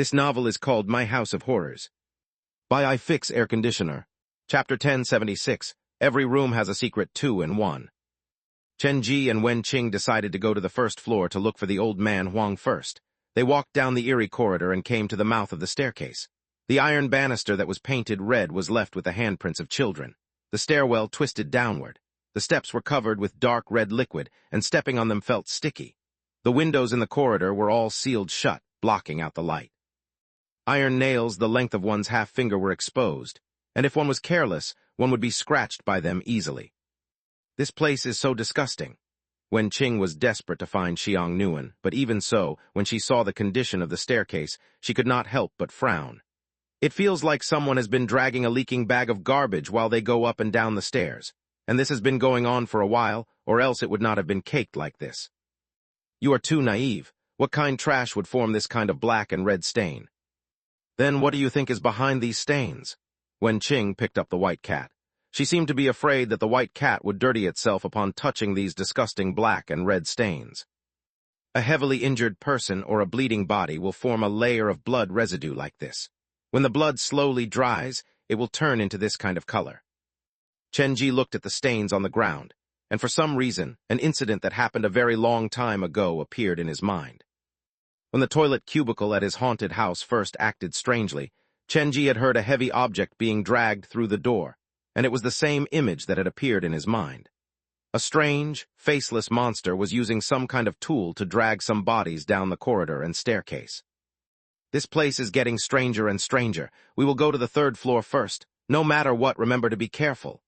This novel is called My House of Horrors. By I Fix Air Conditioner. Chapter 1076. Every room has a secret 2 in 1. Chen Ji and Wen Qing decided to go to the first floor to look for the old man Huang first. They walked down the eerie corridor and came to the mouth of the staircase. The iron banister that was painted red was left with the handprints of children. The stairwell twisted downward. The steps were covered with dark red liquid, and stepping on them felt sticky. The windows in the corridor were all sealed shut, blocking out the light. Iron nails the length of one's half finger were exposed, and if one was careless, one would be scratched by them easily. This place is so disgusting. Wen Qing was desperate to find Xiang Nuan, but even so, when she saw the condition of the staircase, she could not help but frown. It feels like someone has been dragging a leaking bag of garbage while they go up and down the stairs, and this has been going on for a while, or else it would not have been caked like this. You are too naive. What kind trash would form this kind of black and red stain? Then what do you think is behind these stains? Wen Qing picked up the white cat. She seemed to be afraid that the white cat would dirty itself upon touching these disgusting black and red stains. A heavily injured person or a bleeding body will form a layer of blood residue like this. When the blood slowly dries, it will turn into this kind of color. Chen Ji looked at the stains on the ground, and for some reason, an incident that happened a very long time ago appeared in his mind. When the toilet cubicle at his haunted house first acted strangely, Chen Ji had heard a heavy object being dragged through the door, and it was the same image that had appeared in his mind. A strange, faceless monster was using some kind of tool to drag some bodies down the corridor and staircase. This place is getting stranger and stranger. We will go to the 3rd floor first. No matter what, remember to be careful.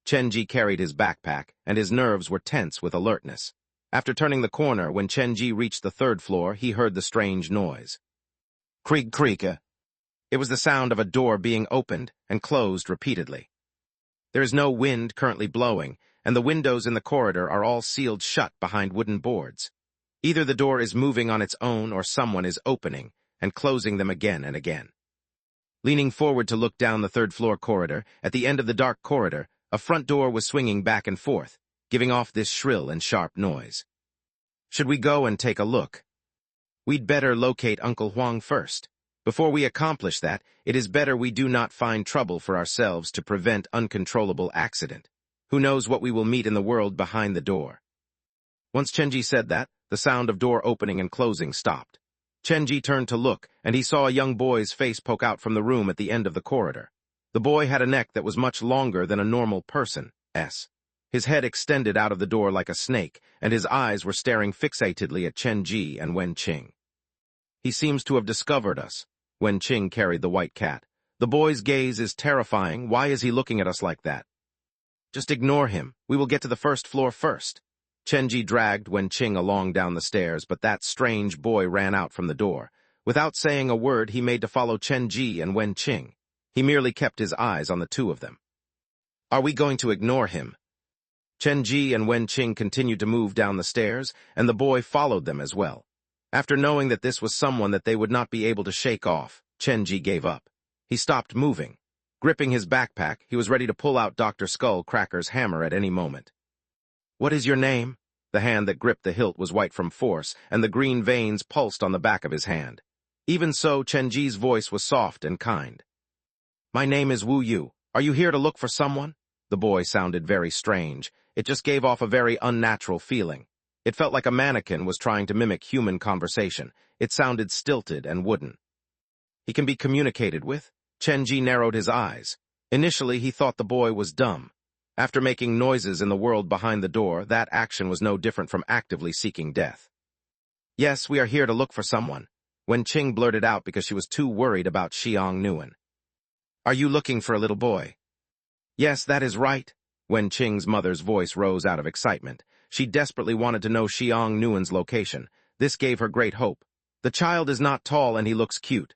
Chen Ji carried his backpack, and his nerves were tense with alertness. After turning the corner, when Chen Ji reached the 3rd floor, he heard the strange noise. Creak, creak. It was the sound of a door being opened and closed repeatedly. There is no wind currently blowing, and the windows in the corridor are all sealed shut behind wooden boards. Either the door is moving on its own or someone is opening and closing them again and again. Leaning forward to look down the 3rd floor corridor, at the end of the dark corridor, a front door was swinging back and forth, giving off this shrill and sharp noise. Should we go and take a look? We'd better locate Uncle Huang first. Before we accomplish that, it is better we do not find trouble for ourselves to prevent uncontrollable accident. Who knows what we will meet in the world behind the door? Once Chen Ji said that, the sound of door opening and closing stopped. Chen Ji turned to look, and he saw a young boy's face poke out from the room at the end of the corridor. The boy had a neck that was much longer than a normal person's. His head extended out of the door like a snake, and his eyes were staring fixatedly at Chen Ji and Wen Qing. He seems to have discovered us. Wen Qing carried the white cat. The boy's gaze is terrifying. Why is he looking at us like that? Just ignore him. We will get to the 1st floor first. Chen Ji dragged Wen Qing along down the stairs, but that strange boy ran out from the door. Without saying a word, he made to follow Chen Ji and Wen Qing. He merely kept his eyes on the two of them. Are we going to ignore him? Chen Ji and Wen Qing continued to move down the stairs, and the boy followed them as well. After knowing that this was someone that they would not be able to shake off, Chen Ji gave up. He stopped moving. Gripping his backpack, he was ready to pull out Dr. Skullcracker's hammer at any moment. What is your name? The hand that gripped the hilt was white from force, and the green veins pulsed on the back of his hand. Even so, Chen Ji's voice was soft and kind. My name is Wu Yu. Are you here to look for someone? The boy sounded very strange. It just gave off a very unnatural feeling. It felt like a mannequin was trying to mimic human conversation. It sounded stilted and wooden. He can be communicated with? Chen Ji narrowed his eyes. Initially, he thought the boy was dumb. After making noises in the world behind the door, that action was no different from actively seeking death. Yes, we are here to look for someone. Wen Qing blurted out because she was too worried about Xiang Nuan. Are you looking for a little boy? Yes, that is right. Wen Qing's mother's voice rose out of excitement. She desperately wanted to know Xiang Nuan's location. This gave her great hope. The child is not tall and he looks cute.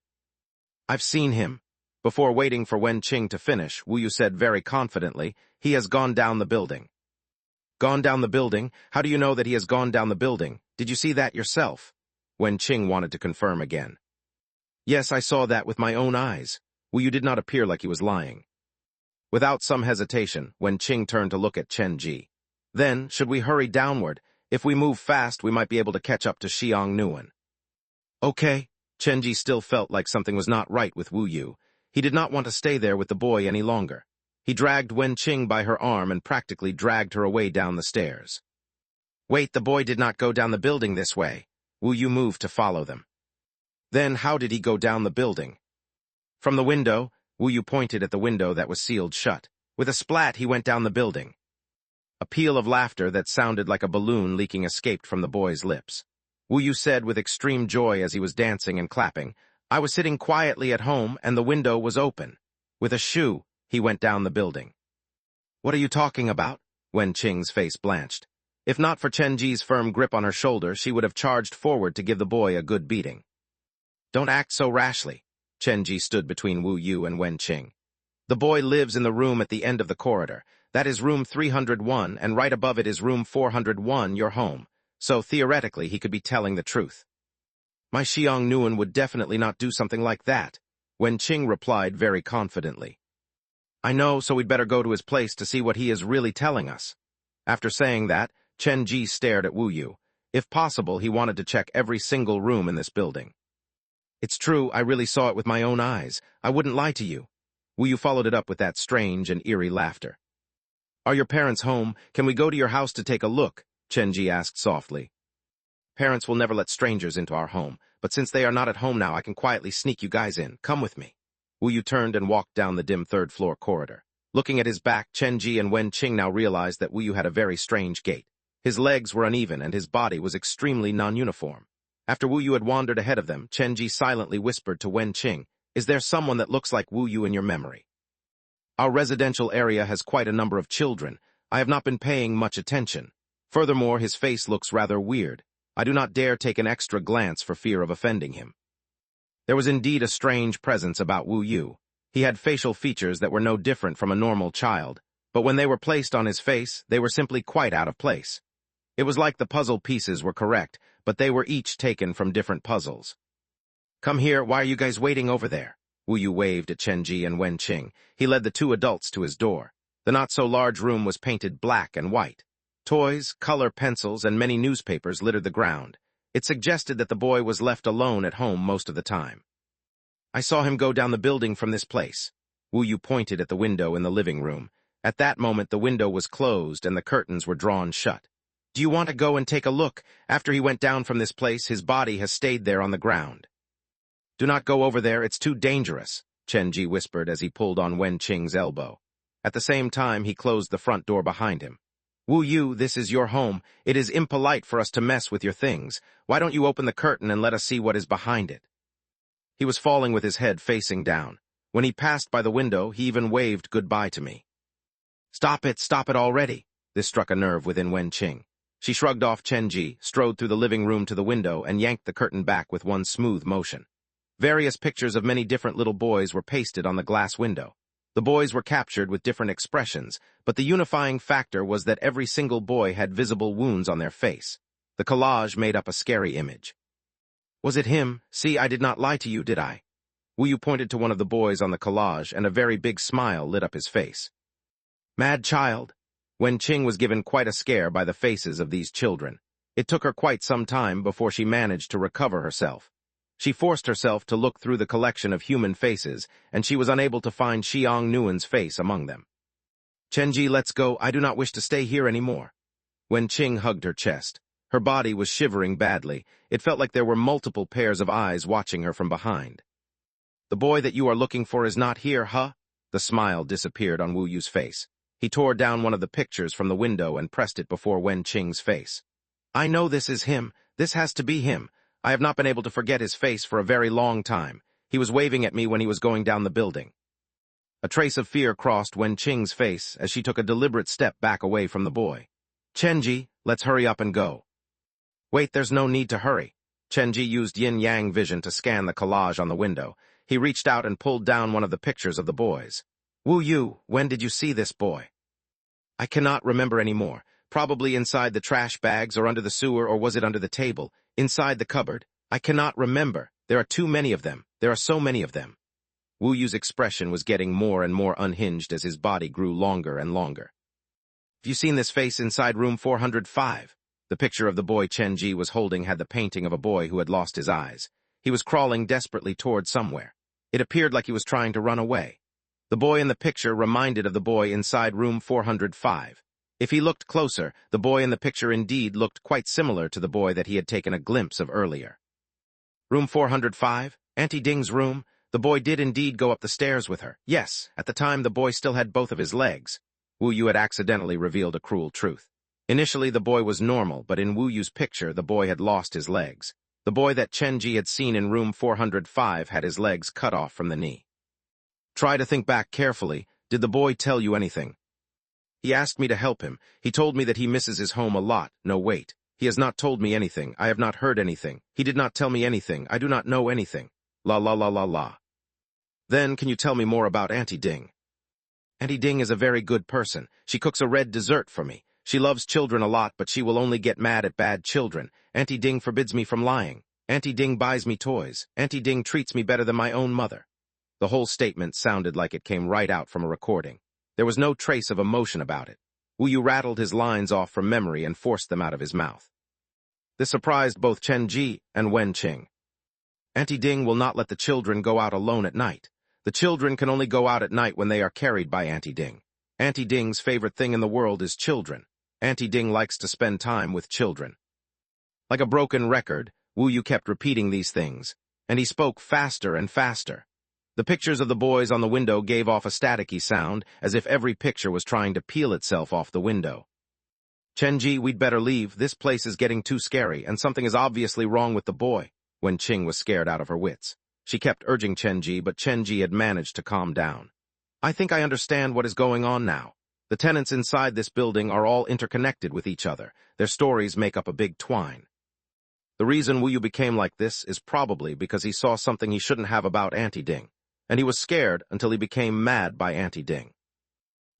I've seen him. Before waiting for Wen Qing to finish, Wu Yu said very confidently, he has gone down the building. Gone down the building? How do you know that he has gone down the building? Did you see that yourself? Wen Qing wanted to confirm again. Yes, I saw that with my own eyes. Wu Yu did not appear like he was lying. Without some hesitation, Wen Qing turned to look at Chen Ji. Then, should we hurry downward? If we move fast, we might be able to catch up to Xiang Nuan. Okay. Chenji still felt like something was not right with Wu Yu. He did not want to stay there with the boy any longer. He dragged Wenqing by her arm and practically dragged her away down the stairs. Wait, the boy did not go down the building this way. Wu Yu moved to follow them. Then how did he go down the building? From the window, Wu Yu pointed at the window that was sealed shut. With a splat, he went down the building. A peal of laughter that sounded like a balloon leaking escaped from the boy's lips. Wu Yu said with extreme joy as he was dancing and clapping, "I was sitting quietly at home and the window was open." With a shoo, he went down the building. "What are you talking about?" Wenqing's face blanched. If not for Chenji's firm grip on her shoulder, she would have charged forward to give the boy a good beating. "Don't act so rashly." Chenji stood between Wu Yu and Wenqing. "The boy lives in the room at the end of the corridor. That is room 301, and right above it is room 401, your home. So theoretically, he could be telling the truth." "My Xiang Nuan would definitely not do something like that," Wenqing replied very confidently. "I know, so we'd better go to his place to see what he is really telling us." After saying that, Chenji stared at Wu Yu. If possible, he wanted to check every single room in this building. "It's true, I really saw it with my own eyes. I wouldn't lie to you." Wu Yu followed it up with that strange and eerie laughter. "Are your parents home? Can we go to your house to take a look?" Chenji asked softly. "Parents will never let strangers into our home, but since they are not at home now, I can quietly sneak you guys in. Come with me." Wu Yu turned and walked down the dim third-floor corridor. Looking at his back, Chenji and Wenqing now realized that Wu Yu had a very strange gait. His legs were uneven and his body was extremely non-uniform. After Wu Yu had wandered ahead of them, Chenji silently whispered to Wenqing, "Is there someone that looks like Wu Yu in your memory? Our residential area has quite a number of children. I have not been paying much attention. Furthermore, his face looks rather weird. I do not dare take an extra glance for fear of offending him." There was indeed a strange presence about Wu Yu. He had facial features that were no different from a normal child, but when they were placed on his face, they were simply quite out of place. It was like the puzzle pieces were correct, but they were each taken from different puzzles. "Come here, why are you guys waiting over there?" Wu Yu waved at Chenji and Wenqing. He led the two adults to his door. The not-so-large room was painted black and white. Toys, color pencils, and many newspapers littered the ground. It suggested that the boy was left alone at home most of the time. "I saw him go down the building from this place." Wu Yu pointed at the window in the living room. At that moment, the window was closed and the curtains were drawn shut. "Do you want to go and take a look? After he went down from this place, his body has stayed there on the ground." "Do not go over there, it's too dangerous," Chenji whispered as he pulled on Wenqing's elbow. At the same time, he closed the front door behind him. "Wu Yu, this is your home. It is impolite for us to mess with your things. Why don't you open the curtain and let us see what is behind it?" He was falling with his head facing down. When he passed by the window, he even waved goodbye to me. Stop it already." This struck a nerve within Wenqing. She shrugged off Chenji, strode through the living room to the window, and yanked the curtain back with one smooth motion. Various pictures of many different little boys were pasted on the glass window. The boys were captured with different expressions, but the unifying factor was that every single boy had visible wounds on their face. The collage made up a scary image. "Was it him? See, I did not lie to you, did I?" Wu Yu pointed to one of the boys on the collage, and a very big smile lit up his face. "Mad child." Wenqing was given quite a scare by the faces of these children. It took her quite some time before she managed to recover herself. She forced herself to look through the collection of human faces, and she was unable to find Xiang Nuan's face among them. "Chenji, let's go. I do not wish to stay here anymore." Wenqing hugged her chest. Her body was shivering badly. It felt like there were multiple pairs of eyes watching her from behind. "The boy that you are looking for is not here, huh?" The smile disappeared on Wu Yu's face. He tore down one of the pictures from the window and pressed it before Wenqing's face. "I know this is him. This has to be him. I have not been able to forget his face for a very long time. He was waving at me when he was going down the building." A trace of fear crossed Wenqing's face as she took a deliberate step back away from the boy. "Chenji, let's hurry up and go." "Wait, there's no need to hurry." Chenji used yin-yang vision to scan the collage on the window. He reached out and pulled down one of the pictures of the boys. "Wu Yu, when did you see this boy?" "I cannot remember anymore. Probably inside the trash bags or under the sewer, or was it under the table? Inside the cupboard. I cannot remember. There are too many of them. There are so many of them." Wu Yu's expression was getting more and more unhinged as his body grew longer and longer. "Have you seen this face inside room 405? The picture of the boy Chenji was holding had the painting of a boy who had lost his eyes. He was crawling desperately toward somewhere. It appeared like he was trying to run away. The boy in the picture reminded of the boy inside room 405. If he looked closer, the boy in the picture indeed looked quite similar to the boy that he had taken a glimpse of earlier. Room 405? Auntie Ding's room? The boy did indeed go up the stairs with her. Yes, at the time the boy still had both of his legs. Wu Yu had accidentally revealed a cruel truth. Initially the boy was normal, but in Wu Yu's picture the boy had lost his legs. The boy that Chen Ji had seen in room 405 had his legs cut off from the knee. Try to think back carefully. Did the boy tell you anything? He asked me to help him. He told me that he misses his home a lot. No, wait. He has not told me anything. I have not heard anything. He did not tell me anything. I do not know anything. La la la la la. Then, can you tell me more about Auntie Ding? Auntie Ding is a very good person. She cooks a red dessert for me. She loves children a lot, but she will only get mad at bad children. Auntie Ding forbids me from lying. Auntie Ding buys me toys. Auntie Ding treats me better than my own mother. The whole statement sounded like it came right out from a recording. There was no trace of emotion about it. Wu Yu rattled his lines off from memory and forced them out of his mouth. This surprised both Chen Ji and Wen Qing. Auntie Ding will not let the children go out alone at night. The children can only go out at night when they are carried by Auntie Ding. Auntie Ding's favorite thing in the world is children. Auntie Ding likes to spend time with children. Like a broken record, Wu Yu kept repeating these things, and he spoke faster and faster. The pictures of the boys on the window gave off a staticky sound, as if every picture was trying to peel itself off the window. Chen Ji, we'd better leave. This place is getting too scary, and something is obviously wrong with the boy. Wen Qing was scared out of her wits. She kept urging Chen Ji, but Chen Ji had managed to calm down. I think I understand what is going on now. The tenants inside this building are all interconnected with each other. Their stories make up a big twine. The reason Wu Yu became like this is probably because he saw something he shouldn't have about Auntie Ding, and he was scared until he became mad by Auntie Ding.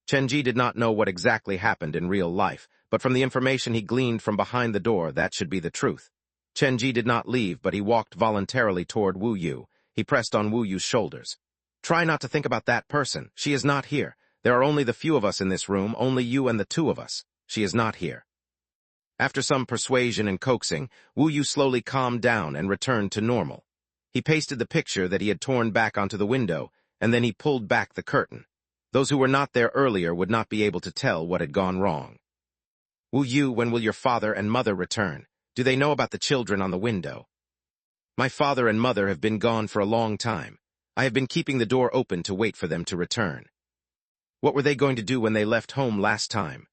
Chen Ji did not know what exactly happened in real life, but from the information he gleaned from behind the door, that should be the truth. Chen Ji did not leave, but he walked voluntarily toward Wu Yu. He pressed on Wu Yu's shoulders. Try not to think about that person. She is not here. There are only the few of us in this room, only you and the two of us. She is not here. After some persuasion and coaxing, Wu Yu slowly calmed down and returned to normal. He pasted the picture that he had torn back onto the window, and then he pulled back the curtain. Those who were not there earlier would not be able to tell what had gone wrong. Wu Yu, when will your father and mother return? Do they know about the children on the window? My father and mother have been gone for a long time. I have been keeping the door open to wait for them to return. What were they going to do when they left home last time?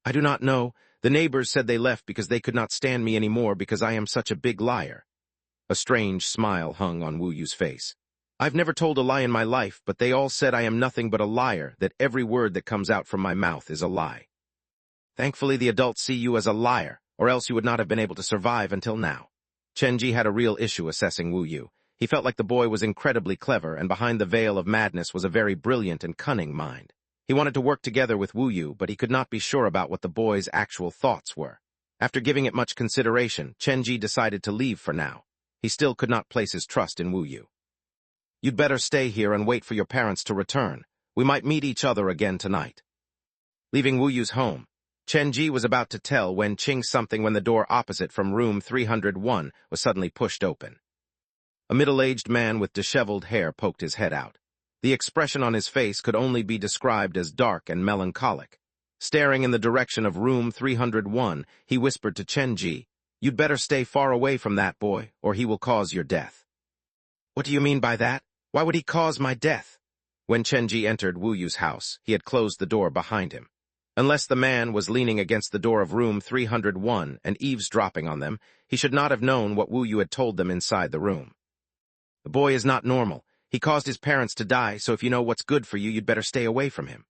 I do not know. The neighbors said they left because they could not stand me anymore because I am such a big liar. A strange smile hung on Wu Yu's face. I've never told a lie in my life, but they all said I am nothing but a liar, that every word that comes out from my mouth is a lie. Thankfully, the adults see you as a liar, or else you would not have been able to survive until now. Chen Ji had a real issue assessing Wu Yu. He felt like the boy was incredibly clever, and behind the veil of madness was a very brilliant and cunning mind. He wanted to work together with Wu Yu, but he could not be sure about what the boy's actual thoughts were. After giving it much consideration, Chen Ji decided to leave for now. He still could not place his trust in Wu Yu. You'd better stay here and wait for your parents to return. We might meet each other again tonight. Leaving Wu Yu's home, Chen Ji was about to tell Wen Qing something when the door opposite from room 301 was suddenly pushed open. A middle-aged man with disheveled hair poked his head out. The expression on his face could only be described as dark and melancholic. Staring in the direction of room 301, he whispered to Chen Ji, "You'd better stay far away from that boy, or he will cause your death." What do you mean by that? Why would he cause my death? When Chen Ji entered Wu Yu's house, he had closed the door behind him. Unless the man was leaning against the door of room 301 and eavesdropping on them, he should not have known what Wu Yu had told them inside the room. The boy is not normal. He caused his parents to die, so if you know what's good for you, you'd better stay away from him.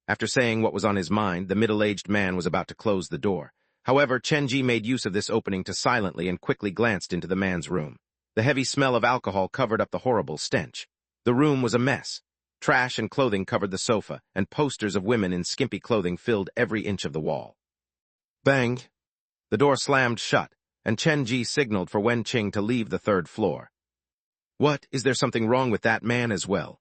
After saying what was on his mind, the middle-aged man was about to close the door. However, Chen Ji made use of this opening to silently and quickly glanced into the man's room. The heavy smell of alcohol covered up the horrible stench. The room was a mess. Trash and clothing covered the sofa, and posters of women in skimpy clothing filled every inch of the wall. Bang! The door slammed shut, and Chen Ji signaled for Wen Qing to leave the third floor. What? Is there something wrong with that man as well?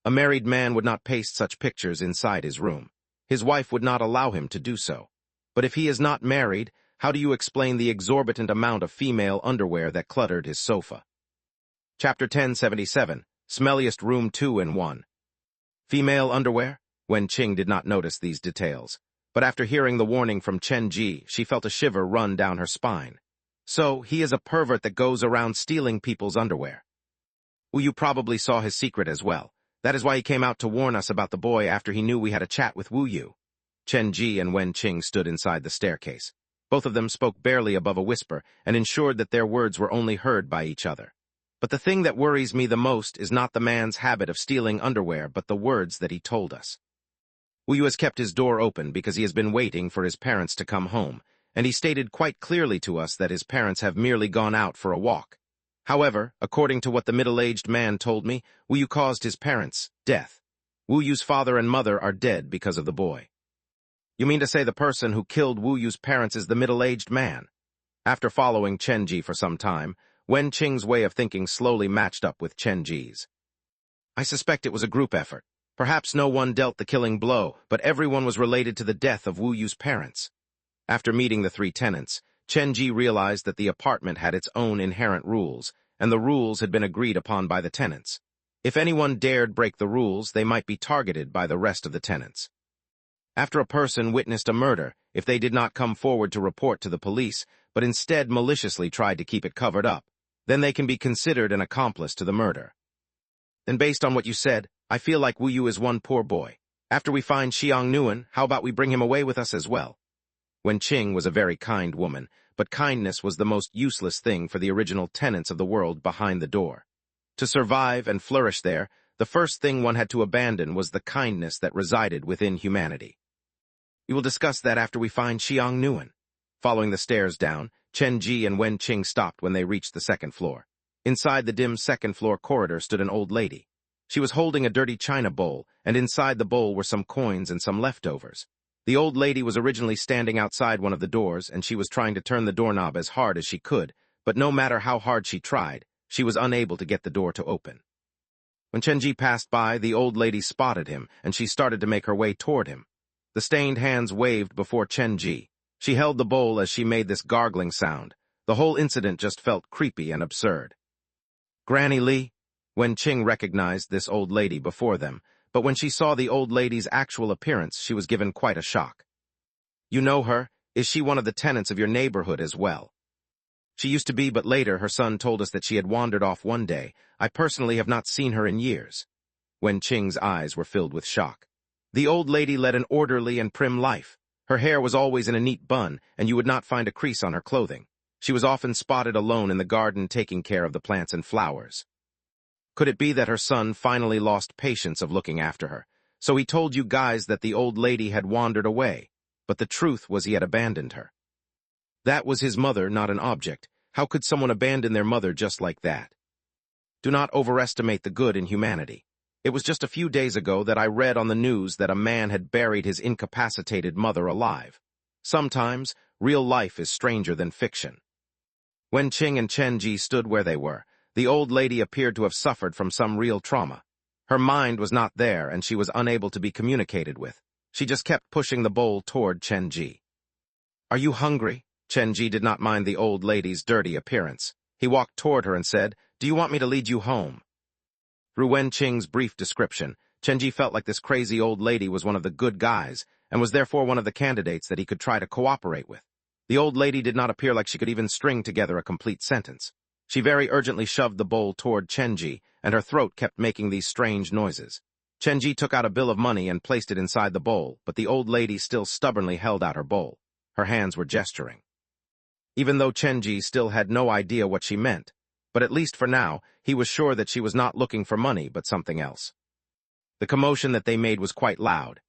A married man would not paste such pictures inside his room. His wife would not allow him to do so. But if he is not married, how do you explain the exorbitant amount of female underwear that cluttered his sofa? Chapter 1077, Smelliest Room 2 in 1. Female underwear? Wen Qing did not notice these details, but after hearing the warning from Chen Ji, she felt a shiver run down her spine. So, he is a pervert that goes around stealing people's underwear. Well, you probably saw his secret as well. That is why he came out to warn us about the boy after he knew we had a chat with Wu Yu. Chen Ji and Wen Qing stood inside the staircase. Both of them spoke barely above a whisper and ensured that their words were only heard by each other. But the thing that worries me the most is not the man's habit of stealing underwear, but the words that he told us. Wu Yu has kept his door open because he has been waiting for his parents to come home, and he stated quite clearly to us that his parents have merely gone out for a walk. However, according to what the middle-aged man told me, Wu Yu caused his parents' death. Wu Yu's father and mother are dead because of the boy. You mean to say the person who killed Wu Yu's parents is the middle-aged man? After following Chen Ji for some time, Wen Qing's way of thinking slowly matched up with Chen Ji's. I suspect it was a group effort. Perhaps no one dealt the killing blow, but everyone was related to the death of Wu Yu's parents. After meeting the three tenants, Chen Ji realized that the apartment had its own inherent rules, and the rules had been agreed upon by the tenants. If anyone dared break the rules, they might be targeted by the rest of the tenants. After a person witnessed a murder, if they did not come forward to report to the police, but instead maliciously tried to keep it covered up, then they can be considered an accomplice to the murder. Then based on what you said, I feel like Wu Yu is one poor boy. After we find Xiang Nuan, how about we bring him away with us as well? Wen Qing was a very kind woman, but kindness was the most useless thing for the original tenants of the world behind the door. To survive and flourish there, the first thing one had to abandon was the kindness that resided within humanity. We will discuss that after we find Xiang Nuan. Following the stairs down, Chen Ji and Wen Qing stopped when they reached the second floor. Inside the dim second-floor corridor stood an old lady. She was holding a dirty china bowl, and inside the bowl were some coins and some leftovers. The old lady was originally standing outside one of the doors, and she was trying to turn the doorknob as hard as she could, but no matter how hard she tried, she was unable to get the door to open. When Chen Ji passed by, the old lady spotted him, and she started to make her way toward him. The stained hands waved before Chen Ji. She held the bowl as she made this gargling sound. The whole incident just felt creepy and absurd. Granny Li? Wen Qing recognized this old lady before them, but when she saw the old lady's actual appearance, she was given quite a shock. You know her? Is she one of the tenants of your neighborhood as well? She used to be, but later her son told us that she had wandered off one day. I personally have not seen her in years. Wen Qing's eyes were filled with shock. The old lady led an orderly and prim life. Her hair was always in a neat bun, and you would not find a crease on her clothing. She was often spotted alone in the garden taking care of the plants and flowers. Could it be that her son finally lost patience of looking after her? So he told you guys that the old lady had wandered away, but the truth was he had abandoned her. That was his mother, not an object. How could someone abandon their mother just like that? Do not overestimate the good in humanity. It was just a few days ago that I read on the news that a man had buried his incapacitated mother alive. Sometimes, real life is stranger than fiction. Wen Qing and Chen Ji stood where they were. The old lady appeared to have suffered from some real trauma. Her mind was not there, and she was unable to be communicated with. She just kept pushing the bowl toward Chen Ji. Are you hungry? Chen Ji did not mind the old lady's dirty appearance. He walked toward her and said, Do you want me to lead you home? Through Wen Qing's brief description, Chen Ji felt like this crazy old lady was one of the good guys, and was therefore one of the candidates that he could try to cooperate with. The old lady did not appear like she could even string together a complete sentence. She very urgently shoved the bowl toward Chen Ji, and her throat kept making these strange noises. Chen Ji took out a bill of money and placed it inside the bowl, but the old lady still stubbornly held out her bowl. Her hands were gesturing. Even though Chen Ji still had no idea what she meant, but at least for now, he was sure that she was not looking for money but something else. The commotion that they made was quite loud.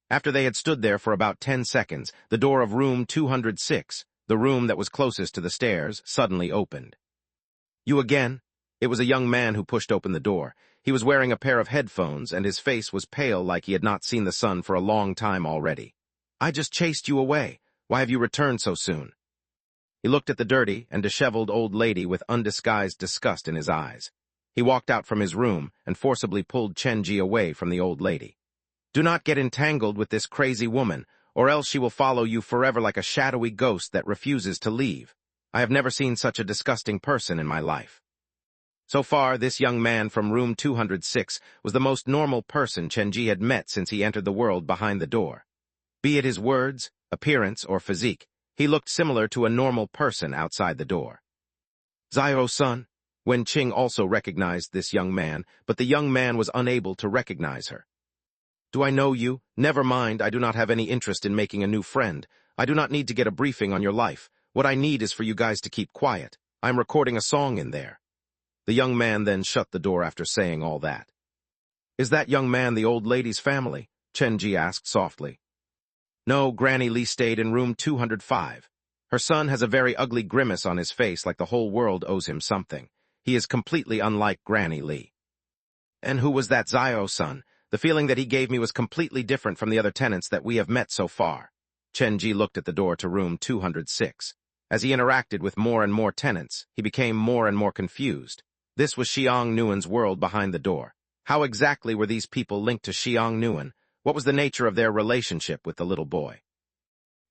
After they had stood there for about 10 seconds, the door of room 206, the room that was closest to the stairs, suddenly opened. You again? It was a young man who pushed open the door. He was wearing a pair of headphones, and his face was pale like he had not seen the sun for a long time already. I just chased you away. Why have you returned so soon? He looked at the dirty and disheveled old lady with undisguised disgust in his eyes. He walked out from his room and forcibly pulled Chen Ji away from the old lady. Do not get entangled with this crazy woman, or else she will follow you forever like a shadowy ghost that refuses to leave. I have never seen such a disgusting person in my life. So far, this young man from room 206 was the most normal person Chenji had met since he entered the world behind the door. Be it his words, appearance, or physique, he looked similar to a normal person outside the door. Zio-san. Wen Qing also recognized this young man, but the young man was unable to recognize her. Do I know you? Never mind, I do not have any interest in making a new friend. I do not need to get a briefing on your life. What I need is for you guys to keep quiet. I'm recording a song in there. The young man then shut the door after saying all that. Is that young man the old lady's family? Chenji asked softly. No, Granny Lee stayed in room 205. Her son has a very ugly grimace on his face like the whole world owes him something. He is completely unlike Granny Lee. And who was that Zio-san? The feeling that he gave me was completely different from the other tenants that we have met so far. Chenji looked at the door to room 206. As he interacted with more and more tenants, he became more and more confused. This was Xiang Nuan's world behind the door. How exactly were these people linked to Xiang Nuan? What was the nature of their relationship with the little boy?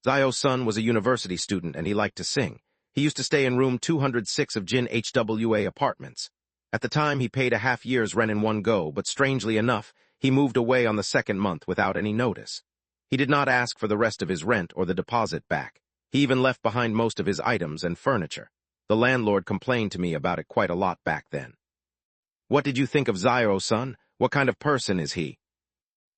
Zio-san was a university student and he liked to sing. He used to stay in room 206 of Jin HWA apartments. At the time, he paid a half year's rent in one go, but strangely enough, he moved away on the second month without any notice. He did not ask for the rest of his rent or the deposit back. He even left behind most of his items and furniture. The landlord complained to me about it quite a lot back then. What did you think of Zio-san? What kind of person is he?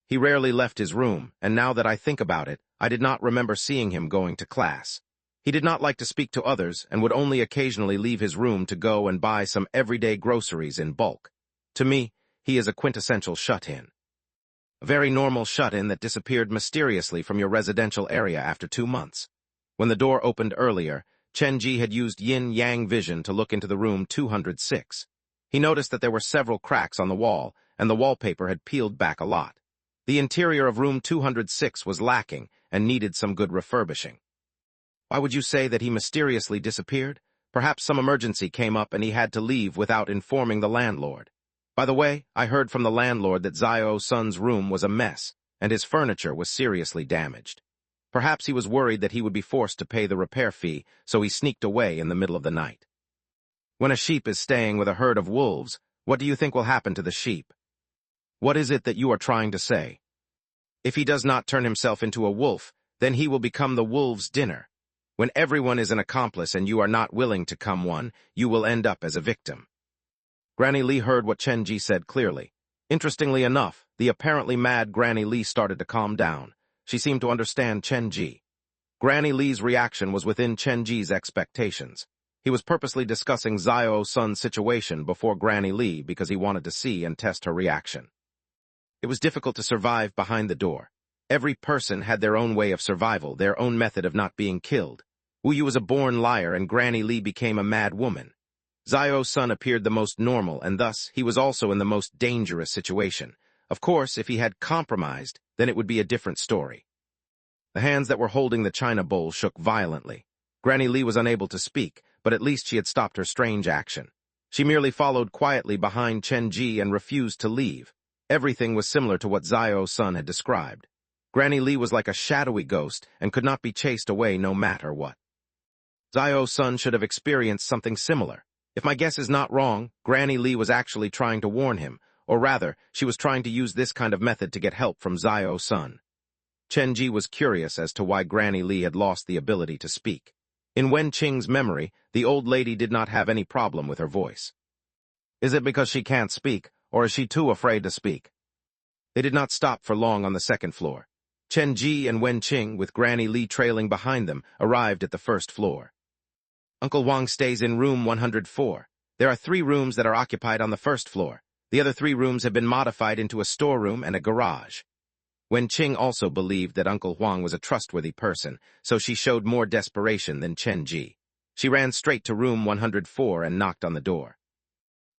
He rarely left his room, and now that I think about it, I did not remember seeing him going to class. He did not like to speak to others and would only occasionally leave his room to go and buy some everyday groceries in bulk. To me, he is a quintessential shut-in. A very normal shut-in that disappeared mysteriously from your residential area after 2 months. When the door opened earlier, Chenji had used yin-yang vision to look into the room 206. He noticed that there were several cracks on the wall, and the wallpaper had peeled back a lot. The interior of room 206 was lacking and needed some good refurbishing. Why would you say that he mysteriously disappeared? Perhaps some emergency came up and he had to leave without informing the landlord. By the way, I heard from the landlord that Zio-san's room was a mess, and his furniture was seriously damaged. Perhaps he was worried that he would be forced to pay the repair fee, so he sneaked away in the middle of the night. When a sheep is staying with a herd of wolves, what do you think will happen to the sheep? What is it that you are trying to say? If he does not turn himself into a wolf, then he will become the wolves' dinner. When everyone is an accomplice and you are not willing to come one, you will end up as a victim. Granny Lee heard what Chenji said clearly. Interestingly enough, the apparently mad Granny Lee started to calm down. She seemed to understand Chenji. Granny Lee's reaction was within Chenji's expectations. He was purposely discussing Zio-san's situation before Granny Lee because he wanted to see and test her reaction. It was difficult to survive behind the door. Every person had their own way of survival, their own method of not being killed. Wu Yu was a born liar and Granny Lee became a mad woman. Zio-san appeared the most normal and thus he was also in the most dangerous situation. Of course, if he had compromised, then it would be a different story. The hands that were holding the china bowl shook violently. Granny Lee was unable to speak, but at least she had stopped her strange action. She merely followed quietly behind Chenji and refused to leave. Everything was similar to what Zio-san had described. Granny Lee was like a shadowy ghost and could not be chased away no matter what. Zio-san should have experienced something similar. If my guess is not wrong, Granny Lee was actually trying to warn him, or rather, she was trying to use this kind of method to get help from Zio-san. Chenji was curious as to why Granny Lee had lost the ability to speak. In Wen Qing's memory, the old lady did not have any problem with her voice. Is it because she can't speak, or is she too afraid to speak? They did not stop for long on the second floor. Chenji and Wen Qing, with Granny Lee trailing behind them, arrived at the first floor. Uncle Huang stays in room 104. There are 3 rooms that are occupied on the first floor. The other 3 rooms have been modified into a storeroom and a garage. Wen Qing also believed that Uncle Huang was a trustworthy person, so she showed more desperation than Chenji. She ran straight to room 104 and knocked on the door.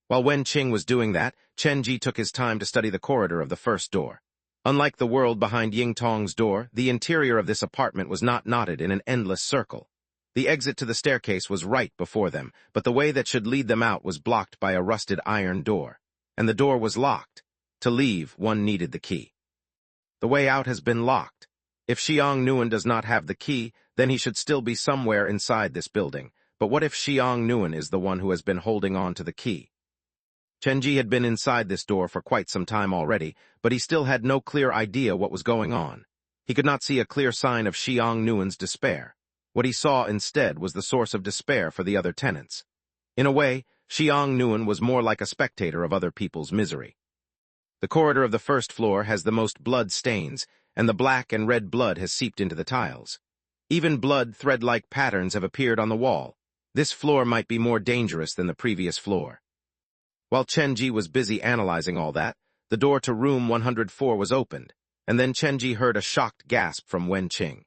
While Wen Qing was doing that, Chenji took his time to study the corridor of the first door. Unlike the world behind Ying Tong's door, the interior of this apartment was not knotted in an endless circle. The exit to the staircase was right before them, but the way that should lead them out was blocked by a rusted iron door. And the door was locked. To leave, one needed the key. The way out has been locked. If Xiang Nuan does not have the key, then he should still be somewhere inside this building. But what if Xiang Nuan is the one who has been holding on to the key? Chen Ji had been inside this door for quite some time already, but he still had no clear idea what was going on. He could not see a clear sign of Xiang Nuan's despair. What he saw instead was the source of despair for the other tenants. In a way, Xiang Nuan was more like a spectator of other people's misery. The corridor of the first floor has the most blood stains, and the black and red blood has seeped into the tiles. Even blood thread-like patterns have appeared on the wall. This floor might be more dangerous than the previous floor. While Chen Ji was busy analyzing all that, the door to room 104 was opened, and then Chen Ji heard a shocked gasp from Wen Qing.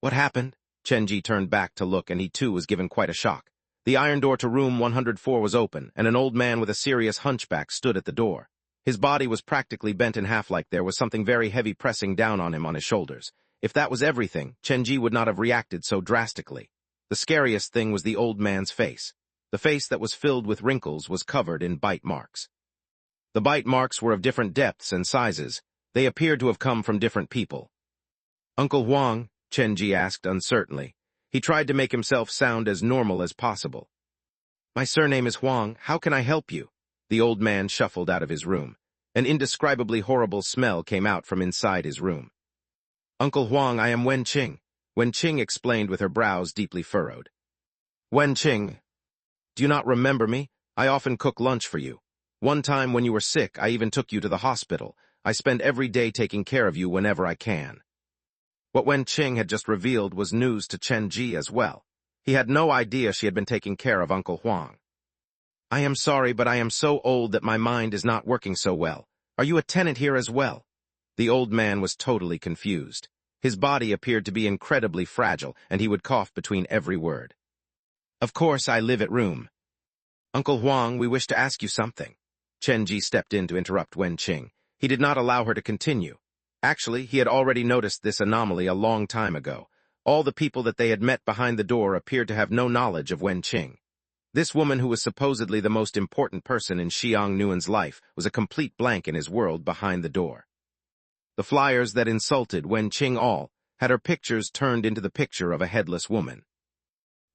What happened? Chen Ji turned back to look, and he too was given quite a shock. The iron door to room 104 was open, and an old man with a serious hunchback stood at the door. His body was practically bent in half, like there was something very heavy pressing down on him on his shoulders. If that was everything, Chen Ji would not have reacted so drastically. The scariest thing was the old man's face. The face that was filled with wrinkles was covered in bite marks. The bite marks were of different depths and sizes. They appeared to have come from different people. "Uncle Huang?" Chen Ji asked uncertainly. He tried to make himself sound as normal as possible. "My surname is Huang. How can I help you?" The old man shuffled out of his room. An indescribably horrible smell came out from inside his room. "Uncle Huang, I am Wen Qing," Wen Qing explained with her brows deeply furrowed. "Wen Qing, do you not remember me? I often cook lunch for you. One time when you were sick, I even took you to the hospital. I spend every day taking care of you whenever I can." What Wen Qing had just revealed was news to Chen Ji as well. He had no idea she had been taking care of Uncle Huang. "I am sorry, but I am so old that my mind is not working so well. Are you a tenant here as well?" The old man was totally confused. His body appeared to be incredibly fragile, and he would cough between every word. "Of course, I live at room. Uncle Huang, we wish to ask you something." Chen Ji stepped in to interrupt Wen Qing. He did not allow her to continue. Actually, he had already noticed this anomaly a long time ago. All the people that they had met behind the door appeared to have no knowledge of Wen Qing. This woman, who was supposedly the most important person in Xiang Nuan's life, was a complete blank in his world behind the door. The flyers that insulted Wen Qing all had her pictures turned into the picture of a headless woman.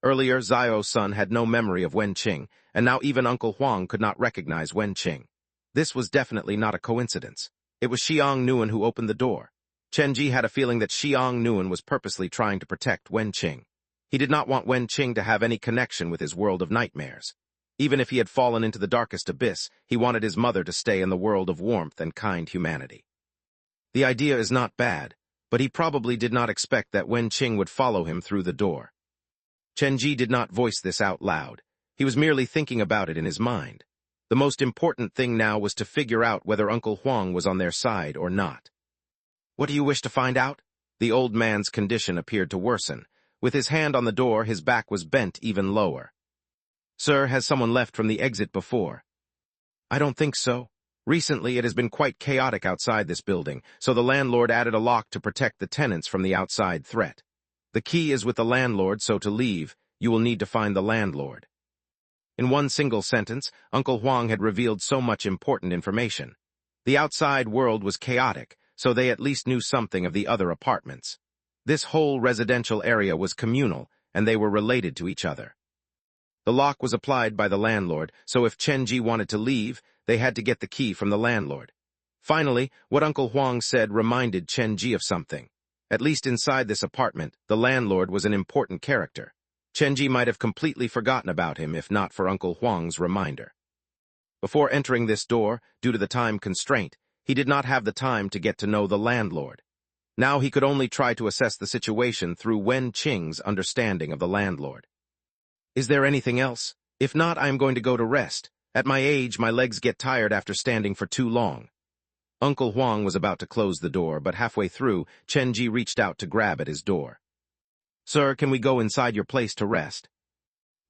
Earlier, Zio's son had no memory of Wen Qing, and now even Uncle Huang could not recognize Wen Qing. This was definitely not a coincidence. It was Xiang Nuan who opened the door. Chen Ji had a feeling that Xiang Nuan was purposely trying to protect Wen Qing. He did not want Wen Qing to have any connection with his world of nightmares. Even if he had fallen into the darkest abyss, he wanted his mother to stay in the world of warmth and kind humanity. The idea is not bad, but he probably did not expect that Wen Qing would follow him through the door. Chen Ji did not voice this out loud. He was merely thinking about it in his mind. The most important thing now was to figure out whether Uncle Huang was on their side or not. "What do you wish to find out?" The old man's condition appeared to worsen. With his hand on the door, his back was bent even lower. "Sir, has someone left from the exit before?" "I don't think so. Recently, it has been quite chaotic outside this building, so the landlord added a lock to protect the tenants from the outside threat. The key is with the landlord, so to leave, you will need to find the landlord." In one single sentence, Uncle Huang had revealed so much important information. The outside world was chaotic, so they at least knew something of the other apartments. This whole residential area was communal, and they were related to each other. The lock was applied by the landlord, so if Chen Ji wanted to leave, they had to get the key from the landlord. Finally, what Uncle Huang said reminded Chen Ji of something. At least inside this apartment, the landlord was an important character. Chen Ji might have completely forgotten about him if not for Uncle Huang's reminder. Before entering this door, due to the time constraint, he did not have the time to get to know the landlord. Now he could only try to assess the situation through Wen Qing's understanding of the landlord. "Is there anything else? If not, I am going to go to rest. At my age, my legs get tired after standing for too long." Uncle Huang was about to close the door, but halfway through, Chen Ji reached out to grab at his door. "Sir, can we go inside your place to rest?"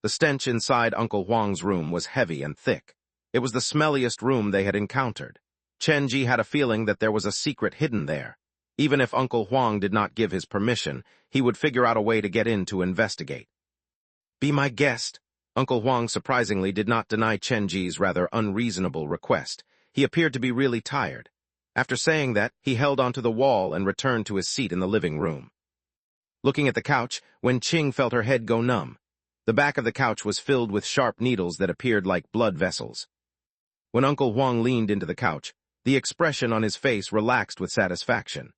The stench inside Uncle Huang's room was heavy and thick. It was the smelliest room they had encountered. Chen Ji had a feeling that there was a secret hidden there. Even if Uncle Huang did not give his permission, he would figure out a way to get in to investigate. "Be my guest." Uncle Huang surprisingly did not deny Chen Ji's rather unreasonable request. He appeared to be really tired. After saying that, he held onto the wall and returned to his seat in the living room. Looking at the couch, Wen-Ching felt her head go numb. The back of the couch was filled with sharp needles that appeared like blood vessels. When Uncle Huang leaned into the couch, the expression on his face relaxed with satisfaction.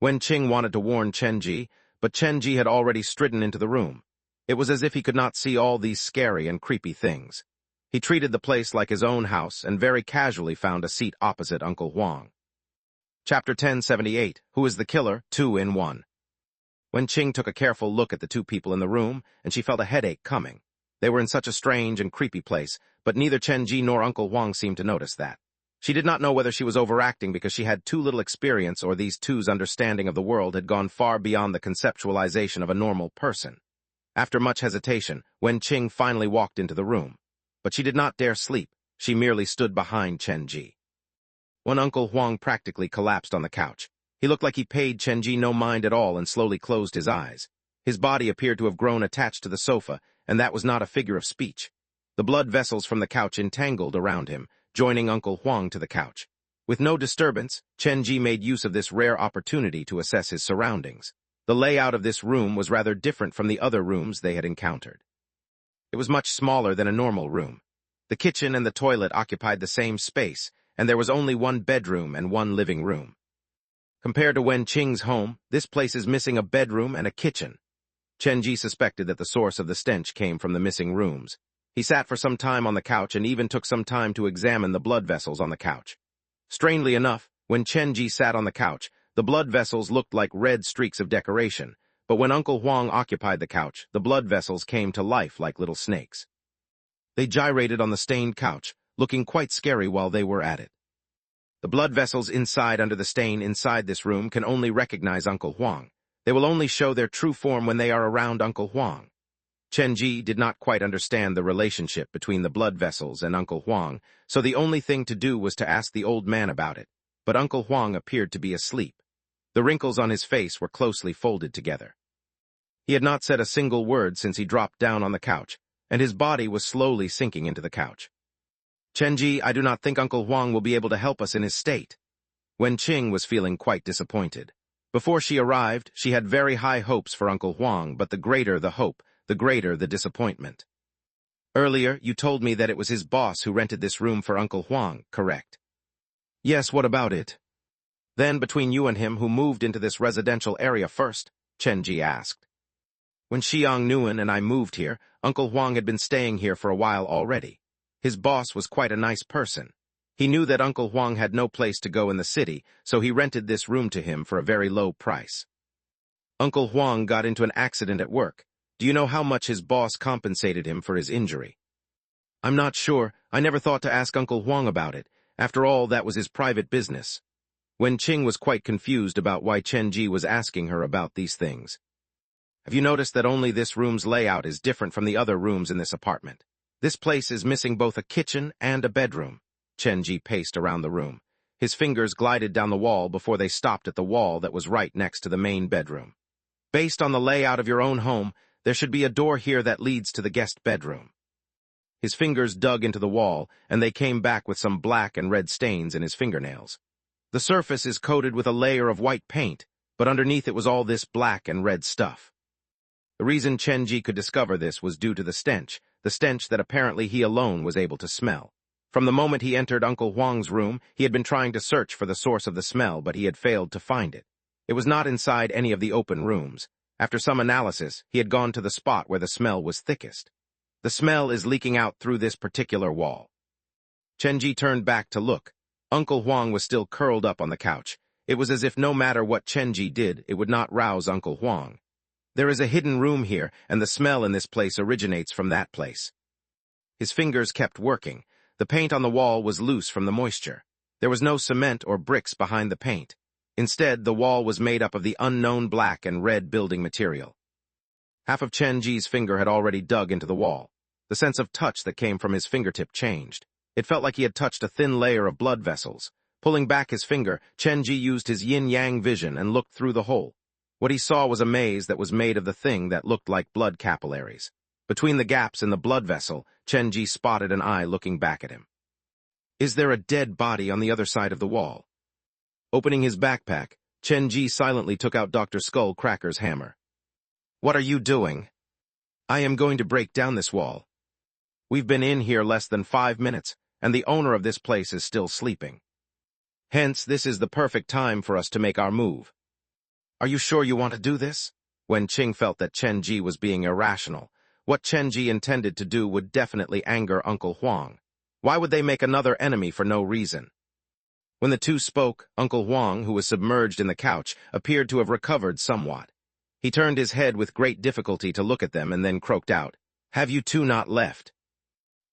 Wen-Ching wanted to warn Chen-Ji, but Chen-Ji had already stridden into the room. It was as if he could not see all these scary and creepy things. He treated the place like his own house and very casually found a seat opposite Uncle Huang. Chapter 1078, Who is the Killer? 2 in 1. Wen-Ching took a careful look at the two people in the room, and she felt a headache coming. They were in such a strange and creepy place, but neither Chen-Ji nor Uncle Huang seemed to notice that. She did not know whether she was overacting because she had too little experience or these two's understanding of the world had gone far beyond the conceptualization of a normal person. After much hesitation, Wen-Ching finally walked into the room. But she did not dare sleep. She merely stood behind Chen-Ji. When Uncle Huang practically collapsed on the couch, he looked like he paid Chen-Ji no mind at all and slowly closed his eyes. His body appeared to have grown attached to the sofa, and that was not a figure of speech. The blood vessels from the couch entangled around him, joining Uncle Huang to the couch. With no disturbance, Chen-Ji made use of this rare opportunity to assess his surroundings. The layout of this room was rather different from the other rooms they had encountered. It was much smaller than a normal room. The kitchen and the toilet occupied the same space, and there was only one bedroom and one living room. Compared to Wen-Ching's home, this place is missing a bedroom and a kitchen. Chen-Ji suspected that the source of the stench came from the missing rooms. He sat for some time on the couch and even took some time to examine the blood vessels on the couch. Strangely enough, when Chen-Ji sat on the couch, the blood vessels looked like red streaks of decoration, but when Uncle Huang occupied the couch, the blood vessels came to life like little snakes. They gyrated on the stained couch, looking quite scary while they were at it. The blood vessels inside under the stain inside this room can only recognize Uncle Huang. They will only show their true form when they are around Uncle Huang. Chen-Ji did not quite understand the relationship between the blood vessels and Uncle Huang, so the only thing to do was to ask the old man about it, but Uncle Huang appeared to be asleep. The wrinkles on his face were closely folded together. He had not said a single word since he dropped down on the couch, and his body was slowly sinking into the couch. Chen-Ji, I do not think Uncle Huang will be able to help us in his state. Wen-Ching was feeling quite disappointed. Before she arrived, she had very high hopes for Uncle Huang, but the greater the hope, the greater the disappointment. Earlier, you told me that it was his boss who rented this room for Uncle Huang, correct? Yes, what about it? Then, between you and him, who moved into this residential area first? Chen-Ji asked. When Xiang Nguyen and I moved here, Uncle Huang had been staying here for a while already. His boss was quite a nice person. He knew that Uncle Huang had no place to go in the city, so he rented this room to him for a very low price. Uncle Huang got into an accident at work. Do you know how much his boss compensated him for his injury? I'm not sure. I never thought to ask Uncle Huang about it. After all, that was his private business. Wen-Ching was quite confused about why Chen-Ji was asking her about these things. Have you noticed that only this room's layout is different from the other rooms in this apartment? This place is missing both a kitchen and a bedroom. Chen-Ji paced around the room. His fingers glided down the wall before they stopped at the wall that was right next to the main bedroom. Based on the layout of your own home, there should be a door here that leads to the guest bedroom. His fingers dug into the wall, and they came back with some black and red stains in his fingernails. The surface is coated with a layer of white paint, but underneath it was all this black and red stuff. The reason Chen-Ji could discover this was due to the stench that apparently he alone was able to smell. From the moment he entered Uncle Huang's room, he had been trying to search for the source of the smell, but he had failed to find it. It was not inside any of the open rooms. After some analysis, he had gone to the spot where the smell was thickest. The smell is leaking out through this particular wall. Chen-Ji turned back to look. Uncle Huang was still curled up on the couch. It was as if no matter what Chen-Ji did, it would not rouse Uncle Huang. There is a hidden room here, and the smell in this place originates from that place. His fingers kept working. The paint on the wall was loose from the moisture. There was no cement or bricks behind the paint. Instead, the wall was made up of the unknown black and red building material. Half of Chen-Ji's finger had already dug into the wall. The sense of touch that came from his fingertip changed. It felt like he had touched a thin layer of blood vessels. Pulling back his finger, Chen-Ji used his yin-yang vision and looked through the hole. What he saw was a maze that was made of the thing that looked like blood capillaries. Between the gaps in the blood vessel, Chen-Ji spotted an eye looking back at him. Is there a dead body on the other side of the wall? Opening his backpack, Chen Ji silently took out Dr. Skull Cracker's hammer. "What are you doing?" "I am going to break down this wall. We've been in here less than 5 minutes, and the owner of this place is still sleeping. Hence, this is the perfect time for us to make our move." "Are you sure you want to do this?" Wen Qing felt that Chen Ji was being irrational. What Chen Ji intended to do would definitely anger Uncle Huang. Why would they make another enemy for no reason? When the two spoke, Uncle Huang, who was submerged in the couch, appeared to have recovered somewhat. He turned his head with great difficulty to look at them and then croaked out, "Have you two not left?"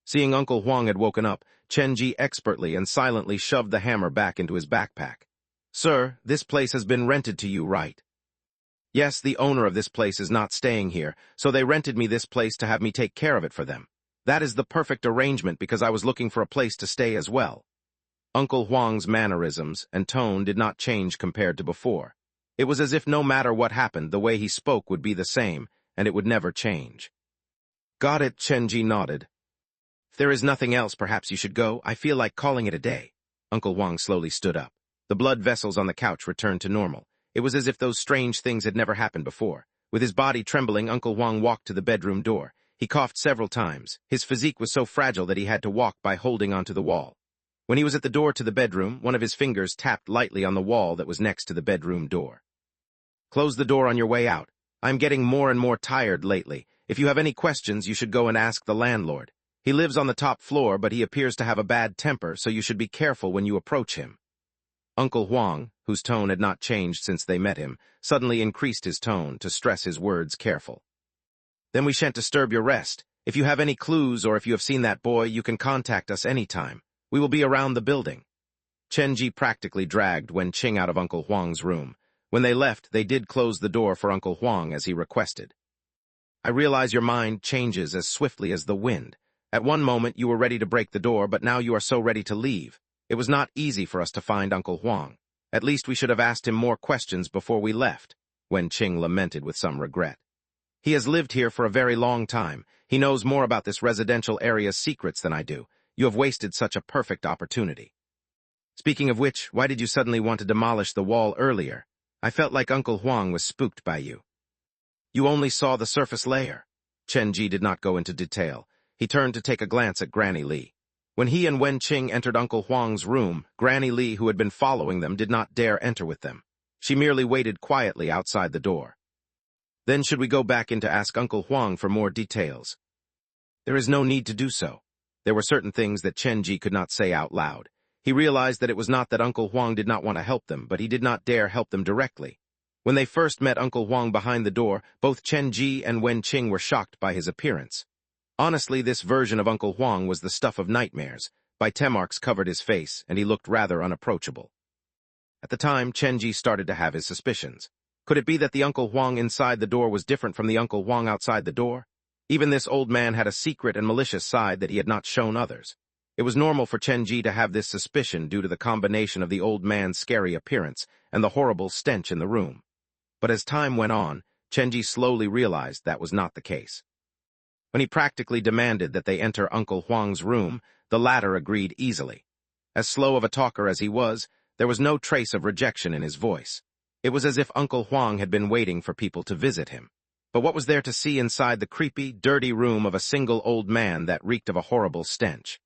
Seeing Uncle Huang had woken up, Chen Ji expertly and silently shoved the hammer back into his backpack. "Sir, this place has been rented to you, right?" "Yes, the owner of this place is not staying here, so they rented me this place to have me take care of it for them. That is the perfect arrangement because I was looking for a place to stay as well." Uncle Huang's mannerisms and tone did not change compared to before. It was as if no matter what happened, the way he spoke would be the same, and it would never change. "Got it," Chen Ji nodded. "If there is nothing else, perhaps you should go. I feel like calling it a day." Uncle Huang slowly stood up. The blood vessels on the couch returned to normal. It was as if those strange things had never happened before. With his body trembling, Uncle Huang walked to the bedroom door. He coughed several times. His physique was so fragile that he had to walk by holding onto the wall. When he was at the door to the bedroom, one of his fingers tapped lightly on the wall that was next to the bedroom door. "Close the door on your way out. I'm getting more and more tired lately. If you have any questions, you should go and ask the landlord. He lives on the top floor, but he appears to have a bad temper, so you should be careful when you approach him." Uncle Huang, whose tone had not changed since they met him, suddenly increased his tone to stress his words careful. "Then we shan't disturb your rest. If you have any clues or if you have seen that boy, you can contact us anytime. We will be around the building." Chen Ji practically dragged Wen Qing out of Uncle Huang's room. When they left, they did close the door for Uncle Huang as he requested. "I realize your mind changes as swiftly as the wind. At one moment you were ready to break the door, but now you are so ready to leave. It was not easy for us to find Uncle Huang. At least we should have asked him more questions before we left," Wen Qing lamented with some regret. "He has lived here for a very long time. He knows more about this residential area's secrets than I do. You have wasted such a perfect opportunity. Speaking of which, why did you suddenly want to demolish the wall earlier? I felt like Uncle Huang was spooked by you." "You only saw the surface layer." Chen Ji did not go into detail. He turned to take a glance at Granny Li. When he and Wen Qing entered Uncle Huang's room, Granny Li, who had been following them, did not dare enter with them. She merely waited quietly outside the door. "Then should we go back in to ask Uncle Huang for more details?" "There is no need to do so." There were certain things that Chen Ji could not say out loud. He realized that it was not that Uncle Huang did not want to help them, but he did not dare help them directly. When they first met Uncle Huang behind the door, both Chen Ji and Wen Qing were shocked by his appearance. Honestly, this version of Uncle Huang was the stuff of nightmares. Bite marks covered his face, and he looked rather unapproachable. At the time, Chen Ji started to have his suspicions. Could it be that the Uncle Huang inside the door was different from the Uncle Huang outside the door? Even this old man had a secret and malicious side that he had not shown others. It was normal for Chen Ji to have this suspicion due to the combination of the old man's scary appearance and the horrible stench in the room. But as time went on, Chen Ji slowly realized that was not the case. When he practically demanded that they enter Uncle Huang's room, the latter agreed easily. As slow of a talker as he was, there was no trace of rejection in his voice. It was as if Uncle Huang had been waiting for people to visit him. But what was there to see inside the creepy, dirty room of a single old man that reeked of a horrible stench?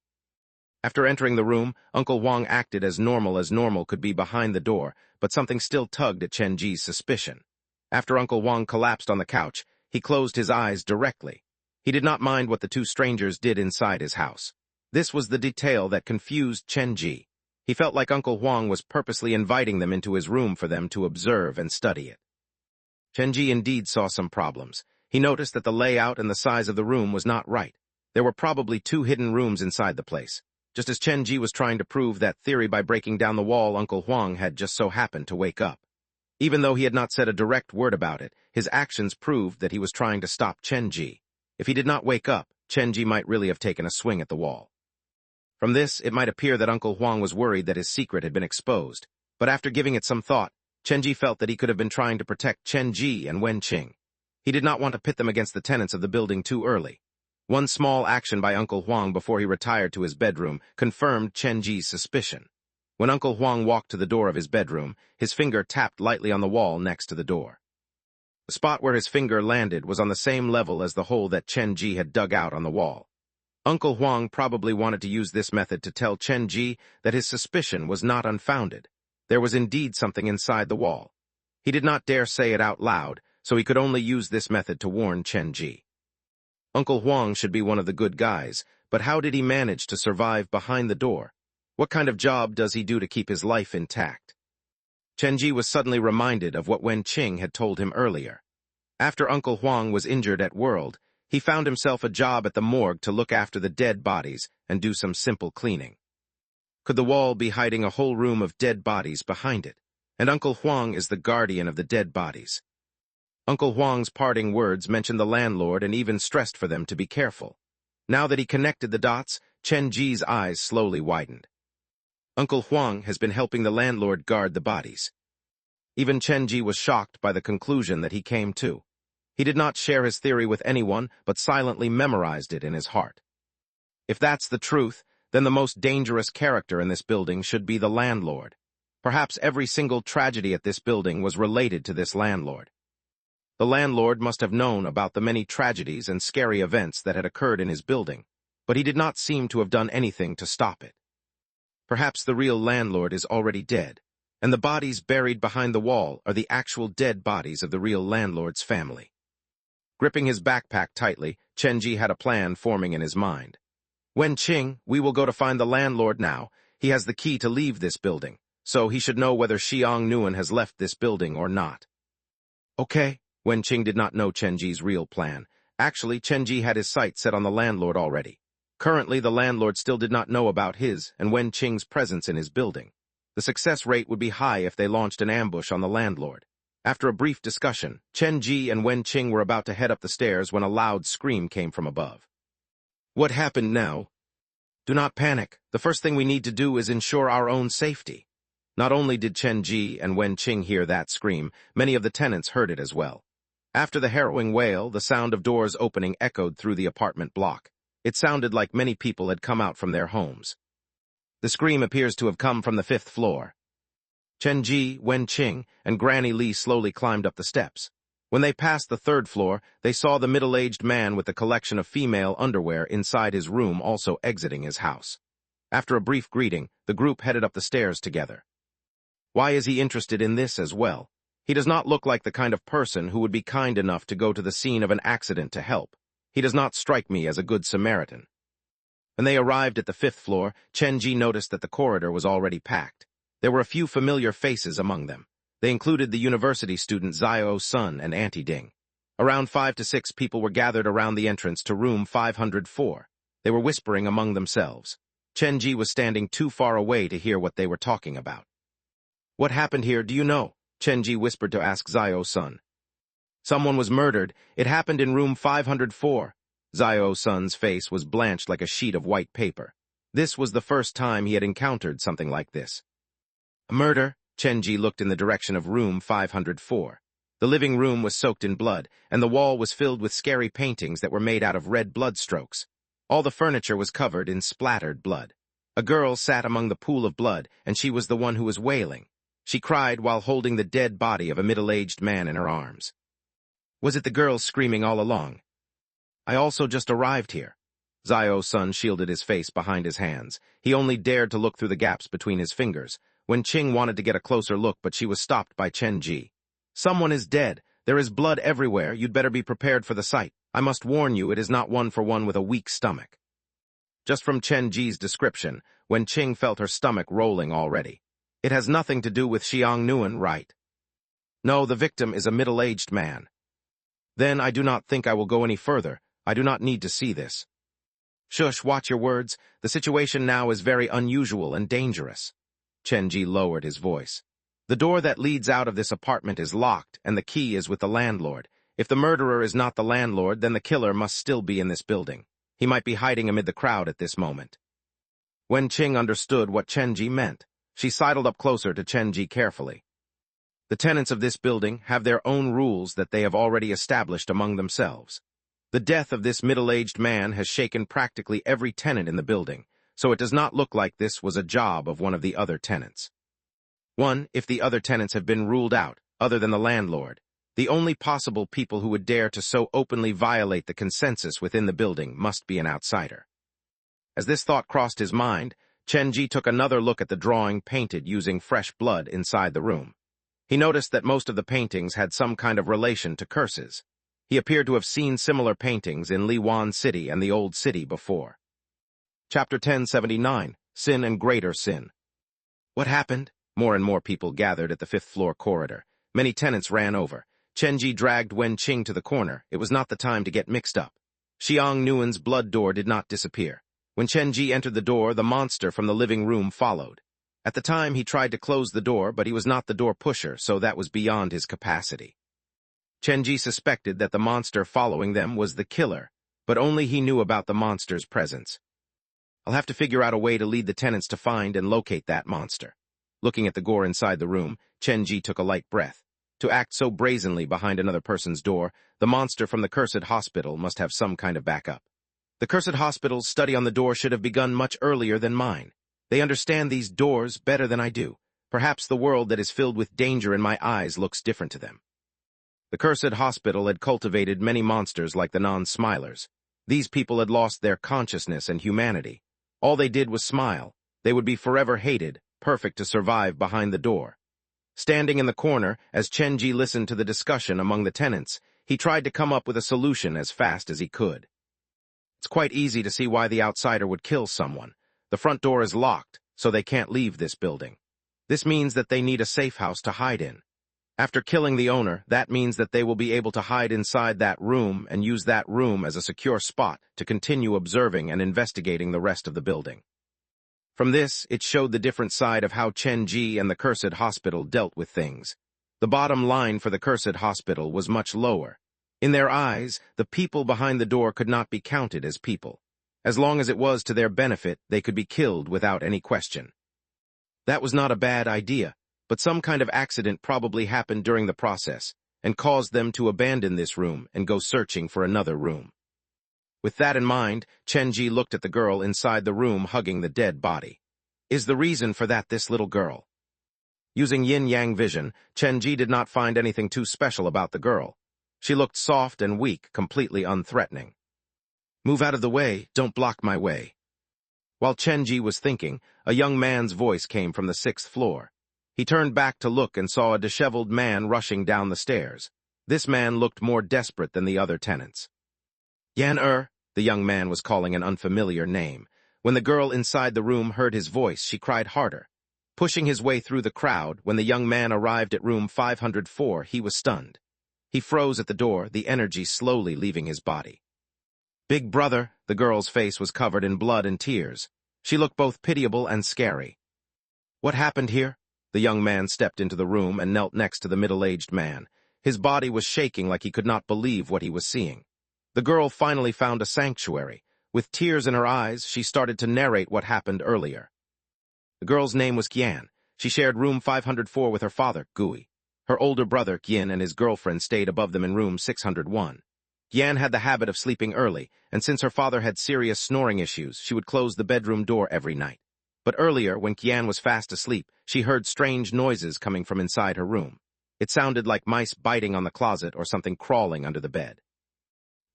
After entering the room, Uncle Huang acted as normal could be behind the door, but something still tugged at Chen Ji's suspicion. After Uncle Huang collapsed on the couch, he closed his eyes directly. He did not mind what the two strangers did inside his house. This was the detail that confused Chen Ji. He felt like Uncle Huang was purposely inviting them into his room for them to observe and study it. Chen Ji indeed saw some problems. He noticed that the layout and the size of the room was not right. There were probably 2 hidden rooms inside the place. Just as Chen Ji was trying to prove that theory by breaking down the wall, Uncle Huang had just so happened to wake up. Even though he had not said a direct word about it, his actions proved that he was trying to stop Chen Ji. If he did not wake up, Chen Ji might really have taken a swing at the wall. From this, it might appear that Uncle Huang was worried that his secret had been exposed. But after giving it some thought, Chen Ji felt that he could have been trying to protect Chen Ji and Wen Qing. He did not want to pit them against the tenants of the building too early. One small action by Uncle Huang before he retired to his bedroom confirmed Chen Ji's suspicion. When Uncle Huang walked to the door of his bedroom, his finger tapped lightly on the wall next to the door. The spot where his finger landed was on the same level as the hole that Chen Ji had dug out on the wall. Uncle Huang probably wanted to use this method to tell Chen Ji that his suspicion was not unfounded. There was indeed something inside the wall. He did not dare say it out loud, so he could only use this method to warn Chen Ji. Uncle Huang should be one of the good guys, but how did he manage to survive behind the door? What kind of job does he do to keep his life intact? Chen Ji was suddenly reminded of what Wen Qing had told him earlier. After Uncle Huang was injured at World, he found himself a job at the morgue to look after the dead bodies and do some simple cleaning. Could the wall be hiding a whole room of dead bodies behind it? And Uncle Huang is the guardian of the dead bodies. Uncle Huang's parting words mentioned the landlord and even stressed for them to be careful. Now that he connected the dots, Chen Ji's eyes slowly widened. Uncle Huang has been helping the landlord guard the bodies. Even Chen Ji was shocked by the conclusion that he came to. He did not share his theory with anyone, but silently memorized it in his heart. If that's the truth, then the most dangerous character in this building should be the landlord. Perhaps every single tragedy at this building was related to this landlord. The landlord must have known about the many tragedies and scary events that had occurred in his building, but he did not seem to have done anything to stop it. Perhaps the real landlord is already dead, and the bodies buried behind the wall are the actual dead bodies of the real landlord's family. Gripping his backpack tightly, Chen Ji had a plan forming in his mind. Wen Qing, we will go to find the landlord now. He has the key to leave this building, so he should know whether Xiang Nuan has left this building or not. Okay. Wen Qing did not know Chen Ji's real plan. Actually, Chen Ji had his sights set on the landlord already. Currently, the landlord still did not know about his and Wen Qing's presence in his building. The success rate would be high if they launched an ambush on the landlord. After a brief discussion, Chen Ji and Wen Qing were about to head up the stairs when a loud scream came from above. What happened now? Do not panic. The first thing we need to do is ensure our own safety. Not only did Chen Ji and Wen Qing hear that scream, many of the tenants heard it as well. After the harrowing wail, the sound of doors opening echoed through the apartment block. It sounded like many people had come out from their homes. The scream appears to have come from the 5th floor. Chen Ji, Wen Qing, and Granny Li slowly climbed up the steps. When they passed the 3rd floor, they saw the middle-aged man with the collection of female underwear inside his room also exiting his house. After a brief greeting, the group headed up the stairs together. Why is he interested in this as well? He does not look like the kind of person who would be kind enough to go to the scene of an accident to help. He does not strike me as a good Samaritan. When they arrived at the 5th floor, Chen Ji noticed that the corridor was already packed. There were a few familiar faces among them. They included the university student Xiao Sun and Auntie Ding. Around 5 to 6 people were gathered around the entrance to room 504. They were whispering among themselves. Chen Ji was standing too far away to hear what they were talking about. What happened here, do you know? Chen Ji whispered to ask Xiao Sun. Someone was murdered. It happened in room 504. Xiao Sun's face was blanched like a sheet of white paper. This was the first time he had encountered something like this. A murder? Chen Ji looked in the direction of room 504. The living room was soaked in blood, and the wall was filled with scary paintings that were made out of red blood strokes. All the furniture was covered in splattered blood. A girl sat among the pool of blood, and she was the one who was wailing. She cried while holding the dead body of a middle-aged man in her arms. Was it the girl screaming all along? I also just arrived here. Xiao Sun shielded his face behind his hands. He only dared to look through the gaps between his fingers. Wen Qing wanted to get a closer look, but she was stopped by Chen Ji. Someone is dead. There is blood everywhere. You'd better be prepared for the sight. I must warn you, it is not one for one with a weak stomach. Just from Chen Ji's description, Wen Qing felt her stomach rolling already. It has nothing to do with Xiang Nuan, right? No, the victim is a middle-aged man. Then I do not think I will go any further. I do not need to see this. Shush, watch your words. The situation now is very unusual and dangerous. Chen Ji lowered his voice. The door that leads out of this apartment is locked, and the key is with the landlord. If the murderer is not the landlord, then the killer must still be in this building. He might be hiding amid the crowd at this moment. Wen Qing understood what Chen Ji meant. She sidled up closer to Chen Ji carefully. The tenants of this building have their own rules that they have already established among themselves. The death of this middle-aged man has shaken practically every tenant in the building, so it does not look like this was a job of one of the other tenants. 1. If the other tenants have been ruled out, other than the landlord, the only possible people who would dare to so openly violate the consensus within the building must be an outsider. As this thought crossed his mind, Chenji took another look at the drawing painted using fresh blood inside the room. He noticed that most of the paintings had some kind of relation to curses. He appeared to have seen similar paintings in Liwan City and the Old City before. Chapter 1079, Sin and Greater Sin. What happened? More and more people gathered at the fifth-floor corridor. Many tenants ran over. Chenji dragged Wenqing to the corner. It was not the time to get mixed up. Xiang Nuan's blood door did not disappear. When Chenji entered the door, the monster from the living room followed. At the time, he tried to close the door, but he was not the door pusher, so that was beyond his capacity. Chenji suspected that the monster following them was the killer, but only he knew about the monster's presence. I'll have to figure out a way to lead the tenants to find and locate that monster. Looking at the gore inside the room, Chenji took a light breath. To act so brazenly behind another person's door, the monster from the cursed hospital must have some kind of backup. The cursed hospital's study on the door should have begun much earlier than mine. They understand these doors better than I do. Perhaps the world that is filled with danger in my eyes looks different to them. The cursed hospital had cultivated many monsters like the non-smilers. These people had lost their consciousness and humanity. All they did was smile. They would be forever hated, perfect to survive behind the door. Standing in the corner, as Chenji listened to the discussion among the tenants, he tried to come up with a solution as fast as he could. It's quite easy to see why the outsider would kill someone. The front door is locked, so they can't leave this building. This means that they need a safe house to hide in. After killing the owner, that means that they will be able to hide inside that room and use that room as a secure spot to continue observing and investigating the rest of the building. From this, it showed the different side of how Chenji and the cursed hospital dealt with things. The bottom line for the cursed hospital was much lower. In their eyes, the people behind the door could not be counted as people. As long as it was to their benefit, they could be killed without any question. That was not a bad idea, but some kind of accident probably happened during the process and caused them to abandon this room and go searching for another room. With that in mind, Chenji looked at the girl inside the room hugging the dead body. Is the reason for that this little girl? Using yin-yang vision, Chenji did not find anything too special about the girl. She looked soft and weak, completely unthreatening. Move out of the way, don't block my way. While Chenji was thinking, a young man's voice came from the 6th floor. He turned back to look and saw a disheveled man rushing down the stairs. This man looked more desperate than the other tenants. Yan-er, the young man was calling an unfamiliar name. When the girl inside the room heard his voice, she cried harder. Pushing his way through the crowd, when the young man arrived at room 504, he was stunned. He froze at the door, the energy slowly leaving his body. Big brother, the girl's face was covered in blood and tears. She looked both pitiable and scary. What happened here? The young man stepped into the room and knelt next to the middle-aged man. His body was shaking like he could not believe what he was seeing. The girl finally found a sanctuary. With tears in her eyes, she started to narrate what happened earlier. The girl's name was Qian. She shared room 504 with her father, Gui. Her older brother, Qian, and his girlfriend stayed above them in room 601. Qian had the habit of sleeping early, and since her father had serious snoring issues, she would close the bedroom door every night. But earlier, when Qian was fast asleep, she heard strange noises coming from inside her room. It sounded like mice biting on the closet or something crawling under the bed.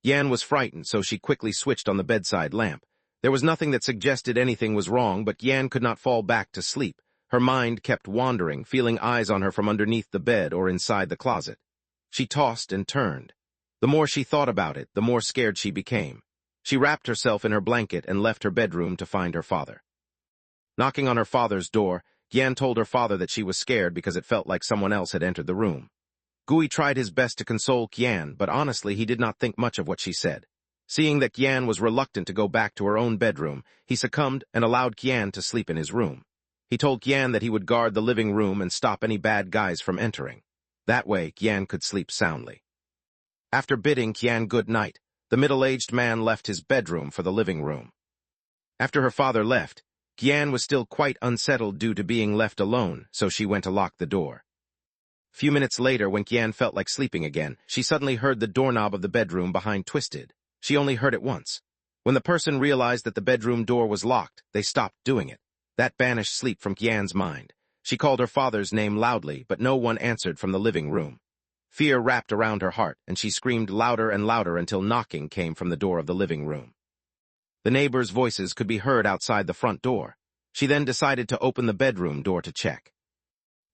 Qian was frightened, so she quickly switched on the bedside lamp. There was nothing that suggested anything was wrong, but Qian could not fall back to sleep. Her mind kept wandering, feeling eyes on her from underneath the bed or inside the closet. She tossed and turned. The more she thought about it, the more scared she became. She wrapped herself in her blanket and left her bedroom to find her father. Knocking on her father's door, Qian told her father that she was scared because it felt like someone else had entered the room. Gui tried his best to console Qian, but honestly he did not think much of what she said. Seeing that Qian was reluctant to go back to her own bedroom, he succumbed and allowed Qian to sleep in his room. He told Qian that he would guard the living room and stop any bad guys from entering. That way, Qian could sleep soundly. After bidding Qian good night, the middle-aged man left his bedroom for the living room. After her father left, Qian was still quite unsettled due to being left alone, so she went to lock the door. A few minutes later, when Qian felt like sleeping again, she suddenly heard the doorknob of the bedroom behind twisted. She only heard it once. When the person realized that the bedroom door was locked, they stopped doing it. That banished sleep from Kian's mind. She called her father's name loudly, but no one answered from the living room. Fear wrapped around her heart, and she screamed louder and louder until knocking came from the door of the living room. The neighbors' voices could be heard outside the front door. She then decided to open the bedroom door to check.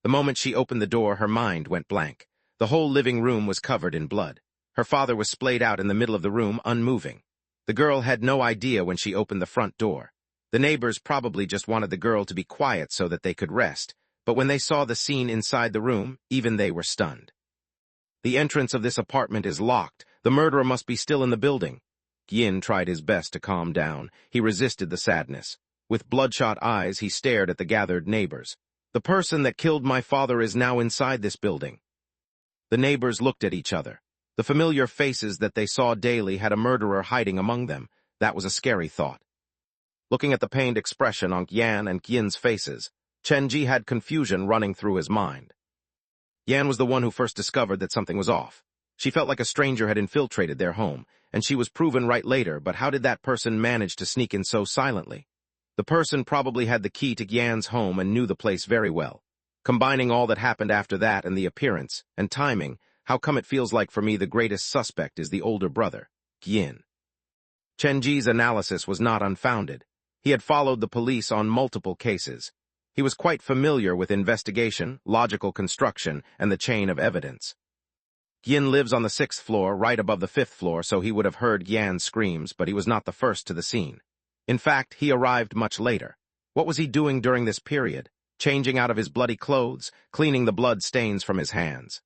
The moment she opened the door, her mind went blank. The whole living room was covered in blood. Her father was splayed out in the middle of the room, unmoving. The girl had no idea when she opened the front door. The neighbors probably just wanted the girl to be quiet so that they could rest, but when they saw the scene inside the room, even they were stunned. The entrance of this apartment is locked. The murderer must be still in the building. Yin tried his best to calm down. He resisted the sadness. With bloodshot eyes, he stared at the gathered neighbors. The person that killed my father is now inside this building. The neighbors looked at each other. The familiar faces that they saw daily had a murderer hiding among them. That was a scary thought. Looking at the pained expression on Yan and Yin's faces, Chenji had confusion running through his mind. Yan was the one who first discovered that something was off. She felt like a stranger had infiltrated their home, and she was proven right later, but how did that person manage to sneak in so silently? The person probably had the key to Yan's home and knew the place very well. Combining all that happened after that and the appearance and timing, how come it feels like for me the greatest suspect is the older brother, Yin? Chenji's analysis was not unfounded. He had followed the police on multiple cases. He was quite familiar with investigation, logical construction, and the chain of evidence. Yin lives on the 6th floor, right above the 5th floor, so he would have heard Yan's screams, but he was not the first to the scene. In fact, he arrived much later. What was he doing during this period? Changing out of his bloody clothes, cleaning the blood stains from his hands.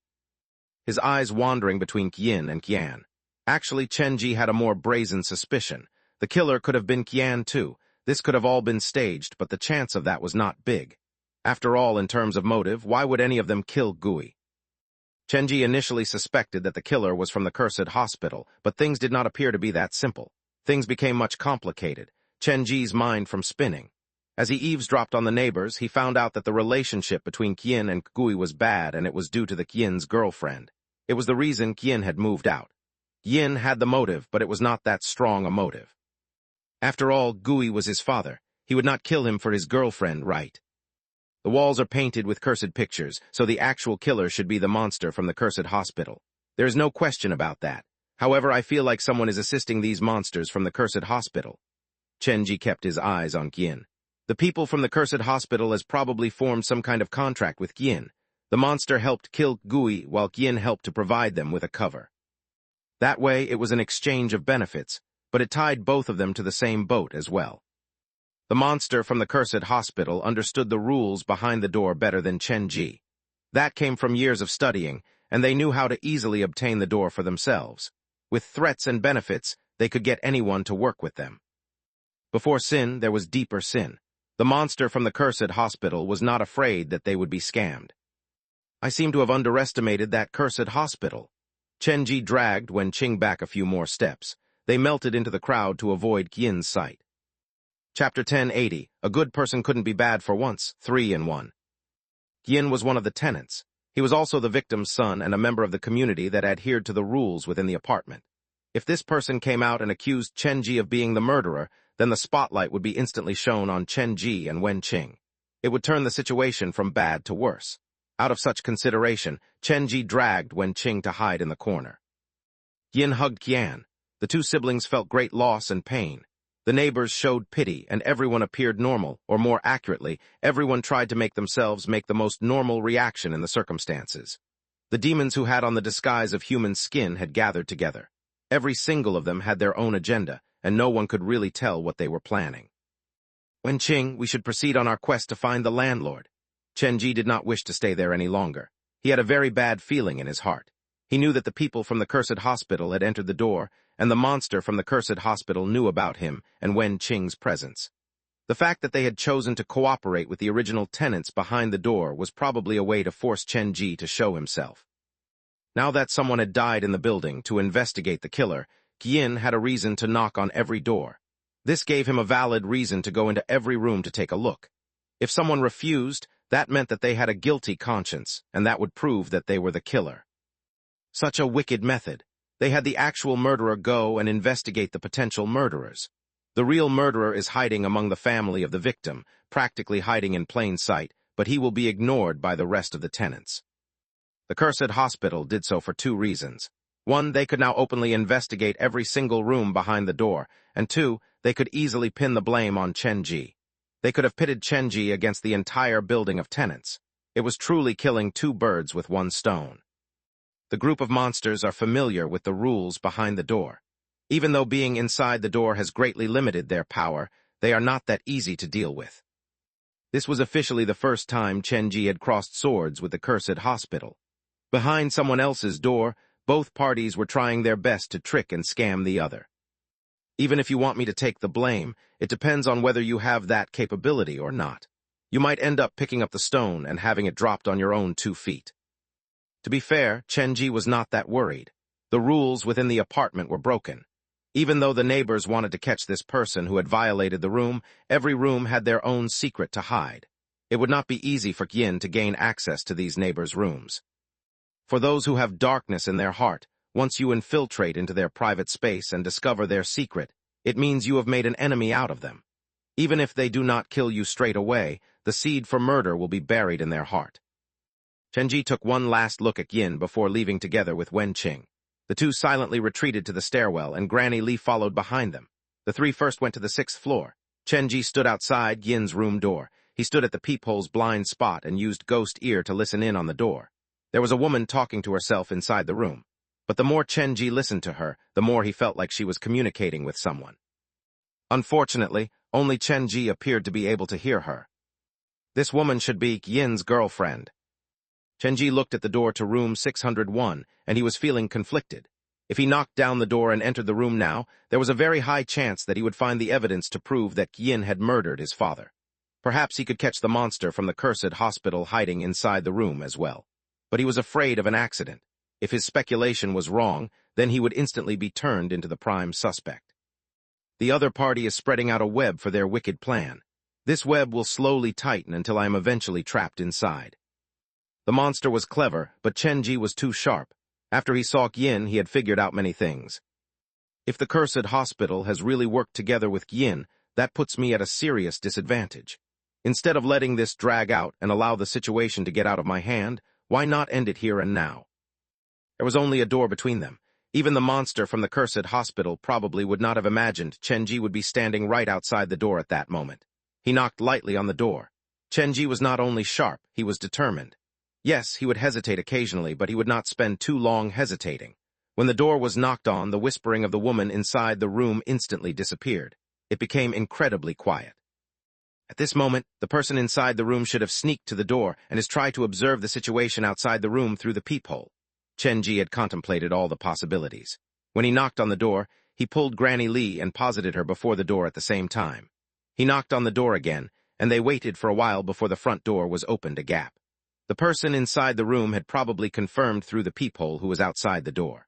His eyes wandering between Yin and Qian. Actually, Chenji had a more brazen suspicion. The killer could have been Qian too. This could have all been staged, but the chance of that was not big. After all, in terms of motive, why would any of them kill Gui? Chenji initially suspected that the killer was from the cursed hospital, but things did not appear to be that simple. Things became much complicated, Chenji's mind from spinning. As he eavesdropped on the neighbors, he found out that the relationship between Qian and Gui was bad, and it was due to the Qian's girlfriend. It was the reason Qian had moved out. Yin had the motive, but it was not that strong a motive. After all, Gui was his father. He would not kill him for his girlfriend, right? The walls are painted with cursed pictures, so the actual killer should be the monster from the cursed hospital. There is no question about that. However, I feel like someone is assisting these monsters from the cursed hospital. Chenji kept his eyes on Yin. The people from the cursed hospital has probably formed some kind of contract with Yin. The monster helped kill Gui, while Yin helped to provide them with a cover. That way, it was an exchange of benefits, but it tied both of them to the same boat as well. The monster from the cursed hospital understood the rules behind the door better than Chenji. That came from years of studying, and they knew how to easily obtain the door for themselves. With threats and benefits, they could get anyone to work with them. Before sin, there was deeper sin. The monster from the cursed hospital was not afraid that they would be scammed. I seem to have underestimated that cursed hospital. Chenji dragged Wen Qing back a few more steps. They melted into the crowd to avoid Yin's sight. Chapter 1080, A Good Person Couldn't Be Bad for Once, 3-in-1. Yin was one of the tenants. He was also the victim's son and a member of the community that adhered to the rules within the apartment. If this person came out and accused Chenji of being the murderer, then the spotlight would be instantly shown on Chenji and Wen Qing. It would turn the situation from bad to worse. Out of such consideration, Chenji dragged Wen Qing to hide in the corner. Yin hugged Qian. The two siblings felt great loss and pain. The neighbors showed pity, and everyone appeared normal, or more accurately, everyone tried to make themselves make the most normal reaction in the circumstances. The demons who had on the disguise of human skin had gathered together. Every single of them had their own agenda, and no one could really tell what they were planning. Wen Qing, we should proceed on our quest to find the landlord. Chenji did not wish to stay there any longer. He had a very bad feeling in his heart. He knew that the people from the cursed hospital had entered the door, and the monster from the cursed hospital knew about him and Wen Qing's presence. The fact that they had chosen to cooperate with the original tenants behind the door was probably a way to force Chenji to show himself. Now that someone had died in the building to investigate the killer, Yin had a reason to knock on every door. This gave him a valid reason to go into every room to take a look. If someone refused, that meant that they had a guilty conscience, and that would prove that they were the killer. Such a wicked method. They had the actual murderer go and investigate the potential murderers. The real murderer is hiding among the family of the victim, practically hiding in plain sight, but he will be ignored by the rest of the tenants. The cursed hospital did so for two reasons. One, they could now openly investigate every single room behind the door, and two, they could easily pin the blame on Chen-ji. They could have pitted Chen-ji against the entire building of tenants. It was truly killing two birds with one stone. The group of monsters are familiar with the rules behind the door. Even though being inside the door has greatly limited their power, they are not that easy to deal with. This was officially the first time Chen-ji had crossed swords with the cursed hospital. Behind someone else's door, both parties were trying their best to trick and scam the other. Even if you want me to take the blame, it depends on whether you have that capability or not. You might end up picking up the stone and having it dropped on your own 2 feet. To be fair, Chen-ji was not that worried. The rules within the apartment were broken. Even though the neighbors wanted to catch this person who had violated the room, every room had their own secret to hide. It would not be easy for Yin to gain access to these neighbors' rooms. For those who have darkness in their heart, once you infiltrate into their private space and discover their secret, it means you have made an enemy out of them. Even if they do not kill you straight away, the seed for murder will be buried in their heart. Chen-ji took one last look at Yin before leaving together with Wen-Qing. The two silently retreated to the stairwell, and Granny Li followed behind them. The three first went to the 6th floor. Chen-ji stood outside Yin's room door. He stood at the peephole's blind spot and used ghost ear to listen in on the door. There was a woman talking to herself inside the room. But the more Chen-ji listened to her, the more he felt like she was communicating with someone. Unfortunately, only Chen-ji appeared to be able to hear her. This woman should be Yin's girlfriend. Chen-ji looked at the door to room 601, and he was feeling conflicted. If he knocked down the door and entered the room now, there was a very high chance that he would find the evidence to prove that Yin had murdered his father. Perhaps he could catch the monster from the cursed hospital hiding inside the room as well. But he was afraid of an accident. If his speculation was wrong, then he would instantly be turned into the prime suspect. The other party is spreading out a web for their wicked plan. This web will slowly tighten until I am eventually trapped inside. The monster was clever, but Chen-ji was too sharp. After he saw Yin, he had figured out many things. If the cursed hospital has really worked together with Yin, that puts me at a serious disadvantage. Instead of letting this drag out and allow the situation to get out of my hand, why not end it here and now? There was only a door between them. Even the monster from the cursed hospital probably would not have imagined Chen-ji would be standing right outside the door at that moment. He knocked lightly on the door. Chen-ji was not only sharp, he was determined. Yes, he would hesitate occasionally, but he would not spend too long hesitating. When the door was knocked on, the whispering of the woman inside the room instantly disappeared. It became incredibly quiet. At this moment, the person inside the room should have sneaked to the door and has tried to observe the situation outside the room through the peephole. Chen-ji had contemplated all the possibilities. When he knocked on the door, he pulled Granny Li and posited her before the door at the same time. He knocked on the door again, and they waited for a while before the front door was opened a gap. The person inside the room had probably confirmed through the peephole who was outside the door.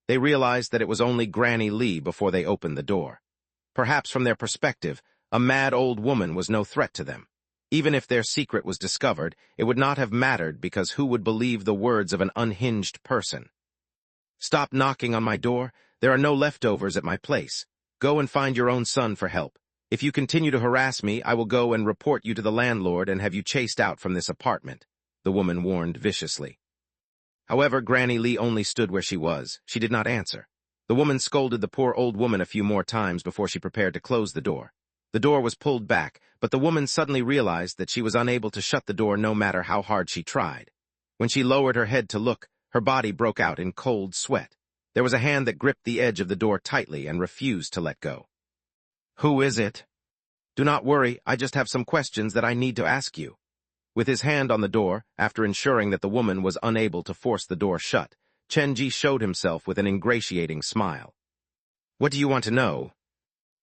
They realized that it was only Granny Li before they opened the door. Perhaps from their perspective, a mad old woman was no threat to them. Even if their secret was discovered, it would not have mattered because who would believe the words of an unhinged person? Stop knocking on my door. There are no leftovers at my place. Go and find your own son for help. If you continue to harass me, I will go and report you to the landlord and have you chased out from this apartment, the woman warned viciously. However, Granny Li only stood where she was. She did not answer. The woman scolded the poor old woman a few more times before she prepared to close the door. The door was pulled back, but the woman suddenly realized that she was unable to shut the door no matter how hard she tried. When she lowered her head to look, her body broke out in cold sweat. There was a hand that gripped the edge of the door tightly and refused to let go. Who is it? Do not worry, I just have some questions that I need to ask you. With his hand on the door, after ensuring that the woman was unable to force the door shut, Chen-ji showed himself with an ingratiating smile. What do you want to know?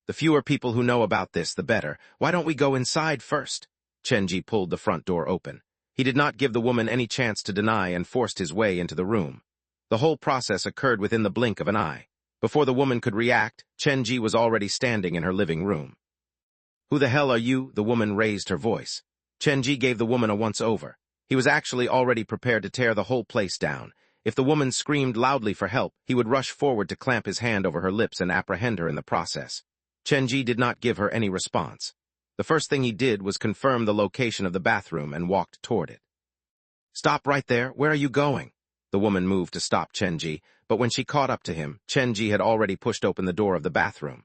The fewer people who know about this, the better. Why don't we go inside first? Chen-ji pulled the front door open. He did not give the woman any chance to deny and forced his way into the room. The whole process occurred within the blink of an eye. Before the woman could react, Chen-ji was already standing in her living room. Who the hell are you? The woman raised her voice. Chen-ji gave the woman a once-over. He was actually already prepared to tear the whole place down. If the woman screamed loudly for help, he would rush forward to clamp his hand over her lips and apprehend her in the process. Chenji did not give her any response. The first thing he did was confirm the location of the bathroom and walked toward it. "Stop right there. Where are you going?" The woman moved to stop Chenji, but when she caught up to him, Chenji had already pushed open the door of the bathroom.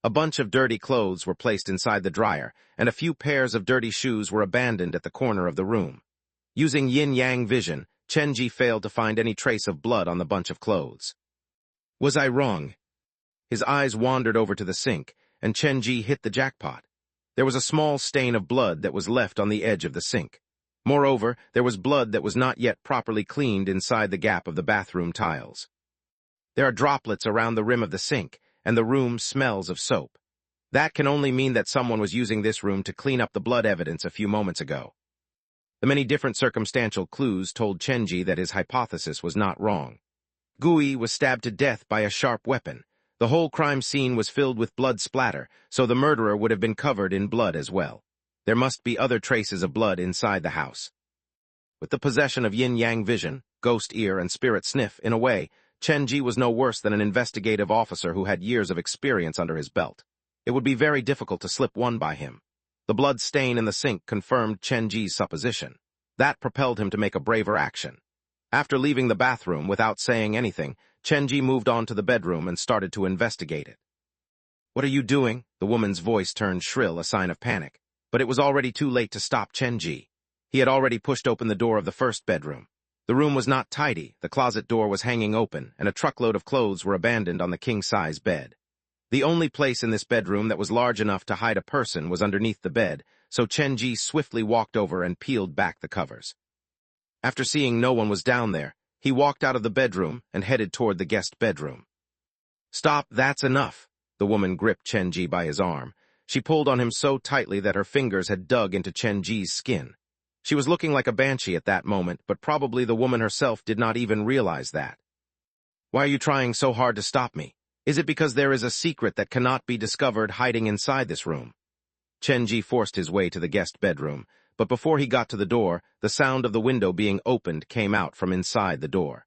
A bunch of dirty clothes were placed inside the dryer, and a few pairs of dirty shoes were abandoned at the corner of the room. Using yin-yang vision, Chenji failed to find any trace of blood on the bunch of clothes. Was I wrong? His eyes wandered over to the sink, and Chenji hit the jackpot. There was a small stain of blood that was left on the edge of the sink. Moreover, there was blood that was not yet properly cleaned inside the gap of the bathroom tiles. There are droplets around the rim of the sink, and the room smells of soap. That can only mean that someone was using this room to clean up the blood evidence a few moments ago. The many different circumstantial clues told Chenji that his hypothesis was not wrong. Gui was stabbed to death by a sharp weapon. The whole crime scene was filled with blood splatter, so the murderer would have been covered in blood as well. There must be other traces of blood inside the house. With the possession of yin-yang vision, ghost ear, and spirit sniff, in a way, Chenji was no worse than an investigative officer who had years of experience under his belt. It would be very difficult to slip one by him. The blood stain in the sink confirmed Chenji's supposition. That propelled him to make a braver action. After leaving the bathroom without saying anything, Chenji moved on to the bedroom and started to investigate it. "What are you doing?" The woman's voice turned shrill, a sign of panic. But it was already too late to stop Chenji. He had already pushed open the door of the first bedroom. The room was not tidy, the closet door was hanging open, and a truckload of clothes were abandoned on the king-size bed. The only place in this bedroom that was large enough to hide a person was underneath the bed, so Chenji swiftly walked over and peeled back the covers. After seeing no one was down there, he walked out of the bedroom and headed toward the guest bedroom. "Stop, that's enough." The woman gripped Chenji by his arm. She pulled on him so tightly that her fingers had dug into Chenji's skin. She was looking like a banshee at that moment, but probably the woman herself did not even realize that. "Why are you trying so hard to stop me? Is it because there is a secret that cannot be discovered hiding inside this room?" Chenji forced his way to the guest bedroom, but before he got to the door, the sound of the window being opened came out from inside the door.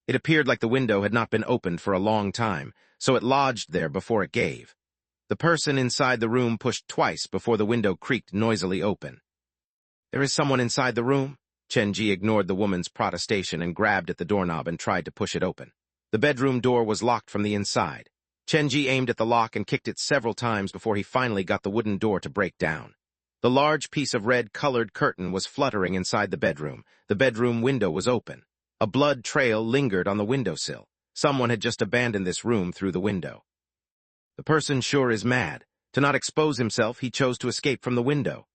It appeared like the window had not been opened for a long time, so it lodged there before it gave. The person inside the room pushed twice before the window creaked noisily open. "There is someone inside the room?" Chenji ignored the woman's protestation and grabbed at the doorknob and tried to push it open. The bedroom door was locked from the inside. Chenji aimed at the lock and kicked it several times before he finally got the wooden door to break down. The large piece of red-colored curtain was fluttering inside the bedroom. The bedroom window was open. A blood trail lingered on the windowsill. Someone had just abandoned this room through the window. The person sure is mad. To not expose himself, he chose to escape from the window.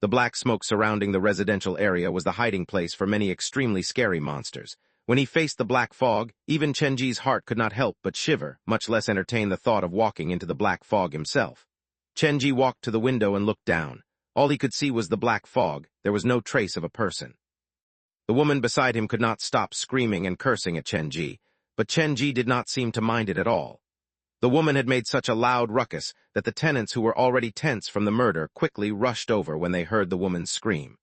The black smoke surrounding the residential area was the hiding place for many extremely scary monsters. When he faced the black fog, even Chenji's heart could not help but shiver, much less entertain the thought of walking into the black fog himself. Chenji walked to the window and looked down. All he could see was the black fog. There was no trace of a person. The woman beside him could not stop screaming and cursing at Chenji, but Chenji did not seem to mind it at all. The woman had made such a loud ruckus that the tenants who were already tense from the murder quickly rushed over when they heard the woman scream.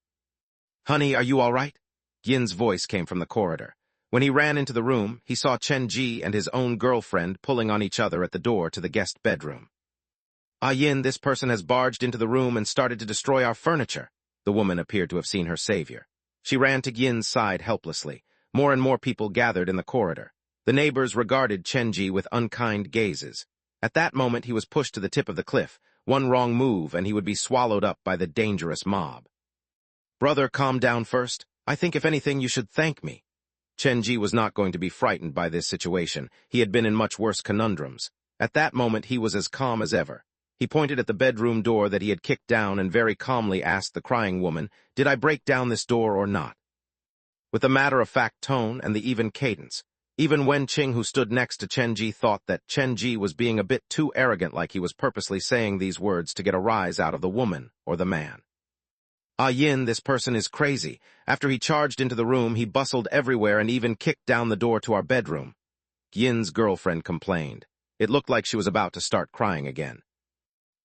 "Honey, are you all right?" Yin's voice came from the corridor. When he ran into the room, he saw Chenji and his own girlfriend pulling on each other at the door to the guest bedroom. "Ah, Yin, this person has barged into the room and started to destroy our furniture." The woman appeared to have seen her savior. She ran to Yin's side helplessly. More and more people gathered in the corridor. The neighbors regarded Chenji with unkind gazes. At that moment, he was pushed to the tip of the cliff. One wrong move, and he would be swallowed up by the dangerous mob. "Brother, calm down first. I think if anything, you should thank me." Chenji was not going to be frightened by this situation. He had been in much worse conundrums. At that moment, he was as calm as ever. He pointed at the bedroom door that he had kicked down and very calmly asked the crying woman, "Did I break down this door or not?" With a matter-of-fact tone and the even cadence, even Wen Qing, who stood next to Chenji, thought that Chenji was being a bit too arrogant, like he was purposely saying these words to get a rise out of the woman or the man. "Ah, Yin, this person is crazy. After he charged into the room, he bustled everywhere and even kicked down the door to our bedroom." Yin's girlfriend complained. It looked like she was about to start crying again.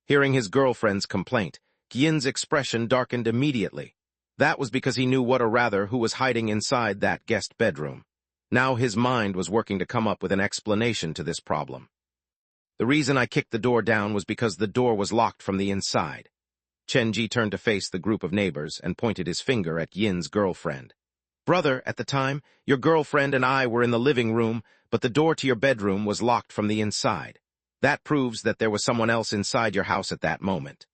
Hearing his girlfriend's complaint, Yin's expression darkened immediately. That was because he knew what, or rather, who was hiding inside that guest bedroom. Now his mind was working to come up with an explanation to this problem. The reason I kicked the door down was because the door was locked from the inside. Chenji turned to face the group of neighbors and pointed his finger at Yin's girlfriend. Brother, at the time, your girlfriend and I were in the living room, but the door to your bedroom was locked from the inside. That proves that there was someone else inside your house at that moment.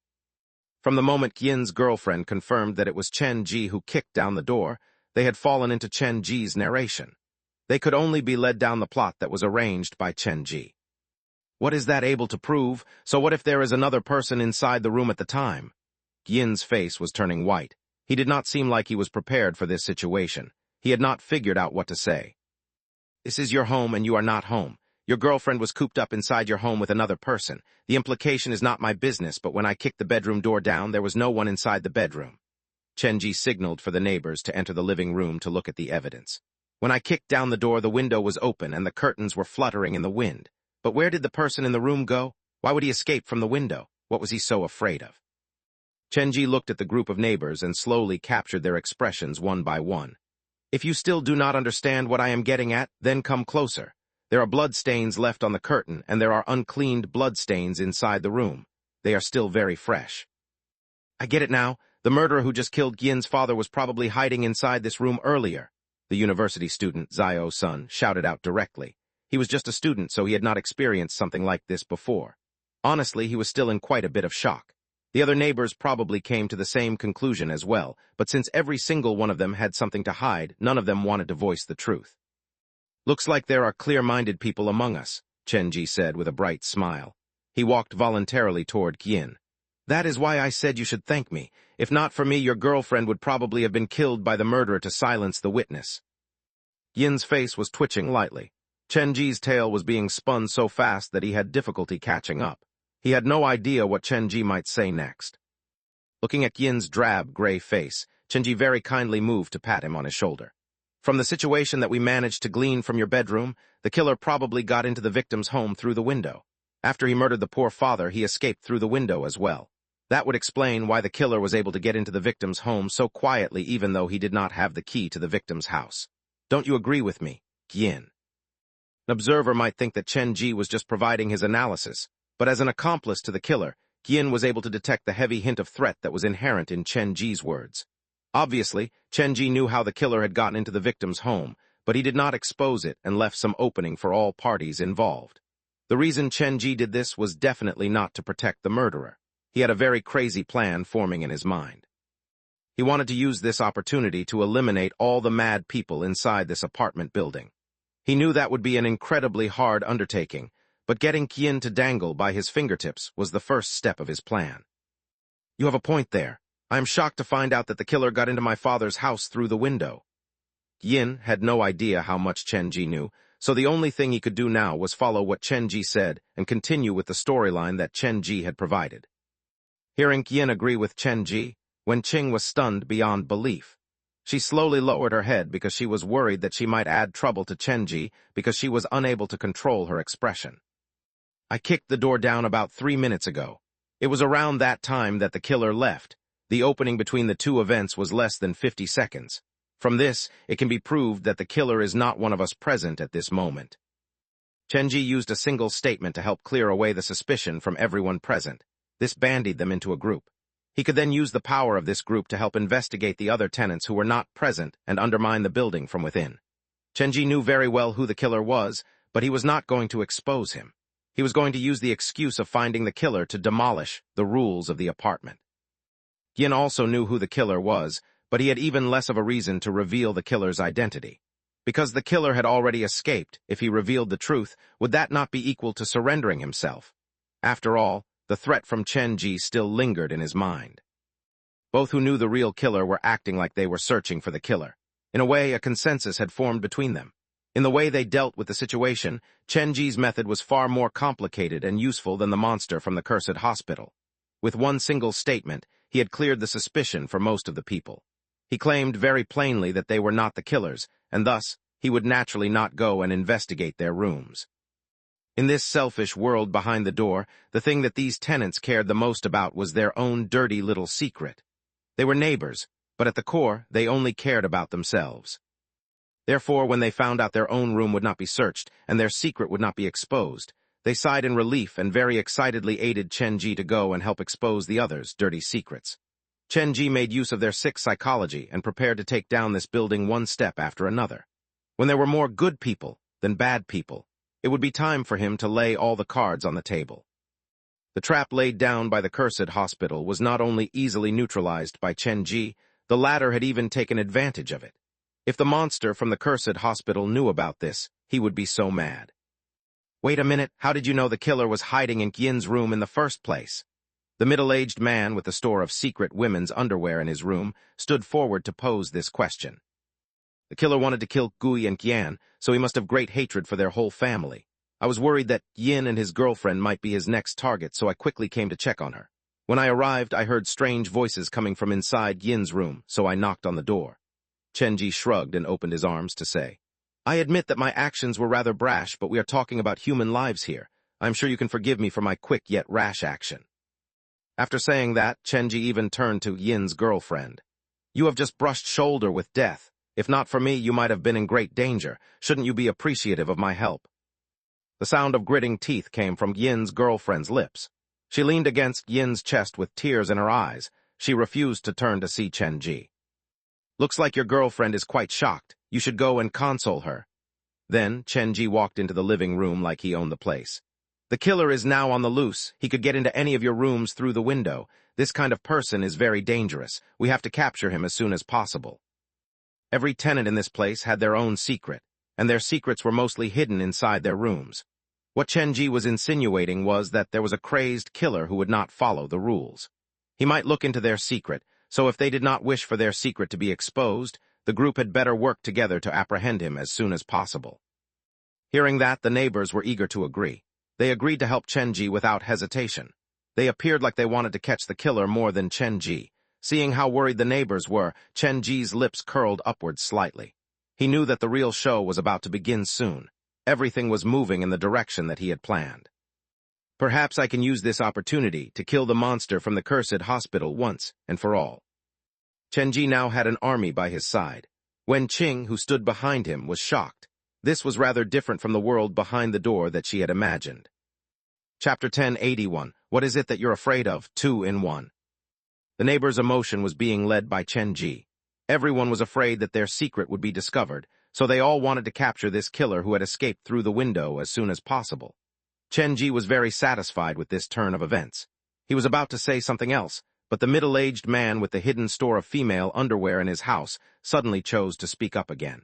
From the moment Yin's girlfriend confirmed that it was Chenji who kicked down the door, they had fallen into Chenji's narration. They could only be led down the plot that was arranged by Chenji. What is that able to prove? So what if there is another person inside the room at the time? Yin's face was turning white. He did not seem like he was prepared for this situation. He had not figured out what to say. This is your home and you are not home. Your girlfriend was cooped up inside your home with another person. The implication is not my business, but when I kicked the bedroom door down, there was no one inside the bedroom. Chenji signaled for the neighbors to enter the living room to look at the evidence. When I kicked down the door, the window was open and the curtains were fluttering in the wind. But where did the person in the room go? Why would he escape from the window? What was he so afraid of? Chenji looked at the group of neighbors and slowly captured their expressions one by one. If you still do not understand what I am getting at, then come closer. There are blood stains left on the curtain, and there are uncleaned blood stains inside the room. They are still very fresh. I get it now. The murderer who just killed Yin's father was probably hiding inside this room earlier. The university student, Zio-sun, shouted out directly. He was just a student, so he had not experienced something like this before. Honestly, he was still in quite a bit of shock. The other neighbors probably came to the same conclusion as well, but since every single one of them had something to hide, none of them wanted to voice the truth. Looks like there are clear-minded people among us, Chenji said with a bright smile. He walked voluntarily toward Yin. That is why I said you should thank me. If not for me, your girlfriend would probably have been killed by the murderer to silence the witness. Yin's face was twitching lightly. Chenji's tale was being spun so fast that he had difficulty catching up. He had no idea what Chenji might say next. Looking at Yin's drab, gray face, Chenji very kindly moved to pat him on his shoulder. From the situation that we managed to glean from your bedroom, the killer probably got into the victim's home through the window. After he murdered the poor father, he escaped through the window as well. That would explain why the killer was able to get into the victim's home so quietly even though he did not have the key to the victim's house. Don't you agree with me, Yin? An observer might think that Chenji was just providing his analysis, but as an accomplice to the killer, Yin was able to detect the heavy hint of threat that was inherent in Chenji's words. Obviously, Chenji knew how the killer had gotten into the victim's home, but he did not expose it and left some opening for all parties involved. The reason Chenji did this was definitely not to protect the murderer. He had a very crazy plan forming in his mind. He wanted to use this opportunity to eliminate all the mad people inside this apartment building. He knew that would be an incredibly hard undertaking, but getting Yin to dangle by his fingertips was the first step of his plan. You have a point there. I am shocked to find out that the killer got into my father's house through the window. Yin had no idea how much Chenji knew, so the only thing he could do now was follow what Chenji said and continue with the storyline that Chenji had provided. Hearing Yin agree with Chenji, Wenqing was stunned beyond belief. She slowly lowered her head because she was worried that she might add trouble to Chenji because she was unable to control her expression. I kicked the door down about 3 minutes ago. It was around that time that the killer left. The opening between the two events was less than 50 seconds. From this, it can be proved that the killer is not one of us present at this moment. Chenji used a single statement to help clear away the suspicion from everyone present. This bandied them into a group. He could then use the power of this group to help investigate the other tenants who were not present and undermine the building from within. Chenji knew very well who the killer was, but he was not going to expose him. He was going to use the excuse of finding the killer to demolish the rules of the apartment. Yin also knew who the killer was, but he had even less of a reason to reveal the killer's identity. Because the killer had already escaped, if he revealed the truth, would that not be equal to surrendering himself? After all, the threat from Chenji still lingered in his mind. Both who knew the real killer were acting like they were searching for the killer. In a way, a consensus had formed between them. In the way they dealt with the situation, Chenji's method was far more complicated and useful than the monster from the cursed hospital. With one single statement, he had cleared the suspicion for most of the people. He claimed very plainly that they were not the killers, and thus, he would naturally not go and investigate their rooms. In this selfish world behind the door, the thing that these tenants cared the most about was their own dirty little secret. They were neighbors, but at the core, they only cared about themselves. Therefore, when they found out their own room would not be searched and their secret would not be exposed, they sighed in relief and very excitedly aided Chen Ji to go and help expose the others' dirty secrets. Chen Ji made use of their sick psychology and prepared to take down this building one step after another. When there were more good people than bad people, it would be time for him to lay all the cards on the table. The trap laid down by the cursed hospital was not only easily neutralized by Chen Ji, the latter had even taken advantage of it. If the monster from the cursed hospital knew about this, he would be so mad. Wait a minute, how did you know the killer was hiding in Yin's room in the first place? The middle-aged man with the store of secret women's underwear in his room stood forward to pose this question. The killer wanted to kill Gui and Qian, so he must have great hatred for their whole family. I was worried that Yin and his girlfriend might be his next target, so I quickly came to check on her. When I arrived, I heard strange voices coming from inside Yin's room, so I knocked on the door. Chen Ji shrugged and opened his arms to say, I admit that my actions were rather brash, but we are talking about human lives here. I'm sure you can forgive me for my quick yet rash action. After saying that, Chen Ji even turned to Yin's girlfriend. You have just brushed shoulder with death. If not for me, you might have been in great danger. Shouldn't you be appreciative of my help? The sound of gritting teeth came from Yin's girlfriend's lips. She leaned against Yin's chest with tears in her eyes. She refused to turn to see Chen Ji. Looks like your girlfriend is quite shocked. You should go and console her. Then Chen Ji walked into the living room like he owned the place. The killer is now on the loose. He could get into any of your rooms through the window. This kind of person is very dangerous. We have to capture him as soon as possible. Every tenant in this place had their own secret, and their secrets were mostly hidden inside their rooms. What Chen Ji was insinuating was that there was a crazed killer who would not follow the rules. He might look into their secret, so if they did not wish for their secret to be exposed, the group had better work together to apprehend him as soon as possible. Hearing that, the neighbors were eager to agree. They agreed to help Chen Ji without hesitation. They appeared like they wanted to catch the killer more than Chen Ji. Seeing how worried the neighbors were, Chen Ji's lips curled upwards slightly. He knew that the real show was about to begin soon. Everything was moving in the direction that he had planned. Perhaps I can use this opportunity to kill the monster from the cursed hospital once and for all. Chen Ji now had an army by his side. Wen Qing, who stood behind him, was shocked. This was rather different from the world behind the door that she had imagined. Chapter 1081. What is it that you're afraid of? 2 in 1. The neighbor's emotion was being led by Chen Ji. Everyone was afraid that their secret would be discovered, so they all wanted to capture this killer who had escaped through the window as soon as possible. Chen Ji was very satisfied with this turn of events. He was about to say something else, but the middle-aged man with the hidden store of female underwear in his house suddenly chose to speak up again.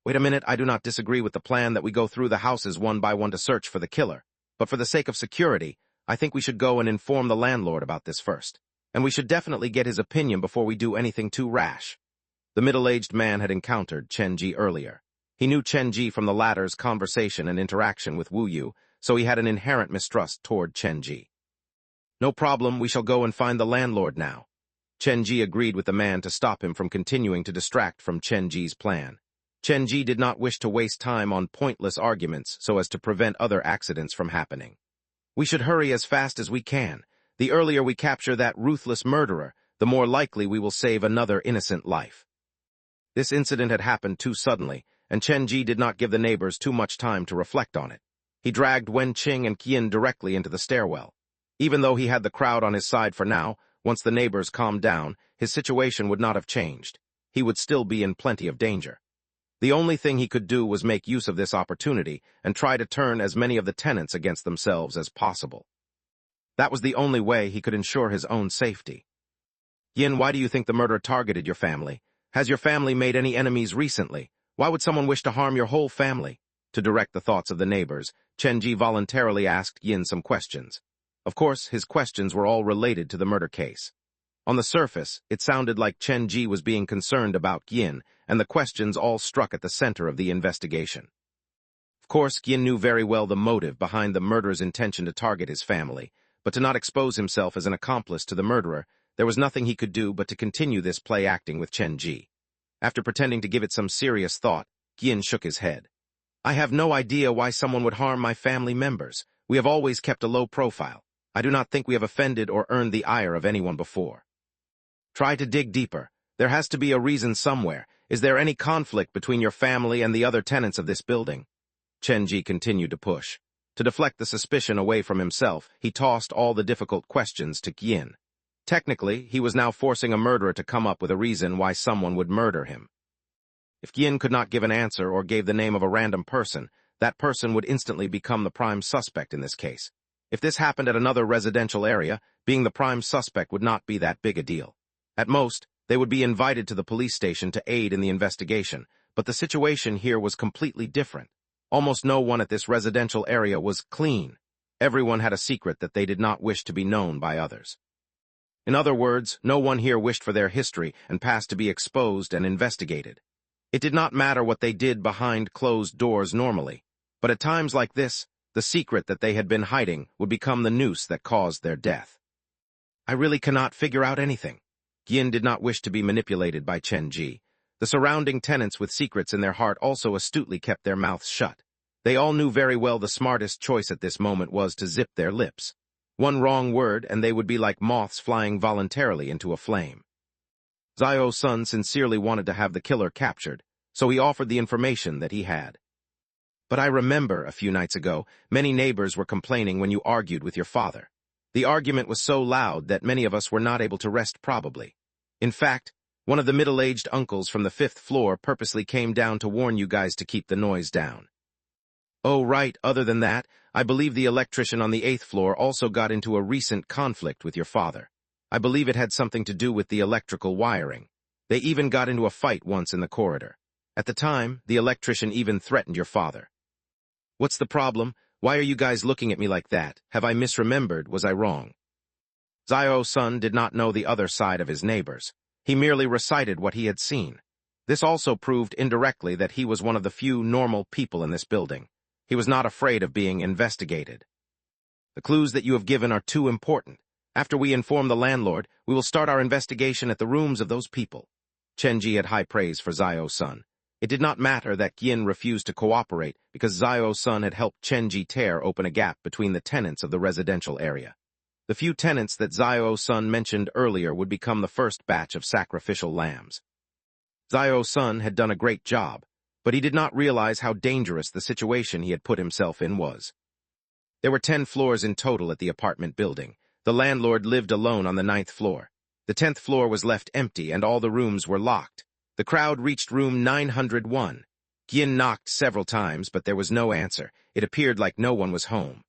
Wait a minute, I do not disagree with the plan that we go through the houses one by one to search for the killer, but for the sake of security, I think we should go and inform the landlord about this first. And we should definitely get his opinion before we do anything too rash. The middle-aged man had encountered Chen Ji earlier. He knew Chen Ji from the latter's conversation and interaction with Wu Yu, so he had an inherent mistrust toward Chen Ji. No problem, we shall go and find the landlord now. Chen Ji agreed with the man to stop him from continuing to distract from Chen Ji's plan. Chen Ji did not wish to waste time on pointless arguments so as to prevent other accidents from happening. We should hurry as fast as we can. The earlier we capture that ruthless murderer, the more likely we will save another innocent life. This incident had happened too suddenly, and Chen Ji did not give the neighbors too much time to reflect on it. He dragged Wen Qing and Qian directly into the stairwell. Even though he had the crowd on his side for now, once the neighbors calmed down, his situation would not have changed. He would still be in plenty of danger. The only thing he could do was make use of this opportunity and try to turn as many of the tenants against themselves as possible. That was the only way he could ensure his own safety. Yin, why do you think the murder targeted your family? Has your family made any enemies recently? Why would someone wish to harm your whole family? To direct the thoughts of the neighbors, Chen Ji voluntarily asked Yin some questions. Of course, his questions were all related to the murder case. On the surface, it sounded like Chen Ji was being concerned about Yin, and the questions all struck at the center of the investigation. Of course, Yin knew very well the motive behind the murderer's intention to target his family, but to not expose himself as an accomplice to the murderer, there was nothing he could do but to continue this play acting with Chen Ji. After pretending to give it some serious thought, Yin shook his head. I have no idea why someone would harm my family members. We have always kept a low profile. I do not think we have offended or earned the ire of anyone before. Try to dig deeper. There has to be a reason somewhere. Is there any conflict between your family and the other tenants of this building? Chenji continued to push. To deflect the suspicion away from himself, he tossed all the difficult questions to Yin. Technically, he was now forcing a murderer to come up with a reason why someone would murder him. If Yin could not give an answer or gave the name of a random person, that person would instantly become the prime suspect in this case. If this happened at another residential area, being the prime suspect would not be that big a deal. At most, they would be invited to the police station to aid in the investigation, but the situation here was completely different. Almost no one at this residential area was clean. Everyone had a secret that they did not wish to be known by others. In other words, no one here wished for their history and past to be exposed and investigated. It did not matter what they did behind closed doors normally, but at times like this, the secret that they had been hiding would become the noose that caused their death. I really cannot figure out anything. Yin did not wish to be manipulated by Chen Ji. The surrounding tenants with secrets in their heart also astutely kept their mouths shut. They all knew very well the smartest choice at this moment was to zip their lips. One wrong word and they would be like moths flying voluntarily into a flame. Zio's son sincerely wanted to have the killer captured, so he offered the information that he had. But I remember, a few nights ago, many neighbors were complaining when you argued with your father. The argument was so loud that many of us were not able to rest probably. In fact, one of the middle-aged uncles from the 5th floor purposely came down to warn you guys to keep the noise down. Oh, right, other than that, I believe the electrician on the 8th floor also got into a recent conflict with your father. I believe it had something to do with the electrical wiring. They even got into a fight once in the corridor. At the time, the electrician even threatened your father. What's the problem? Why are you guys looking at me like that? Have I misremembered? Was I wrong? Zio's son did not know the other side of his neighbors. He merely recited what he had seen. This also proved indirectly that he was one of the few normal people in this building. He was not afraid of being investigated. The clues that you have given are too important. After we inform the landlord, we will start our investigation at the rooms of those people. Chenji had high praise for Zio's son. It did not matter that Yin refused to cooperate because Zio's son had helped Chenji tear open a gap between the tenants of the residential area. The few tenants that Zio's son mentioned earlier would become the first batch of sacrificial lambs. Zio's son had done a great job, but he did not realize how dangerous the situation he had put himself in was. There were 10 floors in total at the apartment building. The landlord lived alone on the 9th floor. The 10th floor was left empty and all the rooms were locked. The crowd reached room 901. Yin knocked several times, but there was no answer. It appeared like no one was home.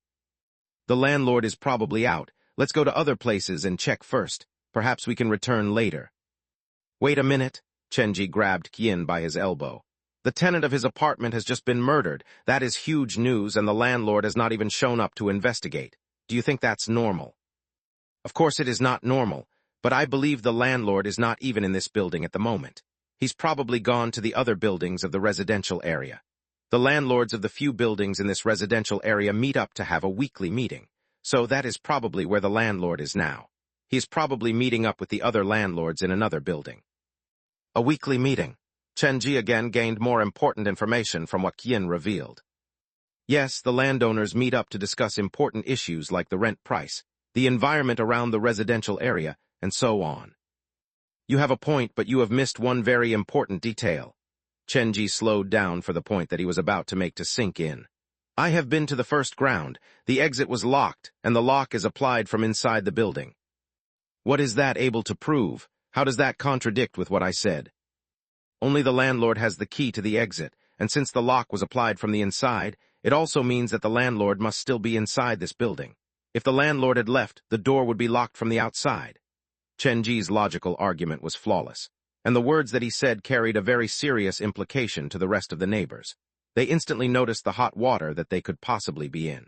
The landlord is probably out. Let's go to other places and check first. Perhaps we can return later. Wait a minute. Chenji grabbed Yin by his elbow. The tenant of his apartment has just been murdered. That is huge news, and the landlord has not even shown up to investigate. Do you think that's normal? Of course it is not normal, but I believe the landlord is not even in this building at the moment. He's probably gone to the other buildings of the residential area. The landlords of the few buildings in this residential area meet up to have a weekly meeting, so that is probably where the landlord is now. He is probably meeting up with the other landlords in another building. A weekly meeting. Chenji again gained more important information from what Yin revealed. Yes, the landowners meet up to discuss important issues like the rent price, the environment around the residential area, and so on. You have a point, but you have missed one very important detail. Chenji slowed down for the point that he was about to make to sink in. I have been to the first ground. The exit was locked, and the lock is applied from inside the building. What is that able to prove? How does that contradict with what I said? Only the landlord has the key to the exit, and since the lock was applied from the inside, it also means that the landlord must still be inside this building. If the landlord had left, the door would be locked from the outside. Chenji's logical argument was flawless, and the words that he said carried a very serious implication to the rest of the neighbors. They instantly noticed the hot water that they could possibly be in.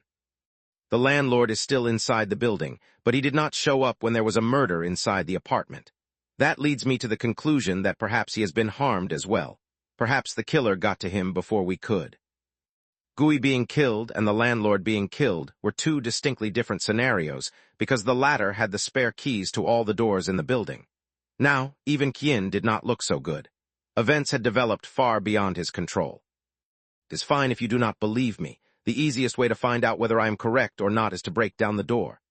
The landlord is still inside the building, but he did not show up when there was a murder inside the apartment. That leads me to the conclusion that perhaps he has been harmed as well. Perhaps the killer got to him before we could. Gui being killed and the landlord being killed were two distinctly different scenarios because the latter had the spare keys to all the doors in the building. Now, even Qian did not look so good. Events had developed far beyond his control. It is fine if you do not believe me. The easiest way to find out whether I am correct or not is to break down the door.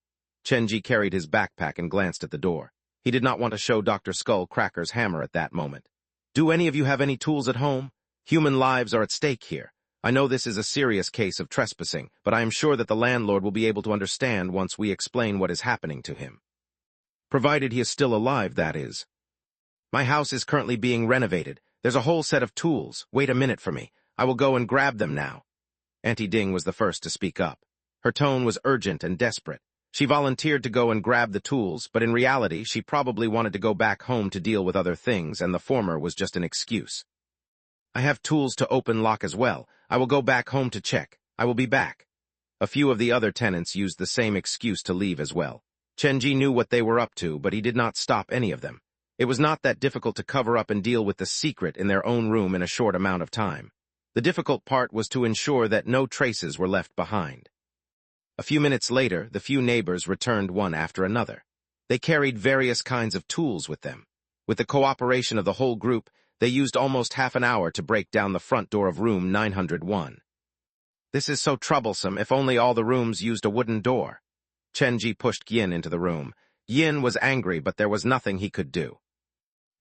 Chenji carried his backpack and glanced at the door. He did not want to show Dr. Skull Cracker's hammer at that moment. Do any of you have any tools at home? Human lives are at stake here. I know this is a serious case of trespassing, but I am sure that the landlord will be able to understand once we explain what is happening to him. Provided he is still alive, that is. My house is currently being renovated. There's a whole set of tools. Wait a minute for me. I will go and grab them now. Auntie Ding was the first to speak up. Her tone was urgent and desperate. She volunteered to go and grab the tools, but in reality, she probably wanted to go back home to deal with other things, and the former was just an excuse. I have tools to open lock as well. I will go back home to check. I will be back. A few of the other tenants used the same excuse to leave as well. Chenji knew what they were up to, but he did not stop any of them. It was not that difficult to cover up and deal with the secret in their own room in a short amount of time. The difficult part was to ensure that no traces were left behind. A few minutes later, the few neighbors returned one after another. They carried various kinds of tools with them. With the cooperation of the whole group, they used almost half an hour to break down the front door of room 901. This is so troublesome. If only all the rooms used a wooden door. Chenji pushed Yin into the room. Yin was angry, but there was nothing he could do.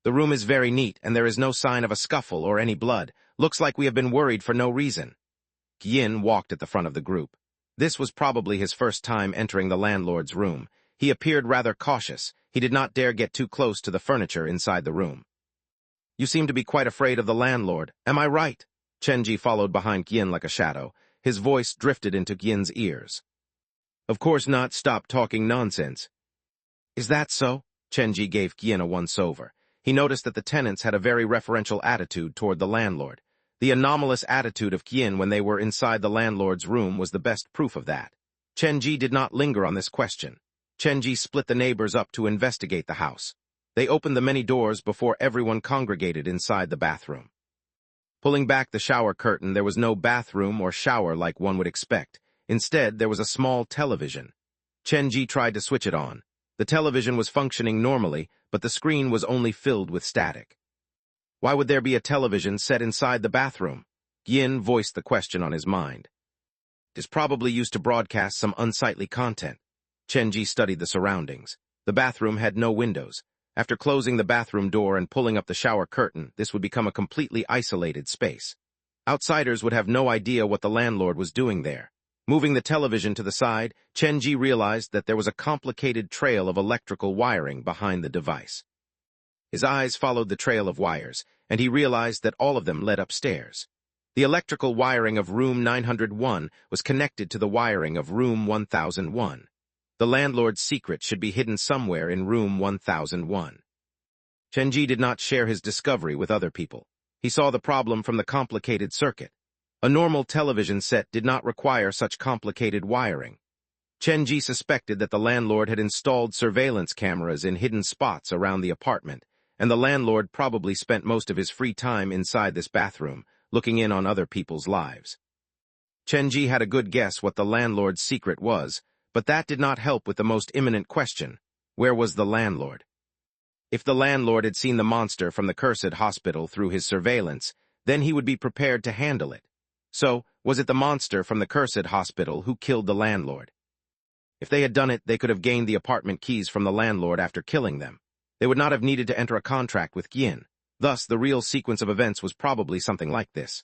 The room is very neat, and there is no sign of a scuffle or any blood. Looks like we have been worried for no reason. Yin walked at the front of the group. This was probably his first time entering the landlord's room. He appeared rather cautious. He did not dare get too close to the furniture inside the room. You seem to be quite afraid of the landlord. Am I right? Chenji followed behind Yin like a shadow. His voice drifted into Yin's ears. Of course not. Stop talking nonsense. Is that so? Chenji gave Yin a once-over. He noticed that the tenants had a very referential attitude toward the landlord. The anomalous attitude of Yin when they were inside the landlord's room was the best proof of that. Chenji did not linger on this question. Chenji split the neighbors up to investigate the house. They opened the many doors before everyone congregated inside the bathroom. Pulling back the shower curtain, there was no bathroom or shower like one would expect. Instead, there was a small television. Chenji tried to switch it on. The television was functioning normally, but the screen was only filled with static. Why would there be a television set inside the bathroom? Yin voiced the question on his mind. It is probably used to broadcast some unsightly content. Chenji studied the surroundings. The bathroom had no windows. After closing the bathroom door and pulling up the shower curtain, this would become a completely isolated space. Outsiders would have no idea what the landlord was doing there. Moving the television to the side, Chenji realized that there was a complicated trail of electrical wiring behind the device. His eyes followed the trail of wires, and he realized that all of them led upstairs. The electrical wiring of room 901 was connected to the wiring of room 1001. The landlord's secret should be hidden somewhere in room 1001. Chenji did not share his discovery with other people. He saw the problem from the complicated circuit. A normal television set did not require such complicated wiring. Chenji suspected that the landlord had installed surveillance cameras in hidden spots around the apartment, and the landlord probably spent most of his free time inside this bathroom, looking in on other people's lives. Chenji had a good guess what the landlord's secret was, but that did not help with the most imminent question: where was the landlord? If the landlord had seen the monster from the cursed hospital through his surveillance, then he would be prepared to handle it. So, was it the monster from the cursed hospital who killed the landlord? If they had done it, they could have gained the apartment keys from the landlord after killing them. They would not have needed to enter a contract with Yin. Thus, the real sequence of events was probably something like this.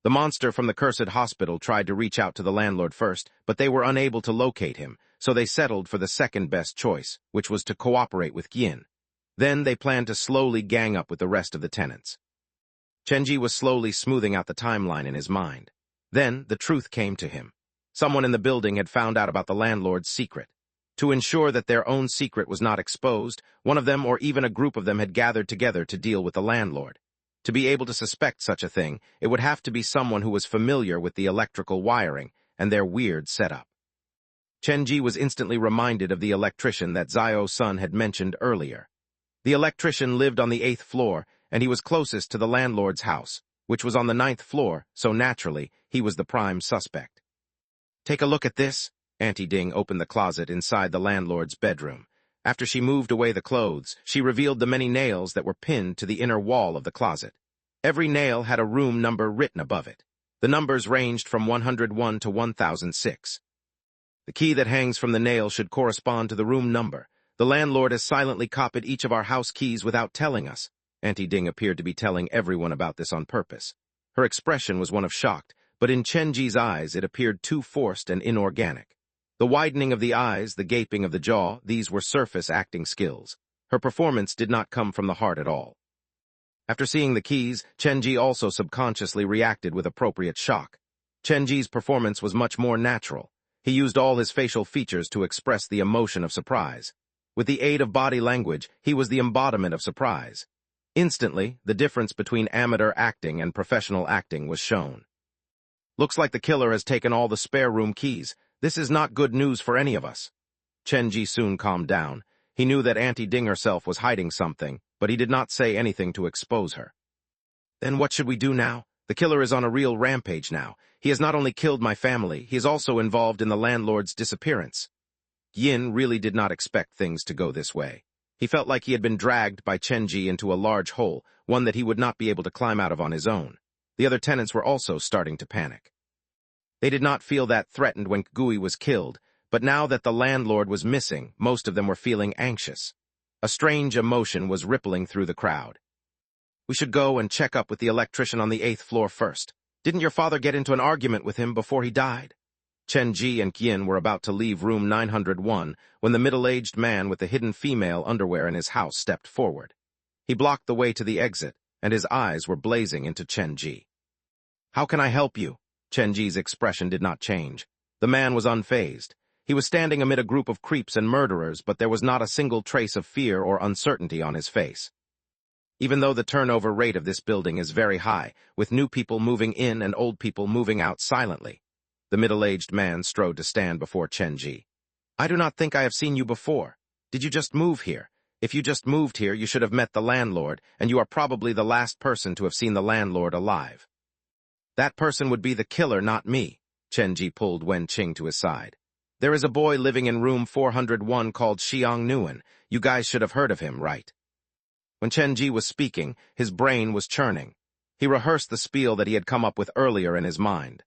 The monster from the cursed hospital tried to reach out to the landlord first, but they were unable to locate him, so they settled for the second best choice, which was to cooperate with Yin. Then they planned to slowly gang up with the rest of the tenants. Chenji was slowly smoothing out the timeline in his mind. Then, the truth came to him. Someone in the building had found out about the landlord's secret. To ensure that their own secret was not exposed, one of them or even a group of them had gathered together to deal with the landlord. To be able to suspect such a thing, it would have to be someone who was familiar with the electrical wiring and their weird setup. Chenji was instantly reminded of the electrician that Zio-sun had mentioned earlier. The electrician lived on the 8th floor, and he was closest to the landlord's house, which was on the 9th floor, so naturally, he was the prime suspect. Take a look at this. Auntie Ding opened the closet inside the landlord's bedroom. After she moved away the clothes, she revealed the many nails that were pinned to the inner wall of the closet. Every nail had a room number written above it. The numbers ranged from 101 to 1006. The key that hangs from the nail should correspond to the room number. The landlord has silently copied each of our house keys without telling us. Auntie Ding appeared to be telling everyone about this on purpose. Her expression was one of shock, but in Chen Ji's eyes it appeared too forced and inorganic. The widening of the eyes, the gaping of the jaw, these were surface acting skills. Her performance did not come from the heart at all. After seeing the keys, Chen Ji also subconsciously reacted with appropriate shock. Chen Ji's performance was much more natural. He used all his facial features to express the emotion of surprise. With the aid of body language, he was the embodiment of surprise. Instantly, the difference between amateur acting and professional acting was shown. Looks like the killer has taken all the spare room keys. This is not good news for any of us. Chen Ji soon calmed down. He knew that Auntie Ding herself was hiding something, but he did not say anything to expose her. Then what should we do now? The killer is on a real rampage now. He has not only killed my family, he is also involved in the landlord's disappearance. Yin really did not expect things to go this way. He felt like he had been dragged by Chen Ji into a large hole, one that he would not be able to climb out of on his own. The other tenants were also starting to panic. They did not feel that threatened when Gui was killed, but now that the landlord was missing, most of them were feeling anxious. A strange emotion was rippling through the crowd. We should go and check up with the electrician on the 8th floor first. Didn't your father get into an argument with him before he died? Chen Ji and Yin were about to leave room 901 when the middle-aged man with the hidden female underwear in his house stepped forward. He blocked the way to the exit, and his eyes were blazing into Chen Ji. How can I help you? Chen Ji's expression did not change. The man was unfazed. He was standing amid a group of creeps and murderers, but there was not a single trace of fear or uncertainty on his face. Even though the turnover rate of this building is very high, with new people moving in and old people moving out silently, the middle-aged man strode to stand before Chen Ji. I do not think I have seen you before. Did you just move here? If you just moved here, you should have met the landlord, and you are probably the last person to have seen the landlord alive. That person would be the killer, not me. Chen Ji pulled Wen Qing to his side. There is a boy living in room 401 called Xiang Nguyen. You guys should have heard of him, right? When Chen Ji was speaking, his brain was churning. He rehearsed the spiel that he had come up with earlier in his mind.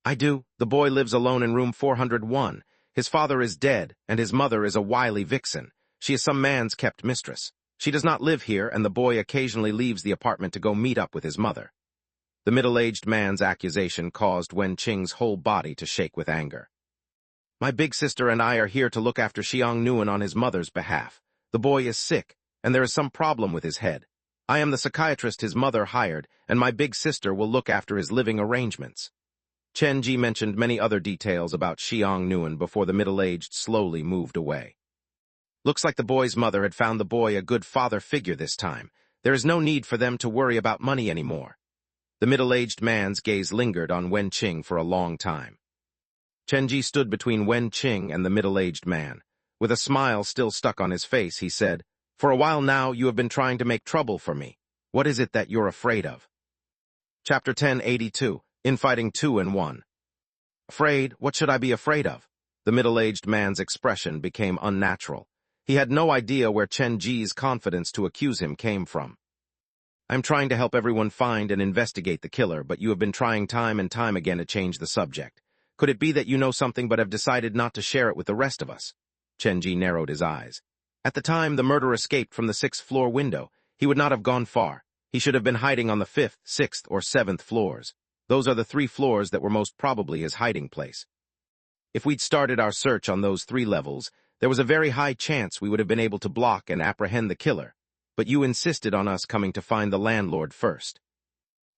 I do. The boy lives alone in room 401. His father is dead, and his mother is a wily vixen. She is some man's kept mistress. She does not live here, and the boy occasionally leaves the apartment to go meet up with his mother. The middle-aged man's accusation caused Wen Qing's whole body to shake with anger. My big sister and I are here to look after Xiang Nguyen on his mother's behalf. The boy is sick, and there is some problem with his head. I am the psychiatrist his mother hired, and my big sister will look after his living arrangements. Chen Ji mentioned many other details about Xiang Nguyen before the middle-aged slowly moved away. Looks like the boy's mother had found the boy a good father figure this time. There is no need for them to worry about money anymore. The middle-aged man's gaze lingered on Wen Qing for a long time. Chen Ji stood between Wen Qing and the middle-aged man. With a smile still stuck on his face, he said, For a while now, you have been trying to make trouble for me. What is it that you're afraid of? Chapter 1082, Infighting 2 and 1. Afraid? What should I be afraid of? The middle-aged man's expression became unnatural. He had no idea where Chen Ji's confidence to accuse him came from. I'm trying to help everyone find and investigate the killer, but you have been trying time and time again to change the subject. Could it be that you know something but have decided not to share it with the rest of us? Chen Ji narrowed his eyes. At the time the murderer escaped from the 6th-floor window, he would not have gone far. He should have been hiding on the 5th, 6th, or 7th floors. Those are the 3 floors that were most probably his hiding place. If we'd started our search on those 3 levels, there was a very high chance we would have been able to block and apprehend the killer. But you insisted on us coming to find the landlord first.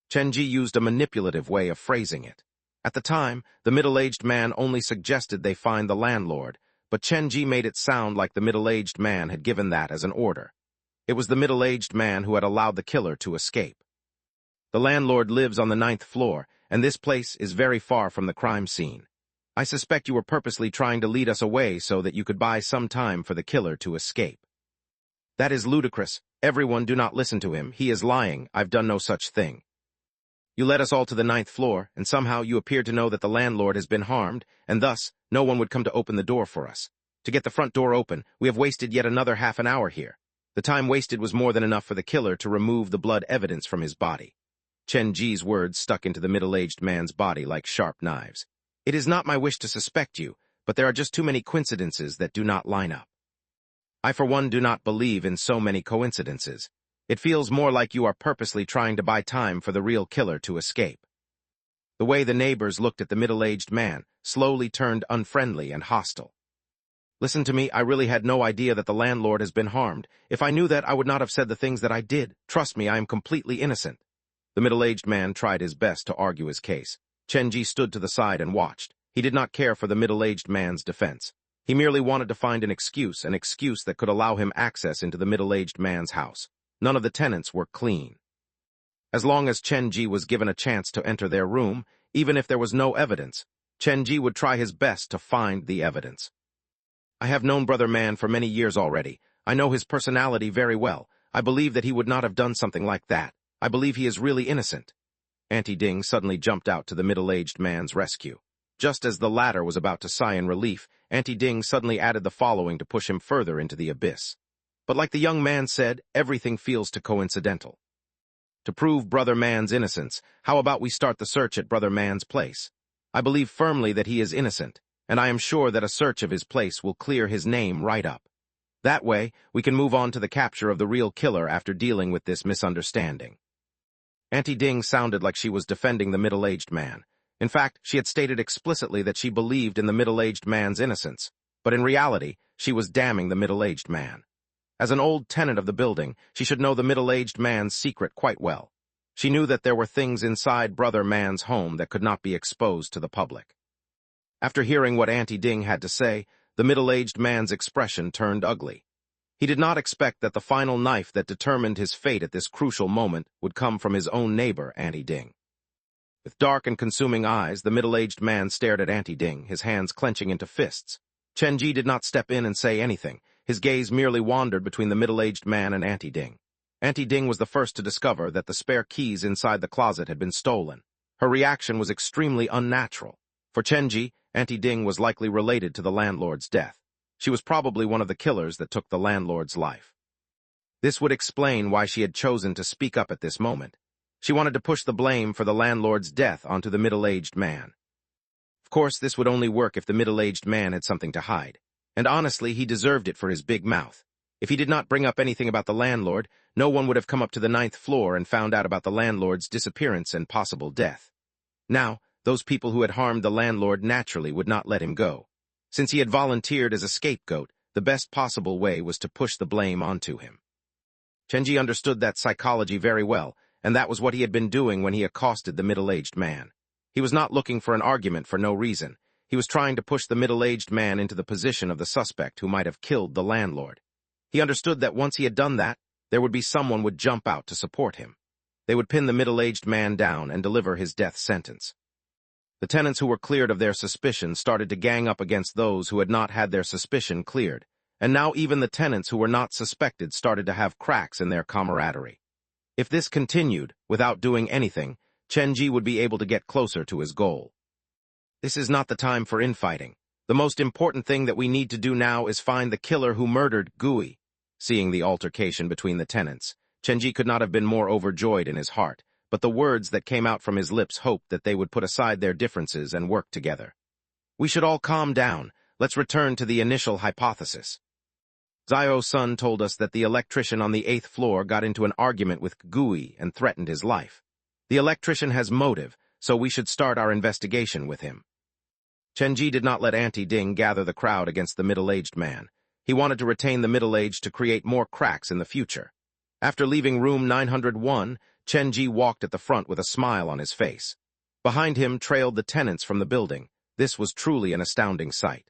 Chen Ji used a manipulative way of phrasing it. At the time, the middle-aged man only suggested they find the landlord, but Chen Ji made it sound like the middle-aged man had given that as an order. It was the middle-aged man who had allowed the killer to escape. The landlord lives on the 9th floor, and this place is very far from the crime scene. I suspect you were purposely trying to lead us away so that you could buy some time for the killer to escape. That is ludicrous. Everyone do not listen to him. He is lying. I've done no such thing. You led us all to the 9th floor, and somehow you appeared to know that the landlord has been harmed, and thus no one would come to open the door for us. To get the front door open, we have wasted yet another half an hour here. The time wasted was more than enough for the killer to remove the blood evidence from his body. Chen Ji's words stuck into the middle-aged man's body like sharp knives. It is not my wish to suspect you, but there are just too many coincidences that do not line up. I for one do not believe in so many coincidences. It feels more like you are purposely trying to buy time for the real killer to escape. The way the neighbors looked at the middle-aged man slowly turned unfriendly and hostile. Listen to me, I really had no idea that the landlord has been harmed. If I knew that, I would not have said the things that I did. Trust me, I am completely innocent. The middle-aged man tried his best to argue his case. Chenji stood to the side and watched. He did not care for the middle-aged man's defense. He merely wanted to find an excuse that could allow him access into the middle-aged man's house. None of the tenants were clean. As long as Chenji was given a chance to enter their room, even if there was no evidence, Chenji would try his best to find the evidence. I have known Brother Man for many years already. I know his personality very well. I believe that he would not have done something like that. I believe he is really innocent. Auntie Ding suddenly jumped out to the middle-aged man's rescue. Just as the latter was about to sigh in relief, Auntie Ding suddenly added the following to push him further into the abyss. But like the young man said, everything feels too coincidental. To prove Brother Man's innocence, how about we start the search at Brother Man's place? I believe firmly that he is innocent, and I am sure that a search of his place will clear his name right up. That way, we can move on to the capture of the real killer after dealing with this misunderstanding. Auntie Ding sounded like she was defending the middle-aged man. In fact, she had stated explicitly that she believed in the middle-aged man's innocence, but in reality, she was damning the middle-aged man. As an old tenant of the building, she should know the middle-aged man's secret quite well. She knew that there were things inside Brother Man's home that could not be exposed to the public. After hearing what Auntie Ding had to say, the middle-aged man's expression turned ugly. He did not expect that the final knife that determined his fate at this crucial moment would come from his own neighbor, Auntie Ding. With dark and consuming eyes, the middle-aged man stared at Auntie Ding, his hands clenching into fists. Chenji did not step in and say anything. His gaze merely wandered between the middle-aged man and Auntie Ding. Auntie Ding was the first to discover that the spare keys inside the closet had been stolen. Her reaction was extremely unnatural. For Chenji, Auntie Ding was likely related to the landlord's death. She was probably one of the killers that took the landlord's life. This would explain why she had chosen to speak up at this moment. She wanted to push the blame for the landlord's death onto the middle-aged man. Of course, this would only work if the middle-aged man had something to hide. And honestly, he deserved it for his big mouth. If he did not bring up anything about the landlord, no one would have come up to the 9th floor and found out about the landlord's disappearance and possible death. Now, those people who had harmed the landlord naturally would not let him go. Since he had volunteered as a scapegoat, the best possible way was to push the blame onto him. Chenji understood that psychology very well, and that was what he had been doing when he accosted the middle-aged man. He was not looking for an argument for no reason. He was trying to push the middle-aged man into the position of the suspect who might have killed the landlord. He understood that once he had done that, there would be someone would jump out to support him. They would pin the middle-aged man down and deliver his death sentence. The tenants who were cleared of their suspicion started to gang up against those who had not had their suspicion cleared, and now even the tenants who were not suspected started to have cracks in their camaraderie. If this continued, without doing anything, Chenji would be able to get closer to his goal. This is not the time for infighting. The most important thing that we need to do now is find the killer who murdered Gui. Seeing the altercation between the tenants, Chenji could not have been more overjoyed in his heart, but the words that came out from his lips hoped that they would put aside their differences and work together. We should all calm down. Let's return to the initial hypothesis. Zio-sun told us that the electrician on the 8th floor got into an argument with Gui and threatened his life. The electrician has motive, so we should start our investigation with him. Chenji did not let Auntie Ding gather the crowd against the middle-aged man. He wanted to retain the middle-aged to create more cracks in the future. After leaving room 901, Chenji walked at the front with a smile on his face. Behind him trailed the tenants from the building. This was truly an astounding sight.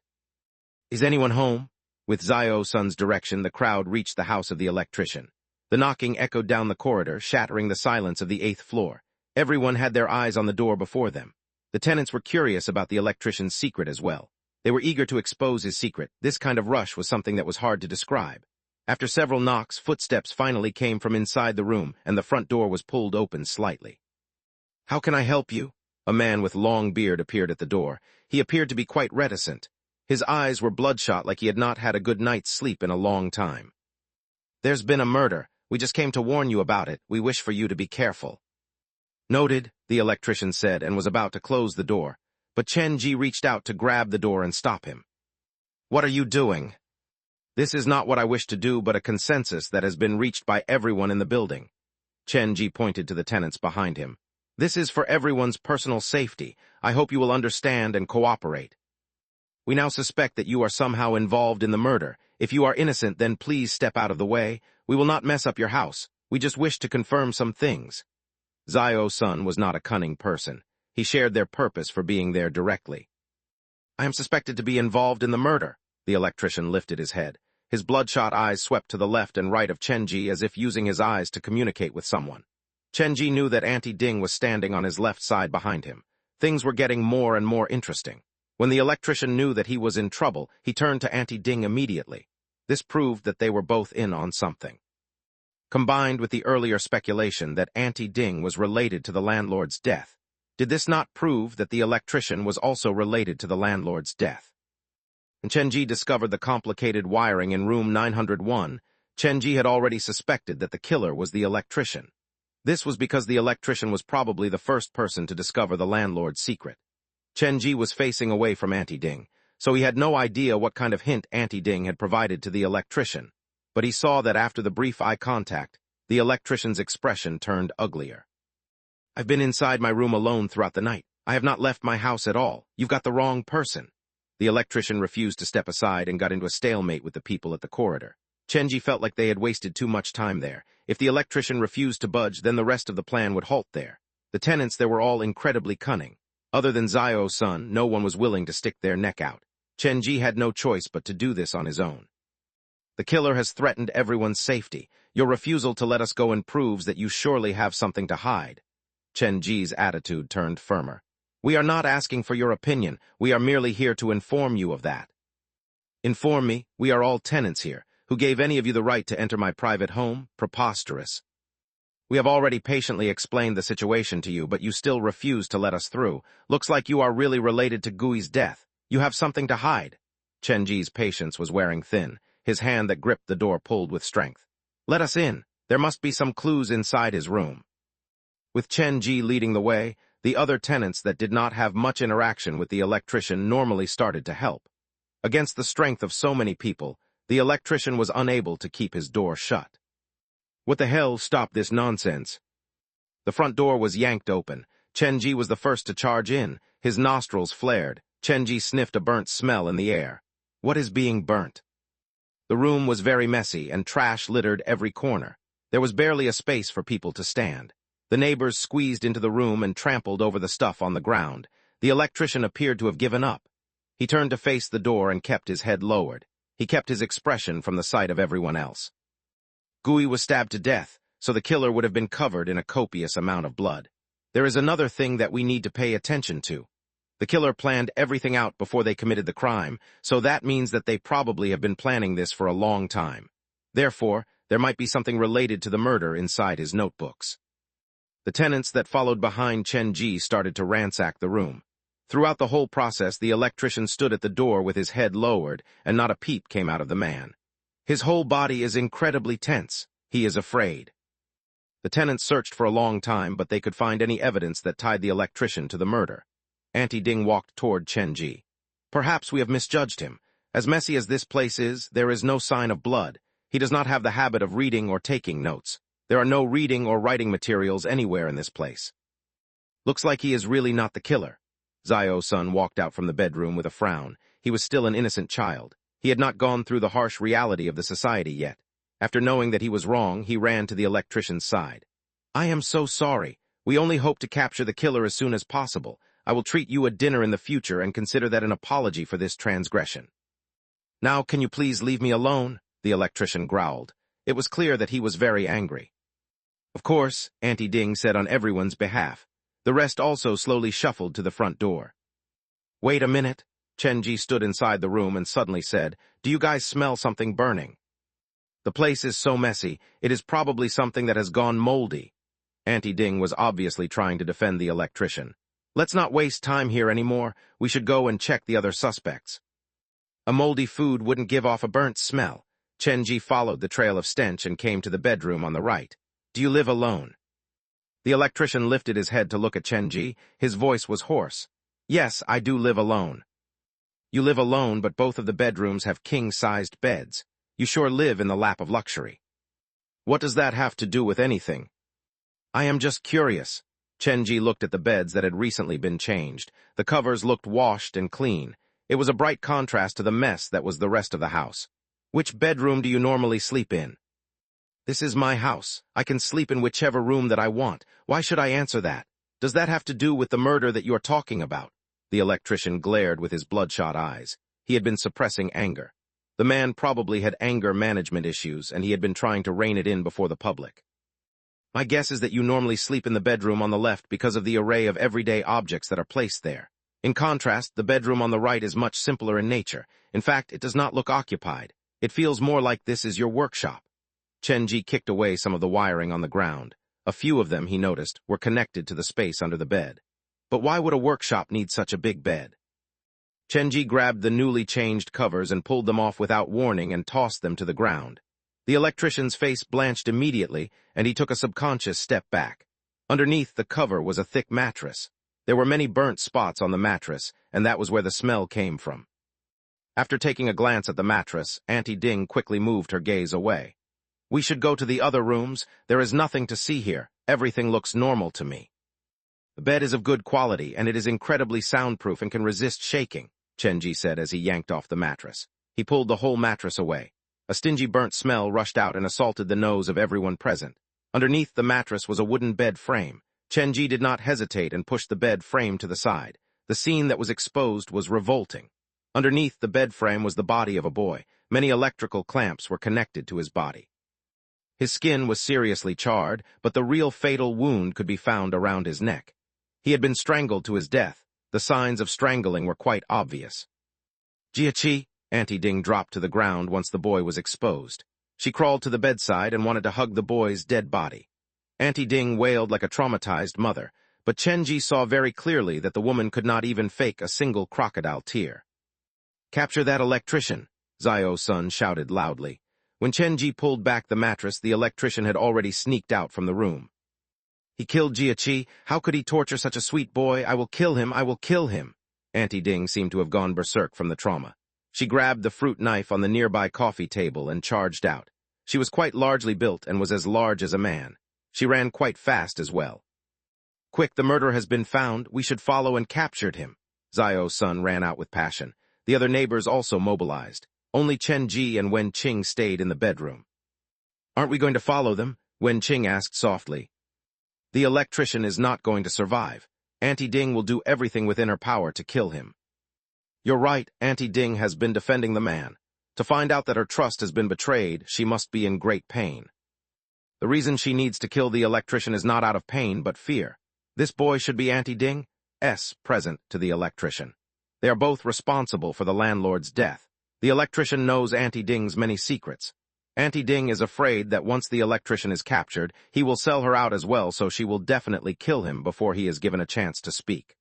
Is anyone home? With Zio-sun's direction, the crowd reached the house of the electrician. The knocking echoed down the corridor, shattering the silence of the 8th floor. Everyone had their eyes on the door before them. The tenants were curious about the electrician's secret as well. They were eager to expose his secret. This kind of rush was something that was hard to describe. After several knocks, footsteps finally came from inside the room, and the front door was pulled open slightly. How can I help you? A man with long beard appeared at the door. He appeared to be quite reticent. His eyes were bloodshot like he had not had a good night's sleep in a long time. There's been a murder. We just came to warn you about it. We wish for you to be careful. Noted, the electrician said, and was about to close the door. But Chenji reached out to grab the door and stop him. What are you doing? This is not what I wish to do, but a consensus that has been reached by everyone in the building. Chen Ji pointed to the tenants behind him. This is for everyone's personal safety. I hope you will understand and cooperate. We now suspect that you are somehow involved in the murder. If you are innocent, then please step out of the way. We will not mess up your house. We just wish to confirm some things. Xiao-sun was not a cunning person. He shared their purpose for being there directly. I am suspected to be involved in the murder. The electrician lifted his head. His bloodshot eyes swept to the left and right of Chen Ji as if using his eyes to communicate with someone. Chen Ji knew that Auntie Ding was standing on his left side behind him. Things were getting more and more interesting. When the electrician knew that he was in trouble, he turned to Auntie Ding immediately. This proved that they were both in on something. Combined with the earlier speculation that Auntie Ding was related to the landlord's death, did this not prove that the electrician was also related to the landlord's death? When Chen Ji discovered the complicated wiring in room 901, Chen Ji had already suspected that the killer was the electrician. This was because the electrician was probably the first person to discover the landlord's secret. Chen Ji was facing away from Auntie Ding, so he had no idea what kind of hint Auntie Ding had provided to the electrician, but he saw that after the brief eye contact, the electrician's expression turned uglier. I've been inside my room alone throughout the night. I have not left my house at all. You've got the wrong person. The electrician refused to step aside and got into a stalemate with the people at the corridor. Chen Ji felt like they had wasted too much time there. If the electrician refused to budge, then the rest of the plan would halt there. The tenants there were all incredibly cunning. Other than Xiao-sun, no one was willing to stick their neck out. Chen Ji had no choice but to do this on his own. The killer has threatened everyone's safety. Your refusal to let us go in proves that you surely have something to hide. Chen Ji's attitude turned firmer. We are not asking for your opinion. We are merely here to inform you of that. Inform me? We are all tenants here. Who gave any of you the right to enter my private home? Preposterous. We have already patiently explained the situation to you, but you still refuse to let us through. Looks like you are really related to Gui's death. You have something to hide. Chen Ji's patience was wearing thin. His hand that gripped the door pulled with strength. Let us in. There must be some clues inside his room. With Chen Ji leading the way, the other tenants that did not have much interaction with the electrician normally started to help. Against the strength of so many people, the electrician was unable to keep his door shut. What the hell? Stop this nonsense. The front door was yanked open. Chen Ji was the first to charge in. His nostrils flared. Chen Ji sniffed a burnt smell in the air. What is being burnt? The room was very messy, and trash littered every corner. There was barely a space for people to stand. The neighbors squeezed into the room and trampled over the stuff on the ground. The electrician appeared to have given up. He turned to face the door and kept his head lowered. He kept his expression from the sight of everyone else. Gui was stabbed to death, so the killer would have been covered in a copious amount of blood. There is another thing that we need to pay attention to. The killer planned everything out before they committed the crime, so that means that they probably have been planning this for a long time. Therefore, there might be something related to the murder inside his notebooks. The tenants that followed behind Chen Ji started to ransack the room. Throughout the whole process, the electrician stood at the door with his head lowered, and not a peep came out of the man. His whole body is incredibly tense. He is afraid. The tenants searched for a long time, but they could find any evidence that tied the electrician to the murder. Auntie Ding walked toward Chen Ji. Perhaps we have misjudged him. As messy as this place is, there is no sign of blood. He does not have the habit of reading or taking notes. There are no reading or writing materials anywhere in this place. Looks like he is really not the killer. Xiao-sun walked out from the bedroom with a frown. He was still an innocent child. He had not gone through the harsh reality of the society yet. After knowing that he was wrong, he ran to the electrician's side. I am so sorry. We only hope to capture the killer as soon as possible. I will treat you a dinner in the future and consider that an apology for this transgression. Now, can you please leave me alone? The electrician growled. It was clear that he was very angry. Of course, Auntie Ding said on everyone's behalf. The rest also slowly shuffled to the front door. Wait a minute. Chen Ji stood inside the room and suddenly said, Do you guys smell something burning? The place is so messy, it is probably something that has gone moldy. Auntie Ding was obviously trying to defend the electrician. Let's not waste time here anymore. We should go and check the other suspects. A moldy food wouldn't give off a burnt smell. Chen Ji followed the trail of stench and came to the bedroom on the right. Do you live alone? The electrician lifted his head to look at Chen Ji. His voice was hoarse. Yes, I do live alone. You live alone, but both of the bedrooms have king-sized beds. You sure live in the lap of luxury. What does that have to do with anything? I am just curious. Chenji looked at the beds that had recently been changed. The covers looked washed and clean. It was a bright contrast to the mess that was the rest of the house. Which bedroom do you normally sleep in? This is my house. I can sleep in whichever room that I want. Why should I answer that? Does that have to do with the murder that you're talking about? The electrician glared with his bloodshot eyes. He had been suppressing anger. The man probably had anger management issues, and he had been trying to rein it in before the public. My guess is that you normally sleep in the bedroom on the left because of the array of everyday objects that are placed there. In contrast, the bedroom on the right is much simpler in nature. In fact, it does not look occupied. It feels more like this is your workshop. Chenji kicked away some of the wiring on the ground. A few of them, he noticed, were connected to the space under the bed. But why would a workshop need such a big bed? Chenji grabbed the newly changed covers and pulled them off without warning and tossed them to the ground. The electrician's face blanched immediately, and he took a subconscious step back. Underneath the cover was a thick mattress. There were many burnt spots on the mattress, and that was where the smell came from. After taking a glance at the mattress, Auntie Ding quickly moved her gaze away. We should go to the other rooms. There is nothing to see here. Everything looks normal to me. The bed is of good quality, and it is incredibly soundproof and can resist shaking, Chenji said as he yanked off the mattress. He pulled the whole mattress away. A stingy burnt smell rushed out and assaulted the nose of everyone present. Underneath the mattress was a wooden bed frame. Chenji did not hesitate and pushed the bed frame to the side. The scene that was exposed was revolting. Underneath the bed frame was the body of a boy. Many electrical clamps were connected to his body. His skin was seriously charred, but the real fatal wound could be found around his neck. He had been strangled to his death. The signs of strangling were quite obvious. Jiachi, Auntie Ding dropped to the ground once the boy was exposed. She crawled to the bedside and wanted to hug the boy's dead body. Auntie Ding wailed like a traumatized mother, but Chenji saw very clearly that the woman could not even fake a single crocodile tear. Capture that electrician, Zio-sun shouted loudly. When Chenji pulled back the mattress, the electrician had already sneaked out from the room. He killed Jiachi. How could he torture such a sweet boy? I will kill him. I will kill him. Auntie Ding seemed to have gone berserk from the trauma. She grabbed the fruit knife on the nearby coffee table and charged out. She was quite largely built and was as large as a man. She ran quite fast as well. Quick, the murderer has been found. We should follow and capture him. Zio-sun ran out with passion. The other neighbors also mobilized. Only Chenji and Wen Qing stayed in the bedroom. Aren't we going to follow them? Wen Qing asked softly. The electrician is not going to survive. Auntie Ding will do everything within her power to kill him. You're right, Auntie Ding has been defending the man. To find out that her trust has been betrayed, she must be in great pain. The reason she needs to kill the electrician is not out of pain, but fear. This boy should be Auntie Ding's present to the electrician. They are both responsible for the landlord's death. The electrician knows Auntie Ding's many secrets. Auntie Ding is afraid that once the electrician is captured, he will sell her out as well, so she will definitely kill him before he is given a chance to speak.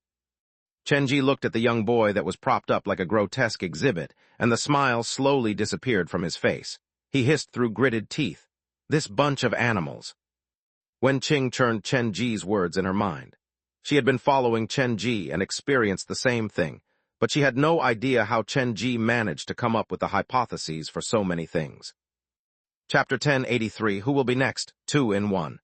Chenji looked at the young boy that was propped up like a grotesque exhibit, and the smile slowly disappeared from his face. He hissed through gritted teeth. This bunch of animals. Wen Qing churned Chenji's words in her mind. She had been following Chenji and experienced the same thing, but she had no idea how Chenji managed to come up with the hypotheses for so many things. Chapter 1083, Who Will Be Next? 2 in 1.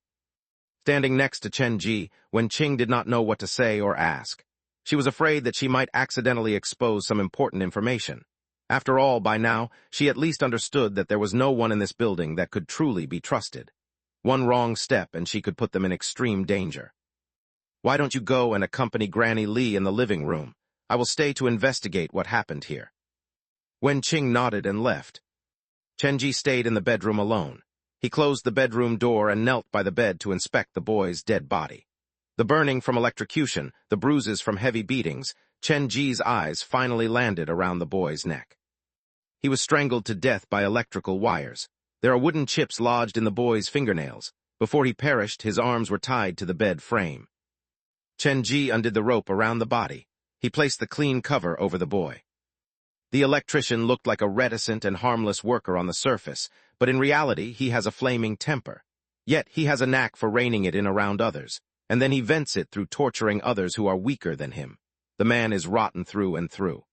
Standing next to Chenji, Wen Qing did not know what to say or ask. She was afraid that she might accidentally expose some important information. After all, by now, she at least understood that there was no one in this building that could truly be trusted. One wrong step and she could put them in extreme danger. Why don't you go and accompany Granny Lee in the living room? I will stay to investigate what happened here. Wen Qing nodded and left. Chenji stayed in the bedroom alone. He closed the bedroom door and knelt by the bed to inspect the boy's dead body. The burning from electrocution, the bruises from heavy beatings, Chenji's eyes finally landed around the boy's neck. He was strangled to death by electrical wires. There are wooden chips lodged in the boy's fingernails. Before he perished, his arms were tied to the bed frame. Chenji undid the rope around the body. He placed the clean cover over the boy. The electrician looked like a reticent and harmless worker on the surface, but in reality he has a flaming temper. Yet he has a knack for reining it in around others, and then he vents it through torturing others who are weaker than him. The man is rotten through and through.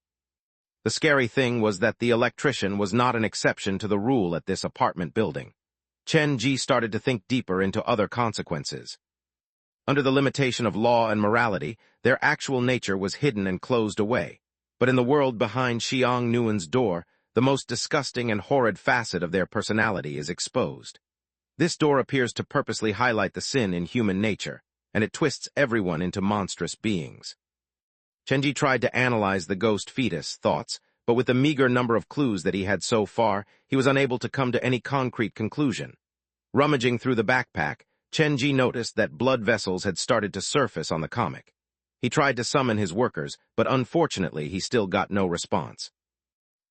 The scary thing was that the electrician was not an exception to the rule at this apartment building. Chen Ji started to think deeper into other consequences. Under the limitation of law and morality, their actual nature was hidden and closed away. But in the world behind Xiang Nuan's door, the most disgusting and horrid facet of their personality is exposed. This door appears to purposely highlight the sin in human nature, and it twists everyone into monstrous beings. Chenji tried to analyze the ghost fetus thoughts, but with the meager number of clues that he had so far, he was unable to come to any concrete conclusion. Rummaging through the backpack, Chenji noticed that blood vessels had started to surface on the comic. He tried to summon his workers, but unfortunately he still got no response.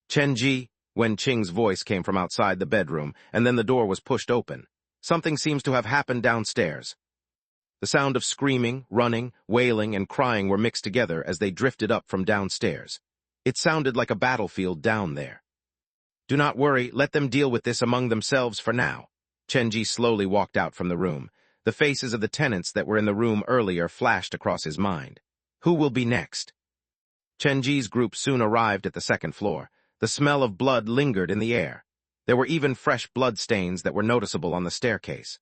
Chenji, Wen Qing's voice came from outside the bedroom, and then the door was pushed open. Something seems to have happened downstairs. The sound of screaming, running, wailing, and crying were mixed together as they drifted up from downstairs. It sounded like a battlefield down there. Do not worry, let them deal with this among themselves for now. Chenji slowly walked out from the room. The faces of the tenants that were in the room earlier flashed across his mind. Who will be next? Chenji's group soon arrived at the second floor. The smell of blood lingered in the air. There were even fresh blood stains that were noticeable on the staircase.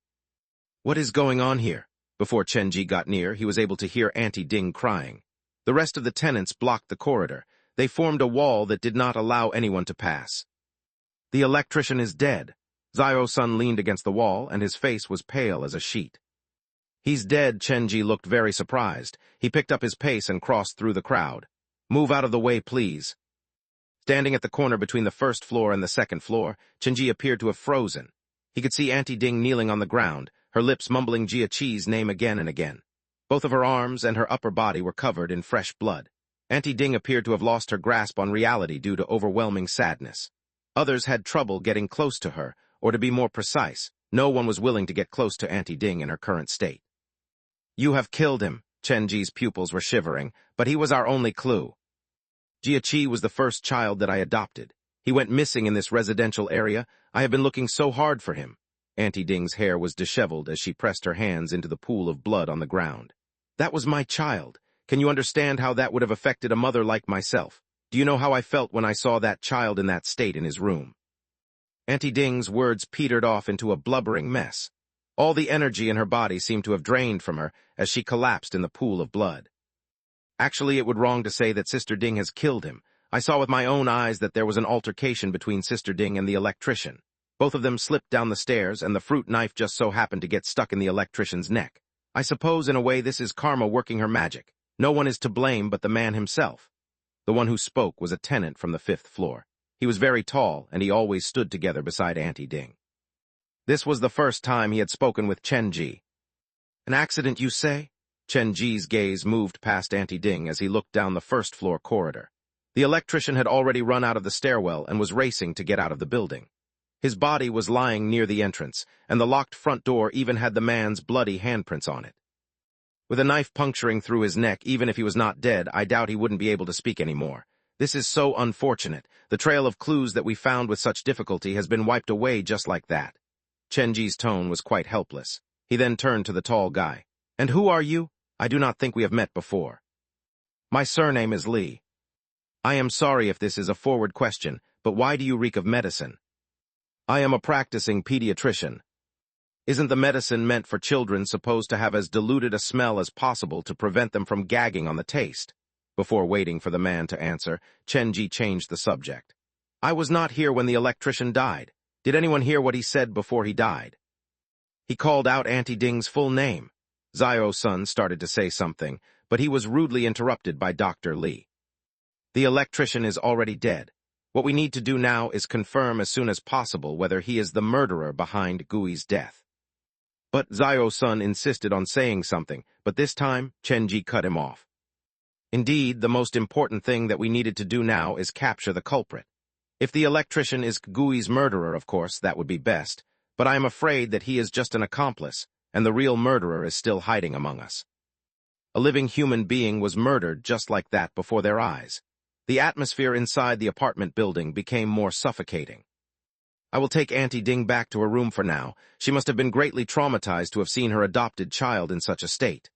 What is going on here? Before Chenji got near, he was able to hear Auntie Ding crying. The rest of the tenants blocked the corridor. They formed a wall that did not allow anyone to pass. The electrician is dead. Zio-sun leaned against the wall, and his face was pale as a sheet. He's dead, Chenji looked very surprised. He picked up his pace and crossed through the crowd. Move out of the way, please. Standing at the corner between the first floor and the second floor, Chenji appeared to have frozen. He could see Auntie Ding kneeling on the ground, her lips mumbling Jia Qi's name again and again. Both of her arms and her upper body were covered in fresh blood. Auntie Ding appeared to have lost her grasp on reality due to overwhelming sadness. Others had trouble getting close to her, or to be more precise, no one was willing to get close to Auntie Ding in her current state. You have killed him, Chenji's pupils were shivering, but he was our only clue. Jia Qi was the first child that I adopted. He went missing in this residential area. I have been looking so hard for him. Auntie Ding's hair was disheveled as she pressed her hands into the pool of blood on the ground. That was my child. Can you understand how that would have affected a mother like myself? Do you know how I felt when I saw that child in that state in his room? Auntie Ding's words petered off into a blubbering mess. All the energy in her body seemed to have drained from her as she collapsed in the pool of blood. Actually, it would wrong to say that Sister Ding has killed him. I saw with my own eyes that there was an altercation between Sister Ding and the electrician. Both of them slipped down the stairs, and the fruit knife just so happened to get stuck in the electrician's neck. I suppose, in a way, this is karma working her magic. No one is to blame but the man himself. The one who spoke was a tenant from the 5th floor. He was very tall, and he always stood together beside Auntie Ding. This was the first time he had spoken with Chenji. An accident, you say? Chenji's gaze moved past Auntie Ding as he looked down the 1st floor corridor. The electrician had already run out of the stairwell and was racing to get out of the building. His body was lying near the entrance, and the locked front door even had the man's bloody handprints on it. With a knife puncturing through his neck, even if he was not dead, I doubt he wouldn't be able to speak anymore. This is so unfortunate. The trail of clues that we found with such difficulty has been wiped away just like that. Chenji's tone was quite helpless. He then turned to the tall guy. And who are you? I do not think we have met before. My surname is Li. I am sorry if this is a forward question, but why do you reek of medicine? I am a practicing pediatrician. Isn't the medicine meant for children supposed to have as diluted a smell as possible to prevent them from gagging on the taste? Before waiting for the man to answer, Chenji changed the subject. I was not here when the electrician died. Did anyone hear what he said before he died? He called out Auntie Ding's full name. Zio-sun started to say something, but he was rudely interrupted by Dr. Li. The electrician is already dead. What we need to do now is confirm as soon as possible whether he is the murderer behind Gui's death. But Zio-sun insisted on saying something, but this time Chenji cut him off. Indeed, the most important thing that we needed to do now is capture the culprit. If the electrician is Gui's murderer, of course, that would be best, but I am afraid that he is just an accomplice, and the real murderer is still hiding among us. A living human being was murdered just like that before their eyes. The atmosphere inside the apartment building became more suffocating. I will take Auntie Ding back to her room for now. She must have been greatly traumatized to have seen her adopted child in such a state.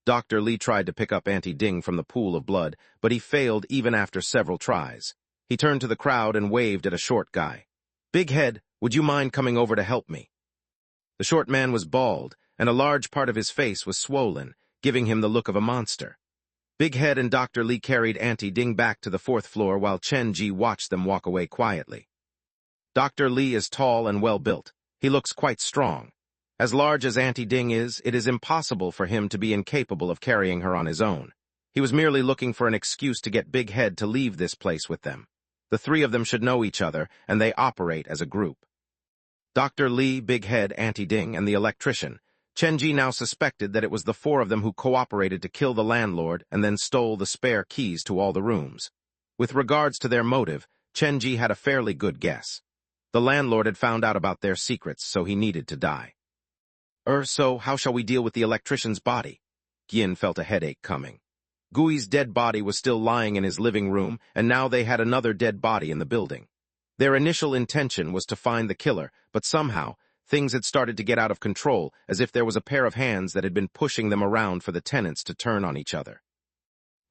Dr. Li tried to pick up Auntie Ding from the pool of blood, but he failed even after several tries. He turned to the crowd and waved at a short guy. "Big head, would you mind coming over to help me?" The short man was bald, and a large part of his face was swollen, giving him the look of a monster. Big Head and Dr. Lee carried Auntie Ding back to the 4th floor while Chen Ji watched them walk away quietly. Dr. Lee is tall and well-built. He looks quite strong. As large as Auntie Ding is, it is impossible for him to be incapable of carrying her on his own. He was merely looking for an excuse to get Big Head to leave this place with them. The three of them should know each other, and they operate as a group. Dr. Lee, Big Head, Auntie Ding, and the electrician. Chen Ji now suspected that it was the four of them who cooperated to kill the landlord and then stole the spare keys to all the rooms. With regards to their motive, Chen Ji had a fairly good guess. The landlord had found out about their secrets, so he needed to die. So how shall we deal with the electrician's body? Gien felt a headache coming. Gui's dead body was still lying in his living room, and now they had another dead body in the building. Their initial intention was to find the killer, but somehow, things had started to get out of control, as if there was a pair of hands that had been pushing them around for the tenants to turn on each other.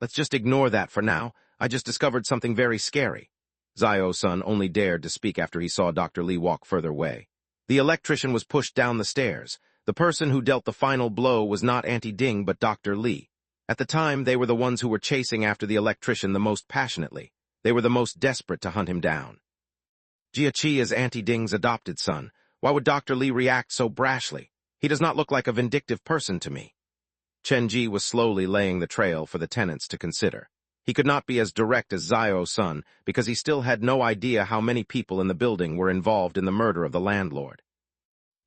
"Let's just ignore that for now. I just discovered something very scary." Zio-sun only dared to speak after he saw Dr. Lee walk further away. The electrician was pushed down the stairs. The person who dealt the final blow was not Auntie Ding but Dr. Lee. At the time, they were the ones who were chasing after the electrician the most passionately. They were the most desperate to hunt him down. Jia-Chi is Auntie Ding's adopted son. Why would Dr. Lee react so brashly? He does not look like a vindictive person to me. Chen Ji was slowly laying the trail for the tenants to consider. He could not be as direct as Zio-sun because he still had no idea how many people in the building were involved in the murder of the landlord.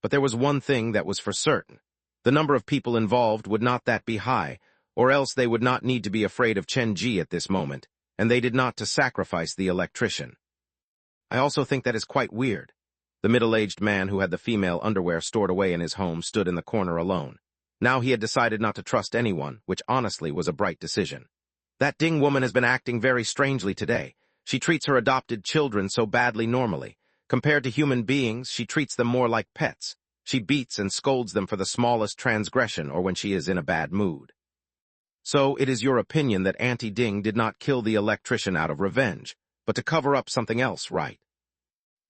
But there was one thing that was for certain. The number of people involved would not that be high, or else they would not need to be afraid of Chen Ji at this moment, and they did not to sacrifice the electrician. I also think that is quite weird. The middle-aged man who had the female underwear stored away in his home stood in the corner alone. Now he had decided not to trust anyone, which honestly was a bright decision. That Ding woman has been acting very strangely today. She treats her adopted children so badly normally. Compared to human beings, she treats them more like pets. She beats and scolds them for the smallest transgression or when she is in a bad mood. So it is your opinion that Auntie Ding did not kill the electrician out of revenge, but to cover up something else, right?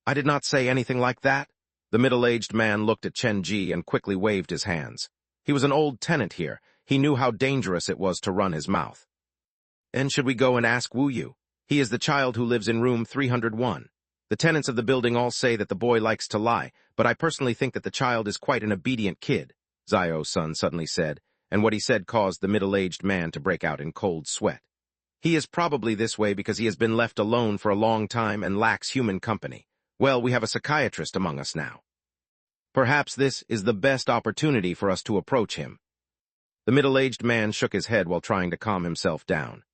I did not say anything like that. The middle-aged man looked at Chen Ji and quickly waved his hands. He was an old tenant here. He knew how dangerous it was to run his mouth. "And should we go and ask Wu Yu? He is the child who lives in room 301. The tenants of the building all say that the boy likes to lie, but I personally think that the child is quite an obedient kid," Zio-sun suddenly said, and what he said caused the middle-aged man to break out in cold sweat. "He is probably this way because he has been left alone for a long time and lacks human company. Well, we have a psychiatrist among us now. Perhaps this is the best opportunity for us to approach him." The middle-aged man shook his head while trying to calm himself down.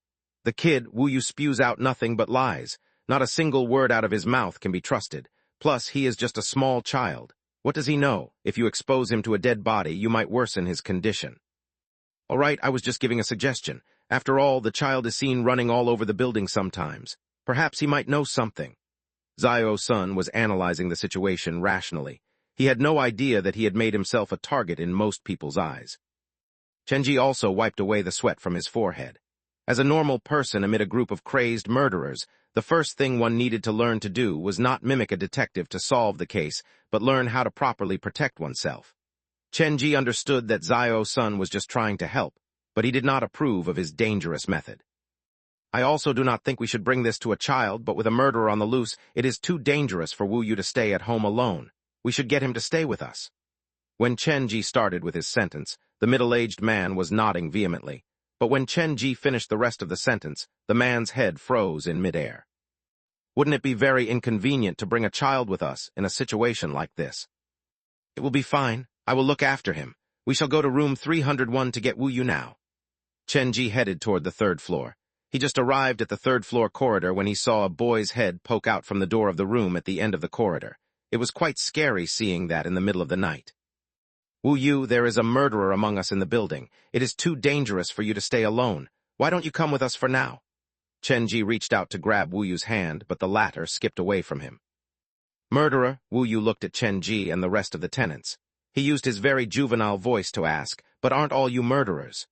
"The kid, Wu Yu, spews out nothing but lies. Not a single word out of his mouth can be trusted. Plus, he is just a small child. What does he know? If you expose him to a dead body, you might worsen his condition." "All right, I was just giving a suggestion. After all, the child is seen running all over the building sometimes. Perhaps he might know something." Zio-sun was analyzing the situation rationally. He had no idea that he had made himself a target in most people's eyes. Chen Ji also wiped away the sweat from his forehead. As a normal person amid a group of crazed murderers, the first thing one needed to learn to do was not mimic a detective to solve the case, but learn how to properly protect oneself. Chen Ji understood that Zio-sun was just trying to help, but he did not approve of his dangerous method. "I also do not think we should bring this to a child, but with a murderer on the loose, it is too dangerous for Wu Yu to stay at home alone. We should get him to stay with us." When Chen Ji started with his sentence, the middle-aged man was nodding vehemently, but when Chen Ji finished the rest of the sentence, the man's head froze in midair. "Wouldn't it be very inconvenient to bring a child with us in a situation like this?" "It will be fine. I will look after him. We shall go to room 301 to get Wu Yu now." Chen Ji headed toward the 3rd floor. He just arrived at the 3rd floor corridor when he saw a boy's head poke out from the door of the room at the end of the corridor. It was quite scary seeing that in the middle of the night. "Wu Yu, there is a murderer among us in the building. It is too dangerous for you to stay alone. Why don't you come with us for now?" Chen Ji reached out to grab Wu Yu's hand, but the latter skipped away from him. "Murderer?" Wu Yu looked at Chen Ji and the rest of the tenants. He used his very juvenile voice to ask, "But aren't all you murderers?"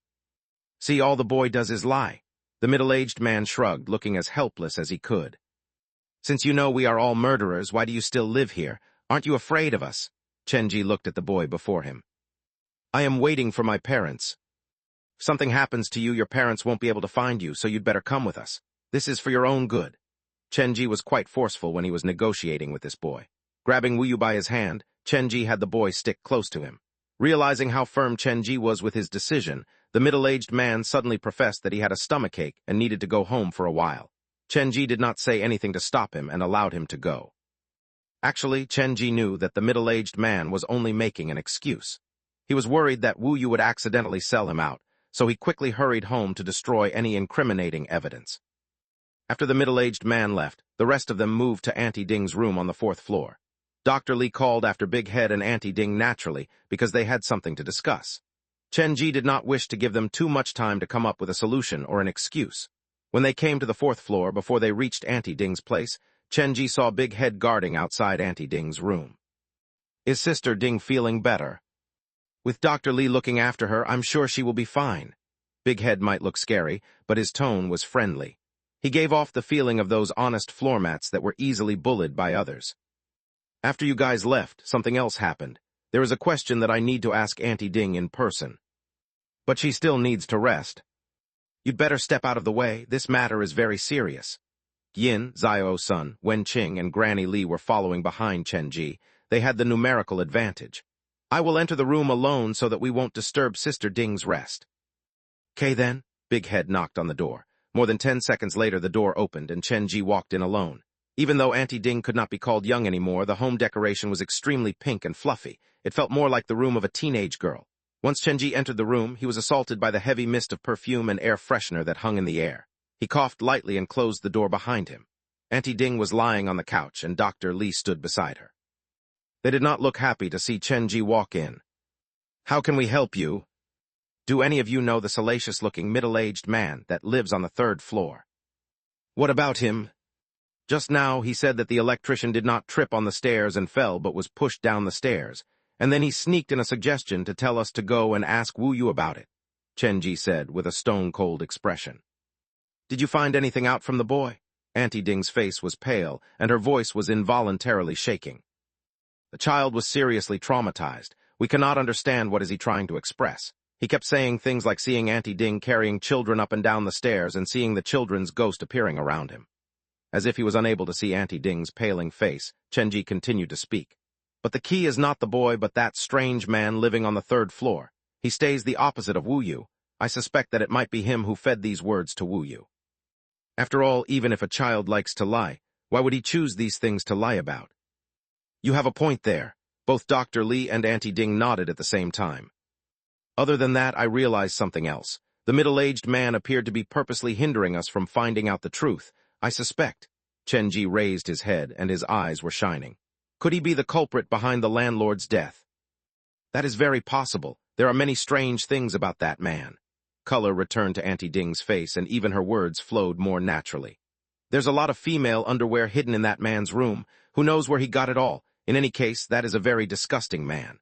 "See, all the boy does is lie." The middle-aged man shrugged, looking as helpless as he could. Since you know we are all murderers, why do you still live here? Aren't you afraid of us? Chenji looked at the boy before him. I am waiting for my parents. If something happens to you, your parents won't be able to find you, so you'd better come with us. This is for your own good. Chenji was quite forceful when he was negotiating with this boy. Grabbing Wuyu by his hand, Chenji had the boy stick close to him. Realizing how firm Chenji was with his decision, the middle-aged man suddenly professed that he had a stomachache and needed to go home for a while. Chenji did not say anything to stop him and allowed him to go. Actually, Chenji knew that the middle-aged man was only making an excuse. He was worried that Wuyu would accidentally sell him out, so he quickly hurried home to destroy any incriminating evidence. After the middle-aged man left, the rest of them moved to Auntie Ding's room on the 4th floor. Dr. Li called after Big Head and Auntie Ding naturally because they had something to discuss. Chenji did not wish to give them too much time to come up with a solution or an excuse. When they came to the 4th floor before they reached Auntie Ding's place, Chenji saw Big Head guarding outside Auntie Ding's room. Is Sister Ding feeling better? With Dr. Li looking after her, I'm sure she will be fine. Big Head might look scary, but his tone was friendly. He gave off the feeling of those honest floor mats that were easily bullied by others. After you guys left, something else happened. There is a question that I need to ask Auntie Ding in person. But she still needs to rest. You'd better step out of the way. This matter is very serious. Yin, Zio-san, Wen-Qing, and Granny Li were following behind Chenji. They had the numerical advantage. I will enter the room alone so that we won't disturb Sister Ding's rest. "'Kay then." Big Head knocked on the door. More than 10 seconds later, the door opened and Chenji walked in alone. Even though Auntie Ding could not be called young anymore, the home decoration was extremely pink and fluffy. It felt more like the room of a teenage girl. Once Chenji entered the room, he was assaulted by the heavy mist of perfume and air freshener that hung in the air. He coughed lightly and closed the door behind him. Auntie Ding was lying on the couch and Dr. Li stood beside her. They did not look happy to see Chenji walk in. "How can we help you?" "Do any of you know the salacious-looking middle-aged man that lives on the 3rd floor?" "What about him?" "Just now, he said that the electrician did not trip on the stairs and fell but was pushed down the stairs, and then he sneaked in a suggestion to tell us to go and ask Wuyu about it," Chenji said with a stone-cold expression. "Did you find anything out from the boy?" Auntie Ding's face was pale, and her voice was involuntarily shaking. "The child was seriously traumatized. We cannot understand what is he trying to express. He kept saying things like seeing Auntie Ding carrying children up and down the stairs and seeing the children's ghost appearing around him." As if he was unable to see Auntie Ding's paling face, Chenji continued to speak. "But the key is not the boy, but that strange man living on the 3rd floor. He stays the opposite of Wuyu. I suspect that it might be him who fed these words to Wuyu. After all, even if a child likes to lie, why would he choose these things to lie about?" "You have a point there." Both Dr. Li and Auntie Ding nodded at the same time. "Other than that, I realized something else. The middle-aged man appeared to be purposely hindering us from finding out the truth. I suspect." Chenji raised his head, and his eyes were shining. "Could he be the culprit behind the landlord's death?" "That is very possible. There are many strange things about that man." Color returned to Auntie Ding's face, and even her words flowed more naturally. "There's a lot of female underwear hidden in that man's room. Who knows where he got it all? In any case, that is a very disgusting man."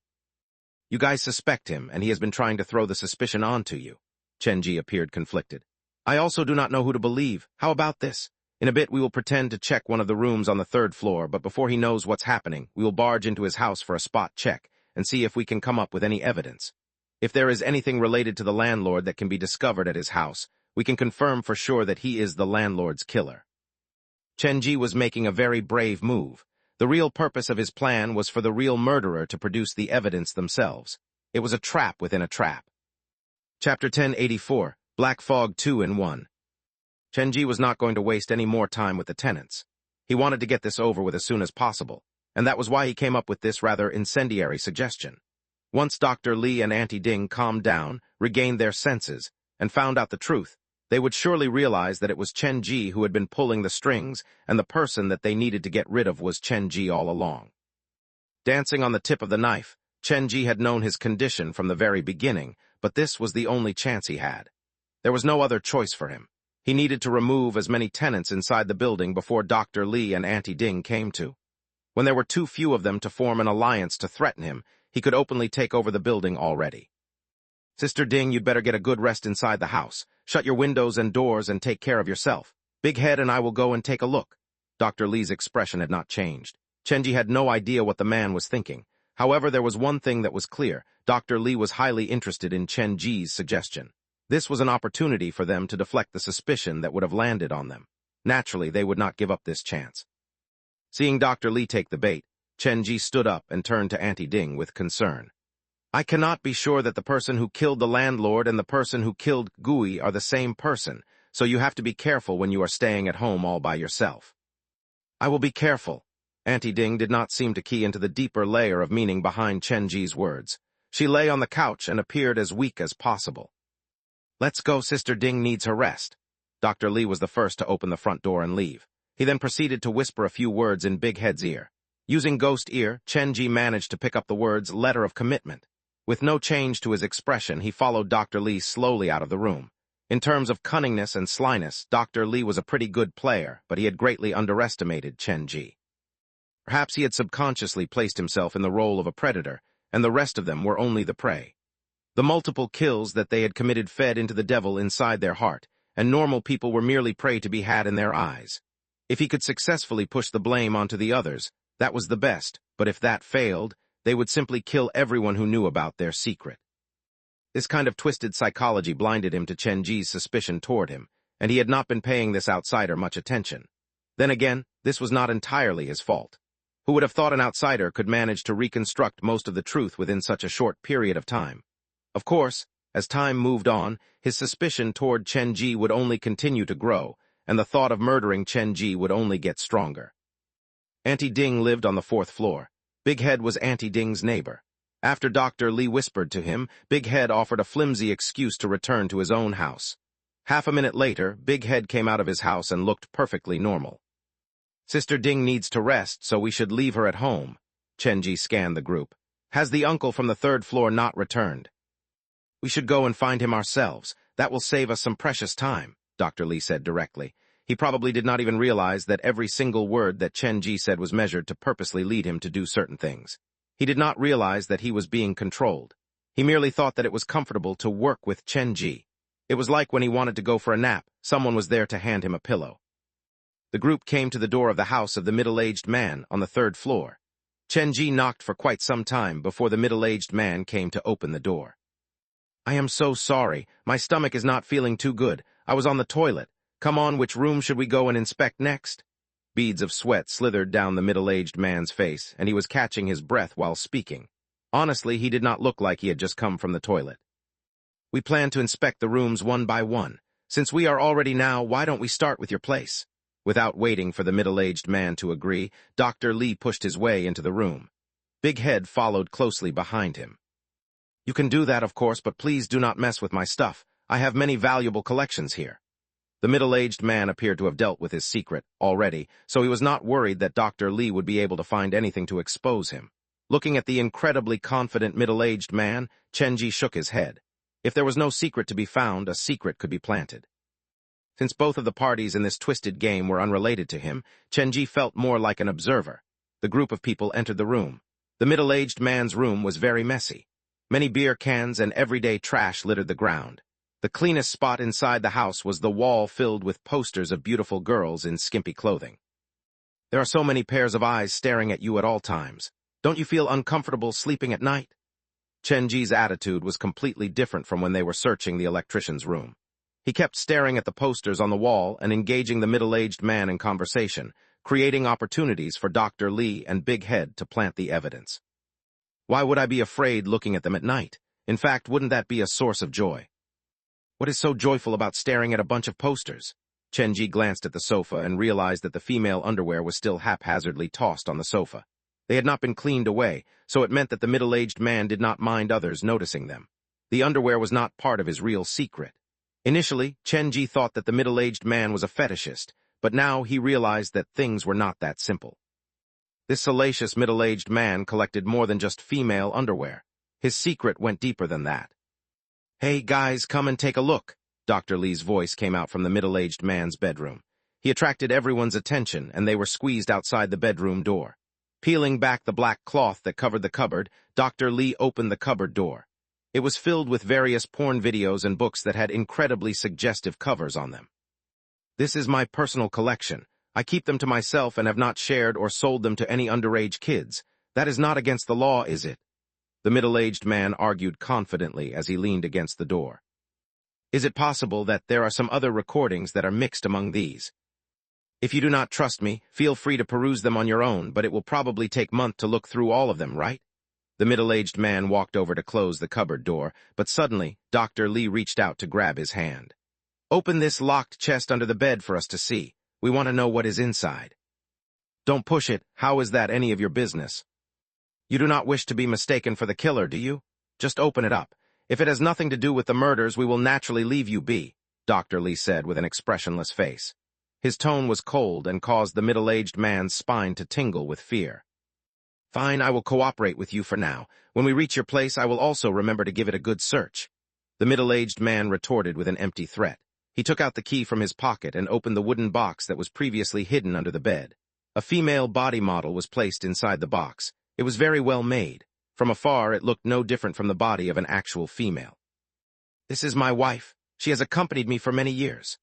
"You guys suspect him, and he has been trying to throw the suspicion onto you." Chenji appeared conflicted. "I also do not know who to believe. How about this? In a bit, we will pretend to check one of the rooms on the 3rd floor, but before he knows what's happening, we will barge into his house for a spot check and see if we can come up with any evidence. If there is anything related to the landlord that can be discovered at his house, we can confirm for sure that he is the landlord's killer." Chenji was making a very brave move. The real purpose of his plan was for the real murderer to produce the evidence themselves. It was a trap within a trap. Chapter 1084, Black Fog 2-in-1. Chenji was not going to waste any more time with the tenants. He wanted to get this over with as soon as possible, and that was why he came up with this rather incendiary suggestion. Once Dr. Li and Auntie Ding calmed down, regained their senses, and found out the truth, they would surely realize that it was Chenji who had been pulling the strings, and the person that they needed to get rid of was Chenji all along. Dancing on the tip of the knife, Chenji had known his condition from the very beginning, but this was the only chance he had. There was no other choice for him. He needed to remove as many tenants inside the building before Dr. Li and Auntie Ding came to. When there were too few of them to form an alliance to threaten him, he could openly take over the building already. "Sister Ding, you'd better get a good rest inside the house. Shut your windows and doors and take care of yourself. Big Head and I will go and take a look." Dr. Lee's expression had not changed. Chenji had no idea what the man was thinking. However, there was one thing that was clear. Dr. Lee was highly interested in Chenji's suggestion. This was an opportunity for them to deflect the suspicion that would have landed on them. Naturally, they would not give up this chance. Seeing Dr. Lee take the bait, Chenji stood up and turned to Auntie Ding with concern. I cannot be sure that the person who killed the landlord and the person who killed Gui are the same person, so you have to be careful when you are staying at home all by yourself. I will be careful. Auntie Ding did not seem to key into the deeper layer of meaning behind Chenji's words. She lay on the couch and appeared as weak as possible. Let's go, Sister Ding needs her rest. Dr. Lee was the first to open the front door and leave. He then proceeded to whisper a few words in Big Head's ear. Using Ghost Ear, Chenji managed to pick up the words letter of commitment. With no change to his expression, he followed Dr. Lee slowly out of the room. In terms of cunningness and slyness, Dr. Lee was a pretty good player, but he had greatly underestimated Chenji. Perhaps he had subconsciously placed himself in the role of a predator, and the rest of them were only the prey. The multiple kills that they had committed fed into the devil inside their heart, and normal people were merely prey to be had in their eyes. If he could successfully push the blame onto the others, that was the best, but if that failed, they would simply kill everyone who knew about their secret. This kind of twisted psychology blinded him to Chenji's suspicion toward him, and he had not been paying this outsider much attention. Then again, this was not entirely his fault. Who would have thought an outsider could manage to reconstruct most of the truth within such a short period of time? Of course, as time moved on, his suspicion toward Chenji would only continue to grow, and the thought of murdering Chenji would only get stronger. Auntie Ding lived on the 4th floor. Big Head was Auntie Ding's neighbor. After Dr. Lee whispered to him, Big Head offered a flimsy excuse to return to his own house. Half a minute later, Big Head came out of his house and looked perfectly normal. Sister Ding needs to rest, so we should leave her at home. Chenji scanned the group. Has the uncle from the 3rd floor not returned? We should go and find him ourselves. That will save us some precious time, Dr. Lee said directly. He probably did not even realize that every single word that Chenji said was measured to purposely lead him to do certain things. He did not realize that he was being controlled. He merely thought that it was comfortable to work with Chenji. It was like when he wanted to go for a nap, someone was there to hand him a pillow. The group came to the door of the house of the middle-aged man on the 3rd floor. Chenji knocked for quite some time before the middle-aged man came to open the door. I am so sorry. My stomach is not feeling too good. I was on the toilet. Come on, which room should we go and inspect next? Beads of sweat slithered down the middle-aged man's face, and he was catching his breath while speaking. Honestly, he did not look like he had just come from the toilet. We plan to inspect the rooms one by one. Since we are already now, why don't we start with your place? Without waiting for the middle-aged man to agree, Dr. Lee pushed his way into the room. Big Head followed closely behind him. You can do that, of course, but please do not mess with my stuff. I have many valuable collections here. The middle-aged man appeared to have dealt with his secret already, so he was not worried that Dr. Lee would be able to find anything to expose him. Looking at the incredibly confident middle-aged man, Chenji shook his head. If there was no secret to be found, a secret could be planted. Since both of the parties in this twisted game were unrelated to him, Chenji felt more like an observer. The group of people entered the room. The middle-aged man's room was very messy. Many beer cans and everyday trash littered the ground. The cleanest spot inside the house was the wall filled with posters of beautiful girls in skimpy clothing. There are so many pairs of eyes staring at you at all times. Don't you feel uncomfortable sleeping at night? Chenji's attitude was completely different from when they were searching the electrician's room. He kept staring at the posters on the wall and engaging the middle-aged man in conversation, creating opportunities for Dr. Lee and Big Head to plant the evidence. Why would I be afraid looking at them at night? In fact, wouldn't that be a source of joy? What is so joyful about staring at a bunch of posters? Chenji glanced at the sofa and realized that the female underwear was still haphazardly tossed on the sofa. They had not been cleaned away, so it meant that the middle-aged man did not mind others noticing them. The underwear was not part of his real secret. Initially, Chenji thought that the middle-aged man was a fetishist, but now he realized that things were not that simple. This salacious middle-aged man collected more than just female underwear. His secret went deeper than that. Hey guys, come and take a look. Dr. Lee's voice came out from the middle-aged man's bedroom. He attracted everyone's attention, and they were squeezed outside the bedroom door. Peeling back the black cloth that covered the cupboard, Dr. Lee opened the cupboard door. It was filled with various porn videos and books that had incredibly suggestive covers on them. This is my personal collection. I keep them to myself and have not shared or sold them to any underage kids. That is not against the law, is it? The middle-aged man argued confidently as he leaned against the door. Is it possible that there are some other recordings that are mixed among these? If you do not trust me, feel free to peruse them on your own, but it will probably take months to look through all of them, right? The middle-aged man walked over to close the cupboard door, but suddenly, Dr. Lee reached out to grab his hand. Open this locked chest under the bed for us to see. We want to know what is inside. Don't push it. How is that any of your business? You do not wish to be mistaken for the killer, do you? Just open it up. If it has nothing to do with the murders, we will naturally leave you be, Dr. Lee said with an expressionless face. His tone was cold and caused the middle-aged man's spine to tingle with fear. Fine, I will cooperate with you for now. When we reach your place, I will also remember to give it a good search. The middle-aged man retorted with an empty threat. He took out the key from his pocket and opened the wooden box that was previously hidden under the bed. A female body model was placed inside the box. It was very well made. From afar, it looked no different from the body of an actual female. This is my wife. She has accompanied me for many years.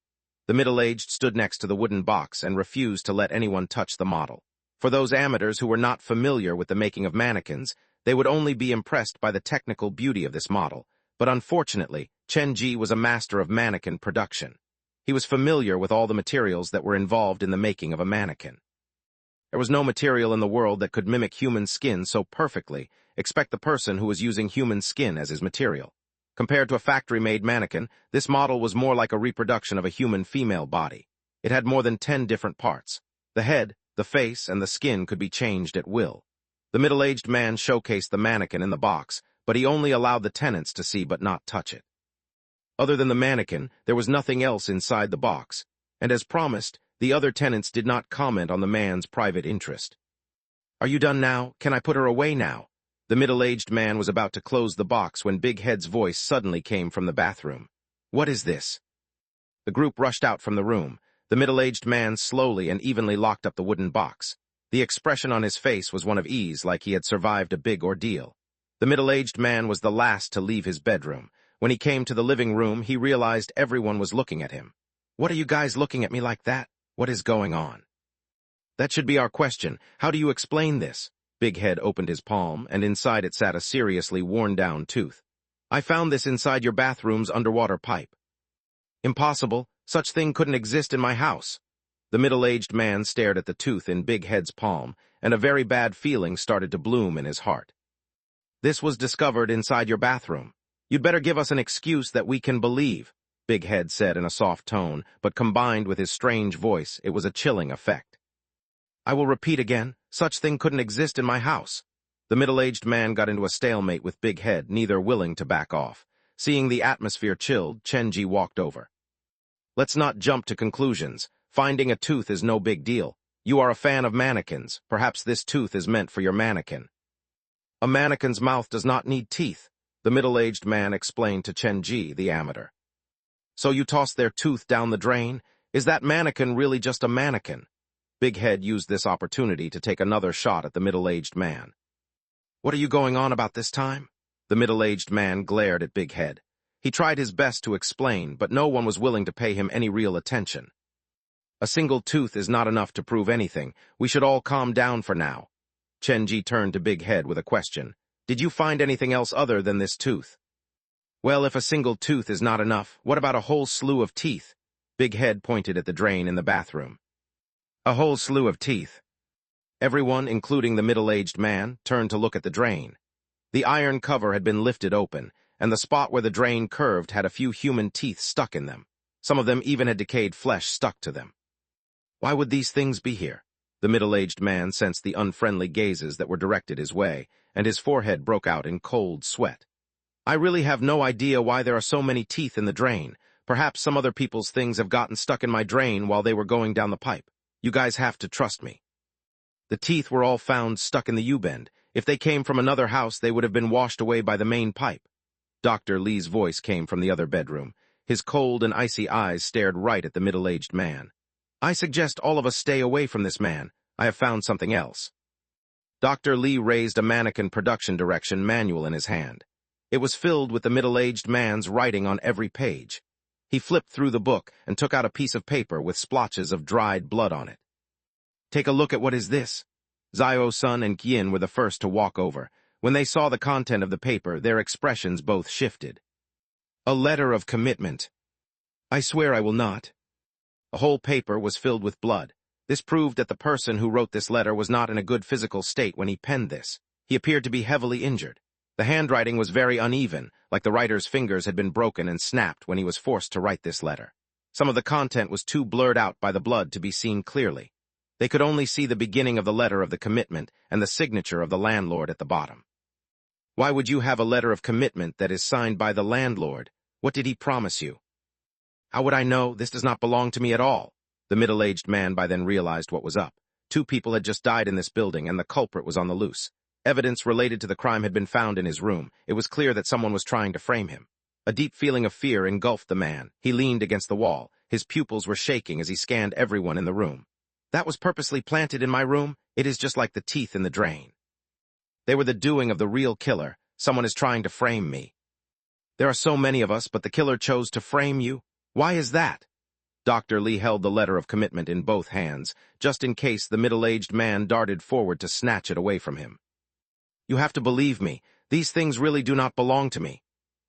The middle-aged stood next to the wooden box and refused to let anyone touch the model. For those amateurs who were not familiar with the making of mannequins, they would only be impressed by the technical beauty of this model. But unfortunately, Chen Ji was a master of mannequin production. He was familiar with all the materials that were involved in the making of a mannequin. There was no material in the world that could mimic human skin so perfectly, except the person who was using human skin as his material. Compared to a factory-made mannequin, this model was more like a reproduction of a human female body. It had more than 10 different parts. The head, the face, and the skin could be changed at will. The middle-aged man showcased the mannequin in the box, but he only allowed the tenants to see but not touch it. Other than the mannequin, there was nothing else inside the box, and as promised, the other tenants did not comment on the man's private interest. Are you done now? Can I put her away now? The middle-aged man was about to close the box when Big Head's voice suddenly came from the bathroom. What is this? The group rushed out from the room. The middle-aged man slowly and evenly locked up the wooden box. The expression on his face was one of ease, like he had survived a big ordeal. The middle-aged man was the last to leave his bedroom. When he came to the living room, he realized everyone was looking at him. What are you guys looking at me like that? What is going on? That should be our question. How do you explain this? Big Head opened his palm, and inside it sat a seriously worn-down tooth. I found this inside your bathroom's underwater pipe. Impossible. Such thing couldn't exist in my house. The middle-aged man stared at the tooth in Big Head's palm, and a very bad feeling started to bloom in his heart. This was discovered inside your bathroom. You'd better give us an excuse that we can believe, Big Head said in a soft tone, but combined with his strange voice, it was a chilling effect. I will repeat again, such thing couldn't exist in my house. The middle-aged man got into a stalemate with Big Head, neither willing to back off. Seeing the atmosphere chilled, Chen Ji walked over. Let's not jump to conclusions. Finding a tooth is no big deal. You are a fan of mannequins. Perhaps this tooth is meant for your mannequin. A mannequin's mouth does not need teeth, the middle-aged man explained to Chen Ji, the amateur. So you tossed their tooth down the drain? Is that mannequin really just a mannequin? Big Head used this opportunity to take another shot at the middle-aged man. What are you going on about this time? The middle-aged man glared at Big Head. He tried his best to explain, but no one was willing to pay him any real attention. A single tooth is not enough to prove anything. We should all calm down for now. Chen Ji turned to Big Head with a question. Did you find anything else other than this tooth? Well, if a single tooth is not enough, what about a whole slew of teeth? Big Head pointed at the drain in the bathroom. A whole slew of teeth. Everyone, including the middle-aged man, turned to look at the drain. The iron cover had been lifted open, and the spot where the drain curved had a few human teeth stuck in them. Some of them even had decayed flesh stuck to them. Why would these things be here? The middle-aged man sensed the unfriendly gazes that were directed his way, and his forehead broke out in cold sweat. I really have no idea why there are so many teeth in the drain. Perhaps some other people's things have gotten stuck in my drain while they were going down the pipe. You guys have to trust me. The teeth were all found stuck in the U-bend. If they came from another house, they would have been washed away by the main pipe. Dr. Lee's voice came from the other bedroom. His cold and icy eyes stared right at the middle-aged man. I suggest all of us stay away from this man. I have found something else. Dr. Lee raised a mannequin production direction manual in his hand. It was filled with the middle-aged man's writing on every page. He flipped through the book and took out a piece of paper with splotches of dried blood on it. Take a look at what is this. Zio-sun and Yin were the first to walk over. When they saw the content of the paper, their expressions both shifted. A letter of commitment. I swear I will not. The whole paper was filled with blood. This proved that the person who wrote this letter was not in a good physical state when he penned this. He appeared to be heavily injured. The handwriting was very uneven, like the writer's fingers had been broken and snapped when he was forced to write this letter. Some of the content was too blurred out by the blood to be seen clearly. They could only see the beginning of the letter of the commitment and the signature of the landlord at the bottom. Why would you have a letter of commitment that is signed by the landlord? What did he promise you? How would I know? This does not belong to me at all. The middle-aged man by then realized what was up. 2 people had just died in this building, and the culprit was on the loose. Evidence related to the crime had been found in his room. It was clear that someone was trying to frame him. A deep feeling of fear engulfed the man. He leaned against the wall. His pupils were shaking as he scanned everyone in the room. That was purposely planted in my room? It is just like the teeth in the drain. They were the doing of the real killer. Someone is trying to frame me. There are so many of us, but the killer chose to frame you? Why is that? Dr. Lee held the letter of commitment in both hands, just in case the middle-aged man darted forward to snatch it away from him. You have to believe me. These things really do not belong to me.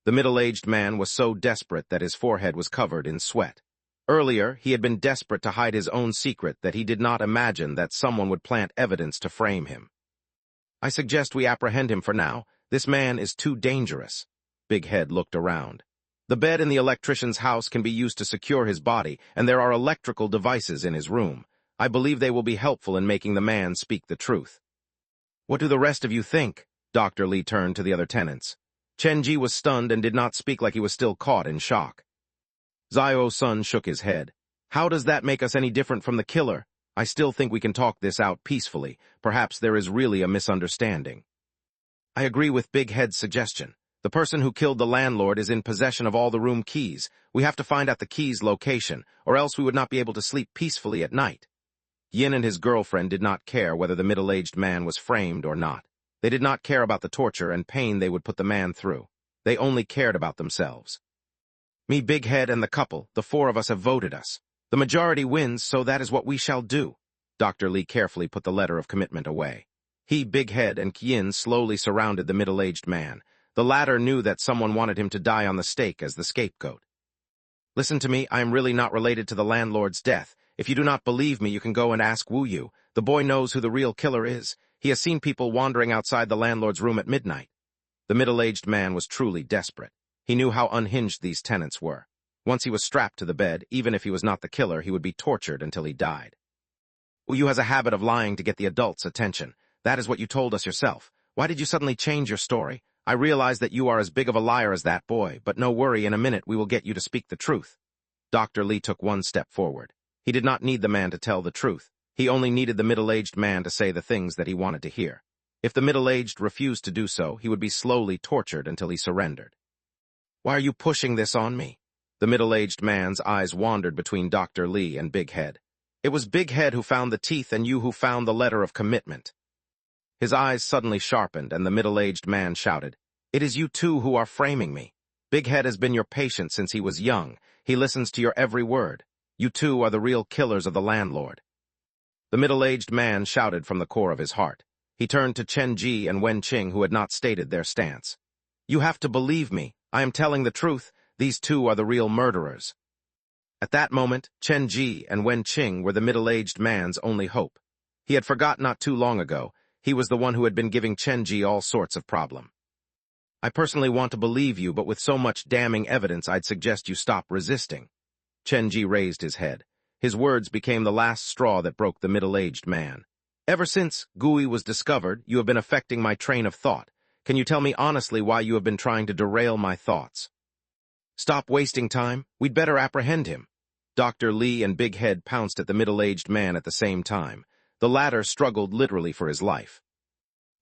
The middle-aged man was so desperate that his forehead was covered in sweat. Earlier, he had been desperate to hide his own secret that he did not imagine that someone would plant evidence to frame him. I suggest we apprehend him for now. This man is too dangerous. Big Head looked around. The bed in the electrician's house can be used to secure his body, and there are electrical devices in his room. I believe they will be helpful in making the man speak the truth. What do the rest of you think? Dr. Lee turned to the other tenants. Chen-ji was stunned and did not speak like he was still caught in shock. Zio-sun shook his head. How does that make us any different from the killer? I still think we can talk this out peacefully. Perhaps there is really a misunderstanding. I agree with Big Head's suggestion. The person who killed the landlord is in possession of all the room keys. We have to find out the key's location, or else we would not be able to sleep peacefully at night. Yin and his girlfriend did not care whether the middle-aged man was framed or not. They did not care about the torture and pain they would put the man through. They only cared about themselves. Me, Big Head, and the couple, the 4 of us have voted us. The majority wins, so that is what we shall do. Dr. Lee carefully put the letter of commitment away. He, Big Head, and Yin slowly surrounded the middle-aged man. The latter knew that someone wanted him to die on the stake as the scapegoat. Listen to me, I am really not related to the landlord's death. If you do not believe me, you can go and ask Wu Yu. The boy knows who the real killer is. He has seen people wandering outside the landlord's room at midnight. The middle-aged man was truly desperate. He knew how unhinged these tenants were. Once he was strapped to the bed, even if he was not the killer, he would be tortured until he died. Wu Yu has a habit of lying to get the adults' attention. That is what you told us yourself. Why did you suddenly change your story? I realize that you are as big of a liar as that boy, but no worry, in a minute we will get you to speak the truth. Dr. Lee took one step forward. He did not need the man to tell the truth. He only needed the middle-aged man to say the things that he wanted to hear. If the middle-aged refused to do so, he would be slowly tortured until he surrendered. Why are you pushing this on me? The middle-aged man's eyes wandered between Dr. Lee and Big Head. It was Big Head who found the teeth and you who found the letter of commitment. His eyes suddenly sharpened, and the middle-aged man shouted, It is you two who are framing me. Big Head has been your patient since he was young. He listens to your every word. You two are the real killers of the landlord. The middle-aged man shouted from the core of his heart. He turned to Chen Ji and Wen Qing, who had not stated their stance. You have to believe me. I am telling the truth. These two are the real murderers. At that moment, Chen Ji and Wen Qing were the middle-aged man's only hope. He had forgot not too long ago. He was the one who had been giving Chen Ji all sorts of problem. I personally want to believe you, but with so much damning evidence, I'd suggest you stop resisting. Chen Ji raised his head. His words became the last straw that broke the middle-aged man. Ever since Gui was discovered, you have been affecting my train of thought. Can you tell me honestly why you have been trying to derail my thoughts? Stop wasting time. We'd better apprehend him. Dr. Lee and Big Head pounced at the middle-aged man at the same time. The latter struggled literally for his life.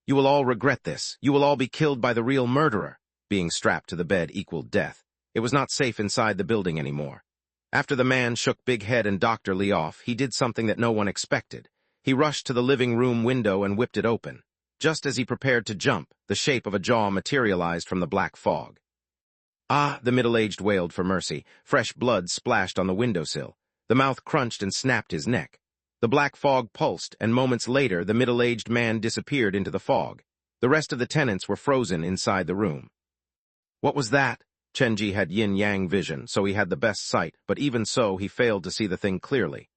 You will all regret this. You will all be killed by the real murderer. Being strapped to the bed equaled death. It was not safe inside the building anymore. After the man shook Big Head and Dr. Lee off, he did something that no one expected. He rushed to the living room window and whipped it open. Just as he prepared to jump, the shape of a jaw materialized from the black fog. Ah, the middle-aged wailed for mercy. Fresh blood splashed on the windowsill. The mouth crunched and snapped his neck. The black fog pulsed, and moments later the middle-aged man disappeared into the fog. The rest of the tenants were frozen inside the room. What was that? Chenji had yin-yang vision, so he had the best sight, but even so he failed to see the thing clearly.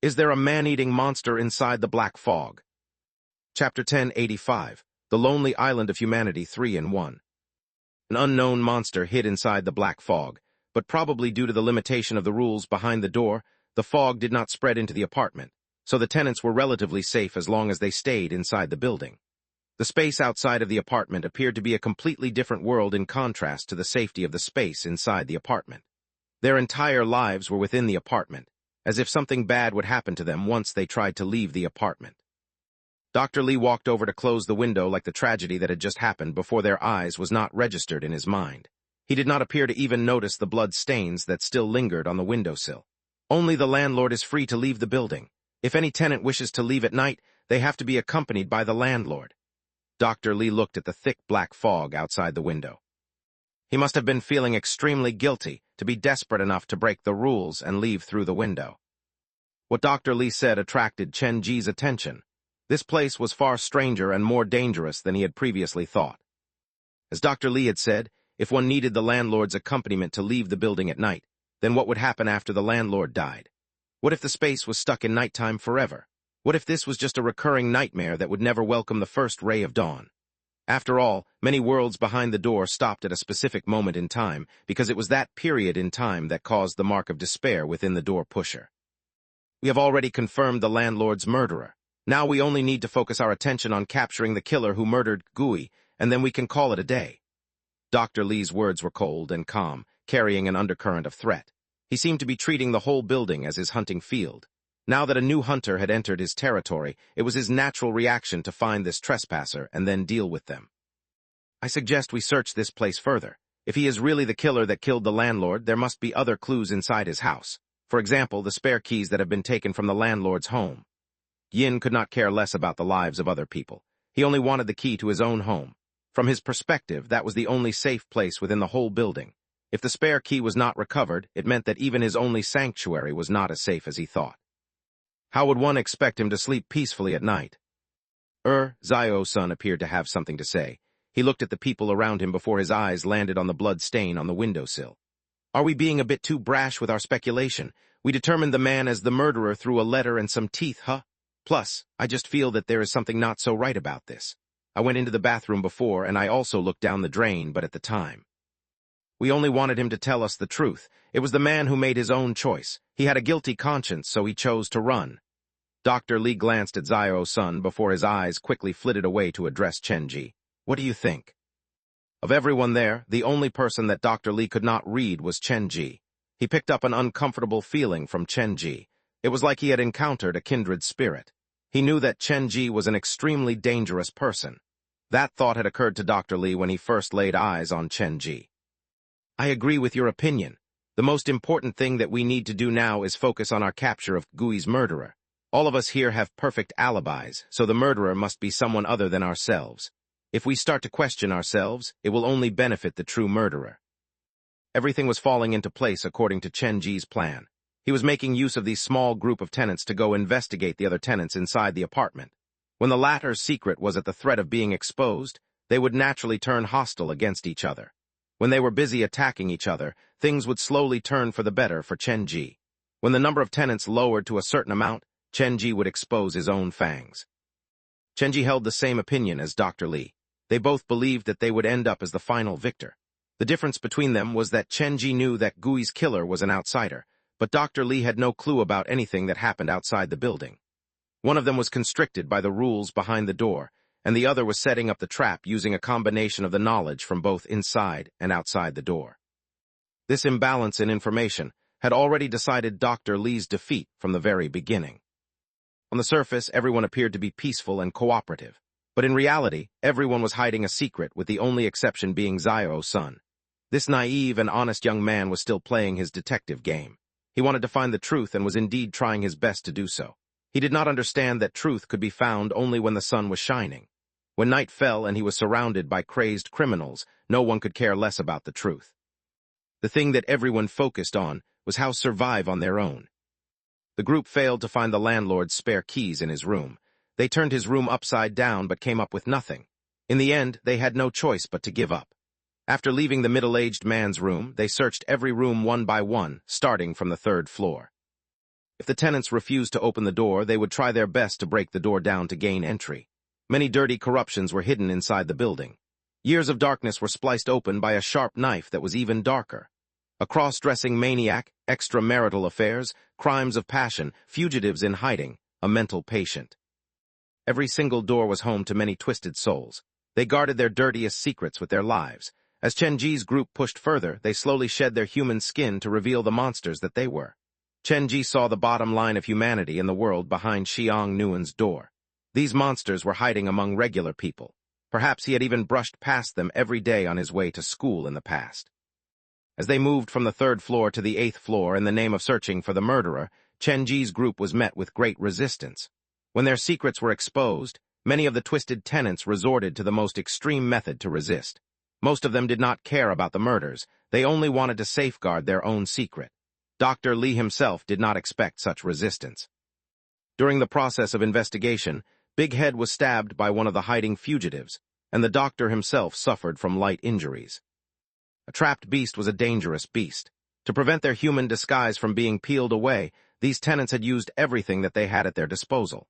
Is there a man-eating monster inside the black fog? Chapter 1085, The Lonely Island of Humanity 3-in-1. An unknown monster hid inside the black fog, but probably due to the limitation of the rules behind the door, the fog did not spread into the apartment, so the tenants were relatively safe as long as they stayed inside the building. The space outside of the apartment appeared to be a completely different world in contrast to the safety of the space inside the apartment. Their entire lives were within the apartment, as if something bad would happen to them once they tried to leave the apartment. Dr. Lee walked over to close the window like the tragedy that had just happened before their eyes was not registered in his mind. He did not appear to even notice the blood stains that still lingered on the windowsill. Only the landlord is free to leave the building. If any tenant wishes to leave at night, they have to be accompanied by the landlord. Dr. Lee looked at the thick black fog outside the window. He must have been feeling extremely guilty to be desperate enough to break the rules and leave through the window. What Dr. Lee said attracted Chen Ji's attention. This place was far stranger and more dangerous than he had previously thought. As Dr. Lee had said, if one needed the landlord's accompaniment to leave the building at night, then what would happen after the landlord died? What if the space was stuck in nighttime forever? What if this was just a recurring nightmare that would never welcome the first ray of dawn? After all, many worlds behind the door stopped at a specific moment in time because it was that period in time that caused the mark of despair within the door pusher. We have already confirmed the landlord's murderer. Now we only need to focus our attention on capturing the killer who murdered Gui, and then we can call it a day. Dr. Lee's words were cold and calm, carrying an undercurrent of threat. He seemed to be treating the whole building as his hunting field. Now that a new hunter had entered his territory, it was his natural reaction to find this trespasser and then deal with them. I suggest we search this place further. If he is really the killer that killed the landlord, there must be other clues inside his house. For example, the spare keys that have been taken from the landlord's home. Yin could not care less about the lives of other people. He only wanted the key to his own home. From his perspective, that was the only safe place within the whole building. If the spare key was not recovered, it meant that even his only sanctuary was not as safe as he thought. How would one expect him to sleep peacefully at night? Zio-san appeared to have something to say. He looked at the people around him before his eyes landed on the blood stain on the windowsill. Are we being a bit too brash with our speculation? We determined the man as the murderer through a letter and some teeth, huh? Plus, I just feel that there is something not so right about this. I went into the bathroom before, and I also looked down the drain, but at the time. We only wanted him to tell us the truth. It was the man who made his own choice. He had a guilty conscience, so he chose to run. Dr. Lee glanced at Zio-san before his eyes quickly flitted away to address Chenji. What do you think? Of everyone there, the only person that Dr. Lee could not read was Chenji. He picked up an uncomfortable feeling from Chenji. It was like he had encountered a kindred spirit. He knew that Chenji was an extremely dangerous person. That thought had occurred to Dr. Lee when he first laid eyes on Chenji. I agree with your opinion. The most important thing that we need to do now is focus on our capture of Gui's murderer. All of us here have perfect alibis, so the murderer must be someone other than ourselves. If we start to question ourselves, it will only benefit the true murderer. Everything was falling into place according to Chenji's plan. He was making use of the small group of tenants to go investigate the other tenants inside the apartment. When the latter's secret was at the threat of being exposed, they would naturally turn hostile against each other. When they were busy attacking each other, things would slowly turn for the better for Chenji. When the number of tenants lowered to a certain amount, Chenji would expose his own fangs. Chenji held the same opinion as Dr. Lee. They both believed that they would end up as the final victor. The difference between them was that Chenji knew that Gui's killer was an outsider, but Dr. Lee had no clue about anything that happened outside the building. One of them was constricted by the rules behind the door, and the other was setting up the trap using a combination of the knowledge from both inside and outside the door. This imbalance in information had already decided Dr. Lee's defeat from the very beginning. On the surface, everyone appeared to be peaceful and cooperative, but in reality, everyone was hiding a secret, with the only exception being Zio-san. This naive and honest young man was still playing his detective game. He wanted to find the truth and was indeed trying his best to do so. He did not understand that truth could be found only when the sun was shining. When night fell and he was surrounded by crazed criminals, no one could care less about the truth. The thing that everyone focused on was how to survive on their own. The group failed to find the landlord's spare keys in his room. They turned his room upside down but came up with nothing. In the end, they had no choice but to give up. After leaving the middle-aged man's room, they searched every room one by one, starting from the 3rd floor. If the tenants refused to open the door, they would try their best to break the door down to gain entry. Many dirty corruptions were hidden inside the building. Years of darkness were spliced open by a sharp knife that was even darker. A cross-dressing maniac, extramarital affairs, crimes of passion, fugitives in hiding, a mental patient. Every single door was home to many twisted souls. They guarded their dirtiest secrets with their lives. As Chen Ji's group pushed further, they slowly shed their human skin to reveal the monsters that they were. Chen Ji saw the bottom line of humanity in the world behind Xiang Nuan's door. These monsters were hiding among regular people. Perhaps he had even brushed past them every day on his way to school in the past. As they moved from the 3rd floor to the 8th floor in the name of searching for the murderer, Chen Ji's group was met with great resistance. When their secrets were exposed, many of the twisted tenants resorted to the most extreme method to resist. Most of them did not care about the murders. They only wanted to safeguard their own secret. Dr. Li himself did not expect such resistance. During the process of investigation, Big Head was stabbed by one of the hiding fugitives, and the doctor himself suffered from light injuries. A trapped beast was a dangerous beast. To prevent their human disguise from being peeled away, these tenants had used everything that they had at their disposal.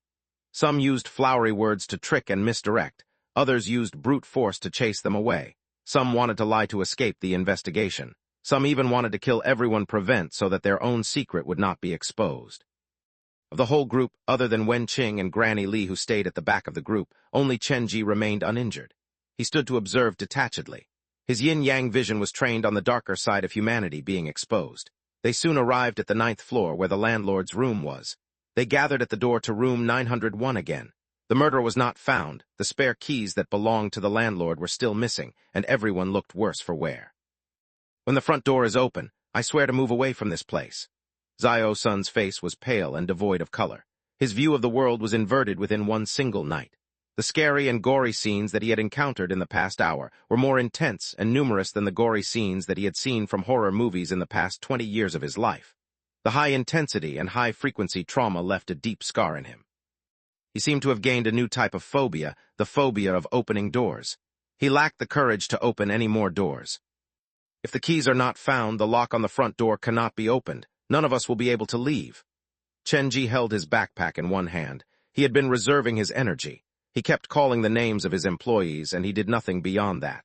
Some used flowery words to trick and misdirect. Others used brute force to chase them away. Some wanted to lie to escape the investigation. Some even wanted to kill everyone present so that their own secret would not be exposed. Of the whole group, other than Wen Qing and Granny Li who stayed at the back of the group, only Chen Ji remained uninjured. He stood to observe detachedly. His yin-yang vision was trained on the darker side of humanity being exposed. They soon arrived at the 9th floor where the landlord's room was. They gathered at the door to room 901 again. The murderer was not found. The spare keys that belonged to the landlord were still missing, and everyone looked worse for wear. When the front door is open, I swear to move away from this place. Zio Sun's face was pale and devoid of color. His view of the world was inverted within one single night. The scary and gory scenes that he had encountered in the past hour were more intense and numerous than the gory scenes that he had seen from horror movies in the past 20 years of his life. The high-intensity and high-frequency trauma left a deep scar in him. He seemed to have gained a new type of phobia, the phobia of opening doors. He lacked the courage to open any more doors. If the keys are not found, the lock on the front door cannot be opened. None of us will be able to leave. Chen Ji held his backpack in one hand. He had been reserving his energy. He kept calling the names of his employees, and he did nothing beyond that.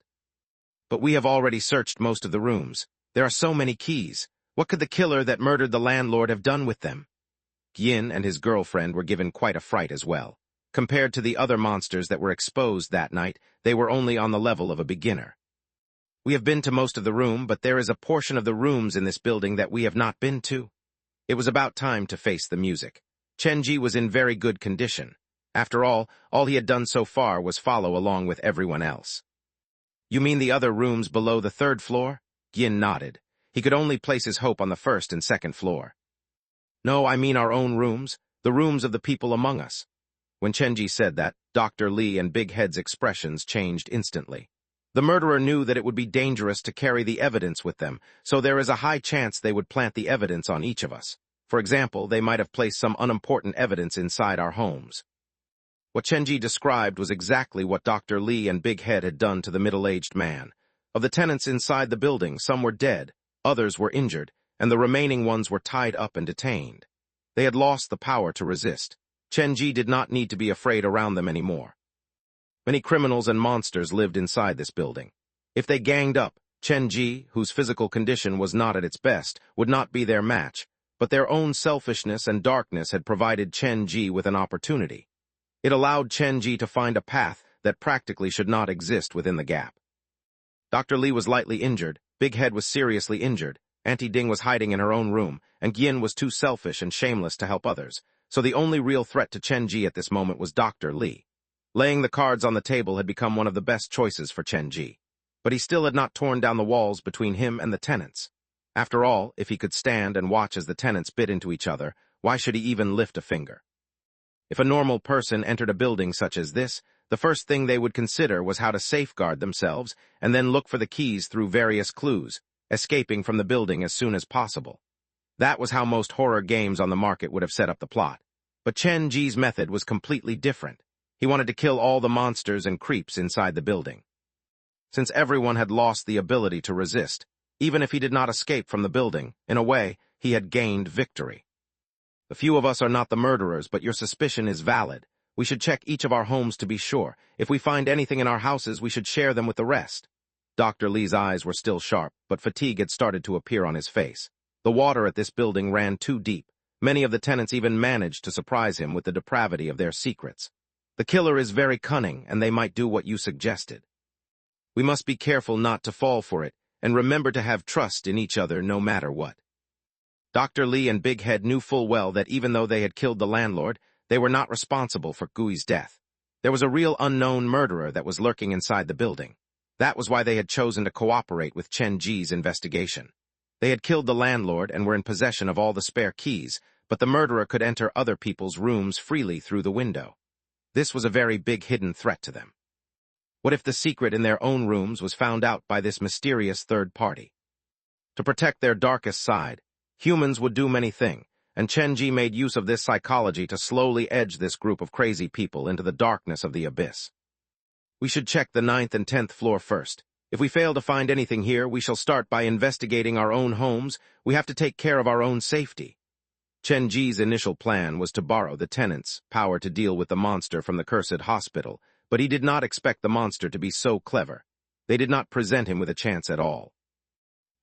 But we have already searched most of the rooms. There are so many keys. What could the killer that murdered the landlord have done with them? Yin and his girlfriend were given quite a fright as well. Compared to the other monsters that were exposed that night, they were only on the level of a beginner. We have been to most of the room, but there is a portion of the rooms in this building that we have not been to. It was about time to face the music. Chen Ji was in very good condition. After all he had done so far was follow along with everyone else. You mean the other rooms below the 3rd floor? Yin nodded. He could only place his hope on the 1st and 2nd floor. No, I mean our own rooms, the rooms of the people among us. When Chen Ji said that, Dr. Li and Big Head's expressions changed instantly. The murderer knew that it would be dangerous to carry the evidence with them, so there is a high chance they would plant the evidence on each of us. For example, they might have placed some unimportant evidence inside our homes. What Chen Ji described was exactly what Dr. Li and Big Head had done to the middle-aged man. Of the tenants inside the building, some were dead, others were injured, and the remaining ones were tied up and detained. They had lost the power to resist. Chen Ji did not need to be afraid around them anymore. Many criminals and monsters lived inside this building. If they ganged up, Chen Ji, whose physical condition was not at its best, would not be their match, but their own selfishness and darkness had provided Chen Ji with an opportunity. It allowed Chen Ji to find a path that practically should not exist within the gap. Dr. Li was lightly injured, Big Head was seriously injured, Auntie Ding was hiding in her own room, and Yin was too selfish and shameless to help others, so the only real threat to Chen Ji at this moment was Dr. Li. Laying the cards on the table had become one of the best choices for Chen Ji. But he still had not torn down the walls between him and the tenants. After all, if he could stand and watch as the tenants bit into each other, why should he even lift a finger? If a normal person entered a building such as this, the first thing they would consider was how to safeguard themselves and then look for the keys through various clues, escaping from the building as soon as possible. That was how most horror games on the market would have set up the plot. But Chen Ji's method was completely different. He wanted to kill all the monsters and creeps inside the building. Since everyone had lost the ability to resist, even if he did not escape from the building, in a way, he had gained victory. The few of us are not the murderers, but your suspicion is valid. We should check each of our homes to be sure. If we find anything in our houses, we should share them with the rest. Dr. Lee's eyes were still sharp, but fatigue had started to appear on his face. The water at this building ran too deep. Many of the tenants even managed to surprise him with the depravity of their secrets. The killer is very cunning, and they might do what you suggested. We must be careful not to fall for it, and remember to have trust in each other no matter what. Dr. Lee and Big Head knew full well that even though they had killed the landlord, they were not responsible for Gui's death. There was a real unknown murderer that was lurking inside the building. That was why they had chosen to cooperate with Chen Ji's investigation. They had killed the landlord and were in possession of all the spare keys, but the murderer could enter other people's rooms freely through the window. This was a very big hidden threat to them. What if the secret in their own rooms was found out by this mysterious third party? To protect their darkest side, humans would do many things, and Chen Ji made use of this psychology to slowly edge this group of crazy people into the darkness of the abyss. We should check the 9th and 10th floor first. If we fail to find anything here, we shall start by investigating our own homes. We have to take care of our own safety. Chen Ji's initial plan was to borrow the tenants' power to deal with the monster from the cursed hospital, but he did not expect the monster to be so clever. They did not present him with a chance at all.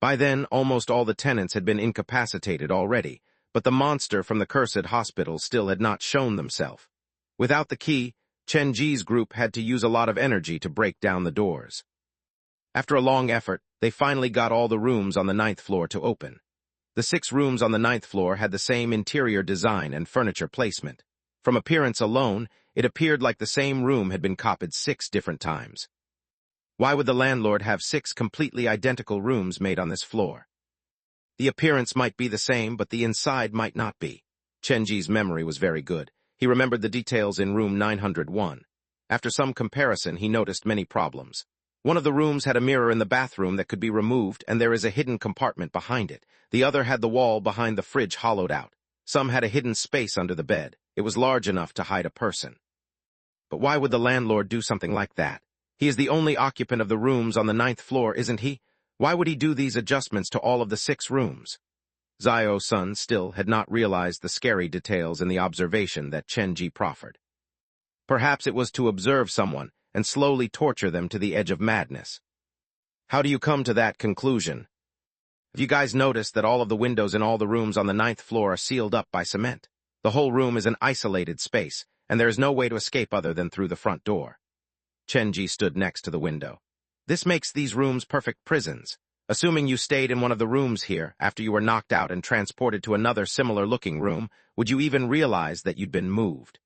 By then, almost all the tenants had been incapacitated already, but the monster from the cursed hospital still had not shown themselves. Without the key, Chen Ji's group had to use a lot of energy to break down the doors. After a long effort, they finally got all the rooms on the 9th floor to open. The 6 rooms on the 9th floor had the same interior design and furniture placement. From appearance alone, it appeared like the same room had been copied 6 different times. Why would the landlord have 6 completely identical rooms made on this floor? The appearance might be the same, but the inside might not be. Chen Ji's memory was very good. He remembered the details in room 901. After some comparison, he noticed many problems. One of the rooms had a mirror in the bathroom that could be removed, and there is a hidden compartment behind it. The other had the wall behind the fridge hollowed out. Some had a hidden space under the bed. It was large enough to hide a person. But why would the landlord do something like that? He is the only occupant of the rooms on the 9th floor, isn't he? Why would he do these adjustments to all of the 6 rooms? Zio-sun still had not realized the scary details in the observation that Chen Ji proffered. Perhaps it was to observe someone and slowly torture them to the edge of madness. How do you come to that conclusion? Have you guys noticed that all of the windows in all the rooms on the 9th floor are sealed up by cement? The whole room is an isolated space, and there is no way to escape other than through the front door. Chen Ji stood next to the window. This makes these rooms perfect prisons. Assuming you stayed in one of the rooms here after you were knocked out and transported to another similar-looking room, would you even realize that you'd been moved?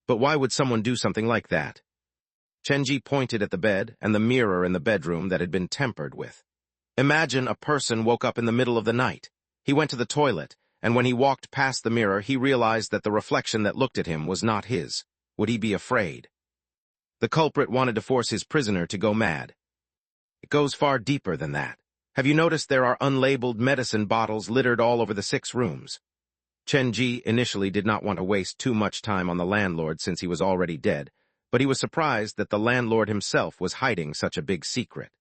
But why would someone do something like that? Chen Ji pointed at the bed and the mirror in the bedroom that had been tampered with. Imagine a person woke up in the middle of the night. He went to the toilet, and when he walked past the mirror, he realized that the reflection that looked at him was not his. Would he be afraid? The culprit wanted to force his prisoner to go mad. It goes far deeper than that. Have you noticed there are unlabeled medicine bottles littered all over the 6 rooms? Chen Ji initially did not want to waste too much time on the landlord since he was already dead, but he was surprised that the landlord himself was hiding such a big secret.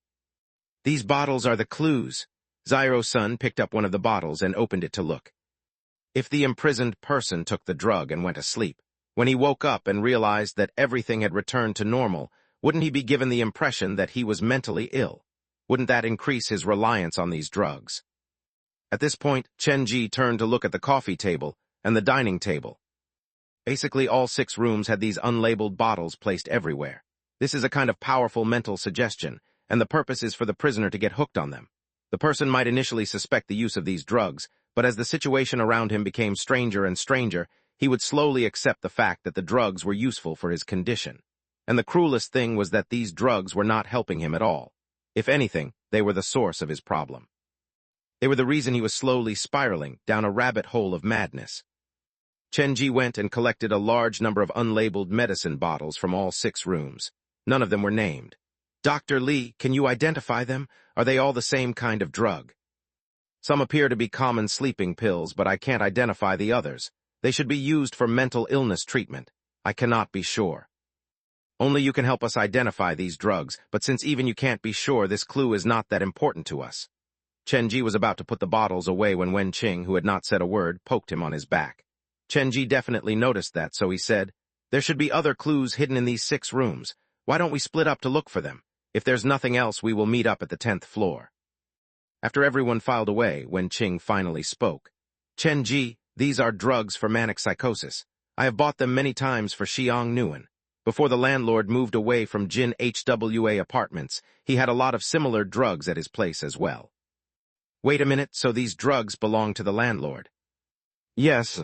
These bottles are the clues. Zio-sun picked up one of the bottles and opened it to look. If the imprisoned person took the drug and went asleep, when he woke up and realized that everything had returned to normal, wouldn't he be given the impression that he was mentally ill? Wouldn't that increase his reliance on these drugs? At this point, Chen Ji turned to look at the coffee table and the dining table. Basically, all 6 rooms had these unlabeled bottles placed everywhere. This is a kind of powerful mental suggestion, and the purpose is for the prisoner to get hooked on them. The person might initially suspect the use of these drugs, but as the situation around him became stranger and stranger, he would slowly accept the fact that the drugs were useful for his condition. And the cruelest thing was that these drugs were not helping him at all. If anything, they were the source of his problem. They were the reason he was slowly spiraling down a rabbit hole of madness. Chen Ji went and collected a large number of unlabeled medicine bottles from all 6 rooms. None of them were named. Dr. Lee, can you identify them? Are they all the same kind of drug? Some appear to be common sleeping pills, but I can't identify the others. They should be used for mental illness treatment. I cannot be sure. Only you can help us identify these drugs, but since even you can't be sure, this clue is not that important to us. Chenji was about to put the bottles away when Wenqing, who had not said a word, poked him on his back. Chenji definitely noticed that, so he said, "There should be other clues hidden in these 6 rooms. Why don't we split up to look for them? If there's nothing else, we will meet up at the 10th floor." After everyone filed away, Wenqing finally spoke. "Chenji, these are drugs for manic psychosis. I have bought them many times for Xiang Nguyen. Before the landlord moved away from Jin HWA apartments, he had a lot of similar drugs at his place as well." "Wait a minute, so these drugs belong to the landlord?" "Yes."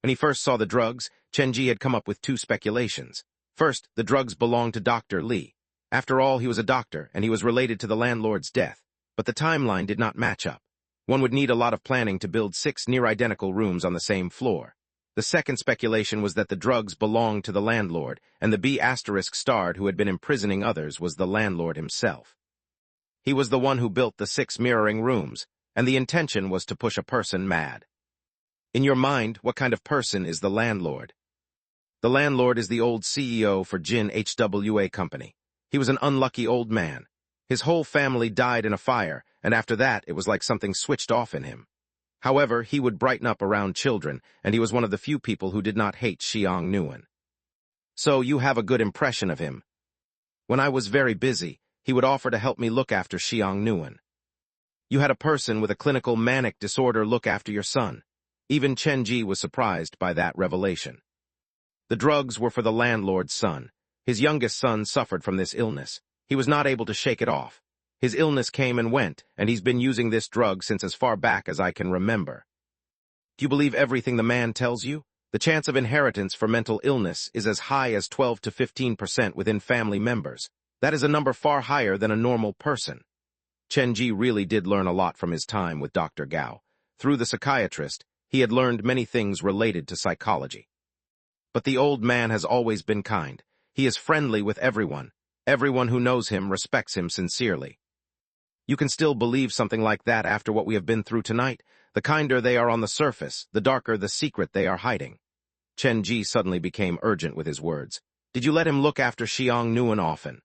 When he first saw the drugs, Chenji had come up with 2 speculations. First, the drugs belonged to Dr. Li. After all, he was a doctor, and he was related to the landlord's death. But the timeline did not match up. One would need a lot of planning to build 6 near-identical rooms on the same floor. The second speculation was that the drugs belonged to the landlord, and the B***starred who had been imprisoning others was the landlord himself. He was the one who built the 6 mirroring rooms, and the intention was to push a person mad. In your mind, what kind of person is the landlord? The landlord is the old CEO for Jin HWA Company. He was an unlucky old man. His whole family died in a fire, and after that it was like something switched off in him. However, he would brighten up around children, and he was one of the few people who did not hate Xiang Nguyen. So you have a good impression of him. When I was very busy, he would offer to help me look after Xiang Nguyen. You had a person with a clinical manic disorder look after your son. Even Chenji was surprised by that revelation. The drugs were for the landlord's son. His youngest son suffered from this illness. He was not able to shake it off. His illness came and went, and he's been using this drug since as far back as I can remember. Do you believe everything the man tells you? The chance of inheritance for mental illness is as high as 12 to 15% within family members. That is a number far higher than a normal person. Chenji really did learn a lot from his time with Dr. Gao. Through the psychiatrist, he had learned many things related to psychology. But the old man has always been kind. He is friendly with everyone. Everyone who knows him respects him sincerely. You can still believe something like that after what we have been through tonight? The kinder they are on the surface, the darker the secret they are hiding. Chenji suddenly became urgent with his words. Did you let him look after Xiang Nguyen often?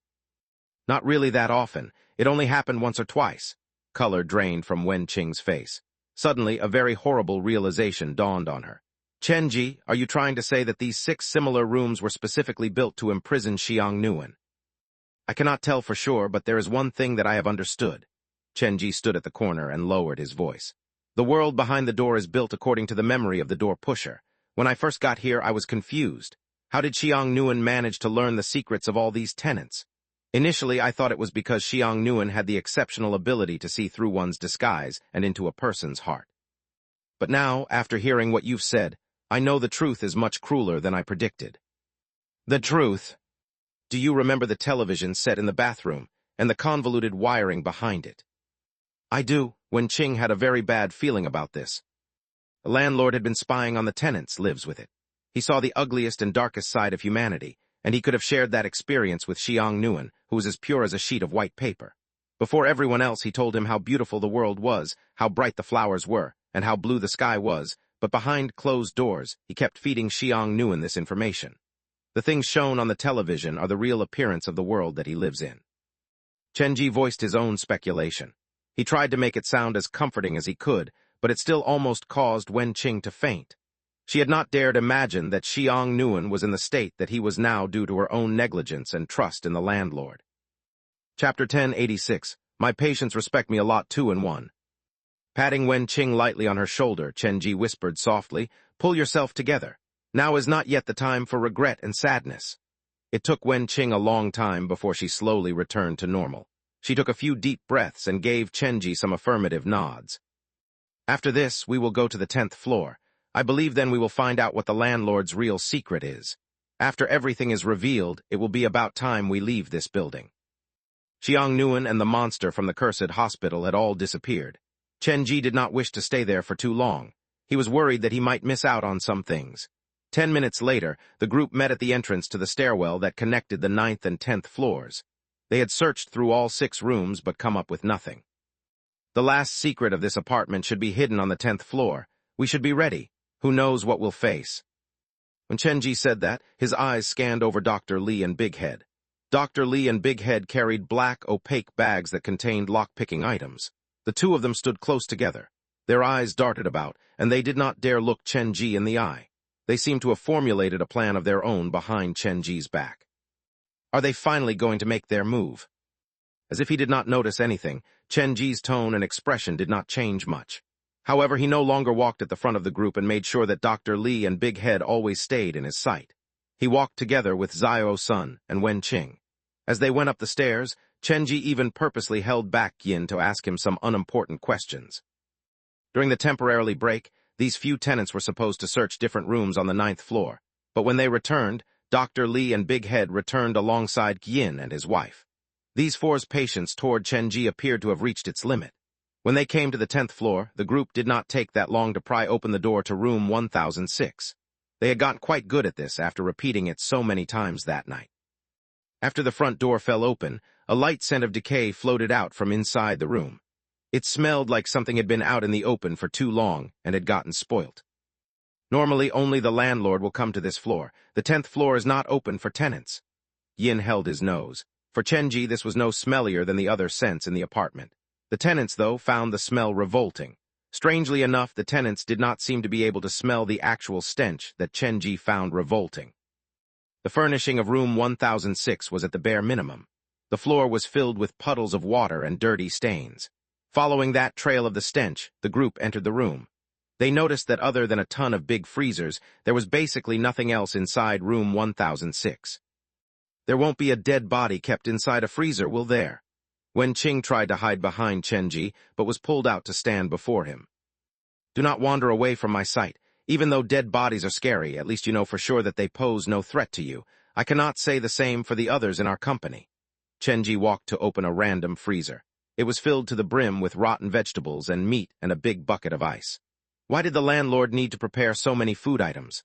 Not really that often. It only happened once or twice. Color drained from Wenqing's face. Suddenly, a very horrible realization dawned on her. Chenji, are you trying to say that these 6 similar rooms were specifically built to imprison Xiang Nguyen? I cannot tell for sure, but there is one thing that I have understood. Chenji stood at the corner and lowered his voice. The world behind the door is built according to the memory of the door pusher. When I first got here, I was confused. How did Xiang Nguyen manage to learn the secrets of all these tenants? Initially, I thought it was because Xiang Nguyen had the exceptional ability to see through one's disguise and into a person's heart. But now, after hearing what you've said, I know the truth is much crueler than I predicted. The truth? Do you remember the television set in the bathroom and the convoluted wiring behind it? I do. Wenqing had a very bad feeling about this. The landlord had been spying on the tenants, lives with it. He saw the ugliest and darkest side of humanity, and he could have shared that experience with Xiang Nguyen, who was as pure as a sheet of white paper. Before everyone else, he told him how beautiful the world was, how bright the flowers were, and how blue the sky was, but behind closed doors, he kept feeding Xiang Nguyen this information. The things shown on the television are the real appearance of the world that he lives in. Chenji voiced his own speculation. He tried to make it sound as comforting as he could, but it still almost caused Wenqing to faint. She had not dared imagine that Xiang Nguyen was in the state that he was now due to her own negligence and trust in the landlord. Chapter 1086. My patients respect me a lot too in one. Patting Wenqing lightly on her shoulder, Chenji whispered softly, "Pull yourself together. Now is not yet the time for regret and sadness." It took Wenqing a long time before she slowly returned to normal. She took a few deep breaths and gave Chenji some affirmative nods. After this, we will go to the 10th floor. I believe then we will find out what the landlord's real secret is. After everything is revealed, it will be about time we leave this building. Xiang Nguyen and the monster from the cursed hospital had all disappeared. Chenji did not wish to stay there for too long. He was worried that he might miss out on some things. 10 minutes later, the group met at the entrance to the stairwell that connected the 9th and 10th floors. They had searched through all 6 rooms but come up with nothing. The last secret of this apartment should be hidden on the 10th floor. We should be ready. Who knows what we'll face? When Chenji said that, his eyes scanned over Dr. Lee and Big Head. Dr. Lee and Big Head carried black, opaque bags that contained lock-picking items. The two of them stood close together. Their eyes darted about, and they did not dare look Chenji in the eye. They seemed to have formulated a plan of their own behind Chenji's back. Are they finally going to make their move? As if he did not notice anything, Chenji's tone and expression did not change much. However, he no longer walked at the front of the group and made sure that Dr. Lee and Big Head always stayed in his sight. He walked together with Xiao-sun and Wen-Qing. As they went up the stairs, Chenji even purposely held back Yin to ask him some unimportant questions. During the temporary break, these few tenants were supposed to search different rooms on the 9th floor, but when they returned, Dr. Lee and Big Head returned alongside Yin and his wife. These four's patience toward Chenji appeared to have reached its limit. When they came to the 10th floor, the group did not take that long to pry open the door to room 1006. They had gotten quite good at this after repeating it so many times that night. After the front door fell open, a light scent of decay floated out from inside the room. It smelled like something had been out in the open for too long and had gotten spoilt. Normally, only the landlord will come to this floor. The 10th floor is not open for tenants. Yin held his nose. For Chenji, this was no smellier than the other scents in the apartment. The tenants, though, found the smell revolting. Strangely enough, the tenants did not seem to be able to smell the actual stench that Chenji found revolting. The furnishing of room 1006 was at the bare minimum. The floor was filled with puddles of water and dirty stains. Following that trail of the stench, the group entered the room. They noticed that other than a ton of big freezers, there was basically nothing else inside room 1006. There won't be a dead body kept inside a freezer, will there? Wen-Qing tried to hide behind Chenji, but was pulled out to stand before him. Do not wander away from my sight. Even though dead bodies are scary, at least you know for sure that they pose no threat to you. I cannot say the same for the others in our company. Chenji walked to open a random freezer. It was filled to the brim with rotten vegetables and meat and a big bucket of ice. Why did the landlord need to prepare so many food items?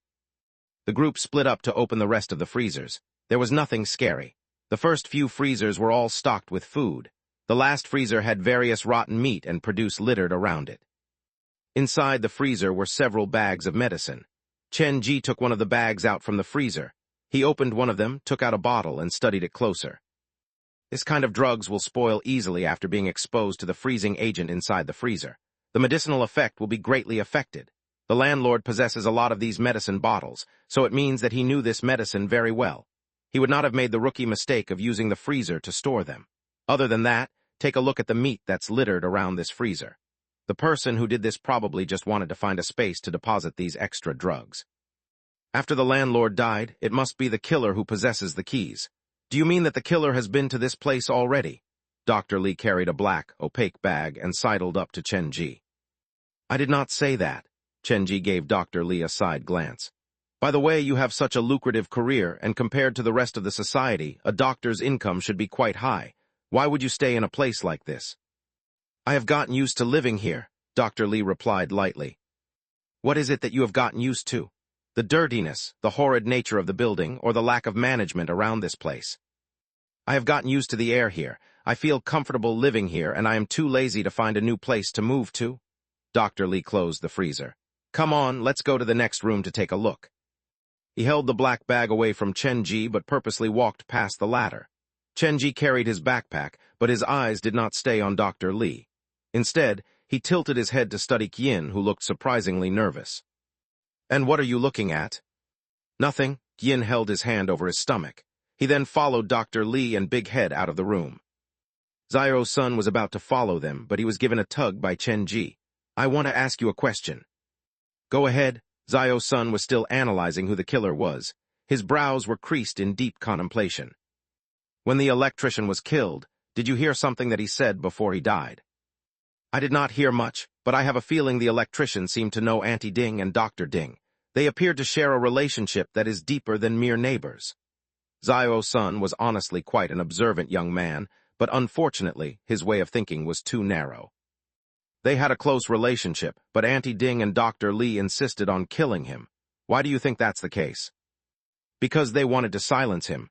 The group split up to open the rest of the freezers. There was nothing scary. The first few freezers were all stocked with food. The last freezer had various rotten meat and produce littered around it. Inside the freezer were several bags of medicine. Chenji took one of the bags out from the freezer. He opened one of them, took out a bottle, and studied it closer. This kind of drugs will spoil easily after being exposed to the freezing agent inside the freezer. The medicinal effect will be greatly affected. The landlord possesses a lot of these medicine bottles, so it means that he knew this medicine very well. He would not have made the rookie mistake of using the freezer to store them. Other than that, take a look at the meat that's littered around this freezer. The person who did this probably just wanted to find a space to deposit these extra drugs. After the landlord died, it must be the killer who possesses the keys. Do you mean that the killer has been to this place already? Dr. Lee carried a black, opaque bag and sidled up to Chenji. I did not say that. Chenji gave Dr. Lee a side glance. By the way, you have such a lucrative career, and compared to the rest of the society, a doctor's income should be quite high. Why would you stay in a place like this? I have gotten used to living here, Dr. Lee replied lightly. What is it that you have gotten used to? The dirtiness, the horrid nature of the building, or the lack of management around this place? I have gotten used to the air here. I feel comfortable living here, and I am too lazy to find a new place to move to. Dr. Lee closed the freezer. Come on, let's go to the next room to take a look. He held the black bag away from Chenji, but purposely walked past the latter. Chenji carried his backpack, but his eyes did not stay on Dr. Lee. Instead, he tilted his head to study Yin, who looked surprisingly nervous. And what are you looking at? Nothing. Yin held his hand over his stomach. He then followed Dr. Lee and Big Head out of the room. Xiao-sun was about to follow them, but he was given a tug by Chenji. I want to ask you a question. Go ahead. Xiao-sun was still analyzing who the killer was. His brows were creased in deep contemplation. When the electrician was killed, did you hear something that he said before he died? I did not hear much, but I have a feeling the electrician seemed to know Auntie Ding and Dr. Ding. They appeared to share a relationship that is deeper than mere neighbors. Xiao-sun was honestly quite an observant young man, but unfortunately, his way of thinking was too narrow. They had a close relationship, but Auntie Ding and Dr. Lee insisted on killing him. Why do you think that's the case? Because they wanted to silence him.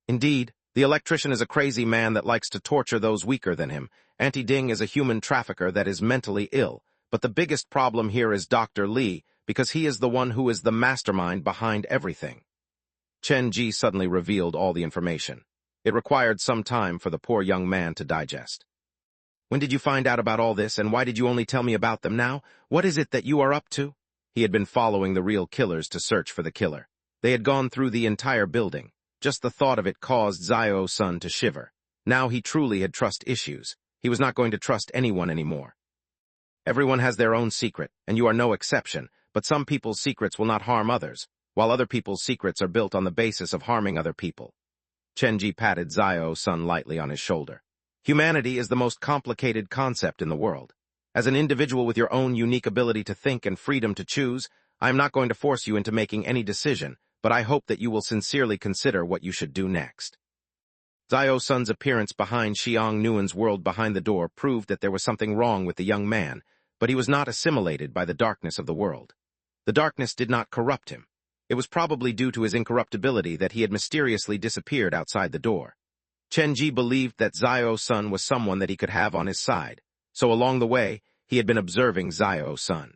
Indeed, The electrician is a crazy man that likes to torture those weaker than him. Auntie Ding is a human trafficker that is mentally ill. But the biggest problem here is Dr. Li, because he is the one who is the mastermind behind everything. Chen Ji suddenly revealed all the information. It required some time for the poor young man to digest. When did you find out about all this, and why did you only tell me about them now? What is it that you are up to? He had been following the real killers to search for the killer. They had gone through the entire building. Just the thought of it caused Xiao-sun to shiver. Now he truly had trust issues. He was not going to trust anyone anymore. Everyone has their own secret, and you are no exception, but some people's secrets will not harm others, while other people's secrets are built on the basis of harming other people. Chen Ji patted Xiao-sun lightly on his shoulder. Humanity is the most complicated concept in the world. As an individual with your own unique ability to think and freedom to choose, I am not going to force you into making any decision, but I hope that you will sincerely consider what you should do next. Xiao-sun's appearance behind Xiang Nuan's world behind the door proved that there was something wrong with the young man, but he was not assimilated by the darkness of the world. The darkness did not corrupt him. It was probably due to his incorruptibility that he had mysteriously disappeared outside the door. Chen Ji believed that Xiao-sun was someone that he could have on his side, so along the way, he had been observing Xiao-sun.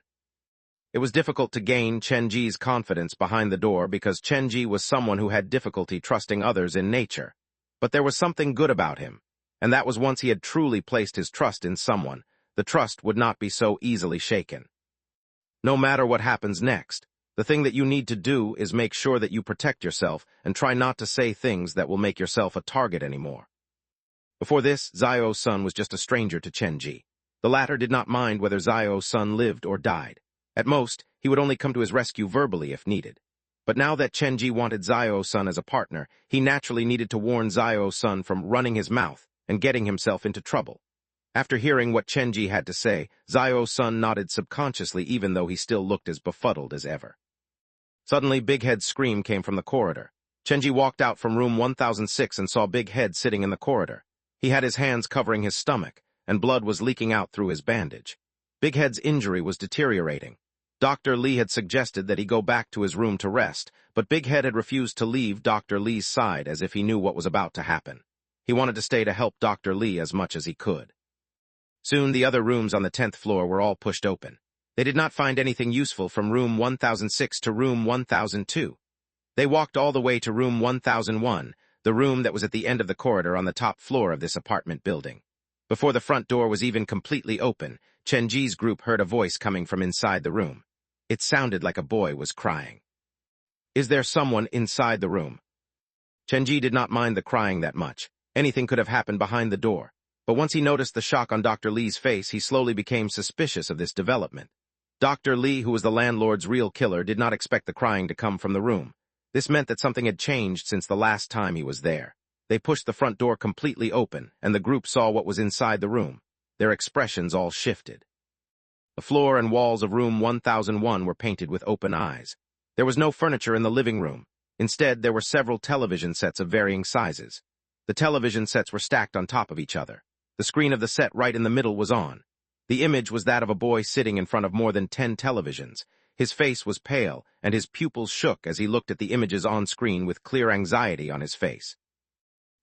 It was difficult to gain Chen Ji's confidence behind the door because Chen Ji was someone who had difficulty trusting others in nature. But there was something good about him, and that was once he had truly placed his trust in someone, the trust would not be so easily shaken. No matter what happens next, the thing that you need to do is make sure that you protect yourself and try not to say things that will make yourself a target anymore. Before this, Xiao-sun was just a stranger to Chen Ji. The latter did not mind whether Xiao-sun lived or died. At most, he would only come to his rescue verbally if needed. But now that Chen Ji wanted Xiao-sun as a partner, he naturally needed to warn Xiao-sun from running his mouth and getting himself into trouble. After hearing what Chen Ji had to say, Xiao-sun nodded subconsciously even though he still looked as befuddled as ever. Suddenly, Big Head's scream came from the corridor. Chen Ji walked out from room 1006 and saw Big Head sitting in the corridor. He had his hands covering his stomach, and blood was leaking out through his bandage. Big Head's injury was deteriorating. Dr. Li had suggested that he go back to his room to rest, but Big Head had refused to leave Dr. Li's side as if he knew what was about to happen. He wanted to stay to help Dr. Li as much as he could. Soon the other rooms on the 10th floor were all pushed open. They did not find anything useful from room 1006 to room 1002. They walked all the way to room 1001, the room that was at the end of the corridor on the top floor of this apartment building. Before the front door was even completely open, Chen Ji's group heard a voice coming from inside the room. It sounded like a boy was crying. Is there someone inside the room? Chen Ji did not mind the crying that much. Anything could have happened behind the door. But once he noticed the shock on Dr. Li's face, he slowly became suspicious of this development. Dr. Li, who was the landlord's real killer, did not expect the crying to come from the room. This meant that something had changed since the last time he was there. They pushed the front door completely open, and the group saw what was inside the room. Their expressions all shifted. The floor and walls of room 1001 were painted with open eyes. There was no furniture in the living room. Instead, there were several television sets of varying sizes. The television sets were stacked on top of each other. The screen of the set right in the middle was on. The image was that of a boy sitting in front of more than 10 televisions. His face was pale, and his pupils shook as he looked at the images on screen with clear anxiety on his face.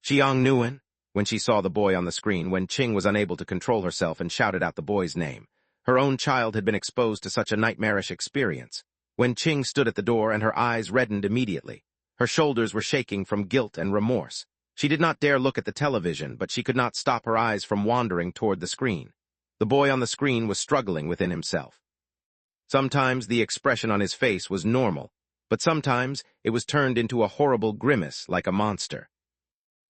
Xiang Nuan? When she saw the boy on the screen, Wen Qing was unable to control herself and shouted out the boy's name. Her own child had been exposed to such a nightmarish experience. Wen Qing stood at the door and her eyes reddened immediately. Her shoulders were shaking from guilt and remorse. She did not dare look at the television, but she could not stop her eyes from wandering toward the screen. The boy on the screen was struggling within himself. Sometimes the expression on his face was normal, but sometimes it was turned into a horrible grimace like a monster.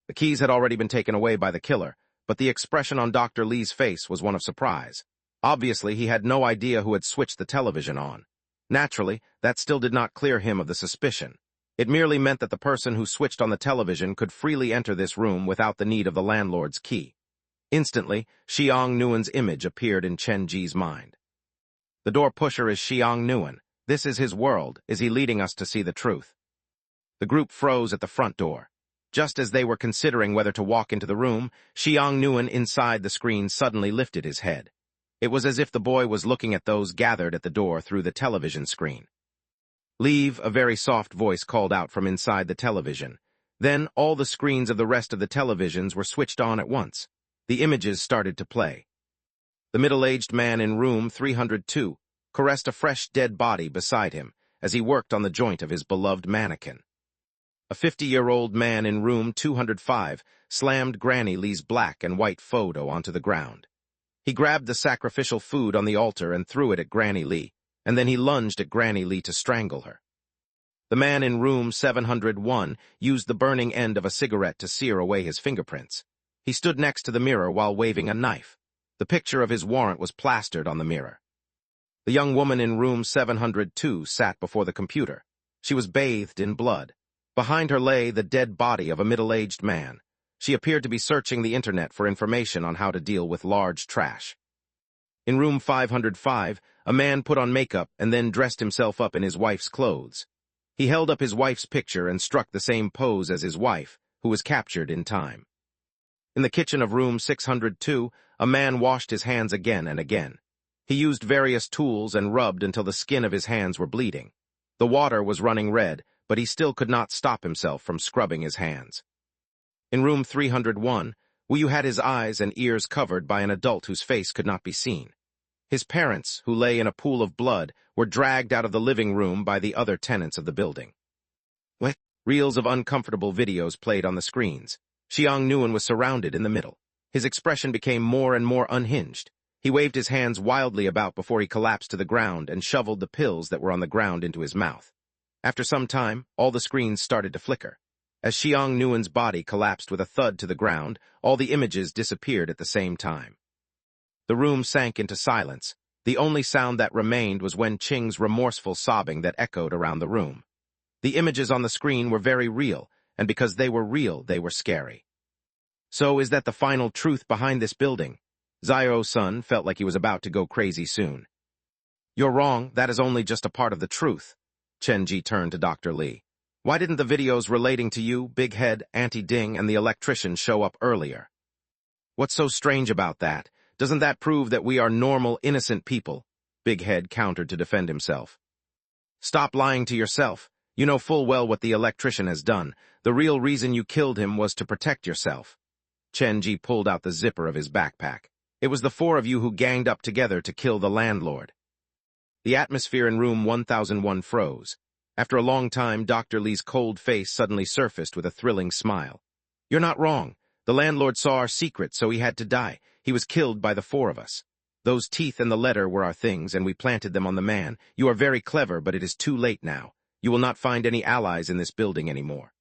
The keys had already been taken away by the killer, but the expression on Dr. Li's face was one of surprise. Obviously, he had no idea who had switched the television on. Naturally, that still did not clear him of the suspicion. It merely meant that the person who switched on the television could freely enter this room without the need of the landlord's key. Instantly, Xiang Nuan's image appeared in Chen Ji's mind. The door pusher is Xiang Nuan. This is his world. Is he leading us to see the truth? The group froze at the front door. Just as they were considering whether to walk into the room, Xiang Nuan inside the screen suddenly lifted his head. It was as if the boy was looking at those gathered at the door through the television screen. Leave, a very soft voice called out from inside the television. Then all the screens of the rest of the televisions were switched on at once. The images started to play. The middle-aged man in room 302 caressed a fresh dead body beside him as he worked on the joint of his beloved mannequin. A 50-year-old man in room 205 slammed Granny Lee's black and white photo onto the ground. He grabbed the sacrificial food on the altar and threw it at Granny Lee, and then he lunged at Granny Lee to strangle her. The man in room 701 used the burning end of a cigarette to sear away his fingerprints. He stood next to the mirror while waving a knife. The picture of his warrant was plastered on the mirror. The young woman in room 702 sat before the computer. She was bathed in blood. Behind her lay the dead body of a middle-aged man. She appeared to be searching the internet for information on how to deal with large trash. In room 505, a man put on makeup and then dressed himself up in his wife's clothes. He held up his wife's picture and struck the same pose as his wife, who was captured in time. In the kitchen of room 602, a man washed his hands again and again. He used various tools and rubbed until the skin of his hands were bleeding. The water was running red, but he still could not stop himself from scrubbing his hands. In room 301, Wu had his eyes and ears covered by an adult whose face could not be seen. His parents, who lay in a pool of blood, were dragged out of the living room by the other tenants of the building. Reels of uncomfortable videos played on the screens. Xiang Nguyen was surrounded in the middle. His expression became more and more unhinged. He waved his hands wildly about before he collapsed to the ground and shoveled the pills that were on the ground into his mouth. After some time, all the screens started to flicker. As Xiang Nguyen's body collapsed with a thud to the ground, all the images disappeared at the same time. The room sank into silence. The only sound that remained was Wen Qing's remorseful sobbing that echoed around the room. The images on the screen were very real, and because they were real, they were scary. So is that the final truth behind this building? Zio-sun felt like he was about to go crazy soon. You're wrong, that is only just a part of the truth. Chen-ji turned to Dr. Lee. Why didn't the videos relating to you, Big Head, Auntie Ding, and the electrician show up earlier? What's so strange about that? Doesn't that prove that we are normal, innocent people? Big Head countered to defend himself. Stop lying to yourself. You know full well what the electrician has done. The real reason you killed him was to protect yourself. Chen-ji pulled out the zipper of his backpack. It was the four of you who ganged up together to kill the landlord. The atmosphere in room 1001 froze. After a long time, Dr. Lee's cold face suddenly surfaced with a thrilling smile. You're not wrong. The landlord saw our secret, so he had to die. He was killed by the four of us. Those teeth and the letter were our things, and we planted them on the man. You are very clever, but it is too late now. You will not find any allies in this building anymore.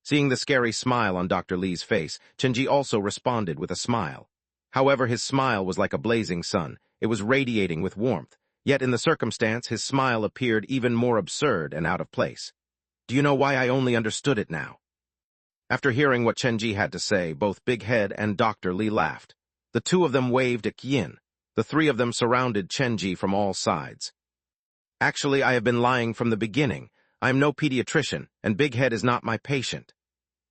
Seeing the scary smile on Dr. Lee's face, Chen-ji also responded with a smile. However, his smile was like a blazing sun. It was radiating with warmth. Yet in the circumstance, his smile appeared even more absurd and out of place. Do you know why I only understood it now? After hearing what Chen-ji had to say, both Big Head and Dr. Lee laughed. The two of them waved at Yin. The three of them surrounded Chen-ji from all sides. Actually, I have been lying from the beginning. I am no pediatrician, and Big Head is not my patient.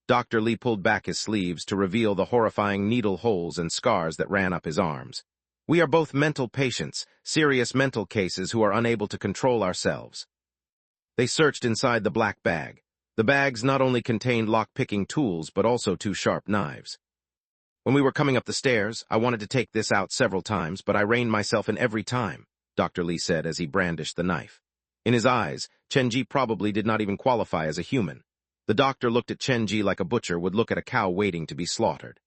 Dr. Lee pulled back his sleeves to reveal the horrifying needle holes and scars that ran up his arms. We are both mental patients, serious mental cases who are unable to control ourselves. They searched inside the black bag. The bags not only contained lock-picking tools, but also two sharp knives. When we were coming up the stairs, I wanted to take this out several times, but I reined myself in every time, Dr. Lee said as he brandished the knife. In his eyes, Chen-ji probably did not even qualify as a human. The doctor looked at Chen-ji like a butcher would look at a cow waiting to be slaughtered.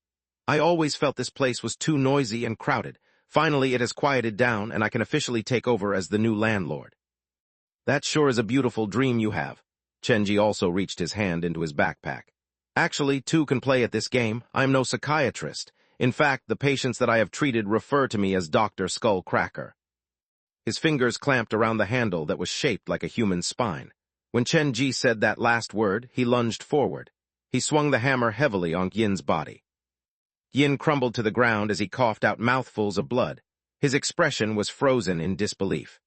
I always felt this place was too noisy and crowded. Finally, it has quieted down, and I can officially take over as the new landlord. That sure is a beautiful dream you have. Chen-ji also reached his hand into his backpack. Actually, two can play at this game. I am no psychiatrist. In fact, the patients that I have treated refer to me as Dr. Skullcracker. His fingers clamped around the handle that was shaped like a human spine. When Chen-ji said that last word, he lunged forward. He swung the hammer heavily on Yin's body. Yin crumbled to the ground as he coughed out mouthfuls of blood. His expression was frozen in disbelief.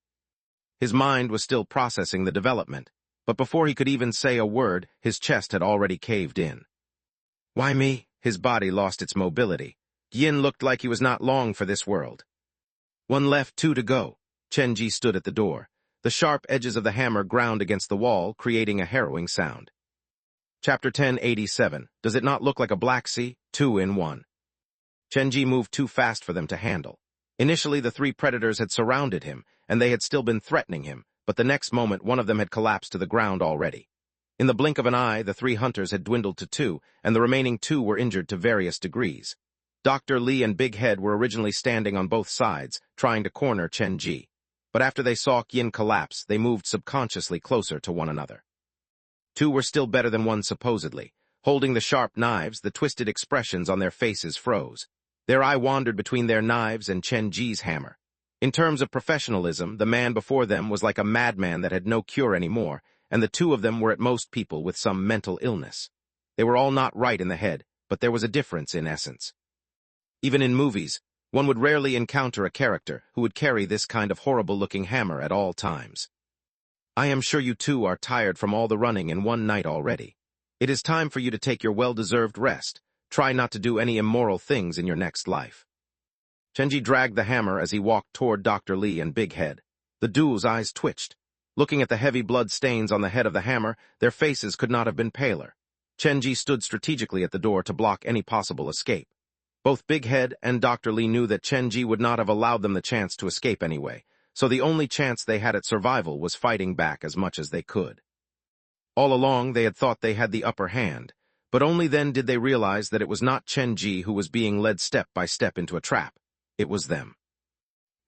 His mind was still processing the development, but before he could even say a word, his chest had already caved in. Why me? His body lost its mobility. Yin looked like he was not long for this world. One left, two to go. Chen-ji stood at the door. The sharp edges of the hammer ground against the wall, creating a harrowing sound. Chapter 1087. Does it not look like a black sea? 2 in 1. Chenji moved too fast for them to handle. Initially, the 3 predators had surrounded him, and they had still been threatening him, but the next moment one of them had collapsed to the ground already. In the blink of an eye, the 3 hunters had dwindled to 2, and the remaining 2 were injured to various degrees. Dr. Li and Big Head were originally standing on both sides, trying to corner Chenji. But after they saw Yin collapse, they moved subconsciously closer to one another. 2 were still better than 1 supposedly. Holding the sharp knives, the twisted expressions on their faces froze. Their eye wandered between their knives and Chenji's hammer. In terms of professionalism, the man before them was like a madman that had no cure anymore, and the 2 of them were at most people with some mental illness. They were all not right in the head, but there was a difference in essence. Even in movies, one would rarely encounter a character who would carry this kind of horrible-looking hammer at all times. I am sure you 2 are tired from all the running in one night already. It is time for you to take your well-deserved rest. Try not to do any immoral things in your next life. Chenji dragged the hammer as he walked toward Dr. Li and Big Head. The duo's eyes twitched. Looking at the heavy blood stains on the head of the hammer, their faces could not have been paler. Chenji stood strategically at the door to block any possible escape. Both Big Head and Dr. Li knew that Chenji would not have allowed them the chance to escape anyway, so the only chance they had at survival was fighting back as much as they could. All along, they had thought they had the upper hand, but only then did they realize that it was not Chenji who was being led step by step into a trap. It was them.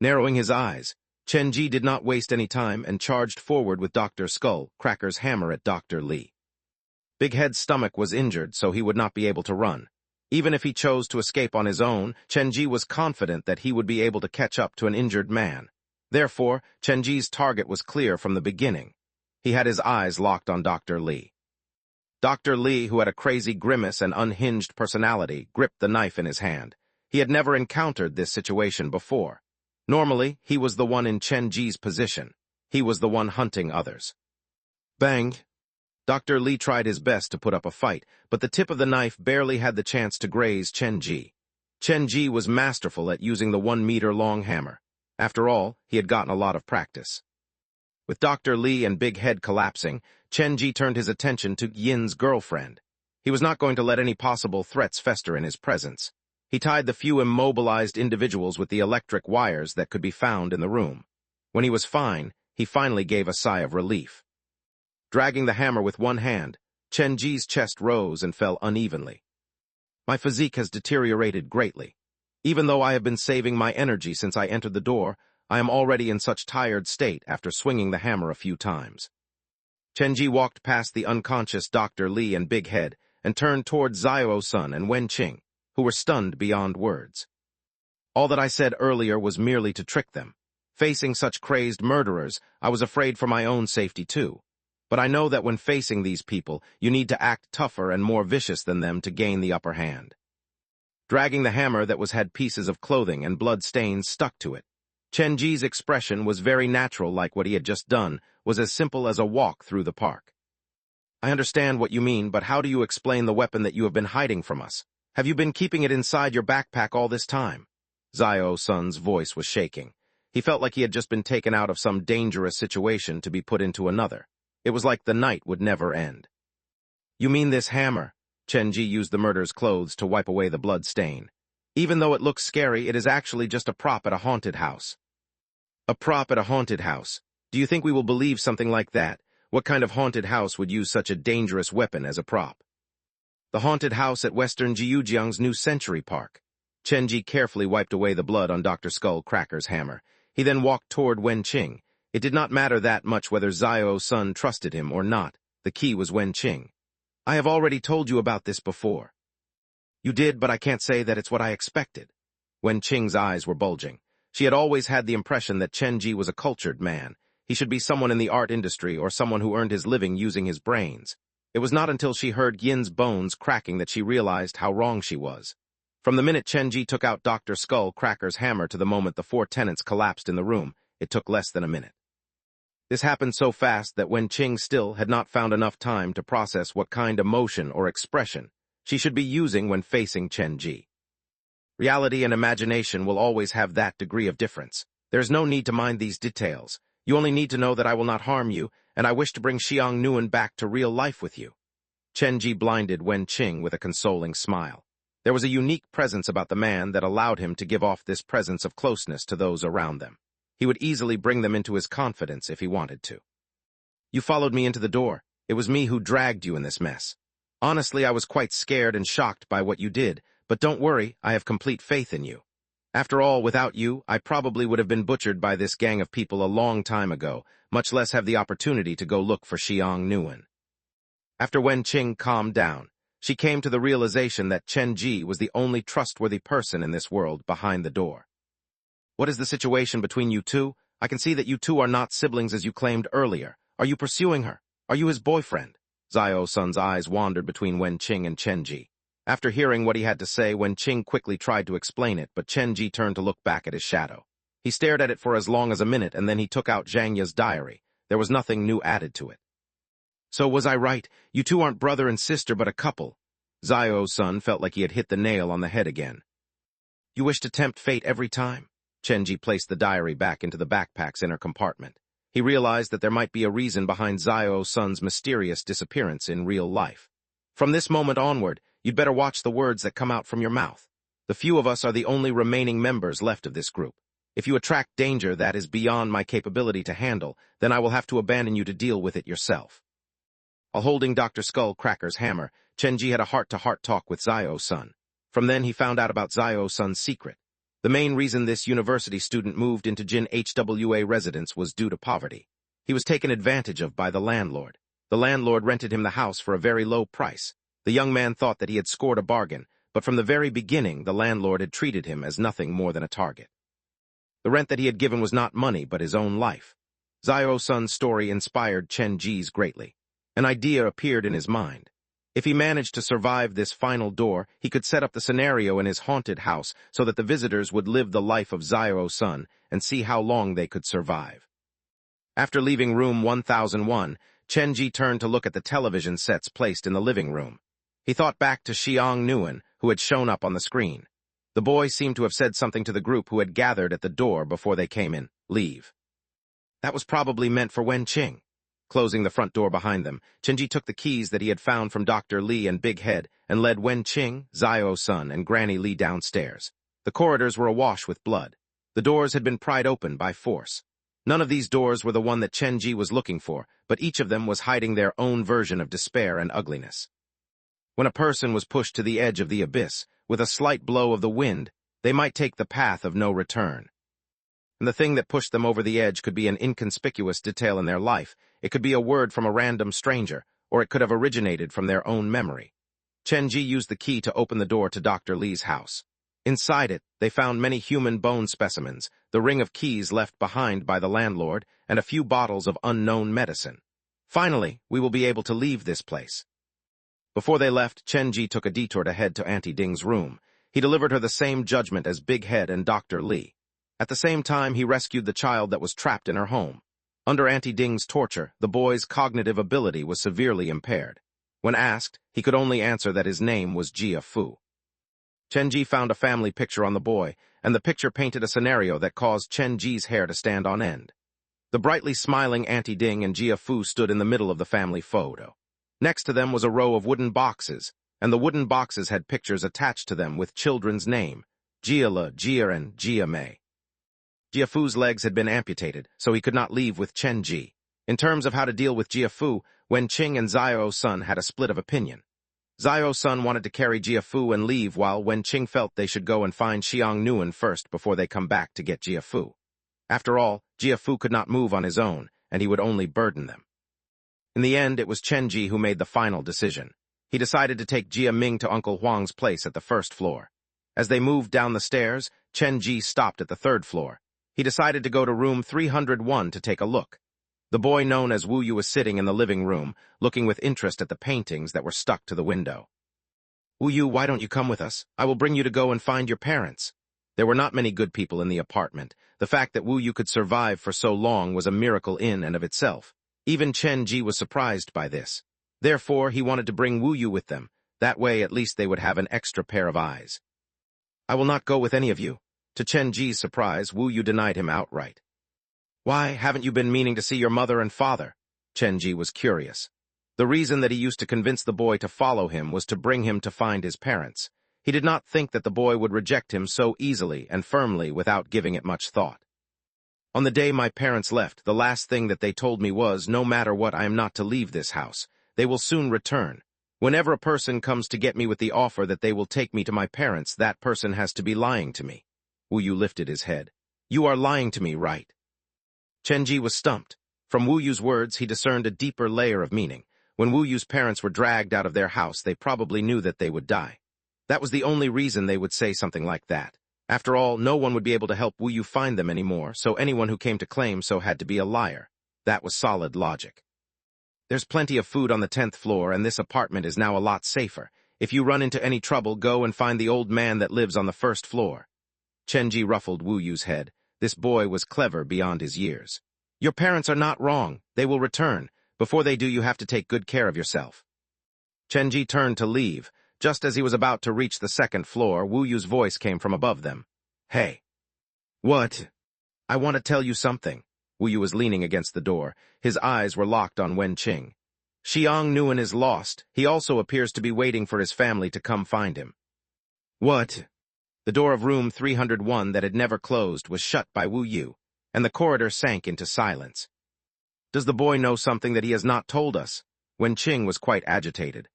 Narrowing his eyes, Chenji did not waste any time and charged forward with Dr. Skull Cracker's hammer at Dr. Li. Big Head's stomach was injured, so he would not be able to run. Even if he chose to escape on his own, Chenji was confident that he would be able to catch up to an injured man. Therefore, Chenji's target was clear from the beginning. He had his eyes locked on Dr. Li. Dr. Li, who had a crazy grimace and unhinged personality, gripped the knife in his hand. He had never encountered this situation before. Normally, he was the one in Chenji's position. He was the one hunting others. Bang! Dr. Li tried his best to put up a fight, but the tip of the knife barely had the chance to graze Chenji. Chenji was masterful at using the 1-meter-long hammer. After all, he had gotten a lot of practice. With Dr. Li and Big Head collapsing, Chenji turned his attention to Yin's girlfriend. He was not going to let any possible threats fester in his presence. He tied the few immobilized individuals with the electric wires that could be found in the room. When he was fine, he finally gave a sigh of relief. Dragging the hammer with one hand, Chenji's chest rose and fell unevenly. My physique has deteriorated greatly. Even though I have been saving my energy since I entered the door, I am already in such tired state after swinging the hammer a few times. Chenji walked past the unconscious Dr. Li and Big Head and turned toward Xiao-sun and Wen-Qing, who were stunned beyond words. All that I said earlier was merely to trick them. Facing such crazed murderers, I was afraid for my own safety too. But I know that when facing these people, you need to act tougher and more vicious than them to gain the upper hand. Dragging the hammer that had pieces of clothing and blood stains stuck to it, Chenji's expression was very natural, like what he had just done was as simple as a walk through the park. I understand what you mean, but how do you explain the weapon that you have been hiding from us? Have you been keeping it inside your backpack all this time? Xiao-sun's voice was shaking. He felt like he had just been taken out of some dangerous situation to be put into another. It was like the night would never end. You mean this hammer? Chenji used the murderer's clothes to wipe away the blood stain. Even though it looks scary, it is actually just a prop at a haunted house. A prop at a haunted house. Do you think we will believe something like that? What kind of haunted house would use such a dangerous weapon as a prop? The haunted house at Western Jiujiang's New Century Park. Chenji carefully wiped away the blood on Dr. Skull Cracker's hammer. He then walked toward Wen-Qing. It did not matter that much whether Xiao-sun trusted him or not. The key was Wen-Qing. I have already told you about this before. You did, but I can't say that it's what I expected. Wen-Qing's eyes were bulging. She had always had the impression that Chenji was a cultured man. He should be someone in the art industry or someone who earned his living using his brains. It was not until she heard Yin's bones cracking that she realized how wrong she was. From the minute Chenji took out Dr. Skull Cracker's hammer to the moment the 4 tenants collapsed in the room, it took less than a minute. This happened so fast that Wen-Qing still had not found enough time to process what kind of emotion or expression she should be using when facing Chenji. Reality and imagination will always have that degree of difference. There's no need to mind these details. You only need to know that I will not harm you, and I wish to bring Xiang Nuan back to real life with you. Chen Ji blinded Wen Qing with a consoling smile. There was a unique presence about the man that allowed him to give off this presence of closeness to those around them. He would easily bring them into his confidence if he wanted to. You followed me into the door. It was me who dragged you in this mess. Honestly, I was quite scared and shocked by what you did, but don't worry, I have complete faith in you. After all, without you, I probably would have been butchered by this gang of people a long time ago, much less have the opportunity to go look for Xiang Nuan. After Wen Qing calmed down, she came to the realization that Chen Ji was the only trustworthy person in this world behind the door. What is the situation between you two? I can see that you two are not siblings as you claimed earlier. Are you pursuing her? Are you his boyfriend? Xiao Sun's eyes wandered between Wen Qing and Chen Ji. After hearing what he had to say, Wen Qing quickly tried to explain it, but Chen Ji turned to look back at his shadow. He stared at it for as long as a minute, and then he took out Zhang Ya's diary. There was nothing new added to it. So was I right? You two aren't brother and sister, but a couple. Xiao Sun felt like he had hit the nail on the head again. You wish to tempt fate every time? Chen Ji placed the diary back into the backpack's inner compartment. He realized that there might be a reason behind Xiao Sun's mysterious disappearance in real life. From this moment onward, you'd better watch the words that come out from your mouth. The few of us are the only remaining members left of this group. If you attract danger that is beyond my capability to handle, then I will have to abandon you to deal with it yourself. While holding Dr. Skullcracker's hammer, Chen Ji had a heart-to-heart talk with Xiao Sun. From then he found out about Xiao Sun's secret. The main reason this university student moved into Jin HWA residence was due to poverty. He was taken advantage of by the landlord. The landlord rented him the house for a very low price. The young man thought that he had scored a bargain, but from the very beginning the landlord had treated him as nothing more than a target. The rent that he had given was not money, but his own life. Xiao Sun's story inspired Chen Ji's greatly. An idea appeared in his mind. If he managed to survive this final door, he could set up the scenario in his haunted house so that the visitors would live the life of Xiao Sun and see how long they could survive. After leaving room 1001, Chen Ji turned to look at the television sets placed in the living room. He thought back to Xiang Nuan, who had shown up on the screen. The boy seemed to have said something to the group who had gathered at the door before they came in. Leave. That was probably meant for Wen Qing. Closing the front door behind them, Chen Ji took the keys that he had found from Dr. Li and Big Head and led Wen Qing, Xiao Sun, and Granny Li downstairs. The corridors were awash with blood. The doors had been pried open by force. None of these doors were the one that Chen Ji was looking for, but each of them was hiding their own version of despair and ugliness. When a person was pushed to the edge of the abyss, with a slight blow of the wind, they might take the path of no return. And the thing that pushed them over the edge could be an inconspicuous detail in their life. It could be a word from a random stranger, or it could have originated from their own memory. Chen Ji used the key to open the door to Dr. Li's house. Inside it, they found many human bone specimens, the ring of keys left behind by the landlord, and a few bottles of unknown medicine. Finally, we will be able to leave this place. Before they left, Chen Ji took a detour to head to Auntie Ding's room. He delivered her the same judgment as Big Head and Dr. Li. At the same time, he rescued the child that was trapped in her home. Under Auntie Ding's torture, the boy's cognitive ability was severely impaired. When asked, he could only answer that his name was Jia Fu. Chen Ji found a family picture on the boy, and the picture painted a scenario that caused Chen Ji's hair to stand on end. The brightly smiling Auntie Ding and Jia Fu stood in the middle of the family photo. Next to them was a row of wooden boxes, and the wooden boxes had pictures attached to them with children's name, Jia Le, Jia, and Jia Mei. Jia Fu's legs had been amputated, so he could not leave with Chen Ji. In terms of how to deal with Jia Fu, Wen Qing and Xiao Sun had a split of opinion. Xiao Sun wanted to carry Jia Fu and leave, while Wen Qing felt they should go and find Xiang Nuan first before they come back to get Jia Fu. After all, Jia Fu could not move on his own, and he would only burden them. In the end, it was Chen Ji who made the final decision. He decided to take Jia Ming to Uncle Huang's place at the first floor. As they moved down the stairs, Chen Ji stopped at the third floor. He decided to go to room 301 to take a look. The boy known as Wu Yu was sitting in the living room, looking with interest at the paintings that were stuck to the window. Wu Yu, why don't you come with us? I will bring you to go and find your parents. There were not many good people in the apartment. The fact that Wu Yu could survive for so long was a miracle in and of itself. Even Chen Ji was surprised by this. Therefore, he wanted to bring Wu Yu with them. That way, at least they would have an extra pair of eyes. I will not go with any of you. To Chen Ji's surprise, Wu Yu denied him outright. Why, haven't you been meaning to see your mother and father? Chen Ji was curious. The reason that he used to convince the boy to follow him was to bring him to find his parents. He did not think that the boy would reject him so easily and firmly without giving it much thought. On the day my parents left, the last thing that they told me was, no matter what, I am not to leave this house. They will soon return. Whenever a person comes to get me with the offer that they will take me to my parents, that person has to be lying to me. Wu Yu lifted his head. You are lying to me, right? Chen Ji was stumped. From Wu Yu's words, he discerned a deeper layer of meaning. When Wu Yu's parents were dragged out of their house, they probably knew that they would die. That was the only reason they would say something like that. After all, no one would be able to help Wu Yu find them anymore, so anyone who came to claim so had to be a liar. That was solid logic. There's plenty of food on the 10th floor, and this apartment is now a lot safer. If you run into any trouble, go and find the old man that lives on the 1st floor. Chen Ji ruffled Wu Yu's head. This boy was clever beyond his years. Your parents are not wrong. They will return. Before they do, you have to take good care of yourself. Chen Ji turned to leave. Just as he was about to reach the 2nd floor, Wu Yu's voice came from above them. Hey. What? I want to tell you something. Wu Yu was leaning against the door. His eyes were locked on Wen Qing. Xiang Nuan is lost. He also appears to be waiting for his family to come find him. What? The door of room 301 that had never closed was shut by Wu Yu, and the corridor sank into silence. Does the boy know something that he has not told us? Wen Qing was quite agitated.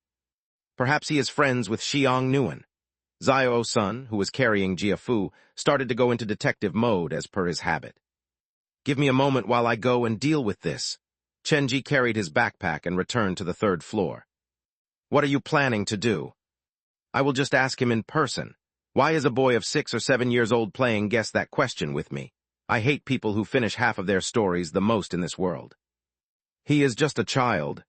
Perhaps he is friends with Xiang Nuan. Xiao Sun, who was carrying Jiafu, started to go into detective mode as per his habit. Give me a moment while I go and deal with this. Chen Ji carried his backpack and returned to the 3rd floor. What are you planning to do? I will just ask him in person. Why is a boy of 6 or 7 years old playing guess that question with me? I hate people who finish half of their stories the most in this world. He is just a child.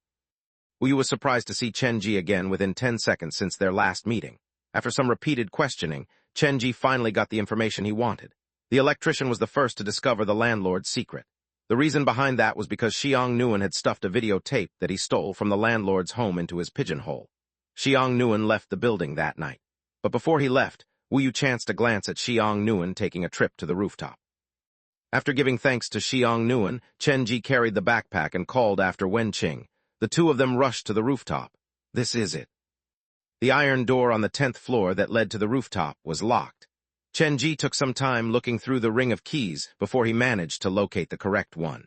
Wu Yu was surprised to see Chen Ji again within 10 seconds since their last meeting. After some repeated questioning, Chen Ji finally got the information he wanted. The electrician was the first to discover the landlord's secret. The reason behind that was because Xiang Nuan had stuffed a videotape that he stole from the landlord's home into his pigeonhole. Xiang Nuan left the building that night. But before he left, Wu Yu chanced to glance at Xiang Nuan taking a trip to the rooftop. After giving thanks to Xiang Nuan, Chen Ji carried the backpack and called after Wen Qing. The two of them rushed to the rooftop. This is it. The iron door on the 10th floor that led to the rooftop was locked. Chen Ji took some time looking through the ring of keys before he managed to locate the correct one.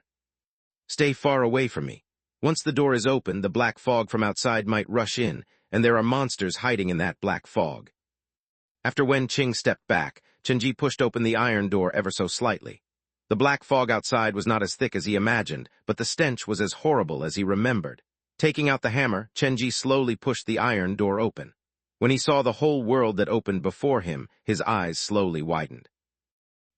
Stay far away from me. Once the door is open, the black fog from outside might rush in, and there are monsters hiding in that black fog. After Wen Qing stepped back, Chen Ji pushed open the iron door ever so slightly. The black fog outside was not as thick as he imagined, but the stench was as horrible as he remembered. Taking out the hammer, Chen Ji slowly pushed the iron door open. When he saw the whole world that opened before him, his eyes slowly widened.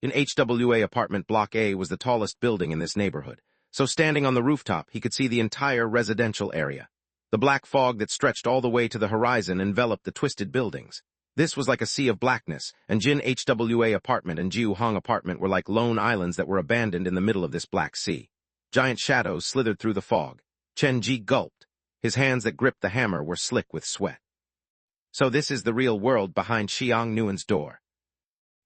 In HWA apartment block A was the tallest building in this neighborhood, so standing on the rooftop he could see the entire residential area. The black fog that stretched all the way to the horizon enveloped the twisted buildings. This was like a sea of blackness, and Jin HWA apartment and Jiu Hong apartment were like lone islands that were abandoned in the middle of this black sea. Giant shadows slithered through the fog. Chen Ji gulped. His hands that gripped the hammer were slick with sweat. So this is the real world behind Xiang Nuan's door.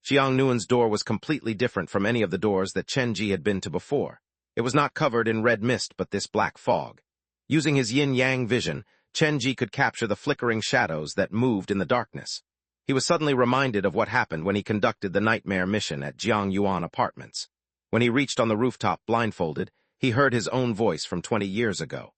Xiang Nuan's door was completely different from any of the doors that Chen Ji had been to before. It was not covered in red mist but this black fog. Using his yin-yang vision, Chen Ji could capture the flickering shadows that moved in the darkness. He was suddenly reminded of what happened when he conducted the nightmare mission at Jiang Yuan Apartments. When he reached on the rooftop blindfolded, he heard his own voice from 20 years ago.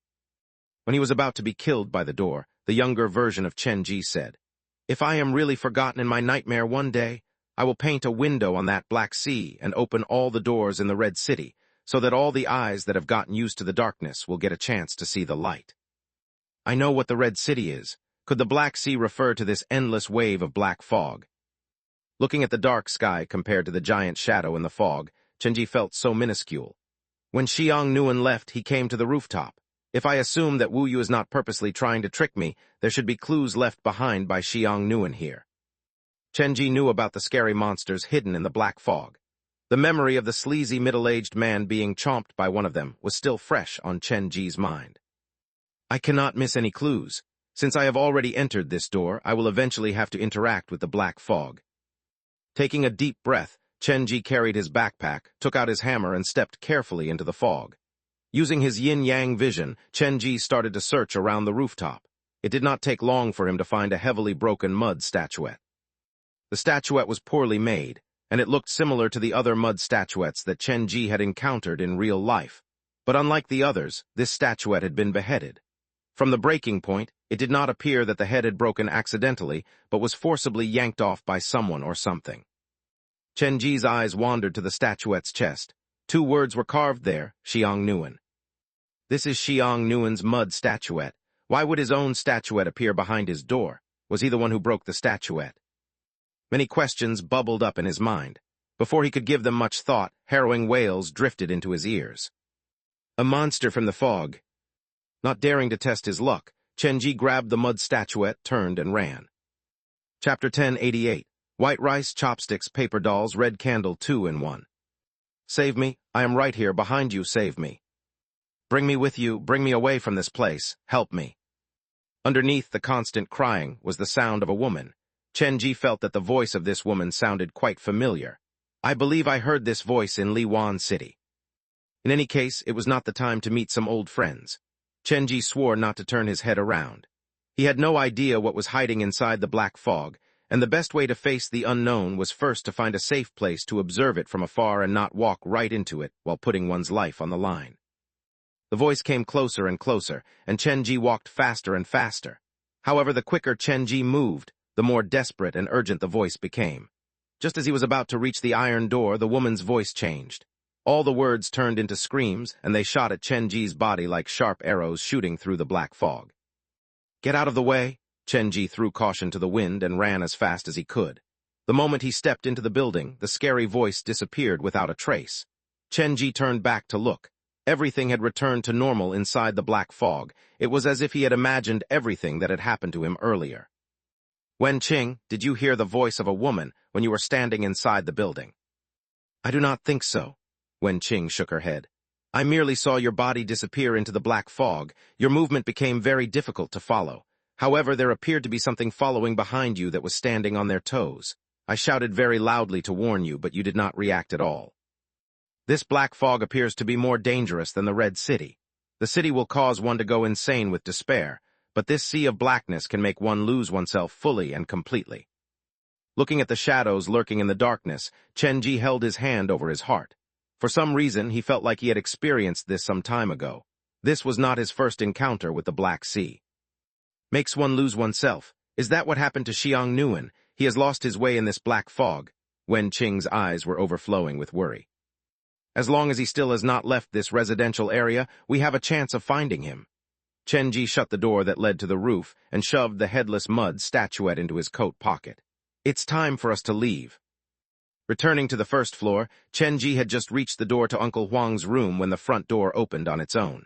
When he was about to be killed by the door, the younger version of Chen Ji said, "If I am really forgotten in my nightmare one day, I will paint a window on that black sea and open all the doors in the Red City, so that all the eyes that have gotten used to the darkness will get a chance to see the light." I know what the Red City is. Could the Black Sea refer to this endless wave of black fog? Looking at the dark sky compared to the giant shadow in the fog, Chen Ji felt so minuscule. When Xiang Nuan left, he came to the rooftop. If I assume that Wu Yu is not purposely trying to trick me, there should be clues left behind by Xiang Nuan here. Chen Ji knew about the scary monsters hidden in the black fog. The memory of the sleazy middle-aged man being chomped by one of them was still fresh on Chen Ji's mind. I cannot miss any clues. Since I have already entered this door, I will eventually have to interact with the black fog. Taking a deep breath, Chen Ji carried his backpack, took out his hammer, and stepped carefully into the fog. Using his yin-yang vision, Chen-ji started to search around the rooftop. It did not take long for him to find a heavily broken mud statuette. The statuette was poorly made, and it looked similar to the other mud statuettes that Chen-ji had encountered in real life. But unlike the others, this statuette had been beheaded. From the breaking point, it did not appear that the head had broken accidentally, but was forcibly yanked off by someone or something. Chen-ji's eyes wandered to the statuette's chest. 2 words were carved there, Xiang Nguyen. This is Xiang Nguyen's mud statuette. Why would his own statuette appear behind his door? Was he the one who broke the statuette? Many questions bubbled up in his mind. Before he could give them much thought, harrowing wails drifted into his ears. A monster from the fog. Not daring to test his luck, Chen-ji grabbed the mud statuette, turned, and ran. Chapter 1088. White rice, chopsticks, paper dolls, red candle, 2 in 1. Save me, I am right here, behind you, save me. Bring me with you, bring me away from this place, help me. Underneath the constant crying was the sound of a woman. Chen-ji felt that the voice of this woman sounded quite familiar. I believe I heard this voice in Liwan City. In any case, it was not the time to meet some old friends. Chen-ji swore not to turn his head around. He had no idea what was hiding inside the black fog, and the best way to face the unknown was first to find a safe place to observe it from afar and not walk right into it while putting one's life on the line. The voice came closer and closer, and Chen-ji walked faster and faster. However, the quicker Chen-ji moved, the more desperate and urgent the voice became. Just as he was about to reach the iron door, the woman's voice changed. All the words turned into screams, and they shot at Chen-ji's body like sharp arrows shooting through the black fog. Get out of the way! Chen-ji threw caution to the wind and ran as fast as he could. The moment he stepped into the building, the scary voice disappeared without a trace. Chen-ji turned back to look. Everything had returned to normal inside the black fog. It was as if he had imagined everything that had happened to him earlier. Wen-ching, did you hear the voice of a woman when you were standing inside the building? I do not think so. Wen-ching shook her head. I merely saw your body disappear into the black fog. Your movement became very difficult to follow. However, there appeared to be something following behind you that was standing on their toes. I shouted very loudly to warn you, but you did not react at all. This black fog appears to be more dangerous than the Red City. The city will cause one to go insane with despair, but this sea of blackness can make one lose oneself fully and completely. Looking at the shadows lurking in the darkness, Chen-ji held his hand over his heart. For some reason, he felt like he had experienced this some time ago. This was not his first encounter with the Black Sea. Makes one lose oneself. Is that what happened to Xiang Nguyen? He has lost his way in this black fog. Wen-ching's eyes were overflowing with worry. As long as he still has not left this residential area, we have a chance of finding him. Chen-ji shut the door that led to the roof and shoved the headless mud statuette into his coat pocket. It's time for us to leave. Returning to the first floor, Chen-ji had just reached the door to Uncle Huang's room when the front door opened on its own.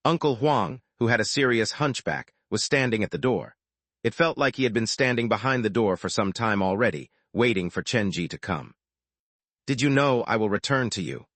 Uncle Huang, who had a serious hunchback, was standing at the door. It felt like he had been standing behind the door for some time already, waiting for Chen-ji to come. Did you know I will return to you?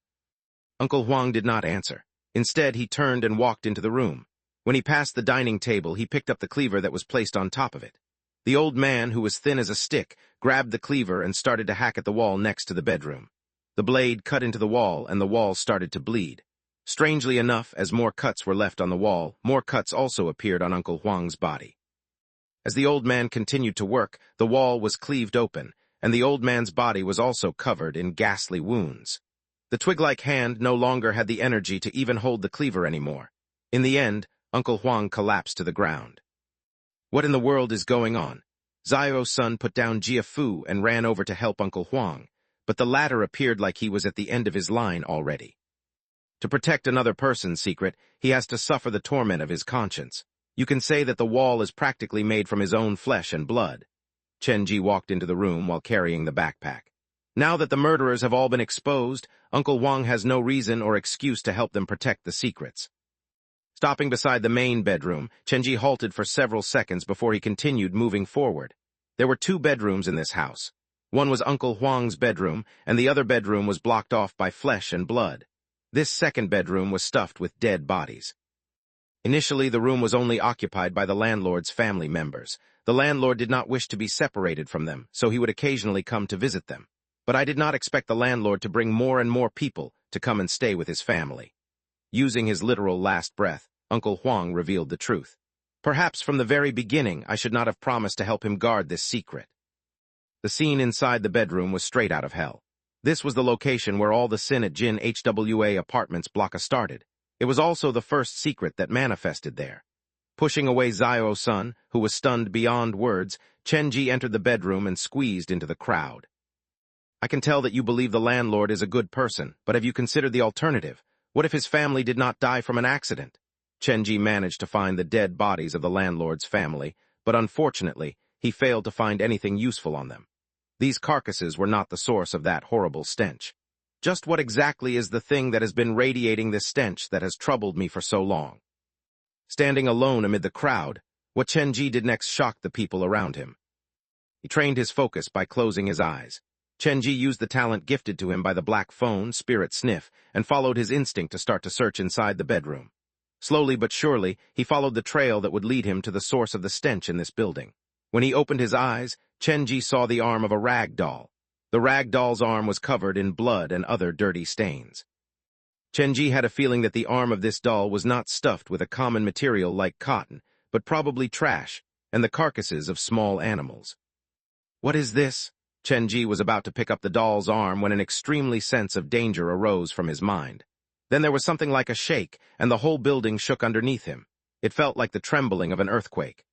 Uncle Huang did not answer. Instead, he turned and walked into the room. When he passed the dining table, he picked up the cleaver that was placed on top of it. The old man, who was thin as a stick, grabbed the cleaver and started to hack at the wall next to the bedroom. The blade cut into the wall, and the wall started to bleed. Strangely enough, as more cuts were left on the wall, more cuts also appeared on Uncle Huang's body. As the old man continued to work, the wall was cleaved open, and the old man's body was also covered in ghastly wounds. The twig-like hand no longer had the energy to even hold the cleaver anymore. In the end, Uncle Huang collapsed to the ground. What in the world is going on? Zio's son put down Jia Fu and ran over to help Uncle Huang, but the latter appeared like he was at the end of his line already. To protect another person's secret, he has to suffer the torment of his conscience. You can say that the wall is practically made from his own flesh and blood. Chen-ji walked into the room while carrying the backpack. Now that the murderers have all been exposed, Uncle Huang has no reason or excuse to help them protect the secrets. Stopping beside the main bedroom, Chen-ji halted for several seconds before he continued moving forward. There were 2 bedrooms in this house. One was Uncle Huang's bedroom, and the other bedroom was blocked off by flesh and blood. This second bedroom was stuffed with dead bodies. Initially, the room was only occupied by the landlord's family members. The landlord did not wish to be separated from them, so he would occasionally come to visit them. But I did not expect the landlord to bring more and more people to come and stay with his family. Using his literal last breath, Uncle Huang revealed the truth. Perhaps from the very beginning, I should not have promised to help him guard this secret. The scene inside the bedroom was straight out of hell. This was the location where all the sin at Jin HWA Apartments Block A started. It was also the first secret that manifested there. Pushing away Zio-san, who was stunned beyond words, Chenji entered the bedroom and squeezed into the crowd. I can tell that you believe the landlord is a good person, but have you considered the alternative? What if his family did not die from an accident? Chenji managed to find the dead bodies of the landlord's family, but unfortunately, he failed to find anything useful on them. These carcasses were not the source of that horrible stench. Just what exactly is the thing that has been radiating this stench that has troubled me for so long? Standing alone amid the crowd, what Chenji did next shocked the people around him. He trained his focus by closing his eyes. Chenji used the talent gifted to him by the black phone, Spirit Sniff, and followed his instinct to start to search inside the bedroom. Slowly but surely, he followed the trail that would lead him to the source of the stench in this building. When he opened his eyes, Chenji saw the arm of a rag doll. The rag doll's arm was covered in blood and other dirty stains. Chenji had a feeling that the arm of this doll was not stuffed with a common material like cotton, but probably trash, and the carcasses of small animals. What is this? Chenji was about to pick up the doll's arm when an extremely sense of danger arose from his mind. Then there was something like a shake, and the whole building shook underneath him. It felt like the trembling of an earthquake.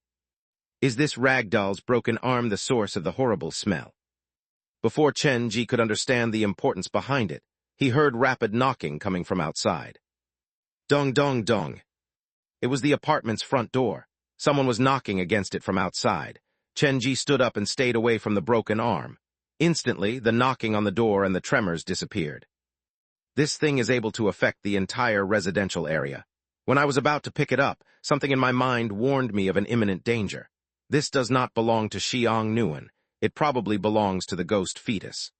Is this rag doll's broken arm the source of the horrible smell? Before Chenji could understand the importance behind it, he heard rapid knocking coming from outside. Dong dong dong. It was the apartment's front door. Someone was knocking against it from outside. Chenji stood up and stayed away from the broken arm. Instantly, the knocking on the door and the tremors disappeared. This thing is able to affect the entire residential area. When I was about to pick it up, something in my mind warned me of an imminent danger. This does not belong to Xiang Nguyen. It probably belongs to the ghost fetus.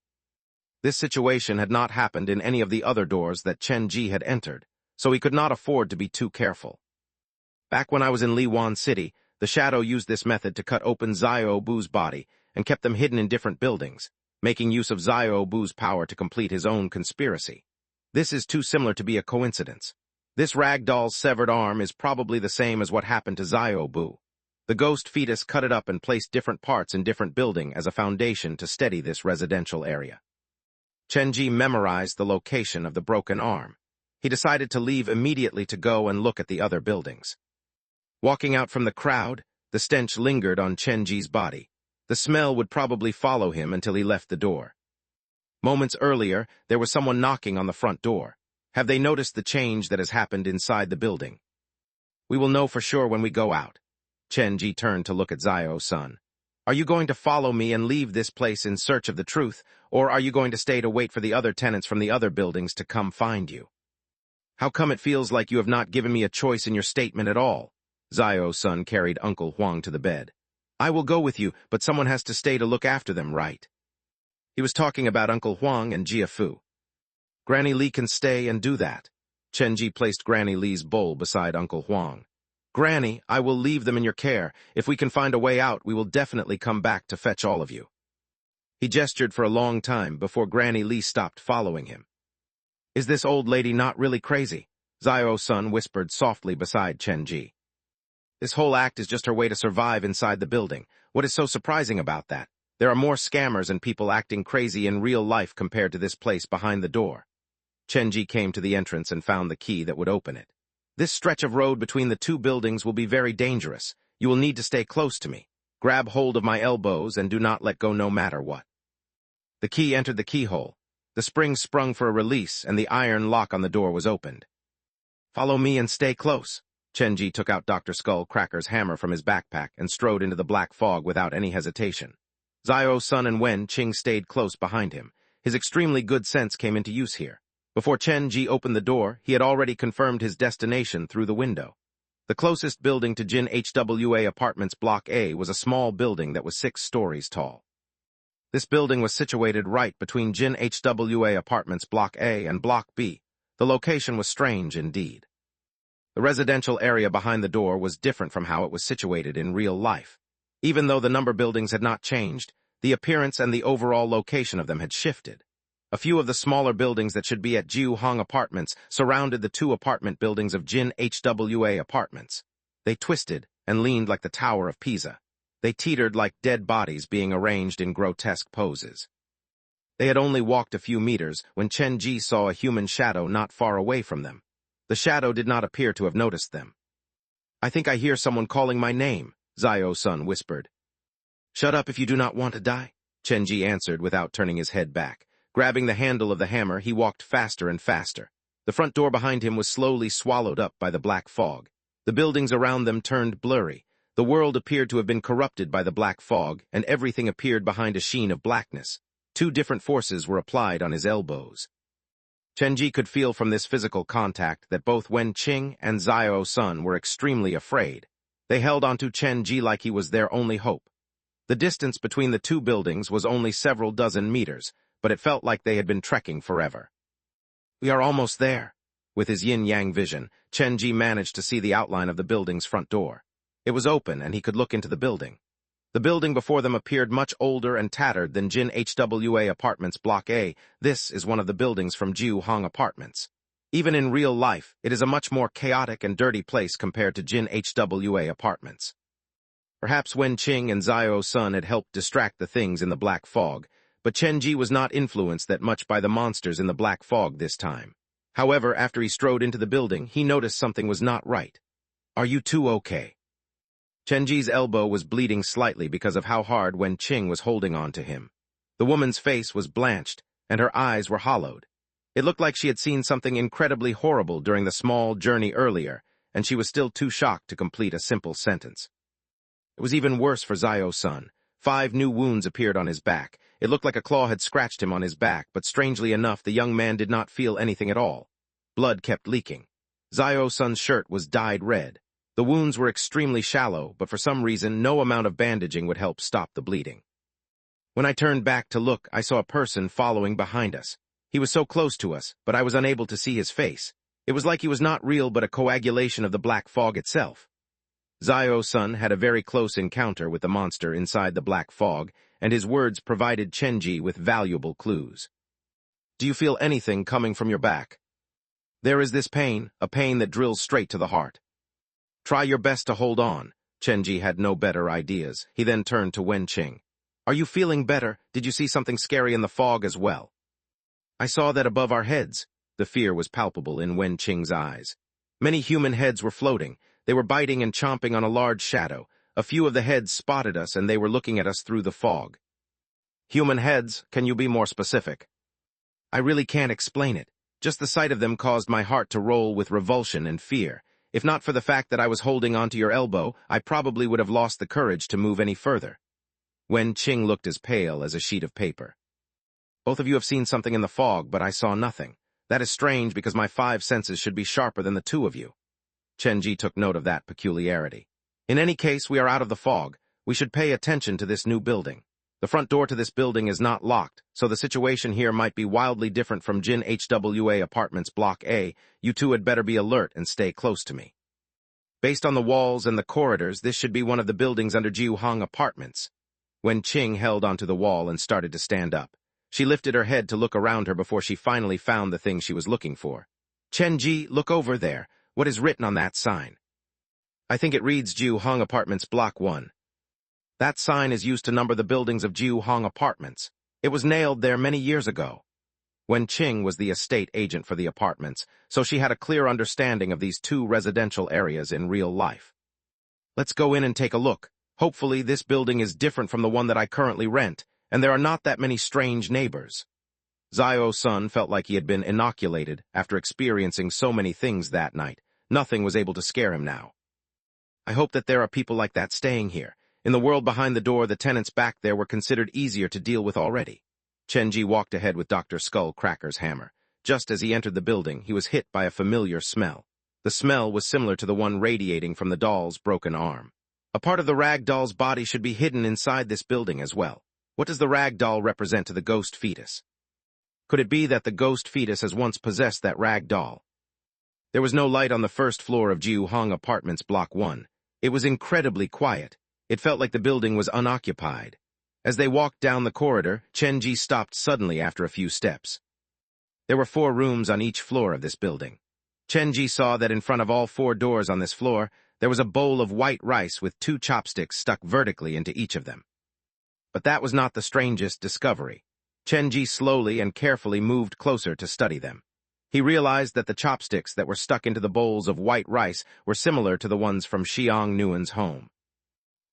This situation had not happened in any of the other doors that Chenji had entered, so he could not afford to be too careful. Back when I was in Liwan City, the shadow used this method to cut open Zio Bu's body and kept them hidden in different buildings, making use of Zio Bu's power to complete his own conspiracy. This is too similar to be a coincidence. This rag doll's severed arm is probably the same as what happened to Zio Bu. The ghost fetus cut it up and placed different parts in different buildings as a foundation to steady this residential area. Chenji memorized the location of the broken arm. He decided to leave immediately to go and look at the other buildings. Walking out from the crowd, the stench lingered on Chenji's body. The smell would probably follow him until he left the door. Moments earlier, there was someone knocking on the front door. Have they noticed the change that has happened inside the building? We will know for sure when we go out. Chenji turned to look at Zio-san. Are you going to follow me and leave this place in search of the truth, or are you going to stay to wait for the other tenants from the other buildings to come find you? How come it feels like you have not given me a choice in your statement at all? Zio-san carried Uncle Huang to the bed. I will go with you, but someone has to stay to look after them, right? He was talking about Uncle Huang and Jiafu. Granny Li can stay and do that. Chenji placed Granny Li's bowl beside Uncle Huang. Granny, I will leave them in your care. If we can find a way out, we will definitely come back to fetch all of you. He gestured for a long time before Granny Li stopped following him. Is this old lady not really crazy? Zio-san whispered softly beside Chenji. This whole act is just her way to survive inside the building. What is so surprising about that? There are more scammers and people acting crazy in real life compared to this place behind the door. Chenji came to the entrance and found the key that would open it. This stretch of road between the two buildings will be very dangerous. You will need to stay close to me. Grab hold of my elbows and do not let go no matter what. The key entered the keyhole. The spring sprung for a release, and the iron lock on the door was opened. Follow me and stay close. Chenji took out Dr. Skullcracker's hammer from his backpack and strode into the black fog without any hesitation. Zio-san and Wen Qing stayed close behind him. His extremely good sense came into use here. Before Chenji opened the door, he had already confirmed his destination through the window. The closest building to Jin HWA Apartments Block A was a small building that was 6 stories tall. This building was situated right between Jin HWA Apartments Block A and Block B. The location was strange indeed. The residential area behind the door was different from how it was situated in real life. Even though the number buildings had not changed, the appearance and the overall location of them had shifted. A few of the smaller buildings that should be at Jiu Hong Apartments surrounded the two apartment buildings of Jin HWA Apartments. They twisted and leaned like the Tower of Pisa. They teetered like dead bodies being arranged in grotesque poses. They had only walked a few meters when Chen Ji saw a human shadow not far away from them. The shadow did not appear to have noticed them. "I think I hear someone calling my name," Zio-sun whispered. "Shut up if you do not want to die," Chen Ji answered without turning his head back. Grabbing the handle of the hammer, he walked faster and faster. The front door behind him was slowly swallowed up by the black fog. The buildings around them turned blurry. The world appeared to have been corrupted by the black fog, and everything appeared behind a sheen of blackness. Two different forces were applied on his elbows. Chen Ji could feel from this physical contact that both Wen Qing and Zio-sun were extremely afraid. They held onto Chen Ji like he was their only hope. The distance between the two buildings was only several dozen meters, but it felt like they had been trekking forever. "We are almost there." With his yin-yang vision, Chen Ji managed to see the outline of the building's front door. It was open, and he could look into the building. The building before them appeared much older and tattered than Jin HWA Apartments Block A. This is one of the buildings from Jiu Hong Apartments. Even in real life, it is a much more chaotic and dirty place compared to Jin HWA Apartments. Perhaps Wen Qing and Zio-sun had helped distract the things in the black fog, but Chen Ji was not influenced that much by the monsters in the black fog this time. However, after he strode into the building, he noticed something was not right. "Are you two okay?" Chen Ji's elbow was bleeding slightly because of how hard Wen Qing was holding on to him. The woman's face was blanched, and her eyes were hollowed. It looked like she had seen something incredibly horrible during the small journey earlier, and she was still too shocked to complete a simple sentence. It was even worse for Zio-sun. 5 new wounds appeared on his back. It looked like a claw had scratched him on his back, but strangely enough, the young man did not feel anything at all. Blood kept leaking. Zio-sun's shirt was dyed red. The wounds were extremely shallow, but for some reason, no amount of bandaging would help stop the bleeding. When I turned back to look, I saw a person following behind us. He was so close to us, but I was unable to see his face. It was like he was not real but a coagulation of the black fog itself. Zio-sun had a very close encounter with the monster inside the black fog, and his words provided Chen Ji with valuable clues. "Do you feel anything coming from your back? There is this pain, a pain that drills straight to the heart. Try your best to hold on." Chen Ji had no better ideas. He then turned to Wen Qing. "Are you feeling better? Did you see something scary in the fog as well?" "I saw that above our heads." The fear was palpable in Wen Qing's eyes. Many human heads were floating. They were biting and chomping on a large shadow. A few of the heads spotted us, and they were looking at us through the fog. "Human heads? Can you be more specific?" "I really can't explain it. Just the sight of them caused my heart to roll with revulsion and fear. If not for the fact that I was holding onto your elbow, I probably would have lost the courage to move any further." Wen Qing looked as pale as a sheet of paper. "Both of you have seen something in the fog, but I saw nothing. That is strange because my 5 senses should be sharper than the 2 of you." Chen Ji took note of that peculiarity. "In any case, we are out of the fog. We should pay attention to this new building. The front door to this building is not locked, so the situation here might be wildly different from Jin HWA Apartments Block A. You two had better be alert and stay close to me. Based on the walls and the corridors, this should be one of the buildings under Jiu Hong Apartments." Wen Qing held onto the wall and started to stand up. She lifted her head to look around her before she finally found the thing she was looking for. "Chen Ji, look over there. What is written on that sign?" "I think it reads Jiu Hong Apartments Block 1. That sign is used to number the buildings of Jiu Hong Apartments. It was nailed there many years ago." Wen Qing was the estate agent for the apartments, so she had a clear understanding of these 2 residential areas in real life. "Let's go in and take a look. Hopefully this building is different from the one that I currently rent, and there are not that many strange neighbors." Zio-sun felt like he had been inoculated after experiencing so many things that night. Nothing was able to scare him now. "I hope that there are people like that staying here. In the world behind the door, the tenants back there were considered easier to deal with already." Chen Ji walked ahead with Dr. Skullcracker's hammer. Just as he entered the building, he was hit by a familiar smell. The smell was similar to the one radiating from the doll's broken arm. A part of the rag doll's body should be hidden inside this building as well. What does the rag doll represent to the ghost fetus? Could it be that the ghost fetus has once possessed that rag doll? There was no light on the first floor of Jiu Hong Apartments Block 1. It was incredibly quiet. It felt like the building was unoccupied. As they walked down the corridor, Chenji stopped suddenly after a few steps. There were 4 rooms on each floor of this building. Chenji saw that in front of all 4 doors on this floor, there was a bowl of white rice with 2 chopsticks stuck vertically into each of them. But that was not the strangest discovery. Chenji slowly and carefully moved closer to study them. He realized that the chopsticks that were stuck into the bowls of white rice were similar to the ones from Xiang Nuan's home.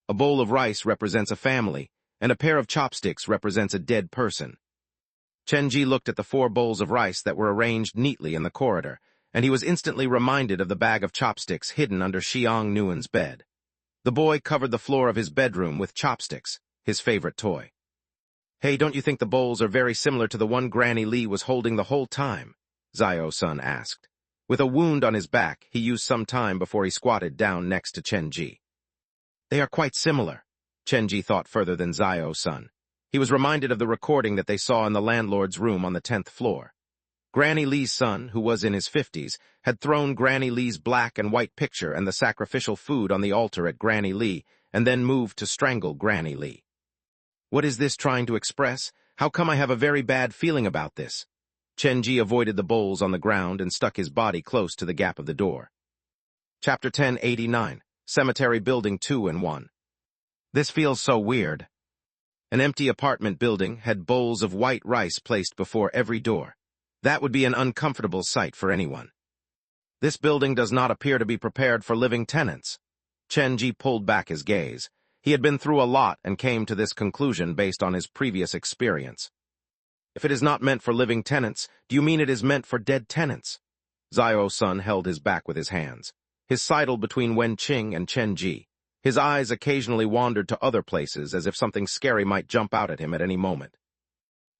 A bowl of rice represents a family, and a pair of chopsticks represents a dead person. Chenji looked at the 4 bowls of rice that were arranged neatly in the corridor, and he was instantly reminded of the bag of chopsticks hidden under Xiang Nuan's bed. The boy covered the floor of his bedroom with chopsticks, his favorite toy. "Hey, don't you think the bowls are very similar to the one Granny Lee was holding the whole time?" Zio-san asked. With a wound on his back, he used some time before he squatted down next to Chenji. "They are quite similar." Chenji thought further than Zio-san. He was reminded of the recording that they saw in the landlord's room on the 10th floor. Granny Lee's son, who was in his 50s, had thrown Granny Lee's black and white picture and the sacrificial food on the altar at Granny Lee, and then moved to strangle Granny Lee. What is this trying to express? How come I have a very bad feeling about this? Chenji avoided the bowls on the ground and stuck his body close to the gap of the door. Chapter 1089, Cemetery Building 2 and 1. This feels so weird. An empty apartment building had bowls of white rice placed before every door. That would be an uncomfortable sight for anyone. This building does not appear to be prepared for living tenants. Chenji pulled back his gaze. He had been through a lot and came to this conclusion based on his previous experience. If it is not meant for living tenants, do you mean it is meant for dead tenants? Zio-san held his back with his hands. His sidled between Wenqing and Chenji. His eyes occasionally wandered to other places as if something scary might jump out at him at any moment.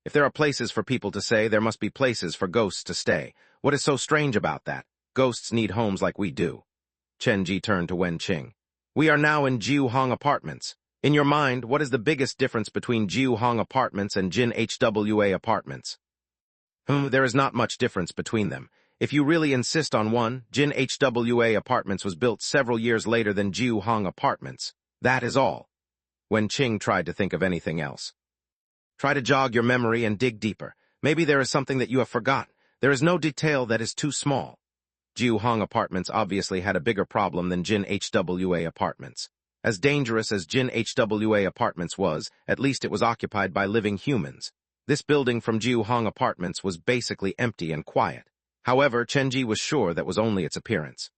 If there are places for people to stay, there must be places for ghosts to stay. What is so strange about that? Ghosts need homes like we do. Chenji turned to Wenqing. We are now in Jiuhong Apartments. In your mind, what is the biggest difference between Jiuhong Apartments and Jin HWA Apartments? There is not much difference between them. If you really insist on one, Jin HWA Apartments was built several years later than Jiuhong Apartments. That is all. Wenqing tried to think of anything else. Try to jog your memory and dig deeper. Maybe there is something that you have forgotten. There is no detail that is too small. Jiuhong Apartments obviously had a bigger problem than Jin HWA Apartments. As dangerous as Jin HWA Apartments was, at least it was occupied by living humans. This building from Jiuhong Apartments was basically empty and quiet. However, Chenji was sure that was only its appearance.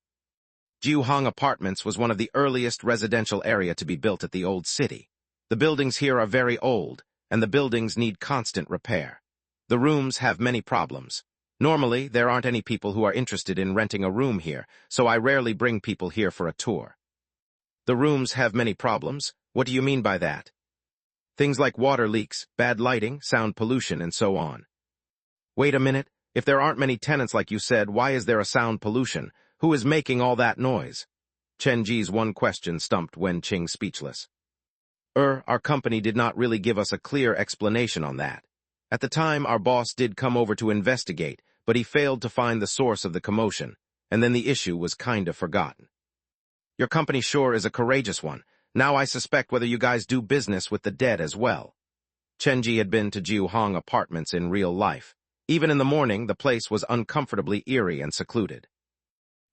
Jiuhong Apartments was one of the earliest residential area to be built at the old city. The buildings here are very old, and the buildings need constant repair. The rooms have many problems. Normally, there aren't any people who are interested in renting a room here, so I rarely bring people here for a tour. The rooms have many problems. What do you mean by that? Things like water leaks, bad lighting, sound pollution, and so on. Wait a minute. If there aren't many tenants like you said, why is there a sound pollution? Who is making all that noise? Chenji's one question stumped Wenqing speechless. Our company did not really give us a clear explanation on that. At the time, our boss did come over to investigate, but he failed to find the source of the commotion, and then the issue was kind of forgotten. Your company sure is a courageous one. Now I suspect whether you guys do business with the dead as well. Chenji had been to Jiuhong Apartments in real life. Even in the morning, the place was uncomfortably eerie and secluded.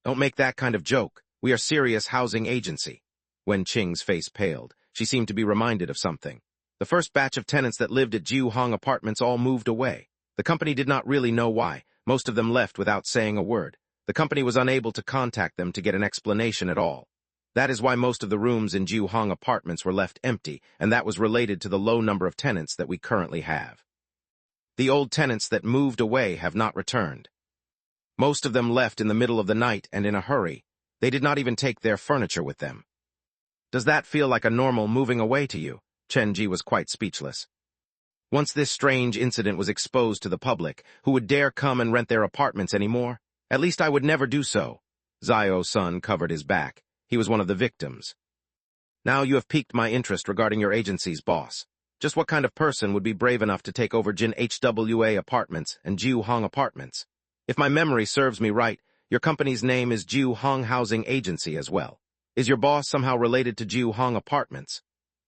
Don't make that kind of joke. We are serious housing agency. Wenqing's face paled. She seemed to be reminded of something. The first batch of tenants that lived at Jiuhong Apartments all moved away. The company did not really know why. Most of them left without saying a word. The company was unable to contact them to get an explanation at all. That is why most of the rooms in Jiuhong Apartments were left empty, and that was related to the low number of tenants that we currently have. The old tenants that moved away have not returned. Most of them left in the middle of the night and in a hurry. They did not even take their furniture with them. Does that feel like a normal moving away to you? Chenji was quite speechless. Once this strange incident was exposed to the public, who would dare come and rent their apartments anymore? At least I would never do so. Zio-san covered his back. He was one of the victims. Now you have piqued my interest regarding your agency's boss. Just what kind of person would be brave enough to take over Jin HWA Apartments and Jiuhong Apartments? If my memory serves me right, your company's name is Jiuhong Housing Agency as well. Is your boss somehow related to Jiuhong Apartments?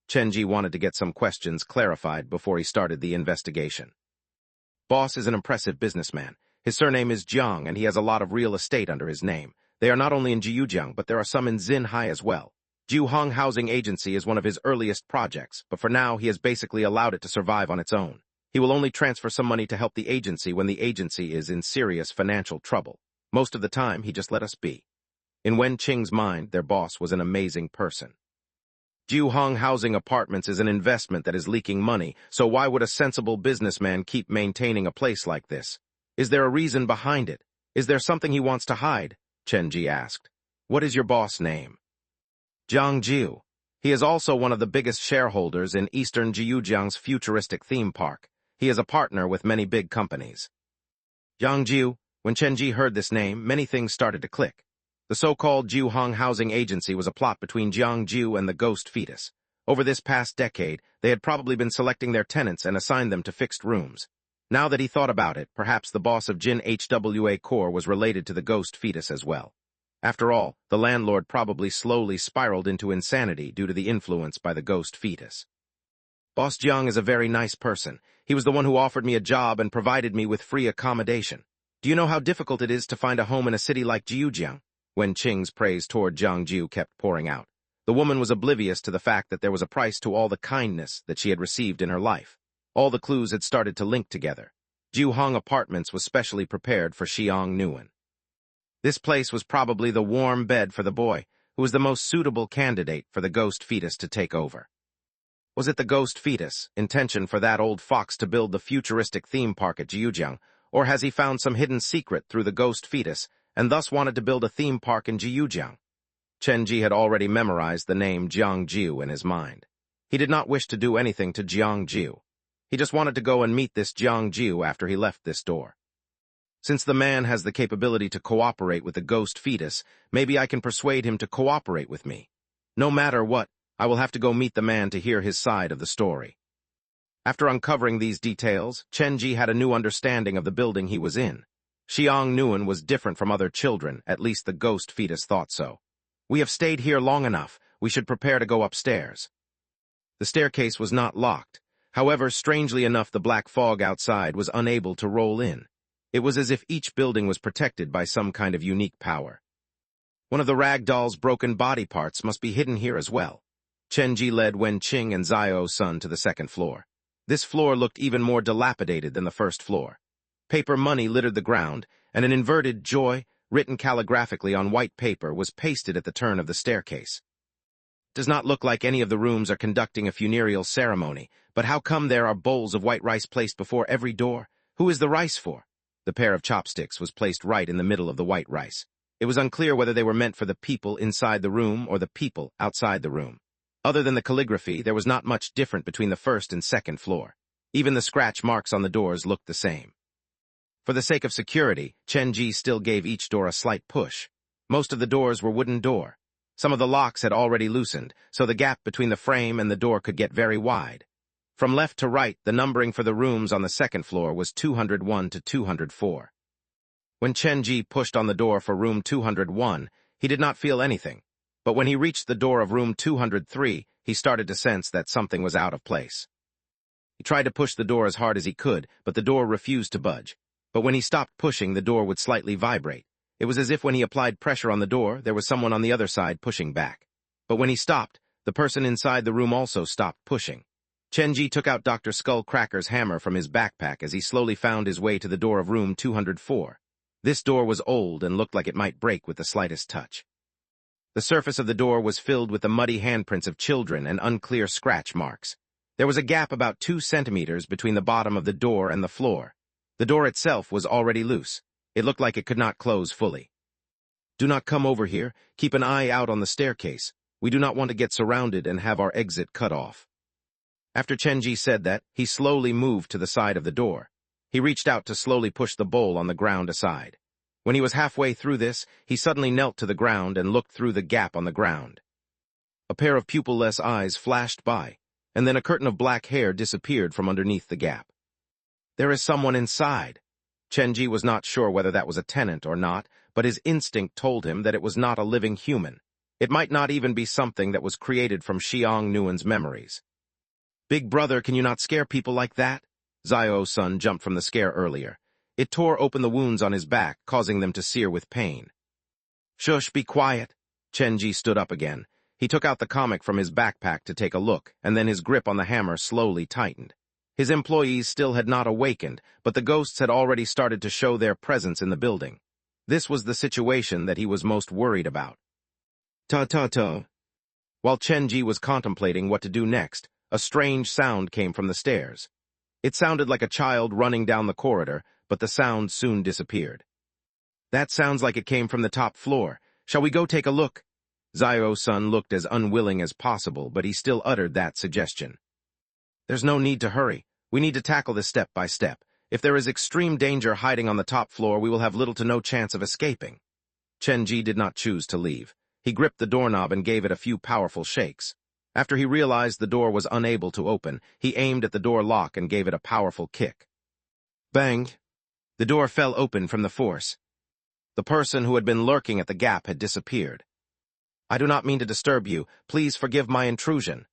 Chenji wanted to get some questions clarified before he started the investigation. Boss is an impressive businessman. His surname is Jiang, and he has a lot of real estate under his name. They are not only in Jiujiang, but there are some in Xinhai as well. Jiuhong Housing Agency is one of his earliest projects, but for now he has basically allowed it to survive on its own. He will only transfer some money to help the agency when the agency is in serious financial trouble. Most of the time, he just let us be. In Wen Qing's mind, their boss was an amazing person. Jiuhong Housing Apartments is an investment that is leaking money, so why would a sensible businessman keep maintaining a place like this? Is there a reason behind it? Is there something he wants to hide? Chenji asked. What is your boss' name? Jiang Jiu. He is also one of the biggest shareholders in Eastern Jiujiang's futuristic theme park. He is a partner with many big companies. Jiang Jiu. When Chenji heard this name, many things started to click. The so-called Jiuhong Housing Agency was a plot between Jiang Jiu and the ghost fetus. Over this past decade, they had probably been selecting their tenants and assigned them to fixed rooms. Now that he thought about it, perhaps the boss of Jin HWA Core was related to the ghost fetus as well. After all, the landlord probably slowly spiraled into insanity due to the influence by the ghost fetus. Boss Jiang is a very nice person. He was the one who offered me a job and provided me with free accommodation. Do you know how difficult it is to find a home in a city like Jiujiang? Wen Qing's praise toward Jiang Jiu kept pouring out. The woman was oblivious to the fact that there was a price to all the kindness that she had received in her life. All the clues had started to link together. Jiuhong Apartments was specially prepared for Xiang Nguyen. This place was probably the warm bed for the boy, who was the most suitable candidate for the ghost fetus to take over. Was it the ghost fetus' intention for that old fox to build the futuristic theme park at Jiujiang, or has he found some hidden secret through the ghost fetus and thus wanted to build a theme park in Jiujiang? Chenji had already memorized the name Jiang Jiu in his mind. He did not wish to do anything to Jiang Jiu. He just wanted to go and meet this Jiang Jiu after he left this door. Since the man has the capability to cooperate with the ghost fetus, maybe I can persuade him to cooperate with me. No matter what, I will have to go meet the man to hear his side of the story. After uncovering these details, Chenji had a new understanding of the building he was in. Xiang Nguyen was different from other children, at least the ghost fetus thought so. We have stayed here long enough. We should prepare to go upstairs. The staircase was not locked. However, strangely enough, the black fog outside was unable to roll in. It was as if each building was protected by some kind of unique power. One of the rag doll's broken body parts must be hidden here as well. Chenji led Wen Qing and Zio Sun to the second floor. This floor looked even more dilapidated than the first floor. Paper money littered the ground, and an inverted joy, written calligraphically on white paper, was pasted at the turn of the staircase. It does not look like any of the rooms are conducting a funereal ceremony, but how come there are bowls of white rice placed before every door? Who is the rice for? The pair of chopsticks was placed right in the middle of the white rice. It was unclear whether they were meant for the people inside the room or the people outside the room. Other than the calligraphy, there was not much different between the first and second floor. Even the scratch marks on the doors looked the same. For the sake of security, Chenji still gave each door a slight push. Most of the doors were wooden door. Some of the locks had already loosened, so the gap between the frame and the door could get very wide. From left to right, the numbering for the rooms on the second floor was 201 to 204. When Chenji pushed on the door for room 201, he did not feel anything. But when he reached the door of room 203, he started to sense that something was out of place. He tried to push the door as hard as he could, but the door refused to budge. But when he stopped pushing, the door would slightly vibrate. It was as if when he applied pressure on the door, there was someone on the other side pushing back. But when he stopped, the person inside the room also stopped pushing. Chenji took out Dr. Skullcracker's hammer from his backpack as he slowly found his way to the door of room 204. This door was old and looked like it might break with the slightest touch. The surface of the door was filled with the muddy handprints of children and unclear scratch marks. There was a gap about 2 centimeters between the bottom of the door and the floor. The door itself was already loose. It looked like it could not close fully. Do not come over here. Keep an eye out on the staircase. We do not want to get surrounded and have our exit cut off. After Chenji said that, he slowly moved to the side of the door. He reached out to slowly push the bowl on the ground aside. When he was halfway through this, he suddenly knelt to the ground and looked through the gap on the ground. A pair of pupil-less eyes flashed by, and then a curtain of black hair disappeared from underneath the gap. There is someone inside. Chenji was not sure whether that was a tenant or not, but his instinct told him that it was not a living human. It might not even be something that was created from Xiang Nuan's memories. "Big brother, can you not scare people like that?" Zio's son jumped from the scare earlier. It tore open the wounds on his back, causing them to sear with pain. "Shush, be quiet." Chenji stood up again. He took out the comic from his backpack to take a look, and then his grip on the hammer slowly tightened. His employees still had not awakened, but the ghosts had already started to show their presence in the building. This was the situation that he was most worried about. Ta-ta-ta. While Chenji was contemplating what to do next, a strange sound came from the stairs. It sounded like a child running down the corridor, but the sound soon disappeared. "That sounds like it came from the top floor. Shall we go take a look?" Zio's son looked as unwilling as possible, but he still uttered that suggestion. "There's no need to hurry. We need to tackle this step by step. If there is extreme danger hiding on the top floor, we will have little to no chance of escaping." Chenji did not choose to leave. He gripped the doorknob and gave it a few powerful shakes. After he realized the door was unable to open, he aimed at the door lock and gave it a powerful kick. Bang! The door fell open from the force. The person who had been lurking at the gap had disappeared. "I do not mean to disturb you. Please forgive my intrusion."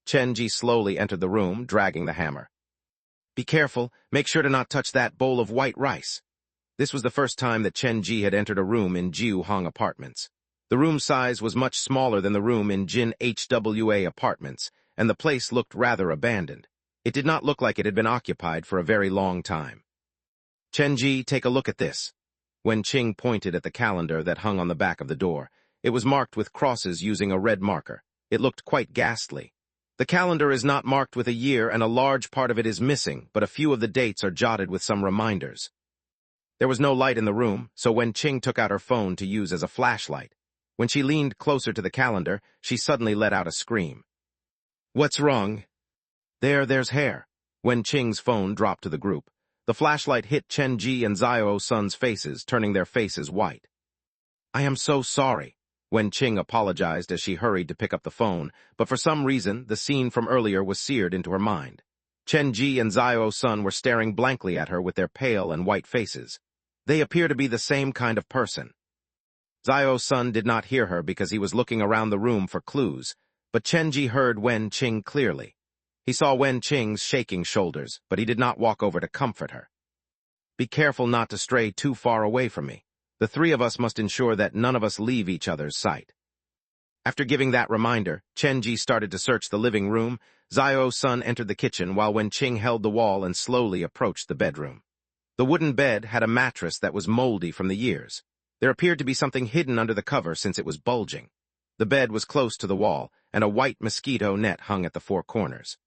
Chenji slowly entered the room, dragging the hammer. "Be careful. Make sure to not touch that bowl of white rice." This was the first time that Chenji had entered a room in Jiu Hong Apartments. The room size was much smaller than the room in Jin HWA Apartments, and the place looked rather abandoned. It did not look like it had been occupied for a very long time. "Chenji, take a look at this." When Qing pointed at the calendar that hung on the back of the door, it was marked with crosses using a red marker. It looked quite ghastly. The calendar is not marked with a year, and a large part of it is missing, but a few of the dates are jotted with some reminders. There was no light in the room, so when Qing took out her phone to use as a flashlight, when she leaned closer to the calendar, she suddenly let out a scream. "What's wrong?" There's hair." When Qing's phone dropped to the group, the flashlight hit Chenji and Zio's son's faces, turning their faces white. "I am so sorry." When Qing apologized as she hurried to pick up the phone, but for some reason, the scene from earlier was seared into her mind. Chenji and Zio's son were staring blankly at her with their pale and white faces. They appear to be the same kind of person. Zio's son did not hear her because he was looking around the room for clues, but Chenji heard Wen Qing clearly. He saw Wen Qing's shaking shoulders, but he did not walk over to comfort her. "Be careful not to stray too far away from me. The three of us must ensure that none of us leave each other's sight." After giving that reminder, Chenji started to search the living room. Zio's son entered the kitchen while Wen Qing held the wall and slowly approached the bedroom. The wooden bed had a mattress that was moldy from the years. There appeared to be something hidden under the cover since it was bulging. The bed was close to the wall, and a white mosquito net hung at the four corners.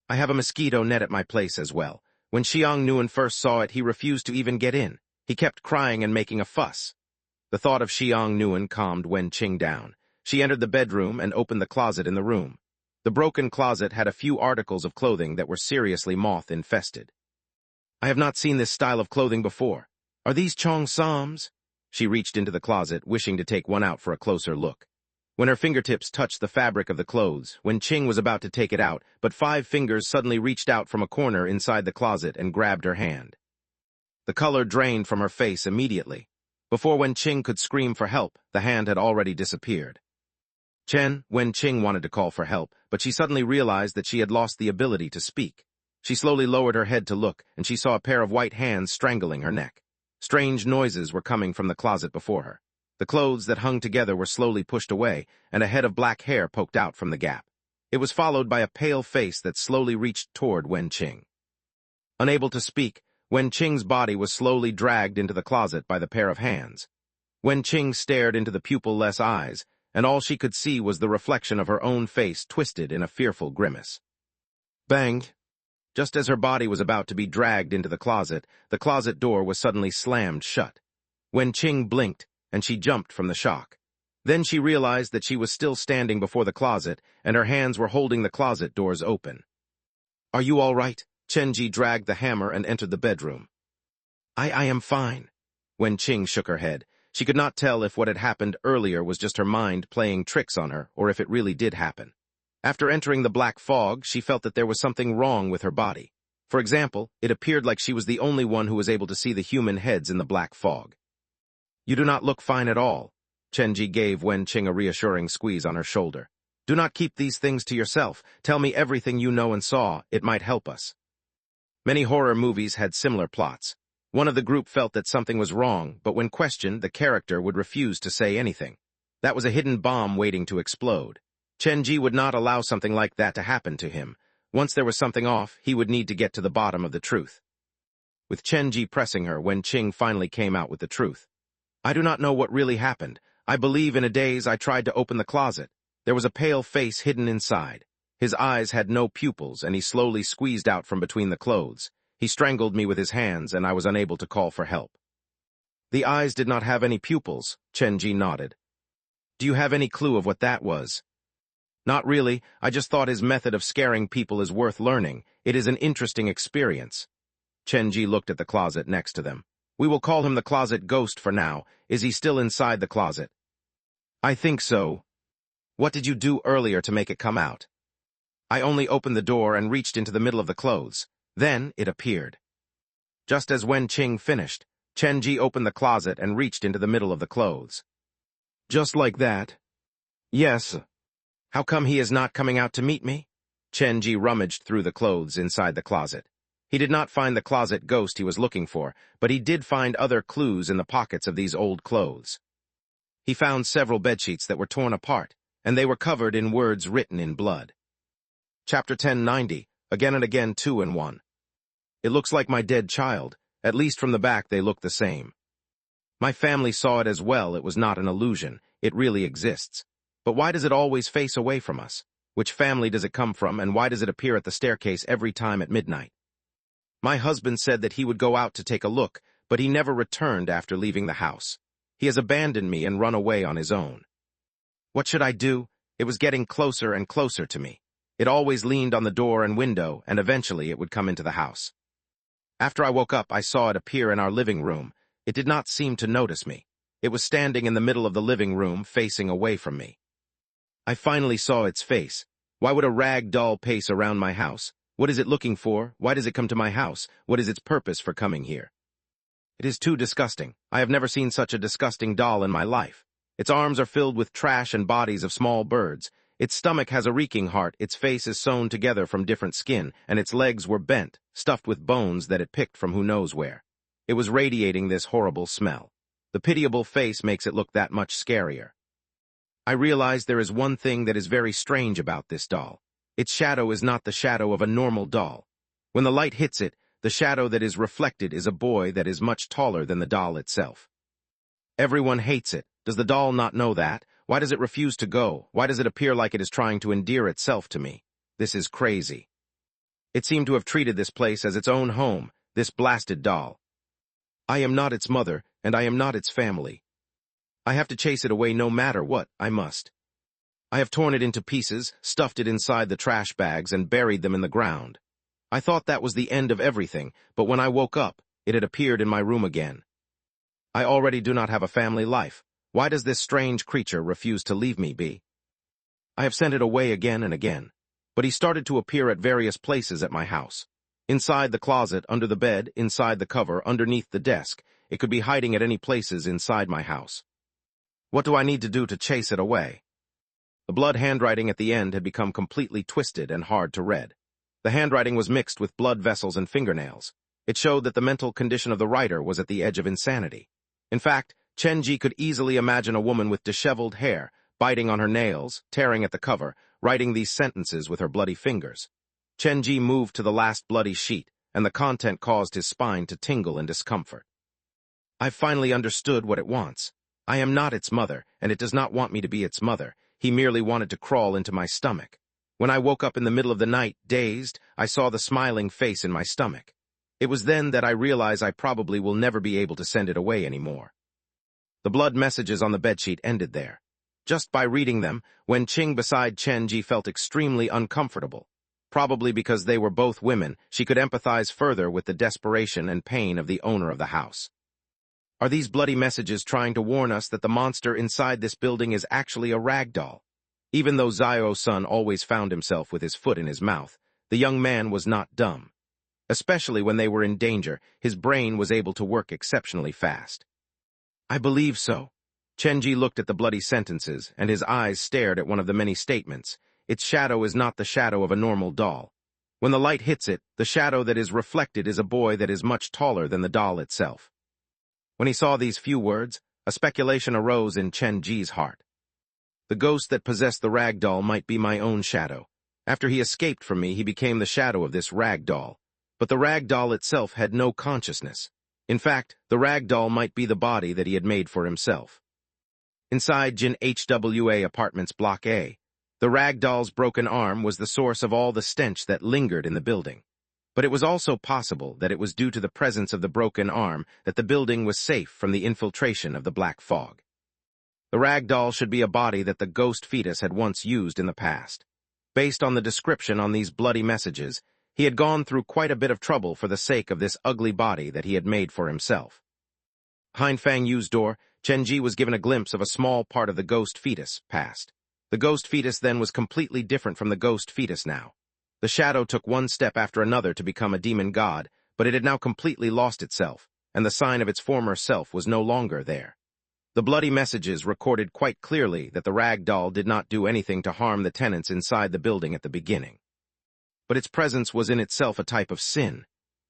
"I have a mosquito net at my place as well. When Xiang Nuan first saw it, he refused to even get in. He kept crying and making a fuss." The thought of Xiang Nuan calmed Wen Qing down. She entered the bedroom and opened the closet in the room. The broken closet had a few articles of clothing that were seriously moth-infested. "I have not seen this style of clothing before. Are these Chong Sam's?" She reached into the closet, wishing to take one out for a closer look. When her fingertips touched the fabric of the clothes, Wen Qing was about to take it out, but 5 fingers suddenly reached out from a corner inside the closet and grabbed her hand. The color drained from her face immediately. Before Wen Qing could scream for help, the hand had already disappeared. Wen Qing wanted to call for help, but she suddenly realized that she had lost the ability to speak. She slowly lowered her head to look, and she saw a pair of white hands strangling her neck. Strange noises were coming from the closet before her. The clothes that hung together were slowly pushed away, and a head of black hair poked out from the gap. It was followed by a pale face that slowly reached toward Wen Qing. Unable to speak, Wen Qing's body was slowly dragged into the closet by the pair of hands. Wen Qing stared into the pupil-less eyes, and all she could see was the reflection of her own face twisted in a fearful grimace. Bang! Just as her body was about to be dragged into the closet door was suddenly slammed shut. Wen Qing blinked, and she jumped from the shock. Then she realized that she was still standing before the closet, and her hands were holding the closet doors open. "Are you all right?" Chenji dragged the hammer and entered the bedroom. I am fine." Wen Qing shook her head. She could not tell if what had happened earlier was just her mind playing tricks on her, or if it really did happen. After entering the black fog, she felt that there was something wrong with her body. For example, it appeared like she was the only one who was able to see the human heads in the black fog. "You do not look fine at all." Chenji gave Wenqing a reassuring squeeze on her shoulder. Do not keep these things to yourself. Tell me everything you know and saw. It might help us. Many horror movies had similar plots. One of the group felt that something was wrong, but when questioned, the character would refuse to say anything. That was a hidden bomb waiting to explode. Chenji would not allow something like that to happen to him. Once there was something off, he would need to get to the bottom of the truth. With Chenji pressing her, Wenqing finally came out with the truth. I do not know what really happened. I believe in a daze I tried to open the closet. There was a pale face hidden inside. His eyes had no pupils, and he slowly squeezed out from between the clothes. He strangled me with his hands, and I was unable to call for help. The eyes did not have any pupils, Chenji nodded. Do you have any clue of what that was? Not really. I just thought his method of scaring people is worth learning. It is an interesting experience. Chenji looked at the closet next to them. We will call him the closet ghost for now. Is he still inside the closet? I think so. What did you do earlier to make it come out? I only opened the door and reached into the middle of the clothes. Then it appeared. Just as Wenqing finished, Chenji opened the closet and reached into the middle of the clothes. Just like that? Yes. How come he is not coming out to meet me? Chenji rummaged through the clothes inside the closet. He did not find the closet ghost he was looking for, but he did find other clues in the pockets of these old clothes. He found several bedsheets that were torn apart, and they were covered in words written in blood. Chapter 1090, again and again 2 in 1. It looks like my dead child. At least from the back they look the same. My family saw it as well. It was not an illusion. It really exists. But why does it always face away from us? Which family does it come from, and why does it appear at the staircase every time at midnight? My husband said that he would go out to take a look, but he never returned after leaving the house. He has abandoned me and run away on his own. What should I do? It was getting closer and closer to me. It always leaned on the door and window, and eventually it would come into the house. After I woke up, I saw it appear in our living room. It did not seem to notice me. It was standing in the middle of the living room, facing away from me. I finally saw its face. Why would a rag doll pace around my house? What is it looking for? Why does it come to my house? What is its purpose for coming here? It is too disgusting. I have never seen such a disgusting doll in my life. Its arms are filled with trash and bodies of small birds. Its stomach has a reeking heart, its face is sewn together from different skin, and its legs were bent, stuffed with bones that it picked from who knows where. It was radiating this horrible smell. The pitiable face makes it look that much scarier. I realize there is one thing that is very strange about this doll. Its shadow is not the shadow of a normal doll. When the light hits it, the shadow that is reflected is a boy that is much taller than the doll itself. Everyone hates it. Does the doll not know that? Why does it refuse to go? Why does it appear like it is trying to endear itself to me? This is crazy. It seemed to have treated this place as its own home, this blasted doll. I am not its mother, and I am not its family. I have to chase it away no matter what, I must. I have torn it into pieces, stuffed it inside the trash bags, and buried them in the ground. I thought that was the end of everything, but when I woke up, it had appeared in my room again. I already do not have a family life. Why does this strange creature refuse to leave me be? I have sent it away again and again, but he started to appear at various places at my house. Inside the closet, under the bed, inside the cover, underneath the desk. It could be hiding at any places inside my house. What do I need to do to chase it away? The blood handwriting at the end had become completely twisted and hard to read. The handwriting was mixed with blood vessels and fingernails. It showed that the mental condition of the writer was at the edge of insanity. In fact, Chenji could easily imagine a woman with disheveled hair, biting on her nails, tearing at the cover, writing these sentences with her bloody fingers. Chenji moved to the last bloody sheet, and the content caused his spine to tingle in discomfort. I've finally understood what it wants. I am not its mother, and it does not want me to be its mother. He merely wanted to crawl into my stomach. When I woke up in the middle of the night, dazed, I saw the smiling face in my stomach. It was then that I realized I probably will never be able to send it away anymore. The blood messages on the bedsheet ended there. Just by reading them, Wenqing beside Chenji felt extremely uncomfortable. Probably because they were both women, she could empathize further with the desperation and pain of the owner of the house. Are these bloody messages trying to warn us that the monster inside this building is actually a rag doll? Even though Zio-san always found himself with his foot in his mouth, the young man was not dumb. Especially when they were in danger, his brain was able to work exceptionally fast. I believe so. Chenji looked at the bloody sentences, and his eyes stared at one of the many statements. Its shadow is not the shadow of a normal doll. When the light hits it, the shadow that is reflected is a boy that is much taller than the doll itself. When he saw these few words, a speculation arose in Chenji's heart. The ghost that possessed the rag doll might be my own shadow. After he escaped from me, he became the shadow of this rag doll. But the rag doll itself had no consciousness. In fact, the rag doll might be the body that he had made for himself. Inside Jin HWA Apartments Block A, the rag doll's broken arm was the source of all the stench that lingered in the building. But it was also possible that it was due to the presence of the broken arm that the building was safe from the infiltration of the black fog. The rag doll should be a body that the ghost fetus had once used in the past. Based on the description on these bloody messages, he had gone through quite a bit of trouble for the sake of this ugly body that he had made for himself. Behind Fang Yu's door, Chenji was given a glimpse of a small part of the ghost fetus past. The ghost fetus then was completely different from the ghost fetus now. The shadow took one step after another to become a demon god, but it had now completely lost itself, and the sign of its former self was no longer there. The bloody messages recorded quite clearly that the rag doll did not do anything to harm the tenants inside the building at the beginning. But its presence was in itself a type of sin.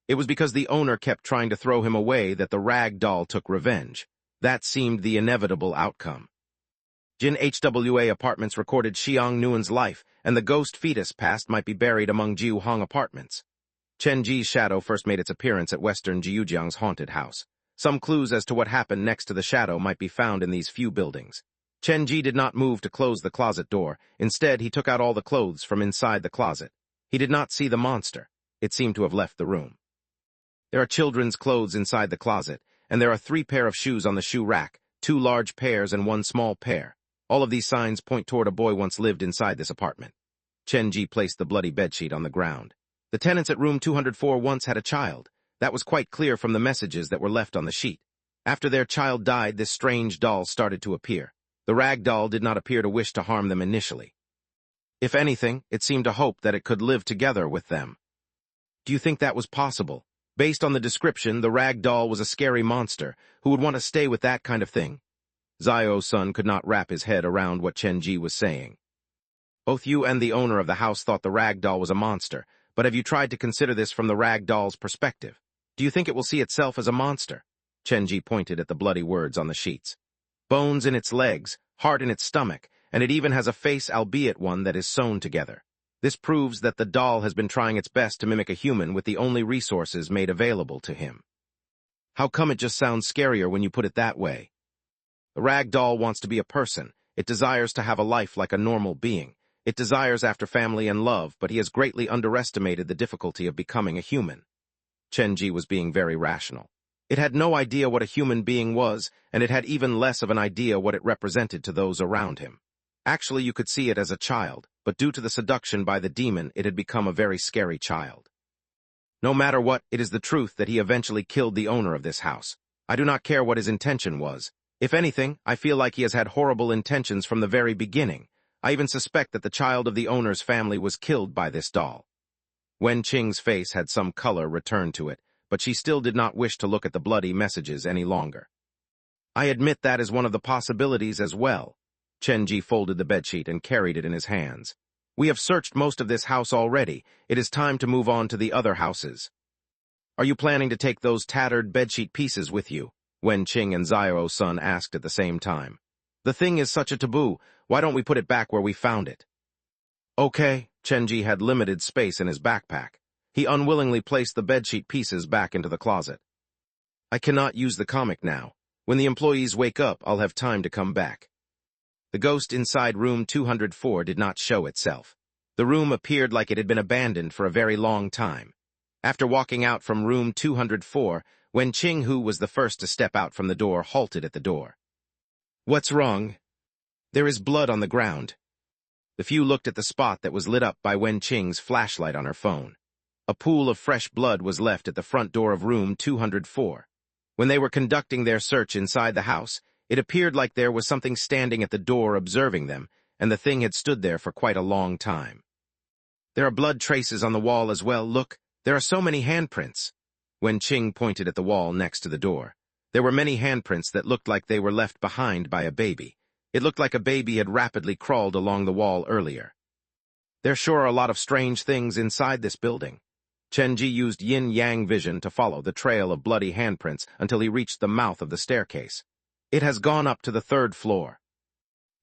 It was because the owner kept trying to throw him away that the rag doll took revenge. That seemed the inevitable outcome. Jin HWA Apartments recorded Xiang Nuan's life, and the ghost fetus past might be buried among Jiu Hong Apartments. Chen Ji's shadow first made its appearance at Western Jiujiang's haunted house. Some clues as to what happened next to the shadow might be found in these few buildings. Chen Ji did not move to close the closet door. Instead, he took out all the clothes from inside the closet. He did not see the monster. It seemed to have left the room. There are children's clothes inside the closet, and there are 3 pair of shoes on the shoe rack, 2 large pairs and 1 small pair. All of these signs point toward a boy once lived inside this apartment. Chen Ji placed the bloody bedsheet on the ground. The tenants at room 204 once had a child. That was quite clear from the messages that were left on the sheet. After their child died, this strange doll started to appear. The rag doll did not appear to wish to harm them initially. If anything, it seemed to hope that it could live together with them. Do you think that was possible? Based on the description, the rag doll was a scary monster who would want to stay with that kind of thing. Zio-sun could not wrap his head around what Chen Ji was saying. Both you and the owner of the house thought the rag doll was a monster, but have you tried to consider this from the rag doll's perspective? Do you think it will see itself as a monster? Chen Ji pointed at the bloody words on the sheets. Bones in its legs, heart in its stomach, and it even has a face, albeit one that is sewn together. This proves that the doll has been trying its best to mimic a human with the only resources made available to him. How come it just sounds scarier when you put it that way? The rag doll wants to be a person. It desires to have a life like a normal being. It desires after family and love, but he has greatly underestimated the difficulty of becoming a human. Chen Ji was being very rational. It had no idea what a human being was, and it had even less of an idea what it represented to those around him. Actually, you could see it as a child, but due to the seduction by the demon, it had become a very scary child. No matter what, it is the truth that he eventually killed the owner of this house. I do not care what his intention was. If anything, I feel like he has had horrible intentions from the very beginning. I even suspect that the child of the owner's family was killed by this doll. Wen Qing's face had some color return to it, but she still did not wish to look at the bloody messages any longer. I admit that is one of the possibilities as well. Chen Ji folded the bedsheet and carried it in his hands. We have searched most of this house already. It is time to move on to the other houses. Are you planning to take those tattered bedsheet pieces with you? Wen Qing and Zio-sun asked at the same time. The thing is such a taboo. Why don't we put it back where we found it? Okay. Chen Ji had limited space in his backpack. He unwillingly placed the bedsheet pieces back into the closet. I cannot use the comic now. When the employees wake up, I'll have time to come back. The ghost inside room 204 did not show itself. The room appeared like it had been abandoned for a very long time. After walking out from room 204, when Qing, who was the first to step out from the door, halted at the door. What's wrong? There is blood on the ground. The few looked at the spot that was lit up by Wen Qing's flashlight on her phone. A pool of fresh blood was left at the front door of room 204. When they were conducting their search inside the house, it appeared like there was something standing at the door observing them, and the thing had stood there for quite a long time. There are blood traces on the wall as well. Look, there are so many handprints. Wen Qing pointed at the wall next to the door. There were many handprints that looked like they were left behind by a baby. It looked like a baby had rapidly crawled along the wall earlier. There sure are a lot of strange things inside this building. Chenji used yin-yang vision to follow the trail of bloody handprints until he reached the mouth of the staircase. It has gone up to the 3rd floor.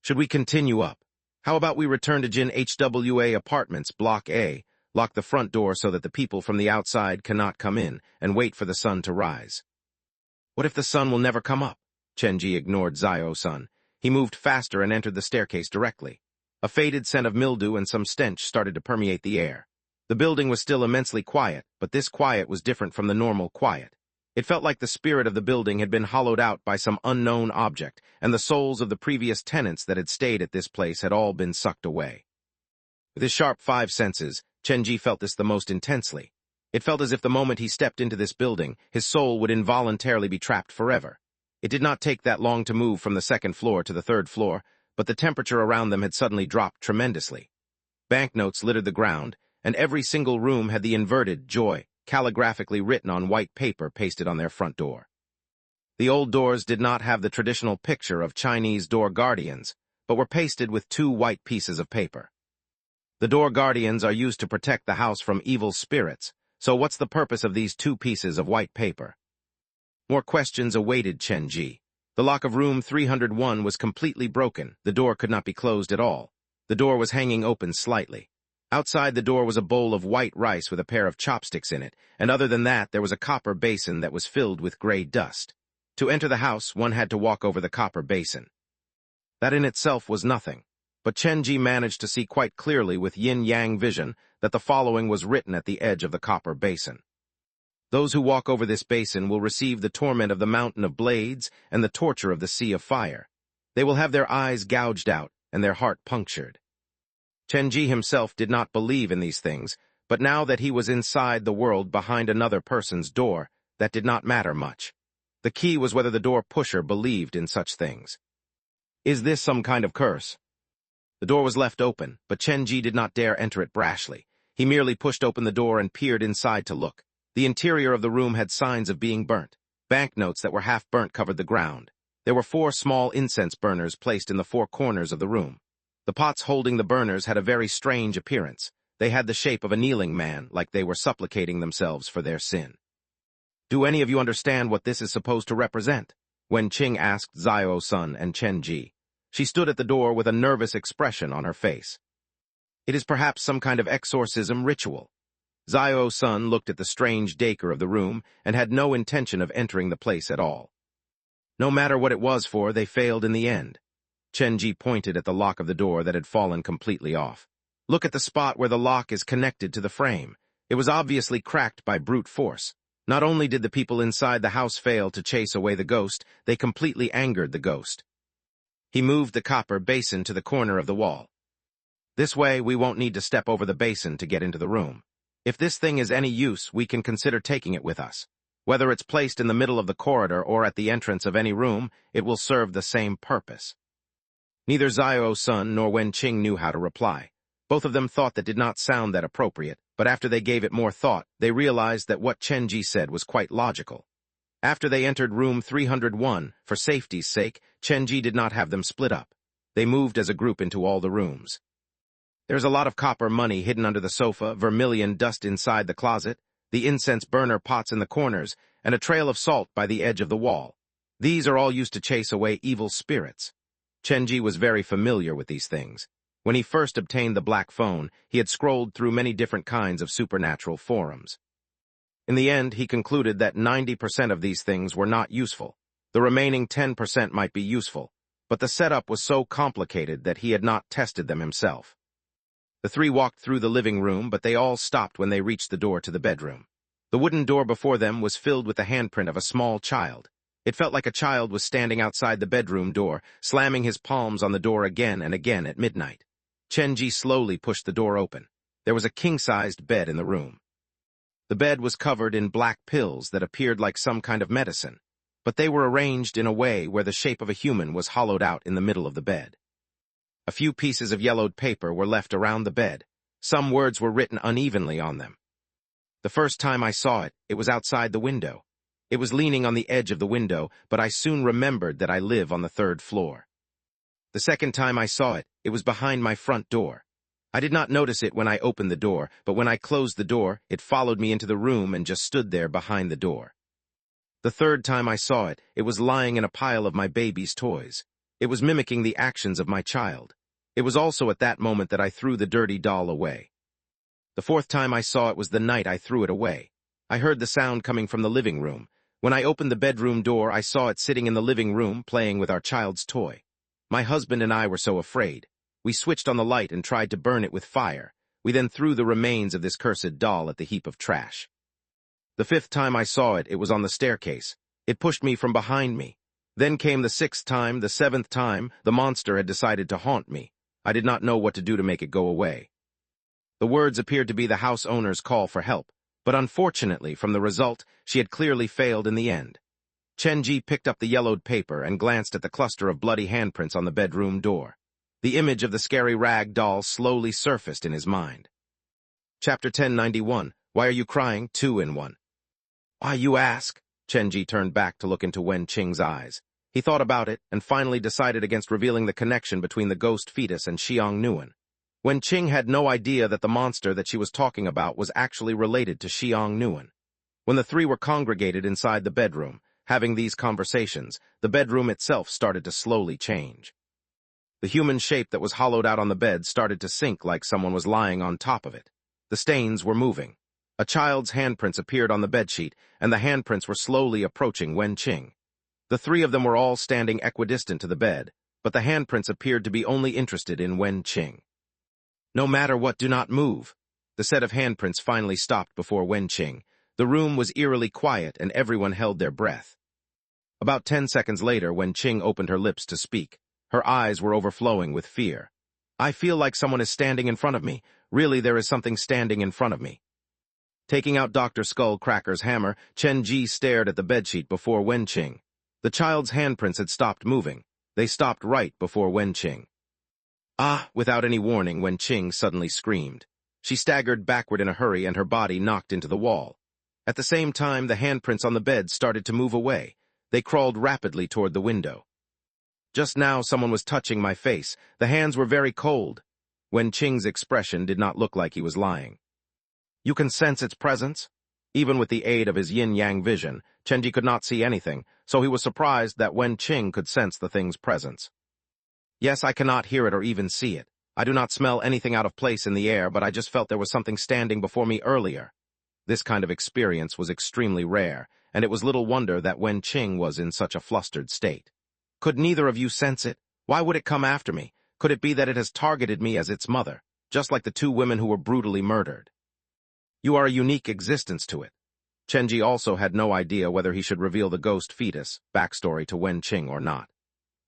Should we continue up? How about we return to Jin HWA Apartments, Block A, lock the front door so that the people from the outside cannot come in, and wait for the sun to rise? What if the sun will never come up? Chenji ignored Zio-san. He moved faster and entered the staircase directly. A faded scent of mildew and some stench started to permeate the air. The building was still immensely quiet, but this quiet was different from the normal quiet. It felt like the spirit of the building had been hollowed out by some unknown object, and the souls of the previous tenants that had stayed at this place had all been sucked away. With his sharp 5 senses, Chenji felt this the most intensely. It felt as if the moment he stepped into this building, his soul would involuntarily be trapped forever. It did not take that long to move from the 2nd floor to the 3rd floor, but the temperature around them had suddenly dropped tremendously. Banknotes littered the ground, and every single room had the inverted joy calligraphically written on white paper pasted on their front door. The old doors did not have the traditional picture of Chinese door guardians, but were pasted with 2 white pieces of paper. The door guardians are used to protect the house from evil spirits, so what's the purpose of these 2 pieces of white paper? More questions awaited Chenji. The lock of room 301 was completely broken. The door could not be closed at all. The door was hanging open slightly. Outside the door was a bowl of white rice with a pair of chopsticks in it, and other than that there was a copper basin that was filled with gray dust. To enter the house, one had to walk over the copper basin. That in itself was nothing, but Chenji managed to see quite clearly with yin-yang vision that the following was written at the edge of the copper basin. Those who walk over this basin will receive the torment of the mountain of blades and the torture of the sea of fire. They will have their eyes gouged out and their heart punctured. Chenji himself did not believe in these things, but now that he was inside the world behind another person's door, that did not matter much. The key was whether the door pusher believed in such things. Is this some kind of curse? The door was left open, but Chenji did not dare enter it brashly. He merely pushed open the door and peered inside to look. The interior of the room had signs of being burnt. Banknotes that were half burnt covered the ground. There were 4 small incense burners placed in the 4 corners of the room. The pots holding the burners had a very strange appearance. They had the shape of a kneeling man, like they were supplicating themselves for their sin. Do any of you understand what this is supposed to represent? Wen Qing asked Zio-san and Chenji. She stood at the door with a nervous expression on her face. It is perhaps some kind of exorcism ritual. Zio-san looked at the strange decor of the room and had no intention of entering the place at all. No matter what it was for, they failed in the end. Chenji pointed at the lock of the door that had fallen completely off. Look at the spot where the lock is connected to the frame. It was obviously cracked by brute force. Not only did the people inside the house fail to chase away the ghost, they completely angered the ghost. He moved the copper basin to the corner of the wall. This way, we won't need to step over the basin to get into the room. If this thing is any use, we can consider taking it with us. Whether it's placed in the middle of the corridor or at the entrance of any room, it will serve the same purpose. Neither Zio-san nor Wen Qing knew how to reply. Both of them thought that did not sound that appropriate, but after they gave it more thought, they realized that what Chenji said was quite logical. After they entered room 301, for safety's sake, Chenji did not have them split up. They moved as a group into all the rooms. There's a lot of copper money hidden under the sofa, vermilion dust inside the closet, the incense burner pots in the corners, and a trail of salt by the edge of the wall. These are all used to chase away evil spirits. Chenji was very familiar with these things. When he first obtained the black phone, he had scrolled through many different kinds of supernatural forums. In the end, he concluded that 90% of these things were not useful. The remaining 10% might be useful, but the setup was so complicated that he had not tested them himself. The 3 walked through the living room, but they all stopped when they reached the door to the bedroom. The wooden door before them was filled with the handprint of a small child. It felt like a child was standing outside the bedroom door, slamming his palms on the door again and again at midnight. Chenji slowly pushed the door open. There was a king-sized bed in the room. The bed was covered in black pills that appeared like some kind of medicine, but they were arranged in a way where the shape of a human was hollowed out in the middle of the bed. A few pieces of yellowed paper were left around the bed. Some words were written unevenly on them. The first time I saw it, it was outside the window. It was leaning on the edge of the window, but I soon remembered that I live on the 3rd floor. The second time I saw it, it was behind my front door. I did not notice it when I opened the door, but when I closed the door, it followed me into the room and just stood there behind the door. The third time I saw it, it was lying in a pile of my baby's toys. It was mimicking the actions of my child. It was also at that moment that I threw the dirty doll away. The fourth time I saw it was the night I threw it away. I heard the sound coming from the living room. When I opened the bedroom door, I saw it sitting in the living room playing with our child's toy. My husband and I were so afraid. We switched on the light and tried to burn it with fire. We then threw the remains of this cursed doll at the heap of trash. The fifth time I saw it, it was on the staircase. It pushed me from behind me. Then came the sixth time, the seventh time, the monster had decided to haunt me. I did not know what to do to make it go away. The words appeared to be the house owner's call for help, but unfortunately, from the result, she had clearly failed in the end. Chenji picked up the yellowed paper and glanced at the cluster of bloody handprints on the bedroom door. The image of the scary rag doll slowly surfaced in his mind. Chapter 1091, Why Are You Crying? 2-in-1. Why, you ask? Chenji turned back to look into Wen Qing's eyes. He thought about it and finally decided against revealing the connection between the ghost fetus and Xiang Nuan. Wen Qing had no idea that the monster that she was talking about was actually related to Xiang Nuan. When the three were congregated inside the bedroom, having these conversations, the bedroom itself started to slowly change. The human shape that was hollowed out on the bed started to sink like someone was lying on top of it. The stains were moving. A child's handprints appeared on the bedsheet, and the handprints were slowly approaching Wen Qing. The three of them were all standing equidistant to the bed, but the handprints appeared to be only interested in Wen Qing. No matter what, do not move. The set of handprints finally stopped before Wen Qing. The room was eerily quiet, and everyone held their breath. About 10 seconds later, Wen Qing opened her lips to speak. Her eyes were overflowing with fear. I feel like someone is standing in front of me. Really, there is something standing in front of me. Taking out Dr. Skullcracker's hammer, Chenji stared at the bedsheet before Wen Qing. The child's handprints had stopped moving. They stopped right before Wen Qing. Ah! Without any warning, Wen Qing suddenly screamed. She staggered backward in a hurry and her body knocked into the wall. At the same time, the handprints on the bed started to move away. They crawled rapidly toward the window. Just now, someone was touching my face. The hands were very cold. Wen Qing's expression did not look like he was lying. You can sense its presence? Even with the aid of his yin-yang vision, Chenji could not see anything, so he was surprised that Wen Qing could sense the thing's presence. Yes, I cannot hear it or even see it. I do not smell anything out of place in the air, but I just felt there was something standing before me earlier. This kind of experience was extremely rare, and it was little wonder that Wen Qing was in such a flustered state. Could neither of you sense it? Why would it come after me? Could it be that it has targeted me as its mother, just like the two women who were brutally murdered? You are a unique existence to it. Chenji also had no idea whether he should reveal the ghost fetus backstory to Wen Qing or not.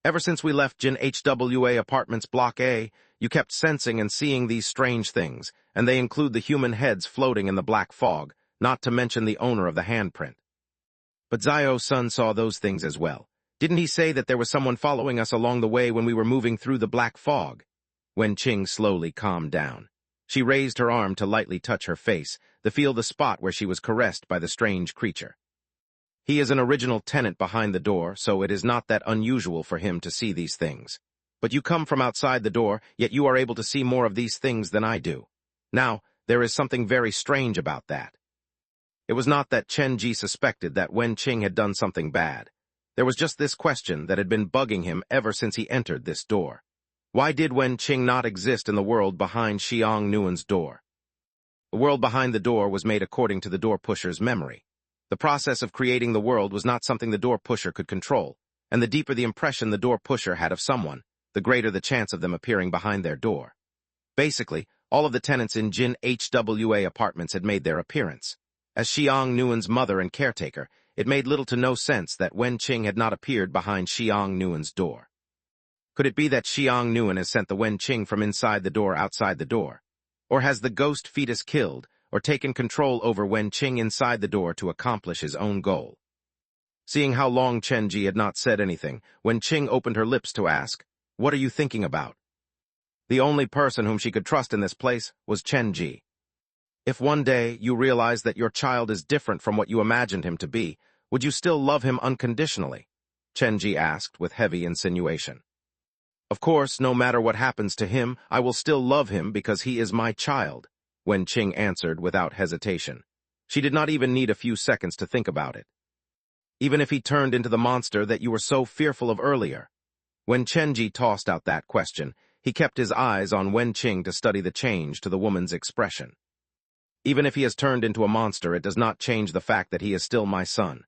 Ever since we left Jin HWA Apartments Block A, you kept sensing and seeing these strange things, and they include the human heads floating in the black fog, not to mention the owner of the handprint. But Zio-san saw those things as well. Didn't he say that there was someone following us along the way when we were moving through the black fog? Wen Qing slowly calmed down. She raised her arm to lightly touch her face, to feel the spot where she was caressed by the strange creature. He is an original tenant behind the door, so it is not that unusual for him to see these things. But you come from outside the door, yet you are able to see more of these things than I do. Now, there is something very strange about that. It was not that Chenji suspected that Wen Qing had done something bad. There was just this question that had been bugging him ever since he entered this door. Why did Wen Qing not exist in the world behind Xiang Nuan's door? The world behind the door was made according to the door pusher's memory. The process of creating the world was not something the door pusher could control, and the deeper the impression the door pusher had of someone, the greater the chance of them appearing behind their door. Basically, all of the tenants in Jin HWA Apartments had made their appearance. As Xiang Nuan's mother and caretaker, it made little to no sense that Wen Qing had not appeared behind Xiang Nuan's door. Could it be that Xiang Nuan has sent the Wen Qing from inside the door outside the door? Or has the ghost fetus killed or taken control over Wen Qing inside the door to accomplish his own goal? Seeing how long Chenji had not said anything, Wen Qing opened her lips to ask, "What are you thinking about?" The only person whom she could trust in this place was Chenji. If one day you realize that your child is different from what you imagined him to be, would you still love him unconditionally? Chenji asked with heavy insinuation. Of course, no matter what happens to him, I will still love him because he is my child, Wenqing answered without hesitation. She did not even need a few seconds to think about it. Even if he turned into the monster that you were so fearful of earlier. When Chenji tossed out that question, he kept his eyes on Wenqing to study the change to the woman's expression. Even if he has turned into a monster, it does not change the fact that he is still my son.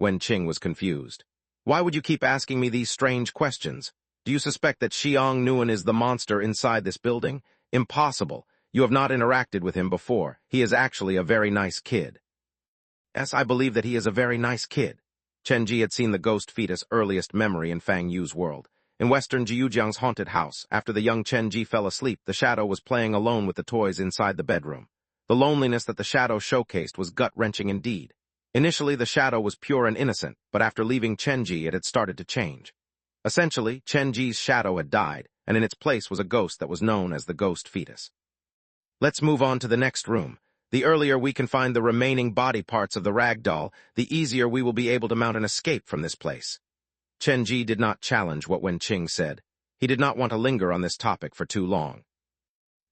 Wenqing was confused. Why would you keep asking me these strange questions? Do you suspect that Xiang Nuan is the monster inside this building? Impossible. You have not interacted with him before. He is actually a very nice kid. Yes, I believe that he is a very nice kid. Chenji had seen the ghost fetus' earliest memory in Fang Yu's world. In western Jiujiang's haunted house, after the young Chenji fell asleep, the shadow was playing alone with the toys inside the bedroom. The loneliness that the shadow showcased was gut-wrenching indeed. Initially, the shadow was pure and innocent, but after leaving Chenji, it had started to change. Essentially, Chenji's shadow had died, and in its place was a ghost that was known as the ghost fetus. Let's move on to the next room. The earlier we can find the remaining body parts of the rag doll, the easier we will be able to mount an escape from this place. Chenji did not challenge what Wenqing said. He did not want to linger on this topic for too long.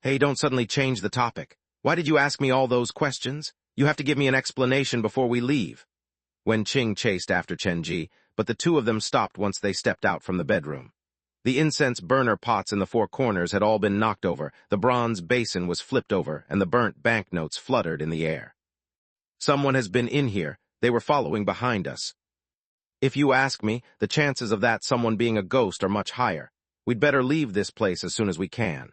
Hey, don't suddenly change the topic. Why did you ask me all those questions? You have to give me an explanation before we leave. Wenqing chased after Chenji, but the two of them stopped once they stepped out from the bedroom. The incense burner pots in the four corners had all been knocked over, the bronze basin was flipped over, and the burnt banknotes fluttered in the air. Someone has been in here. They were following behind us. If you ask me, the chances of that someone being a ghost are much higher. We'd better leave this place as soon as we can.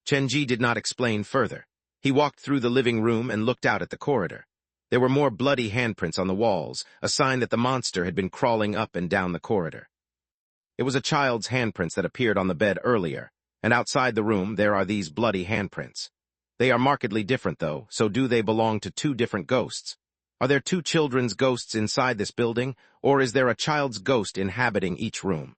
Chenji did not explain further. He walked through the living room and looked out at the corridor. There were more bloody handprints on the walls, a sign that the monster had been crawling up and down the corridor. It was a child's handprints that appeared on the bed earlier, and outside the room there are these bloody handprints. They are markedly different, though, so do they belong to two different ghosts? Are there two children's ghosts inside this building, or is there a child's ghost inhabiting each room?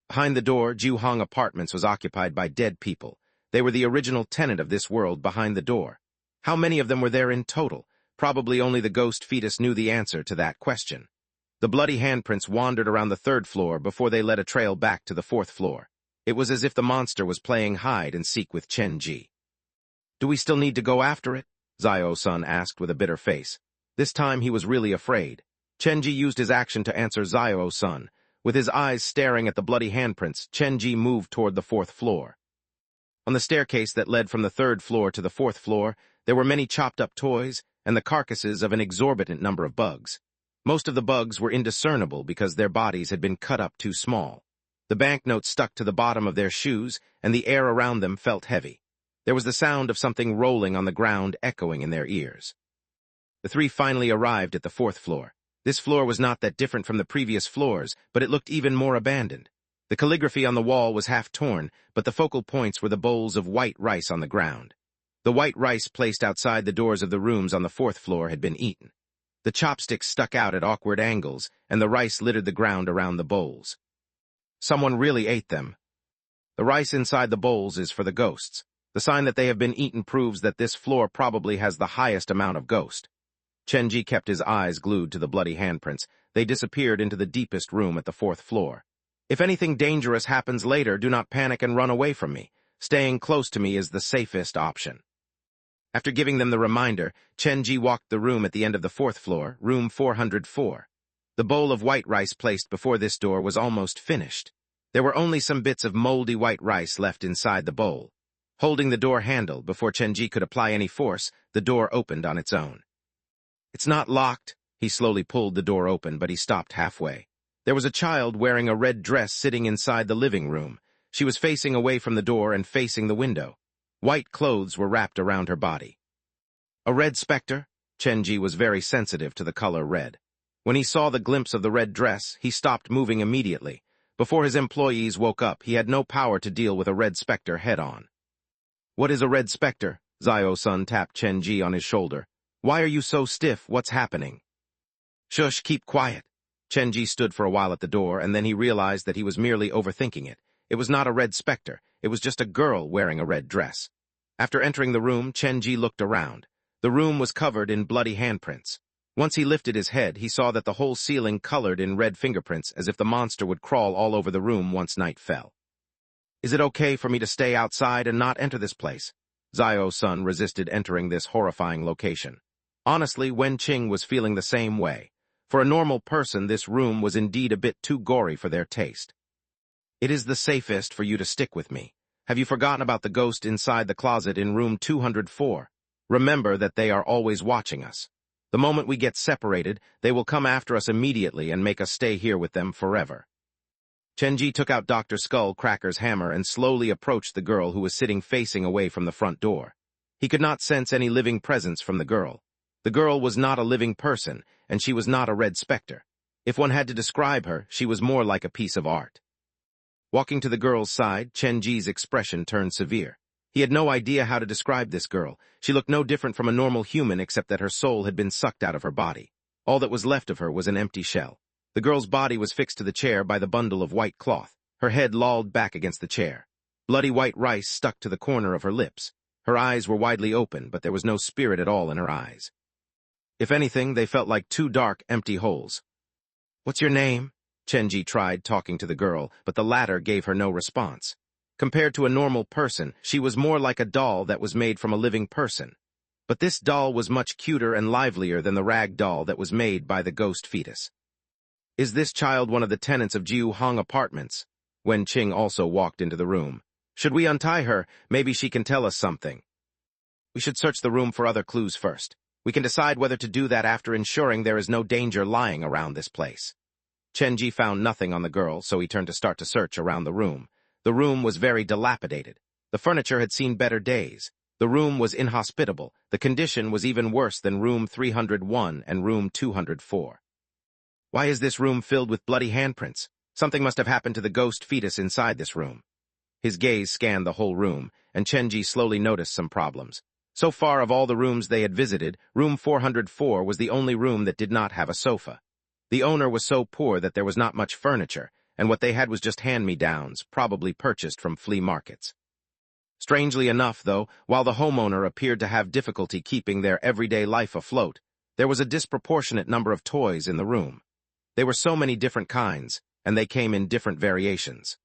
Behind the door, Juhong Apartments was occupied by dead people. They were the original tenant of this world behind the door. How many of them were there in total? Probably only the ghost fetus knew the answer to that question. The bloody handprints wandered around the third floor before they led a trail back to the fourth floor. It was as if the monster was playing hide-and-seek with Chenji. Do we still need to go after it? Zio-san asked with a bitter face. This time he was really afraid. Chenji used his action to answer Zio-san. With his eyes staring at the bloody handprints, Chenji moved toward the fourth floor. On the staircase that led from the third floor to the fourth floor, there were many chopped-up toys and the carcasses of an exorbitant number of bugs. Most of the bugs were indiscernible because their bodies had been cut up too small. The banknotes stuck to the bottom of their shoes, and the air around them felt heavy. There was the sound of something rolling on the ground echoing in their ears. The three finally arrived at the fourth floor. This floor was not that different from the previous floors, but it looked even more abandoned. The calligraphy on the wall was half torn, but the focal points were the bowls of white rice on the ground. The white rice placed outside the doors of the rooms on the fourth floor had been eaten. The chopsticks stuck out at awkward angles, and the rice littered the ground around the bowls. Someone really ate them. The rice inside the bowls is for the ghosts. The sign that they have been eaten proves that this floor probably has the highest amount of ghost. Chenji kept his eyes glued to the bloody handprints. They disappeared into the deepest room at the fourth floor. If anything dangerous happens later, do not panic and run away from me. Staying close to me is the safest option. After giving them the reminder, Chenji walked the room at the end of the fourth floor, room 404. The bowl of white rice placed before this door was almost finished. There were only some bits of moldy white rice left inside the bowl. Holding the door handle before Chenji could apply any force, the door opened on its own. It's not locked. He slowly pulled the door open, but he stopped halfway. There was a child wearing a red dress sitting inside the living room. She was facing away from the door and facing the window. White clothes were wrapped around her body. A red specter? Chenji was very sensitive to the color red. When he saw the glimpse of the red dress, he stopped moving immediately. Before his employees woke up, he had no power to deal with a red specter head-on. What is a red specter? Zio-san tapped Chenji on his shoulder. Why are you so stiff? What's happening? Shush, keep quiet. Chenji stood for a while at the door, and then he realized that he was merely overthinking it. It was not a red specter. It was just a girl wearing a red dress. After entering the room, Chenji looked around. The room was covered in bloody handprints. Once he lifted his head, he saw that the whole ceiling colored in red fingerprints as if the monster would crawl all over the room once night fell. Is it okay for me to stay outside and not enter this place? Zio-san resisted entering this horrifying location. Honestly, Wen-Qing was feeling the same way. For a normal person, this room was indeed a bit too gory for their taste. It is the safest for you to stick with me. Have you forgotten about the ghost inside the closet in room 204? Remember that they are always watching us. The moment we get separated, they will come after us immediately and make us stay here with them forever. Chenji took out Dr. Skullcracker's hammer and slowly approached the girl who was sitting facing away from the front door. He could not sense any living presence from the girl. The girl was not a living person, and she was not a red specter. If one had to describe her, she was more like a piece of art. Walking to the girl's side, Chenji's expression turned severe. He had no idea how to describe this girl. She looked no different from a normal human except that her soul had been sucked out of her body. All that was left of her was an empty shell. The girl's body was fixed to the chair by the bundle of white cloth. Her head lolled back against the chair. Bloody white rice stuck to the corner of her lips. Her eyes were widely open, but there was no spirit at all in her eyes. If anything, they felt like two dark, empty holes. "What's your name?" Chenji tried talking to the girl, but the latter gave her no response. Compared to a normal person, she was more like a doll that was made from a living person. But this doll was much cuter and livelier than the rag doll that was made by the ghost fetus. "Is this child one of the tenants of Jiu Hong Apartments?" Wen-Qing also walked into the room. "Should we untie her? Maybe she can tell us something." "We should search the room for other clues first. We can decide whether to do that after ensuring there is no danger lying around this place." Chenji found nothing on the girl, so he turned to start to search around the room. The room was very dilapidated. The furniture had seen better days. The room was inhospitable. The condition was even worse than room 301 and room 204. "Why is this room filled with bloody handprints? Something must have happened to the ghost fetus inside this room." His gaze scanned the whole room, and Chenji slowly noticed some problems. So far of all the rooms they had visited, room 404 was the only room that did not have a sofa. The owner was so poor that there was not much furniture, and what they had was just hand-me-downs, probably purchased from flea markets. Strangely enough, though, while the homeowner appeared to have difficulty keeping their everyday life afloat, there was a disproportionate number of toys in the room. There were so many different kinds, and they came in different variations.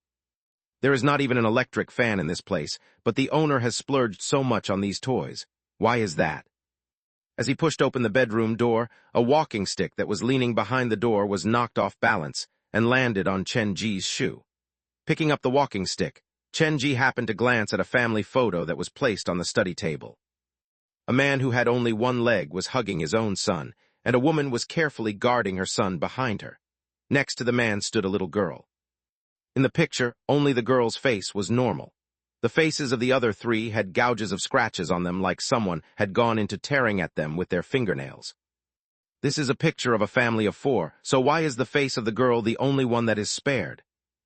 There is not even an electric fan in this place, but the owner has splurged so much on these toys. Why is that? As he pushed open the bedroom door, a walking stick that was leaning behind the door was knocked off balance and landed on Chenji's shoe. Picking up the walking stick, Chenji happened to glance at a family photo that was placed on the study table. A man who had only one leg was hugging his own son, and a woman was carefully guarding her son behind her. Next to the man stood a little girl. In the picture, only the girl's face was normal. The faces of the other three had gouges of scratches on them like someone had gone into tearing at them with their fingernails. This is a picture of a family of 4, so why is the face of the girl the only one that is spared?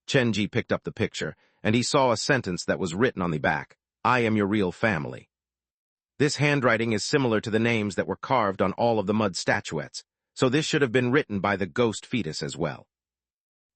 Chenji picked up the picture, and he saw a sentence that was written on the back: "I am your real family." This handwriting is similar to the names that were carved on all of the mud statuettes, so this should have been written by the ghost fetus as well.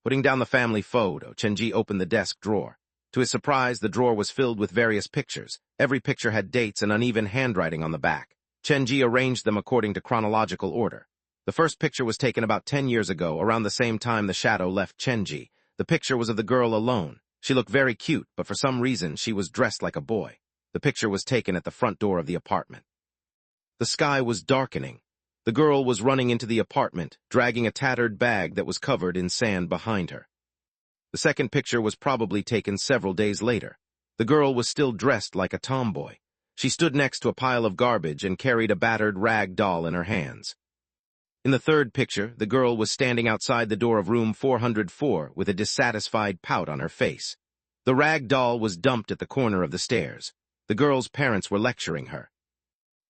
Putting down the family photo, Chenji opened the desk drawer. To his surprise, the drawer was filled with various pictures. Every picture had dates and uneven handwriting on the back. Chenji arranged them according to chronological order. The first picture was taken about 10 years ago, around the same time the shadow left Chenji. The picture was of the girl alone. She looked very cute, but for some reason she was dressed like a boy. The picture was taken at the front door of the apartment. The sky was darkening. The girl was running into the apartment, dragging a tattered bag that was covered in sand behind her. The second picture was probably taken several days later. The girl was still dressed like a tomboy. She stood next to a pile of garbage and carried a battered rag doll in her hands. In the third picture, the girl was standing outside the door of room 404 with a dissatisfied pout on her face. The rag doll was dumped at the corner of the stairs. The girl's parents were lecturing her.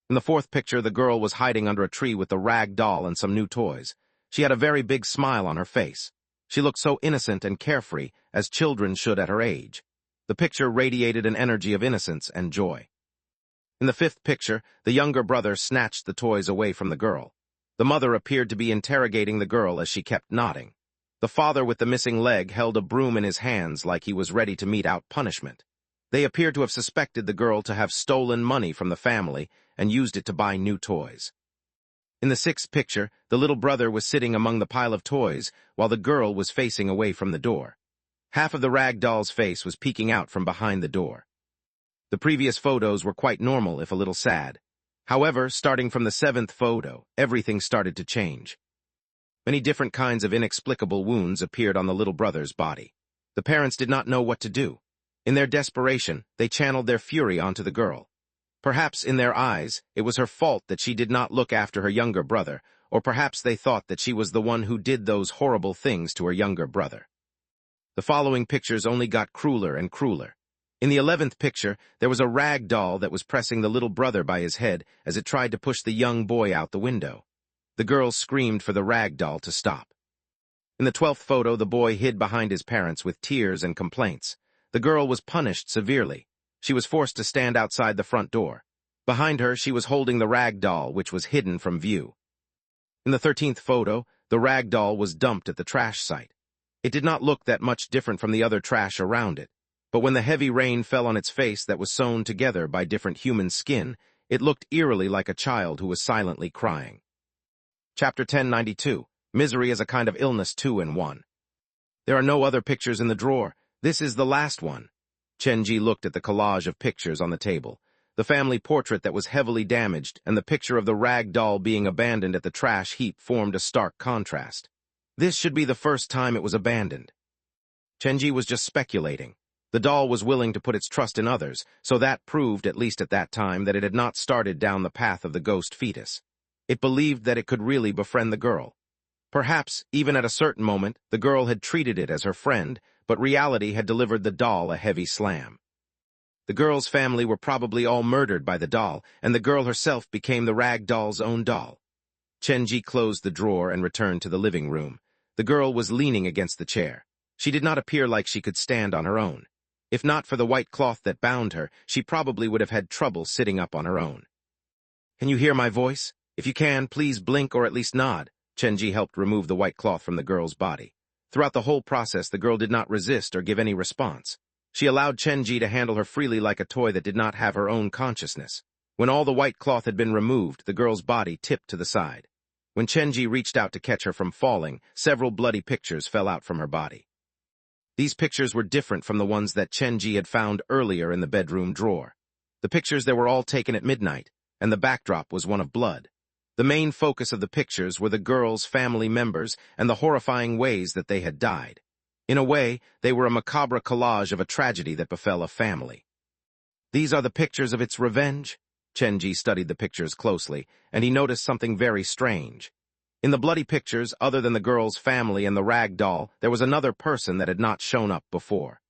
In the fourth picture, the girl was hiding under a tree with the rag doll and some new toys. She had a very big smile on her face. She looked so innocent and carefree, as children should at her age. The picture radiated an energy of innocence and joy. In the fifth picture, the younger brother snatched the toys away from the girl. The mother appeared to be interrogating the girl as she kept nodding. The father with the missing leg held a broom in his hands like he was ready to mete out punishment. They appeared to have suspected the girl to have stolen money from the family and used it to buy new toys. In the sixth picture, the little brother was sitting among the pile of toys, while the girl was facing away from the door. Half of the rag doll's face was peeking out from behind the door. The previous photos were quite normal, if a little sad. However, starting from the seventh photo, everything started to change. Many different kinds of inexplicable wounds appeared on the little brother's body. The parents did not know what to do. In their desperation, they channeled their fury onto the girl. Perhaps in their eyes, it was her fault that she did not look after her younger brother, or perhaps they thought that she was the one who did those horrible things to her younger brother. The following pictures only got crueler and crueler. In the 11th picture, there was a rag doll that was pressing the little brother by his head as it tried to push the young boy out the window. The girl screamed for the rag doll to stop. In the 12th photo, the boy hid behind his parents with tears and complaints. The girl was punished severely. She was forced to stand outside the front door. Behind her, she was holding the rag doll, which was hidden from view. In the 13th photo, the rag doll was dumped at the trash site. It did not look that much different from the other trash around it, but when the heavy rain fell on its face that was sewn together by different human skin, it looked eerily like a child who was silently crying. Chapter 1092, Misery is a Kind of Illness 2 in 1. There are no other pictures in the drawer. This is the last one. Chenji looked at the collage of pictures on the table. The family portrait that was heavily damaged and the picture of the rag doll being abandoned at the trash heap formed a stark contrast. This should be the first time it was abandoned. Chenji was just speculating. The doll was willing to put its trust in others, so that proved, at least at that time, that it had not started down the path of the ghost fetus. It believed that it could really befriend the girl. Perhaps, even at a certain moment, the girl had treated it as her friend, but reality had delivered the doll a heavy slam. The girl's family were probably all murdered by the doll, and the girl herself became the rag doll's own doll. Chenji closed the drawer and returned to the living room. The girl was leaning against the chair. She did not appear like she could stand on her own. If not for the white cloth that bound her, she probably would have had trouble sitting up on her own. "Can you hear my voice? If you can, please blink or at least nod." Chenji helped remove the white cloth from the girl's body. Throughout the whole process, the girl did not resist or give any response. She allowed Chenji to handle her freely like a toy that did not have her own consciousness. When all the white cloth had been removed, the girl's body tipped to the side. When Chenji reached out to catch her from falling, several bloody pictures fell out from her body. These pictures were different from the ones that Chenji had found earlier in the bedroom drawer. The pictures that were all taken at midnight, and the backdrop was one of blood. The main focus of the pictures were the girl's family members and the horrifying ways that they had died. In a way, they were a macabre collage of a tragedy that befell a family. "These are the pictures of its revenge?" Chenji studied the pictures closely, and he noticed something very strange. In the bloody pictures, other than the girl's family and the rag doll, there was another person that had not shown up before.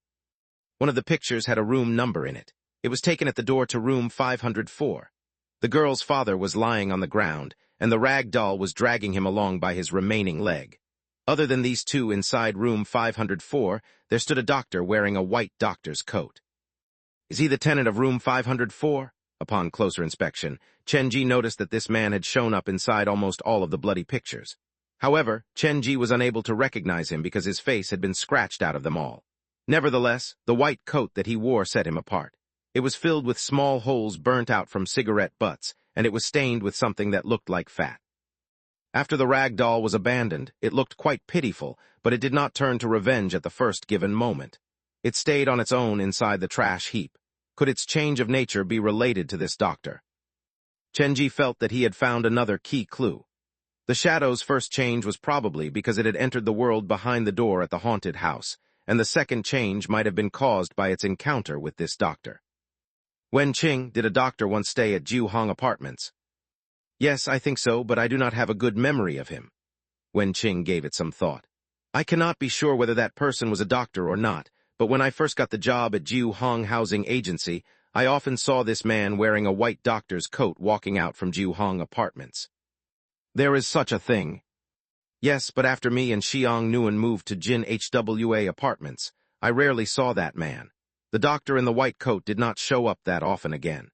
One of the pictures had a room number in it. It was taken at the door to room 504. The girl's father was lying on the ground, and the rag doll was dragging him along by his remaining leg. Other than these two inside room 504, there stood a doctor wearing a white doctor's coat. "Is he the tenant of room 504? Upon closer inspection, Chenji noticed that this man had shown up inside almost all of the bloody pictures. However, Chenji was unable to recognize him because his face had been scratched out of them all. Nevertheless, the white coat that he wore set him apart. It was filled with small holes burnt out from cigarette butts, and it was stained with something that looked like fat. After the rag doll was abandoned, it looked quite pitiful, but it did not turn to revenge at the first given moment. It stayed on its own inside the trash heap. Could its change of nature be related to this doctor? Chenji felt that he had found another key clue. The shadow's first change was probably because it had entered the world behind the door at the haunted house, and the second change might have been caused by its encounter with this doctor. "Wen Qing, did a doctor once stay at Jiu Hong Apartments?" "Yes, I think so, but I do not have a good memory of him." Wen Qing gave it some thought. "I cannot be sure whether that person was a doctor or not, but when I first got the job at Jiu Hong Housing Agency, I often saw this man wearing a white doctor's coat walking out from Jiu Hong Apartments." "There is such a thing." "Yes, but after me and Xiang Nguyen moved to Jin HWA Apartments, I rarely saw that man. The doctor in the white coat did not show up that often again."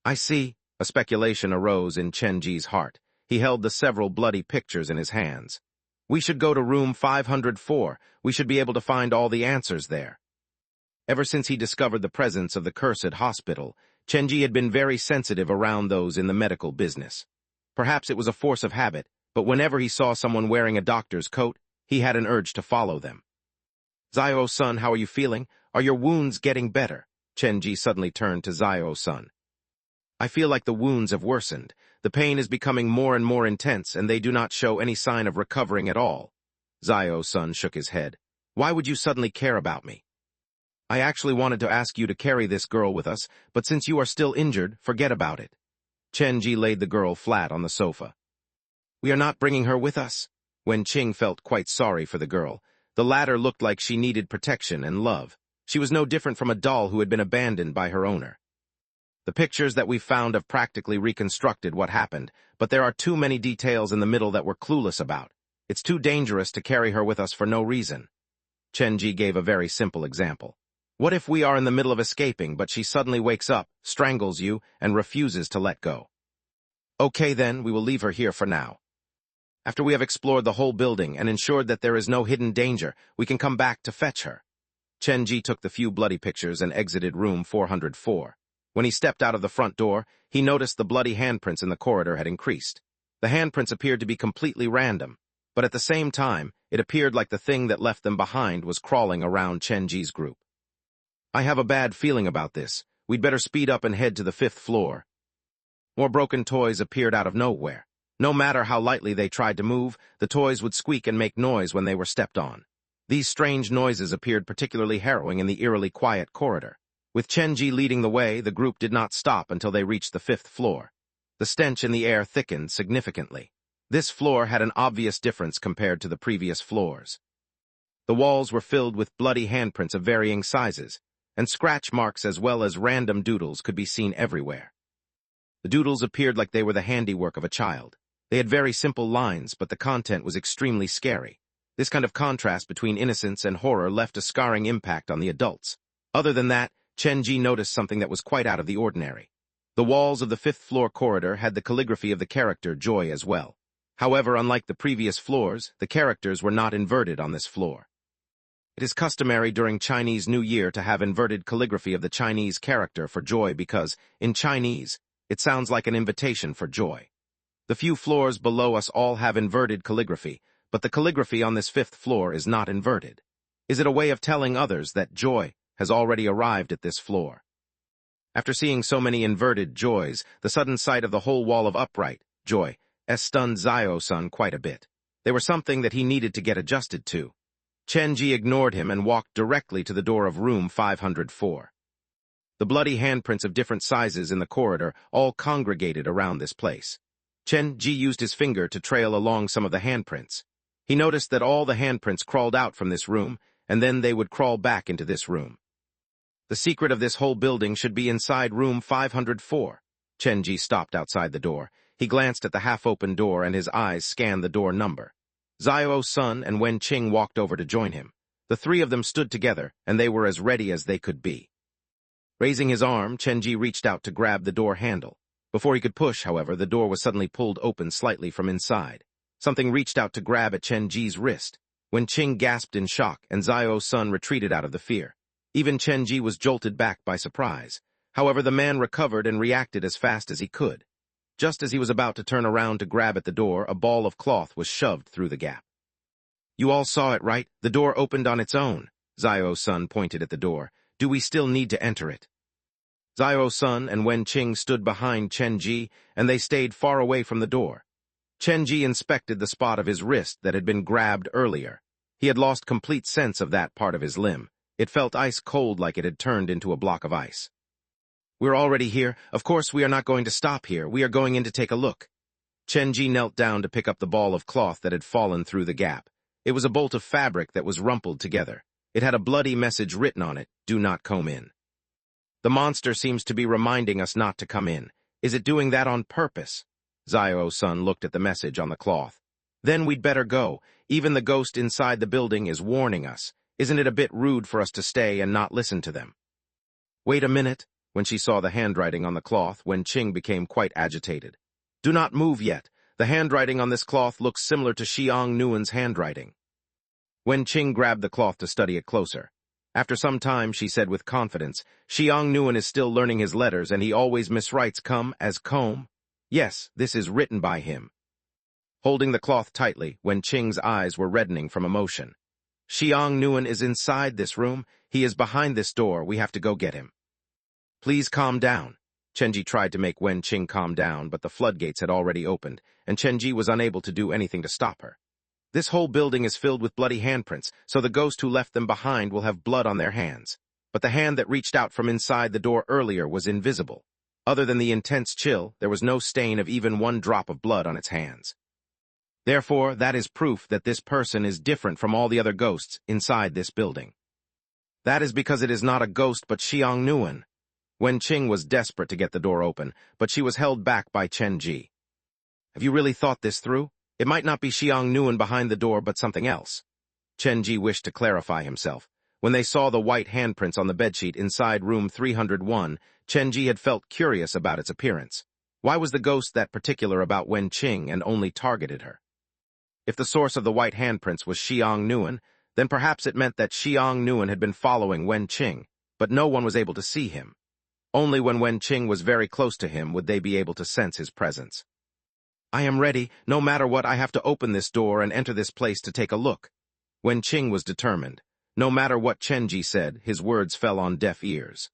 "I see." A speculation arose in Chenji's heart. He held the several bloody pictures in his hands. "We should go to room 504. We should be able to find all the answers there." Ever since he discovered the presence of the cursed hospital, Chenji had been very sensitive around those in the medical business. Perhaps it was a force of habit, but whenever he saw someone wearing a doctor's coat, he had an urge to follow them. Zio-san, how are you feeling? Are your wounds getting better? Chenji suddenly turned to Zio-san. I feel like the wounds have worsened. The pain is becoming more and more intense, and they do not show any sign of recovering at all. Zio-san shook his head. Why would you suddenly care about me? I actually wanted to ask you to carry this girl with us, but since you are still injured, forget about it. Chenji laid the girl flat on the sofa. We are not bringing her with us. Wen-ching felt quite sorry for the girl. The latter looked like she needed protection and love. She was no different from a doll who had been abandoned by her owner. The pictures that we found have practically reconstructed what happened, but there are too many details in the middle that we're clueless about. It's too dangerous to carry her with us for no reason. Chenji gave a very simple example. What if we are in the middle of escaping, but she suddenly wakes up, strangles you, and refuses to let go? Okay then, we will leave her here for now. After we have explored the whole building and ensured that there is no hidden danger, we can come back to fetch her. Chenji took the few bloody pictures and exited room 404. When he stepped out of the front door, he noticed the bloody handprints in the corridor had increased. The handprints appeared to be completely random, but at the same time, it appeared like the thing that left them behind was crawling around Chenji's group. I have a bad feeling about this. We'd better speed up and head to the 5th floor. More broken toys appeared out of nowhere. No matter how lightly they tried to move, the toys would squeak and make noise when they were stepped on. These strange noises appeared particularly harrowing in the eerily quiet corridor. With Chenji leading the way, the group did not stop until they reached the 5th floor. The stench in the air thickened significantly. This floor had an obvious difference compared to the previous floors. The walls were filled with bloody handprints of varying sizes, and scratch marks as well as random doodles could be seen everywhere. The doodles appeared like they were the handiwork of a child. They had very simple lines, but the content was extremely scary. This kind of contrast between innocence and horror left a scarring impact on the adults. Other than that, Chenji noticed something that was quite out of the ordinary. The walls of the 5th floor corridor had the calligraphy of the character Joy as well. However, unlike the previous floors, the characters were not inverted on this floor. It is customary during Chinese New Year to have inverted calligraphy of the Chinese character for joy because, in Chinese, it sounds like an invitation for joy. The few floors below us all have inverted calligraphy, but the calligraphy on this 5th floor is not inverted. Is it a way of telling others that joy has already arrived at this floor? After seeing so many inverted joys, the sudden sight of the whole wall of upright joy stunned Zio-san quite a bit. They were something that he needed to get adjusted to. Chenji ignored him and walked directly to the door of room 504. The bloody handprints of different sizes in the corridor all congregated around this place. Chenji used his finger to trail along some of the handprints. He noticed that all the handprints crawled out from this room, and then they would crawl back into this room. The secret of this whole building should be inside room 504. Chenji stopped outside the door. He glanced at the half-open door and his eyes scanned the door number. Zio-san and Wen-ching walked over to join him. The three of them stood together, and they were as ready as they could be. Raising his arm, Chenji reached out to grab the door handle. Before he could push, however, the door was suddenly pulled open slightly from inside. Something reached out to grab at Chenji's wrist. Wen-ching gasped in shock, and Zio-san retreated out of the fear. Even Chenji was jolted back by surprise. However, the man recovered and reacted as fast as he could. Just as he was about to turn around to grab at the door, a ball of cloth was shoved through the gap. You all saw it, right? The door opened on its own. Zio-san pointed at the door. Do we still need to enter it? Zio-san and Wen-ching stood behind Chenji, and they stayed far away from the door. Chenji inspected the spot of his wrist that had been grabbed earlier. He had lost complete sense of that part of his limb. It felt ice-cold like it had turned into a block of ice. We're already here. Of course we are not going to stop here. We are going in to take a look. Chenji knelt down to pick up the ball of cloth that had fallen through the gap. It was a bolt of fabric that was rumpled together. It had a bloody message written on it, "Do not come in." The monster seems to be reminding us not to come in. Is it doing that on purpose? Zio-san looked at the message on the cloth. Then we'd better go. Even the ghost inside the building is warning us. Isn't it a bit rude for us to stay and not listen to them? Wait a minute. When she saw the handwriting on the cloth, Wen-ching became quite agitated. Do not move yet. The handwriting on this cloth looks similar to Xiang Nuan's handwriting. Wen-ching grabbed the cloth to study it closer. After some time, she said with confidence, Xiang Nuan is still learning his letters and he always miswrites come as comb. Yes, this is written by him. Holding the cloth tightly, Wen Qing's eyes were reddening from emotion. Xiang Nuan is inside this room. He is behind this door. We have to go get him. Please calm down. Chenji tried to make Wen Qing calm down, but the floodgates had already opened, and Chenji was unable to do anything to stop her. This whole building is filled with bloody handprints, so the ghost who left them behind will have blood on their hands. But the hand that reached out from inside the door earlier was invisible. Other than the intense chill, there was no stain of even one drop of blood on its hands. Therefore, that is proof that this person is different from all the other ghosts inside this building. That is because it is not a ghost but Xiang Nuan. Wen Qing was desperate to get the door open, but she was held back by Chen Ji. Have you really thought this through? It might not be Xiang Nuan behind the door, but something else. Chen Ji wished to clarify himself. When they saw the white handprints on the bedsheet inside room 301, Chen Ji had felt curious about its appearance. Why was the ghost that particular about Wen Qing and only targeted her? If the source of the white handprints was Xiang Nuan, then perhaps it meant that Xiang Nuan had been following Wen Qing, but no one was able to see him. Only when Wen Qing was very close to him would they be able to sense his presence. I am ready. No matter what, I have to open this door and enter this place to take a look. Wen Qing was determined. No matter what Chen Ji said, his words fell on deaf ears.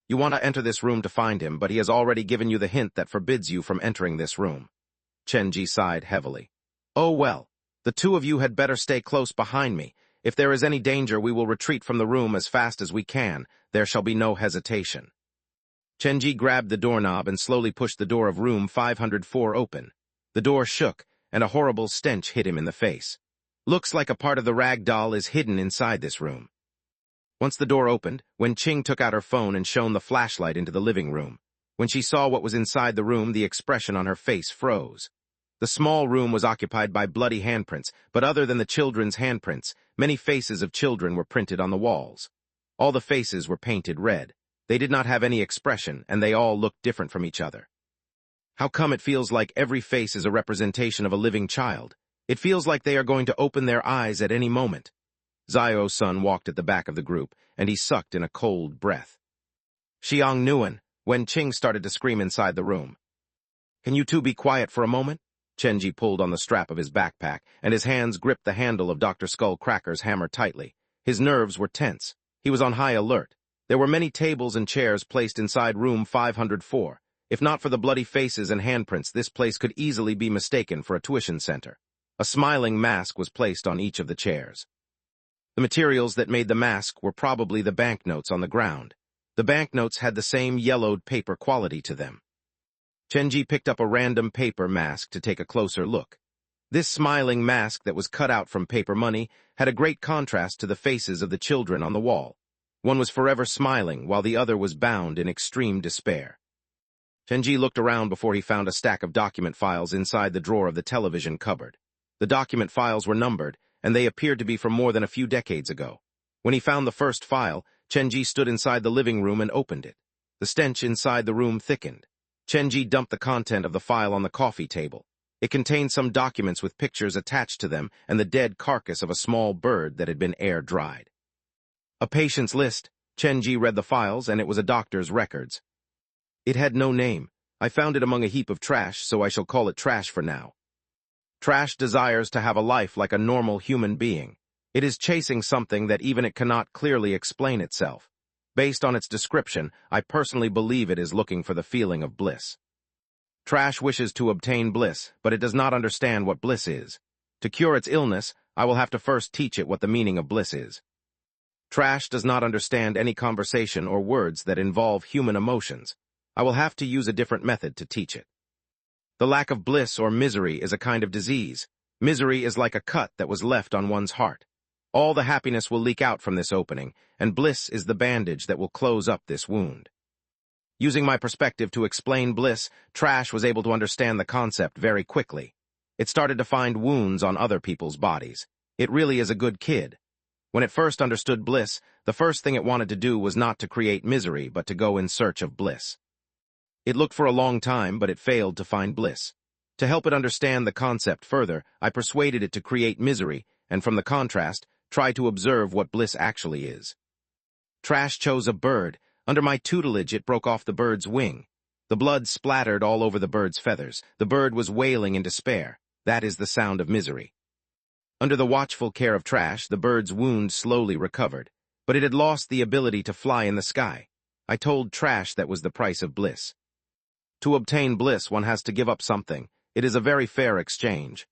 You want to enter this room to find him, but he has already given you the hint that forbids you from entering this room. Chen Ji sighed heavily. Oh well, the two of you had better stay close behind me. If there is any danger, we will retreat from the room as fast as we can. There shall be no hesitation. Chen Ji grabbed the doorknob and slowly pushed the door of room 504 open. The door shook, and a horrible stench hit him in the face. Looks like a part of the rag doll is hidden inside this room. Once the door opened, Wen Qing took out her phone and shone the flashlight into the living room. When she saw what was inside the room, the expression on her face froze. The small room was occupied by bloody handprints, but other than the children's handprints, many faces of children were printed on the walls. All the faces were painted red. They did not have any expression, and they all looked different from each other. How come it feels like every face is a representation of a living child? It feels like they are going to open their eyes at any moment. Zio-sun walked at the back of the group, and he sucked in a cold breath. Xiang Nuan, Wen Qing started to scream inside the room. Can you two be quiet for a moment? Chenji pulled on the strap of his backpack, and his hands gripped the handle of Dr. Skullcracker's hammer tightly. His nerves were tense. He was on high alert. There were many tables and chairs placed inside room 504. If not for the bloody faces and handprints, this place could easily be mistaken for a tuition center. A smiling mask was placed on each of the chairs. The materials that made the mask were probably the banknotes on the ground. The banknotes had the same yellowed paper quality to them. Chenji picked up a random paper mask to take a closer look. This smiling mask that was cut out from paper money had a great contrast to the faces of the children on the wall. One was forever smiling, while the other was bound in extreme despair. Chenji looked around before he found a stack of document files inside the drawer of the television cupboard. The document files were numbered, and they appeared to be from more than a few decades ago. When he found the first file, Chenji stood inside the living room and opened it. The stench inside the room thickened. Chenji dumped the content of the file on the coffee table. It contained some documents with pictures attached to them and the dead carcass of a small bird that had been air-dried. A patient's list. Chenji read the files, and it was a doctor's records. It had no name. I found it among a heap of trash, so I shall call it trash for now. Trash desires to have a life like a normal human being. It is chasing something that even it cannot clearly explain itself. Based on its description, I personally believe it is looking for the feeling of bliss. Trash wishes to obtain bliss, but it does not understand what bliss is. To cure its illness, I will have to first teach it what the meaning of bliss is. Trash does not understand any conversation or words that involve human emotions. I will have to use a different method to teach it. The lack of bliss or misery is a kind of disease. Misery is like a cut that was left on one's heart. All the happiness will leak out from this opening, and bliss is the bandage that will close up this wound. Using my perspective to explain bliss, Trash was able to understand the concept very quickly. It started to find wounds on other people's bodies. It really is a good kid. When it first understood bliss, the first thing it wanted to do was not to create misery, but to go in search of bliss. It looked for a long time, but it failed to find bliss. To help it understand the concept further, I persuaded it to create misery, and from the contrast, try to observe what bliss actually is. Trash chose a bird. Under my tutelage, it broke off the bird's wing. The blood splattered all over the bird's feathers. The bird was wailing in despair. That is the sound of misery. Under the watchful care of Trash, the bird's wound slowly recovered, but it had lost the ability to fly in the sky. I told Trash that was the price of bliss. To obtain bliss, one has to give up something. It is a very fair exchange.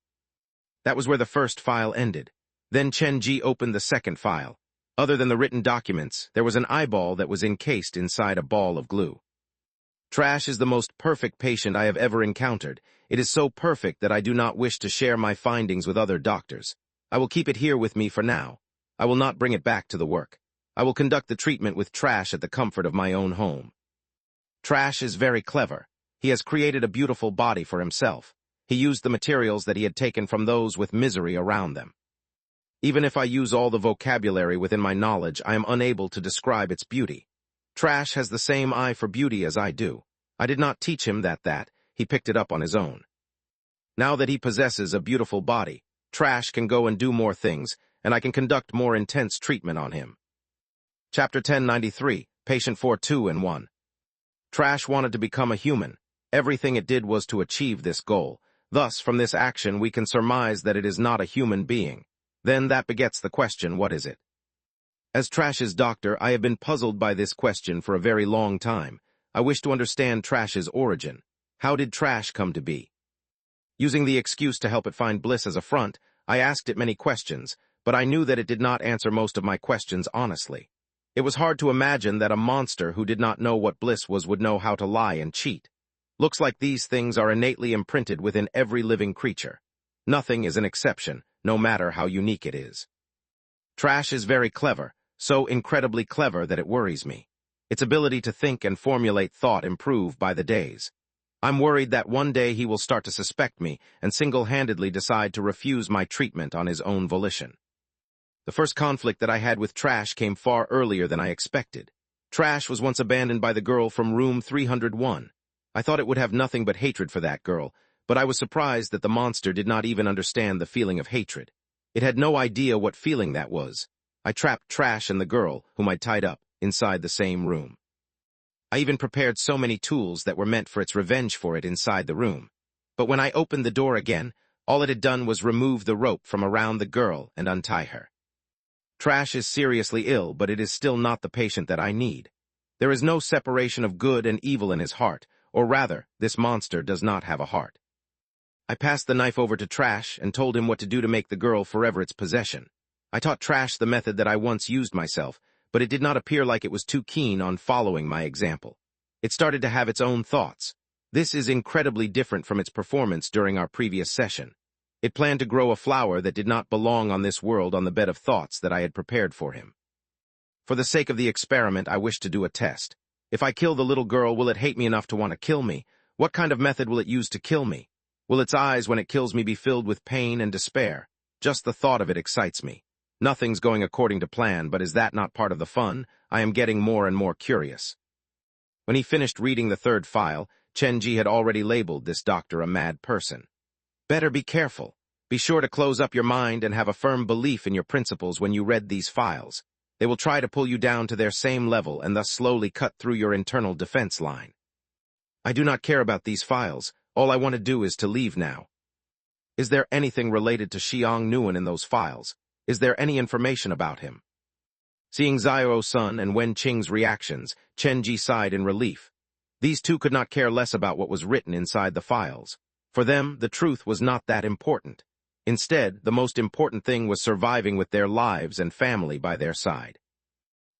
That was where the first file ended. Then Chen-Ji opened the second file. Other than the written documents, there was an eyeball that was encased inside a ball of glue. Trash is the most perfect patient I have ever encountered. It is so perfect that I do not wish to share my findings with other doctors. I will keep it here with me for now. I will not bring it back to the work. I will conduct the treatment with Trash at the comfort of my own home. Trash is very clever. He has created a beautiful body for himself. He used the materials that he had taken from those with misery around them. Even if I use all the vocabulary within my knowledge, I am unable to describe its beauty. Trash has the same eye for beauty as I do. I did not teach him that. He picked it up on his own. Now that he possesses a beautiful body, Trash can go and do more things, and I can conduct more intense treatment on him. Chapter 1093, Patient 4-2-1. Trash wanted to become a human. Everything it did was to achieve this goal. Thus, from this action, we can surmise that it is not a human being. Then that begets the question, what is it? As Trash's doctor, I have been puzzled by this question for a very long time. I wish to understand Trash's origin. How did Trash come to be? Using the excuse to help it find bliss as a front, I asked it many questions, but I knew that it did not answer most of my questions honestly. It was hard to imagine that a monster who did not know what bliss was would know how to lie and cheat. Looks like these things are innately imprinted within every living creature. Nothing is an exception, no matter how unique it is. Trash is very clever, so incredibly clever that it worries me. Its ability to think and formulate thought improve by the days. I'm worried that one day he will start to suspect me and single-handedly decide to refuse my treatment on his own volition. The first conflict that I had with Trash came far earlier than I expected. Trash was once abandoned by the girl from room 301. I thought it would have nothing but hatred for that girl, but I was surprised that the monster did not even understand the feeling of hatred. It had no idea what feeling that was. I trapped Trash and the girl, whom I'd tied up, inside the same room. I even prepared so many tools that were meant for its revenge for it inside the room. But when I opened the door again, all it had done was remove the rope from around the girl and untie her. Trash is seriously ill, but it is still not the patient that I need. There is no separation of good and evil in his heart, or rather, this monster does not have a heart. I passed the knife over to Trash and told him what to do to make the girl forever its possession. I taught Trash the method that I once used myself, but it did not appear like it was too keen on following my example. It started to have its own thoughts. This is incredibly different from its performance during our previous session. It planned to grow a flower that did not belong on this world on the bed of thoughts that I had prepared for him. For the sake of the experiment, I wish to do a test. If I kill the little girl, will it hate me enough to want to kill me? What kind of method will it use to kill me? Will its eyes, when it kills me, be filled with pain and despair? Just the thought of it excites me. Nothing's going according to plan, but is that not part of the fun? I am getting more and more curious. When he finished reading the third file, Chen-Ji had already labeled this doctor a mad person. Better be careful. Be sure to close up your mind and have a firm belief in your principles when you read these files. They will try to pull you down to their same level and thus slowly cut through your internal defense line. I do not care about these files. All I want to do is to leave now. Is there anything related to Xiang Nuan in those files? Is there any information about him? Seeing Xiao Sun and Wen Qing's reactions, Chen-Ji sighed in relief. These two could not care less about what was written inside the files. For them, the truth was not that important. Instead, the most important thing was surviving with their lives and family by their side.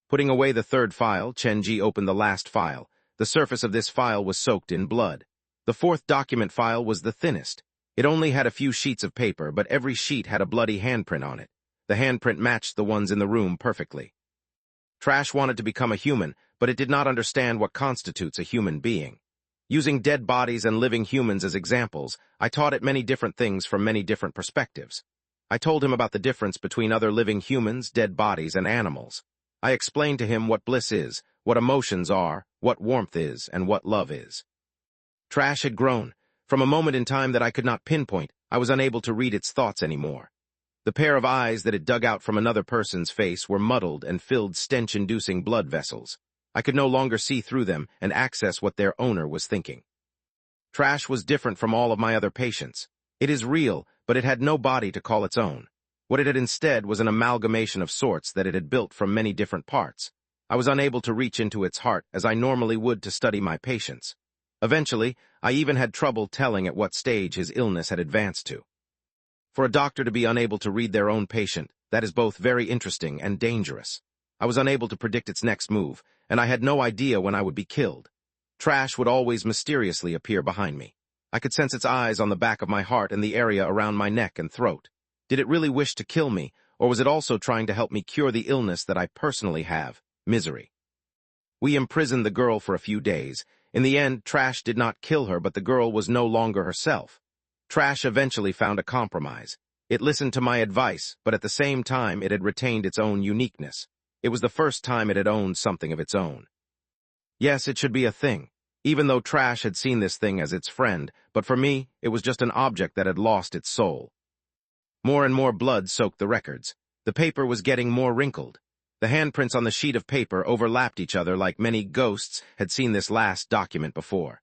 Putting away the third file, Chen-Ji opened the last file. The surface of this file was soaked in blood. The fourth document file was the thinnest. It only had a few sheets of paper, but every sheet had a bloody handprint on it. The handprint matched the ones in the room perfectly. Trash wanted to become a human, but it did not understand what constitutes a human being. Using dead bodies and living humans as examples, I taught it many different things from many different perspectives. I told him about the difference between other living humans, dead bodies, and animals. I explained to him what bliss is, what emotions are, what warmth is, and what love is. Trash had grown. From a moment in time that I could not pinpoint, I was unable to read its thoughts anymore. The pair of eyes that it dug out from another person's face were muddled and filled stench-inducing blood vessels. I could no longer see through them and access what their owner was thinking. Trash was different from all of my other patients. It is real, but it had no body to call its own. What it had instead was an amalgamation of sorts that it had built from many different parts. I was unable to reach into its heart as I normally would to study my patients. Eventually, I even had trouble telling at what stage his illness had advanced to. For a doctor to be unable to read their own patient, that is both very interesting and dangerous. I was unable to predict its next move, and I had no idea when I would be killed. Trash would always mysteriously appear behind me. I could sense its eyes on the back of my heart and the area around my neck and throat. Did it really wish to kill me, or was it also trying to help me cure the illness that I personally have, misery? We imprisoned the girl for a few days. In the end, Trash did not kill her, but the girl was no longer herself. Trash eventually found a compromise. It listened to my advice, but at the same time it had retained its own uniqueness. It was the first time it had owned something of its own. Yes, it should be a thing, even though Trash had seen this thing as its friend, but for me, it was just an object that had lost its soul. More and more blood soaked the records. The paper was getting more wrinkled. The handprints on the sheet of paper overlapped each other like many ghosts had seen this last document before.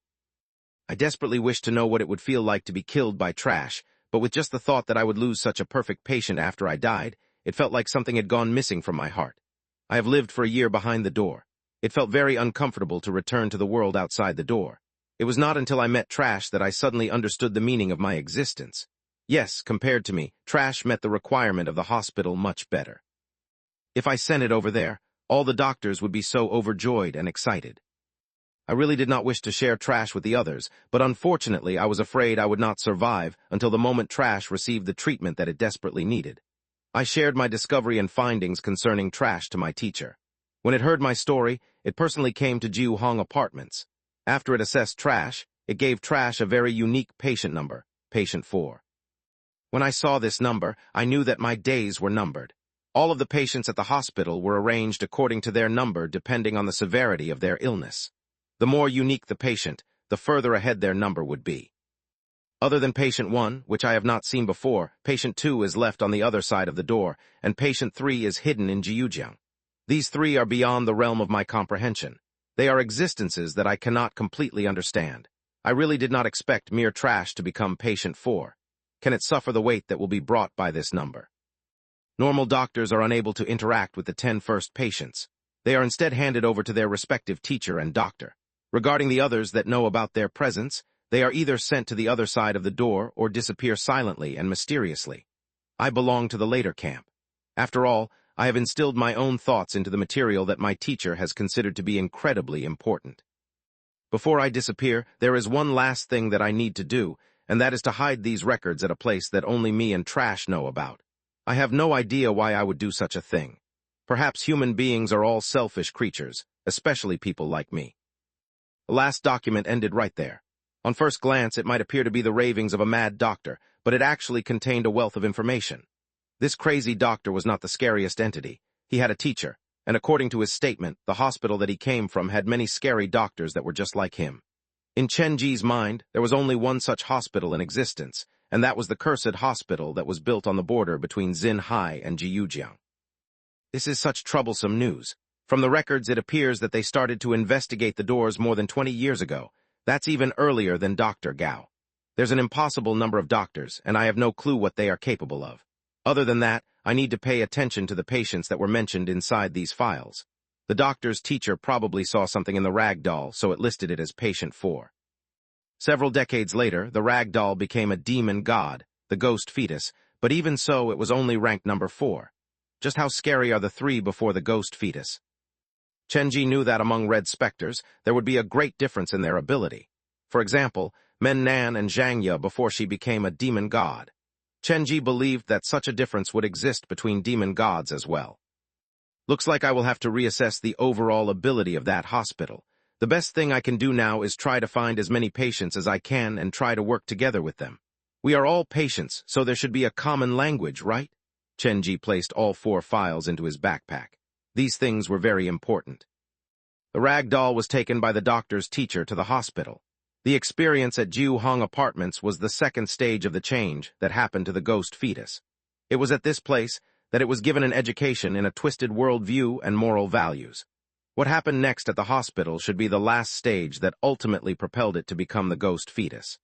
I desperately wished to know what it would feel like to be killed by Trash, but with just the thought that I would lose such a perfect patient after I died, it felt like something had gone missing from my heart. I have lived for a year behind the door. It felt very uncomfortable to return to the world outside the door. It was not until I met Trash that I suddenly understood the meaning of my existence. Yes, compared to me, Trash met the requirement of the hospital much better. If I sent it over there, all the doctors would be so overjoyed and excited. I really did not wish to share Trash with the others, but unfortunately I was afraid I would not survive until the moment Trash received the treatment that it desperately needed. I shared my discovery and findings concerning Trash to my teacher. When it heard my story, it personally came to Jiu Hong Apartments. After it assessed Trash, it gave Trash a very unique patient number, patient 4. When I saw this number, I knew that my days were numbered. All of the patients at the hospital were arranged according to their number depending on the severity of their illness. The more unique the patient, the further ahead their number would be. Other than patient 1, which I have not seen before, patient 2 is left on the other side of the door, and patient 3 is hidden in Jiujiang. These 3 are beyond the realm of my comprehension. They are existences that I cannot completely understand. I really did not expect mere Trash to become patient 4. Can it suffer the weight that will be brought by this number? Normal doctors are unable to interact with the 10 first patients. They are instead handed over to their respective teacher and doctor. Regarding the others that know about their presence, they are either sent to the other side of the door or disappear silently and mysteriously. I belong to the later camp. After all, I have instilled my own thoughts into the material that my teacher has considered to be incredibly important. Before I disappear, there is one last thing that I need to do, and that is to hide these records at a place that only me and Trash know about. I have no idea why I would do such a thing. Perhaps human beings are all selfish creatures, especially people like me. The last document ended right there. On first glance, it might appear to be the ravings of a mad doctor, but it actually contained a wealth of information. This crazy doctor was not the scariest entity. He had a teacher, and according to his statement, the hospital that he came from had many scary doctors that were just like him. In Chen Ji's mind, there was only one such hospital in existence, and that was the cursed hospital that was built on the border between Xinhai and Jiujiang. This is such troublesome news. From the records, it appears that they started to investigate the doors more than 20 years ago. That's even earlier than Dr. Gao. There's an impossible number of doctors, and I have no clue what they are capable of. Other than that, I need to pay attention to the patients that were mentioned inside these files. The doctor's teacher probably saw something in the rag doll, so it listed it as patient 4. Several decades later, the rag doll became a demon god, the ghost fetus, but even so, it was only ranked number 4. Just how scary are the 3 before the ghost fetus? Chenji knew that among red specters, there would be a great difference in their ability. For example, Men Nan and Zhang Ye before she became a demon god. Chenji believed that such a difference would exist between demon gods as well. Looks like I will have to reassess the overall ability of that hospital. The best thing I can do now is try to find as many patients as I can and try to work together with them. We are all patients, so there should be a common language, right? Chenji placed all 4 files into his backpack. These things were very important. The rag doll was taken by the doctor's teacher to the hospital. The experience at Jiu Hong Apartments was the second stage of the change that happened to the ghost fetus. It was at this place that it was given an education in a twisted worldview and moral values. What happened next at the hospital should be the last stage that ultimately propelled it to become the ghost fetus.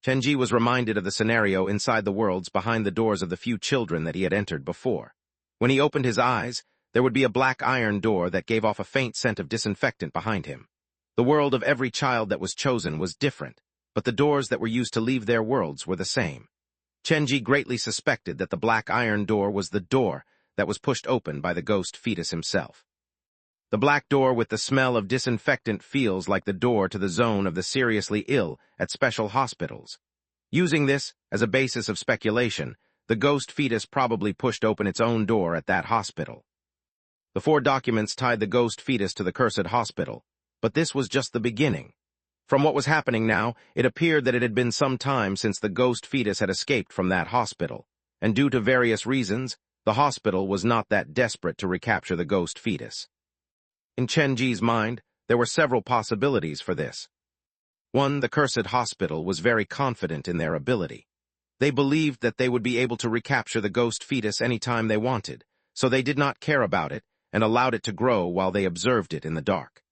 Chenji was reminded of the scenario inside the worlds behind the doors of the few children that he had entered before. When he opened his eyes, there would be a black iron door that gave off a faint scent of disinfectant behind him. The world of every child that was chosen was different, but the doors that were used to leave their worlds were the same. Chenji greatly suspected that the black iron door was the door that was pushed open by the ghost fetus himself. The black door with the smell of disinfectant feels like the door to the zone of the seriously ill at special hospitals. Using this as a basis of speculation, the ghost fetus probably pushed open its own door at that hospital. The 4 documents tied the ghost fetus to the cursed hospital, but this was just the beginning. From what was happening now, it appeared that it had been some time since the ghost fetus had escaped from that hospital, and due to various reasons, the hospital was not that desperate to recapture the ghost fetus. In Chenji's mind, there were several possibilities for this. 1. The cursed hospital was very confident in their ability. They believed that they would be able to recapture the ghost fetus any time they wanted, so they did not care about it and allowed it to grow while they observed it in the dark.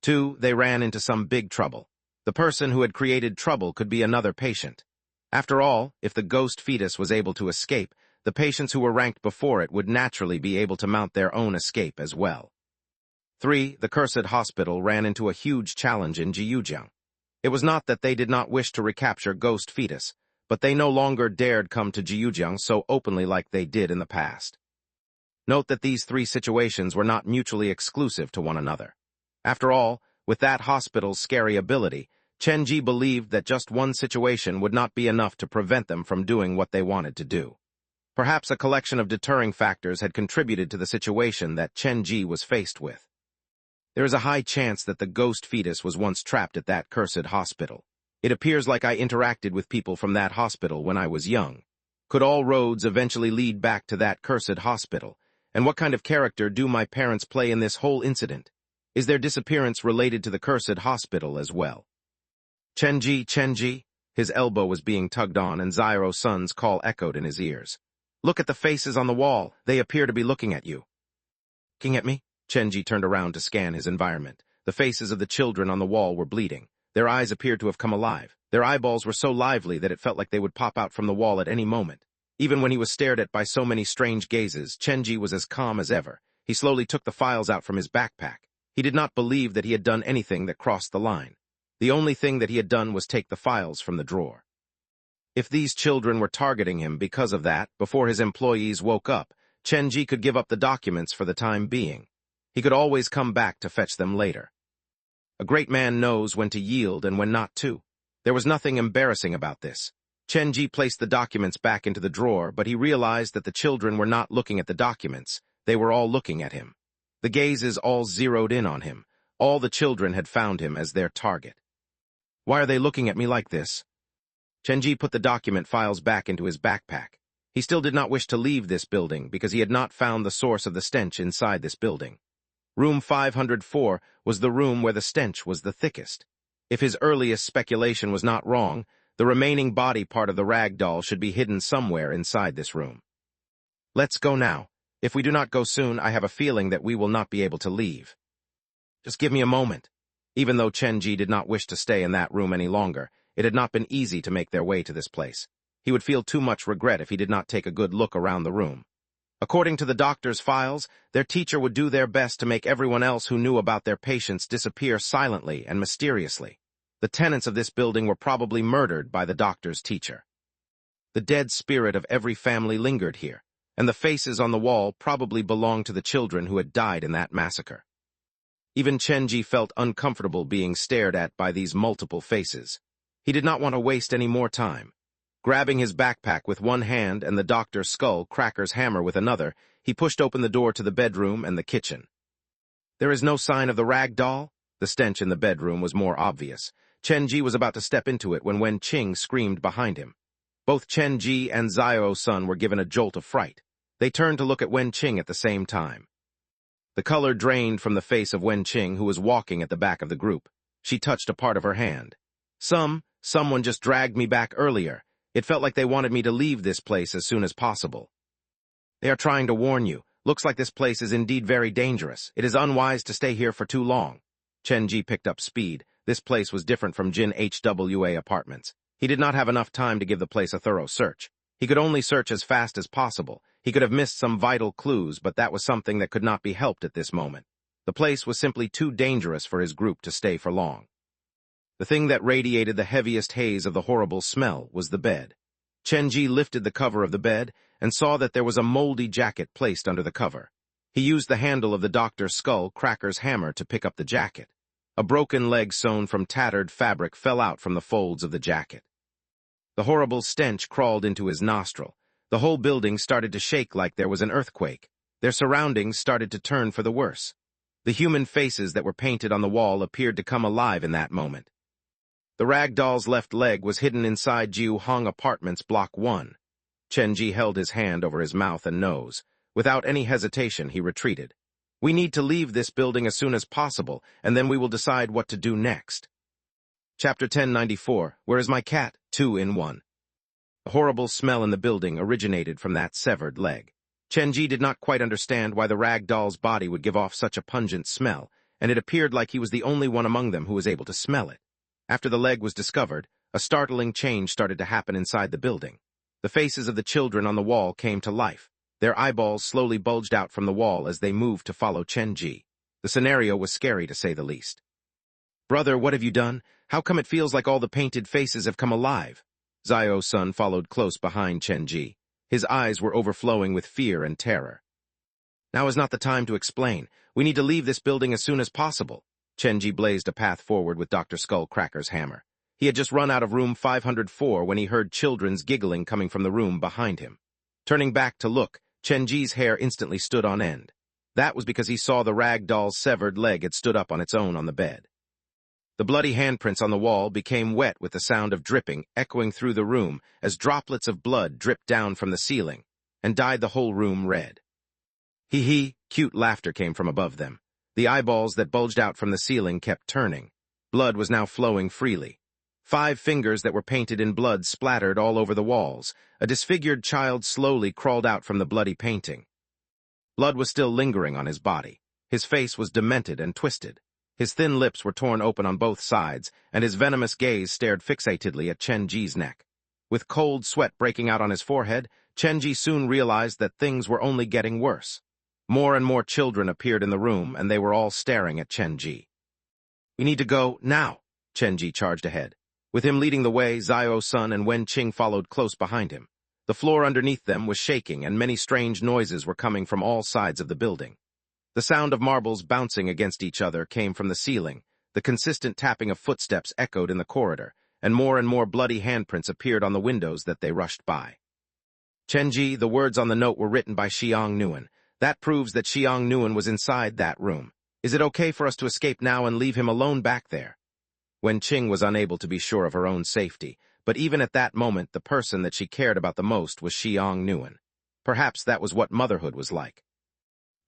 2. They ran into some big trouble. The person who had created trouble could be another patient. After all, if the ghost fetus was able to escape, the patients who were ranked before it would naturally be able to mount their own escape as well. 3. The cursed hospital ran into a huge challenge in Jiujiang. It was not that they did not wish to recapture ghost fetus, but they no longer dared come to Jiujiang so openly like they did in the past. Note that these 3 situations were not mutually exclusive to one another. After all, with that hospital's scary ability, Chenji believed that just one situation would not be enough to prevent them from doing what they wanted to do. Perhaps a collection of deterring factors had contributed to the situation that Chenji was faced with. There is a high chance that the ghost fetus was once trapped at that cursed hospital. It appears like I interacted with people from that hospital when I was young. Could all roads eventually lead back to that cursed hospital? And what kind of character do my parents play in this whole incident? Is their disappearance related to the cursed hospital as well? Chenji. His elbow was being tugged on and Zairo-san's call echoed in his ears. Look at the faces on the wall. They appear to be looking at you. Looking at me? Chenji turned around to scan his environment. The faces of the children on the wall were bleeding. Their eyes appeared to have come alive. Their eyeballs were so lively that it felt like they would pop out from the wall at any moment. Even when he was stared at by so many strange gazes, Chenji was as calm as ever. He slowly took the files out from his backpack. He did not believe that he had done anything that crossed the line. The only thing that he had done was take the files from the drawer. If these children were targeting him because of that, before his employees woke up, Chenji could give up the documents for the time being. He could always come back to fetch them later. A great man knows when to yield and when not to. There was nothing embarrassing about this. Chenji placed the documents back into the drawer, but he realized that the children were not looking at the documents. They were all looking at him. The gazes all zeroed in on him. All the children had found him as their target. Why are they looking at me like this? Chenji put the document files back into his backpack. He still did not wish to leave this building because he had not found the source of the stench inside this building. Room 504 was the room where the stench was the thickest. If his earliest speculation was not wrong, the remaining body part of the rag doll should be hidden somewhere inside this room. Let's go now. If we do not go soon, I have a feeling that we will not be able to leave. Just give me a moment. Even though Chenji did not wish to stay in that room any longer, it had not been easy to make their way to this place. He would feel too much regret if he did not take a good look around the room. According to the doctor's files, their teacher would do their best to make everyone else who knew about their patients disappear silently and mysteriously. The tenants of this building were probably murdered by the doctor's teacher. The dead spirit of every family lingered here, and the faces on the wall probably belonged to the children who had died in that massacre. Even Chenji felt uncomfortable being stared at by these multiple faces. He did not want to waste any more time. Grabbing his backpack with one hand and the doctor's skull cracker's hammer with another, he pushed open the door to the bedroom and the kitchen. There is no sign of the rag doll? The stench in the bedroom was more obvious. Chenji was about to step into it when Wen Qing screamed behind him. Both Chenji and Zairo-san were given a jolt of fright. They turned to look at Wen Qing at the same time. The color drained from the face of Wen Qing, who was walking at the back of the group. She touched a part of her hand. Someone just dragged me back earlier. It felt like they wanted me to leave this place as soon as possible. They are trying to warn you. Looks like this place is indeed very dangerous. It is unwise to stay here for too long. Chen-ji picked up speed. This place was different from Jin HWA apartments. He did not have enough time to give the place a thorough search. He could only search as fast as possible. He could have missed some vital clues, but that was something that could not be helped at this moment. The place was simply too dangerous for his group to stay for long. The thing that radiated the heaviest haze of the horrible smell was the bed. Chen-ji lifted the cover of the bed and saw that there was a moldy jacket placed under the cover. He used the handle of the Dr. Skull Cracker's hammer to pick up the jacket. A broken leg sewn from tattered fabric fell out from the folds of the jacket. The horrible stench crawled into his nostril. The whole building started to shake like there was an earthquake. Their surroundings started to turn for the worse. The human faces that were painted on the wall appeared to come alive in that moment. The rag doll's left leg was hidden inside Jiu Hong Apartments Block 1. Chen-ji held his hand over his mouth and nose. Without any hesitation, he retreated. We need to leave this building as soon as possible, and then we will decide what to do next. Chapter 1094, Where is my cat? 2 in 1. The horrible smell in the building originated from that severed leg. Chen-ji did not quite understand why the rag doll's body would give off such a pungent smell, and it appeared like he was the only one among them who was able to smell it. After the leg was discovered, a startling change started to happen inside the building. The faces of the children on the wall came to life. Their eyeballs slowly bulged out from the wall as they moved to follow Chen-ji. The scenario was scary to say the least. Brother, what have you done? How come it feels like all the painted faces have come alive? Zio's son followed close behind Chen-ji. His eyes were overflowing with fear and terror. Now is not the time to explain. We need to leave this building as soon as possible. Chen-ji blazed a path forward with Dr. Skull Cracker's hammer. He had just run out of room 504 when he heard children's giggling coming from the room behind him. Turning back to look, Chen-ji's hair instantly stood on end. That was because he saw the rag doll's severed leg had stood up on its own on the bed. The bloody handprints on the wall became wet with the sound of dripping echoing through the room as droplets of blood dripped down from the ceiling and dyed the whole room red. Hee-hee, cute laughter came from above them. The eyeballs that bulged out from the ceiling kept turning. Blood was now flowing freely. 5 fingers that were painted in blood splattered all over the walls. A disfigured child slowly crawled out from the bloody painting. Blood was still lingering on his body. His face was demented and twisted. His thin lips were torn open on both sides, and his venomous gaze stared fixatedly at Chen-ji's neck. With cold sweat breaking out on his forehead, Chen-ji soon realized that things were only getting worse. More and more children appeared in the room, and they were all staring at Chen-ji. We need to go, now! Chen-ji charged ahead. With him leading the way, Zio's son and Wen-ching followed close behind him. The floor underneath them was shaking, and many strange noises were coming from all sides of the building. The sound of marbles bouncing against each other came from the ceiling. The consistent tapping of footsteps echoed in the corridor, and more bloody handprints appeared on the windows that they rushed by. Chen-ji, the words on the note were written by Xiang Nguyen. That proves that Xiang Nguyen was inside that room. Is it okay for us to escape now and leave him alone back there? Wen-ching was unable to be sure of her own safety, but even at that moment the person that she cared about the most was Xiang Nguyen. Perhaps that was what motherhood was like.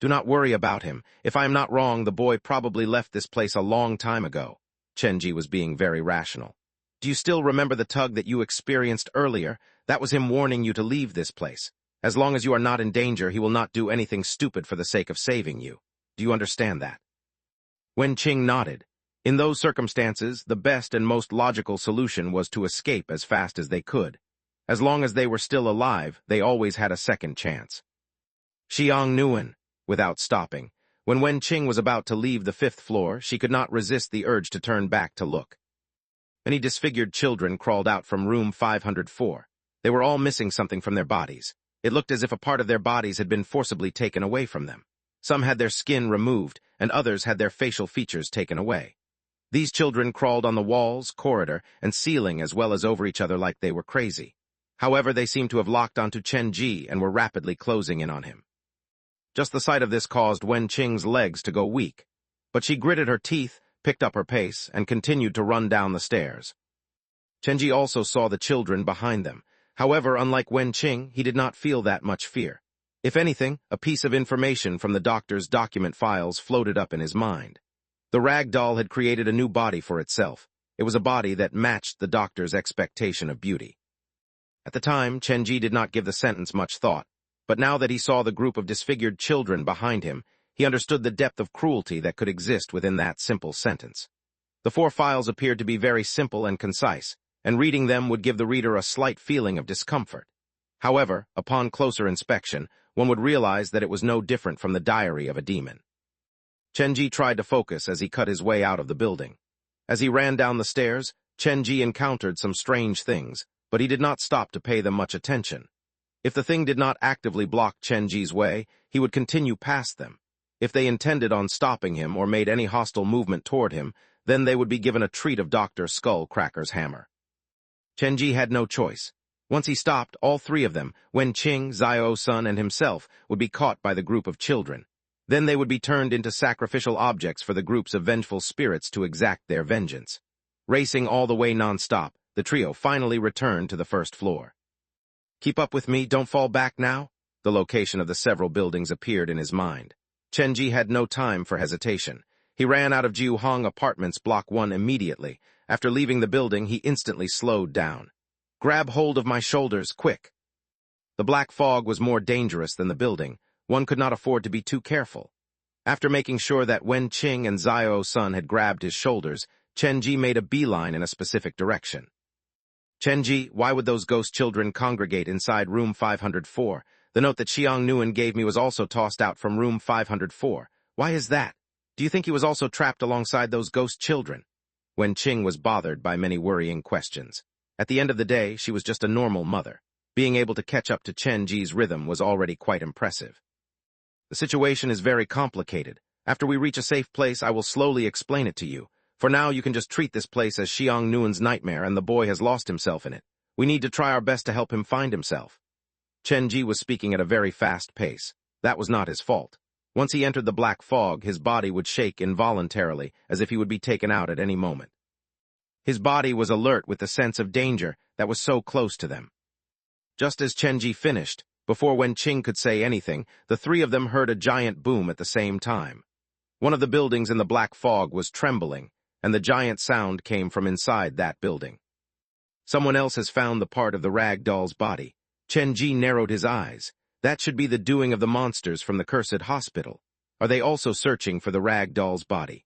Do not worry about him. If I am not wrong, the boy probably left this place a long time ago. Chen-ji was being very rational. Do you still remember the tug that you experienced earlier? That was him warning you to leave this place. As long as you are not in danger, he will not do anything stupid for the sake of saving you. Do you understand that? Wen-ching nodded. In those circumstances, the best and most logical solution was to escape as fast as they could. As long as they were still alive, they always had a second chance. Xiang Nguyen, without stopping. When Wen-ching was about to leave the 5th floor, she could not resist the urge to turn back to look. Many disfigured children crawled out from room 504. They were all missing something from their bodies. It looked as if a part of their bodies had been forcibly taken away from them. Some had their skin removed, and others had their facial features taken away. These children crawled on the walls, corridor, and ceiling as well as over each other like they were crazy. However, they seemed to have locked onto Chen-ji and were rapidly closing in on him. Just the sight of this caused Wen-ching's legs to go weak, but she gritted her teeth, picked up her pace, and continued to run down the stairs. Chen-ji also saw the children behind them. However, unlike Wen-ching, he did not feel that much fear. If anything, a piece of information from the doctor's document files floated up in his mind. The rag doll had created a new body for itself. It was a body that matched the doctor's expectation of beauty. At the time, Chen-ji did not give the sentence much thought. But now that he saw the group of disfigured children behind him, he understood the depth of cruelty that could exist within that simple sentence. The 4 files appeared to be very simple and concise, and reading them would give the reader a slight feeling of discomfort. However, upon closer inspection, one would realize that it was no different from the diary of a demon. Chenji tried to focus as he cut his way out of the building. As he ran down the stairs, Chenji encountered some strange things, but he did not stop to pay them much attention. If the thing did not actively block Chenji's way, he would continue past them. If they intended on stopping him or made any hostile movement toward him, then they would be given a treat of Dr. Skullcracker's hammer. Chenji had no choice. Once he stopped, all 3 of them, Wenqing, Xiao-sun, and himself, would be caught by the group of children. Then they would be turned into sacrificial objects for the groups of vengeful spirits to exact their vengeance. Racing all the way non-stop, the trio finally returned to the first floor. Keep up with me, don't fall back now? The location of the several buildings appeared in his mind. Chenji had no time for hesitation. He ran out of Jiuhong Apartments Block 1 immediately. After leaving the building, he instantly slowed down. Grab hold of my shoulders, quick. The black fog was more dangerous than the building. One could not afford to be too careful. After making sure that Wenqing and Xiao-sun had grabbed his shoulders, Chenji made a beeline in a specific direction. Chenji, why would those ghost children congregate inside room 504? The note that Xiang Nuan gave me was also tossed out from room 504. Why is that? Do you think he was also trapped alongside those ghost children? Wenqing was bothered by many worrying questions. At the end of the day, she was just a normal mother. Being able to catch up to Chenji's rhythm was already quite impressive. The situation is very complicated. After we reach a safe place, I will slowly explain it to you. For now, you can just treat this place as Xiang Nuan's nightmare and the boy has lost himself in it. We need to try our best to help him find himself. Chenji was speaking at a very fast pace. That was not his fault. Once he entered the black fog, his body would shake involuntarily, as if he would be taken out at any moment. His body was alert with the sense of danger that was so close to them. Just as Chenji finished, before Wenqing could say anything, the 3 of them heard a giant boom at the same time. One of the buildings in the black fog was trembling, and the giant sound came from inside that building. Someone else has found the part of the rag doll's body. Chenji narrowed his eyes. That should be the doing of the monsters from the cursed hospital. Are they also searching for the rag doll's body?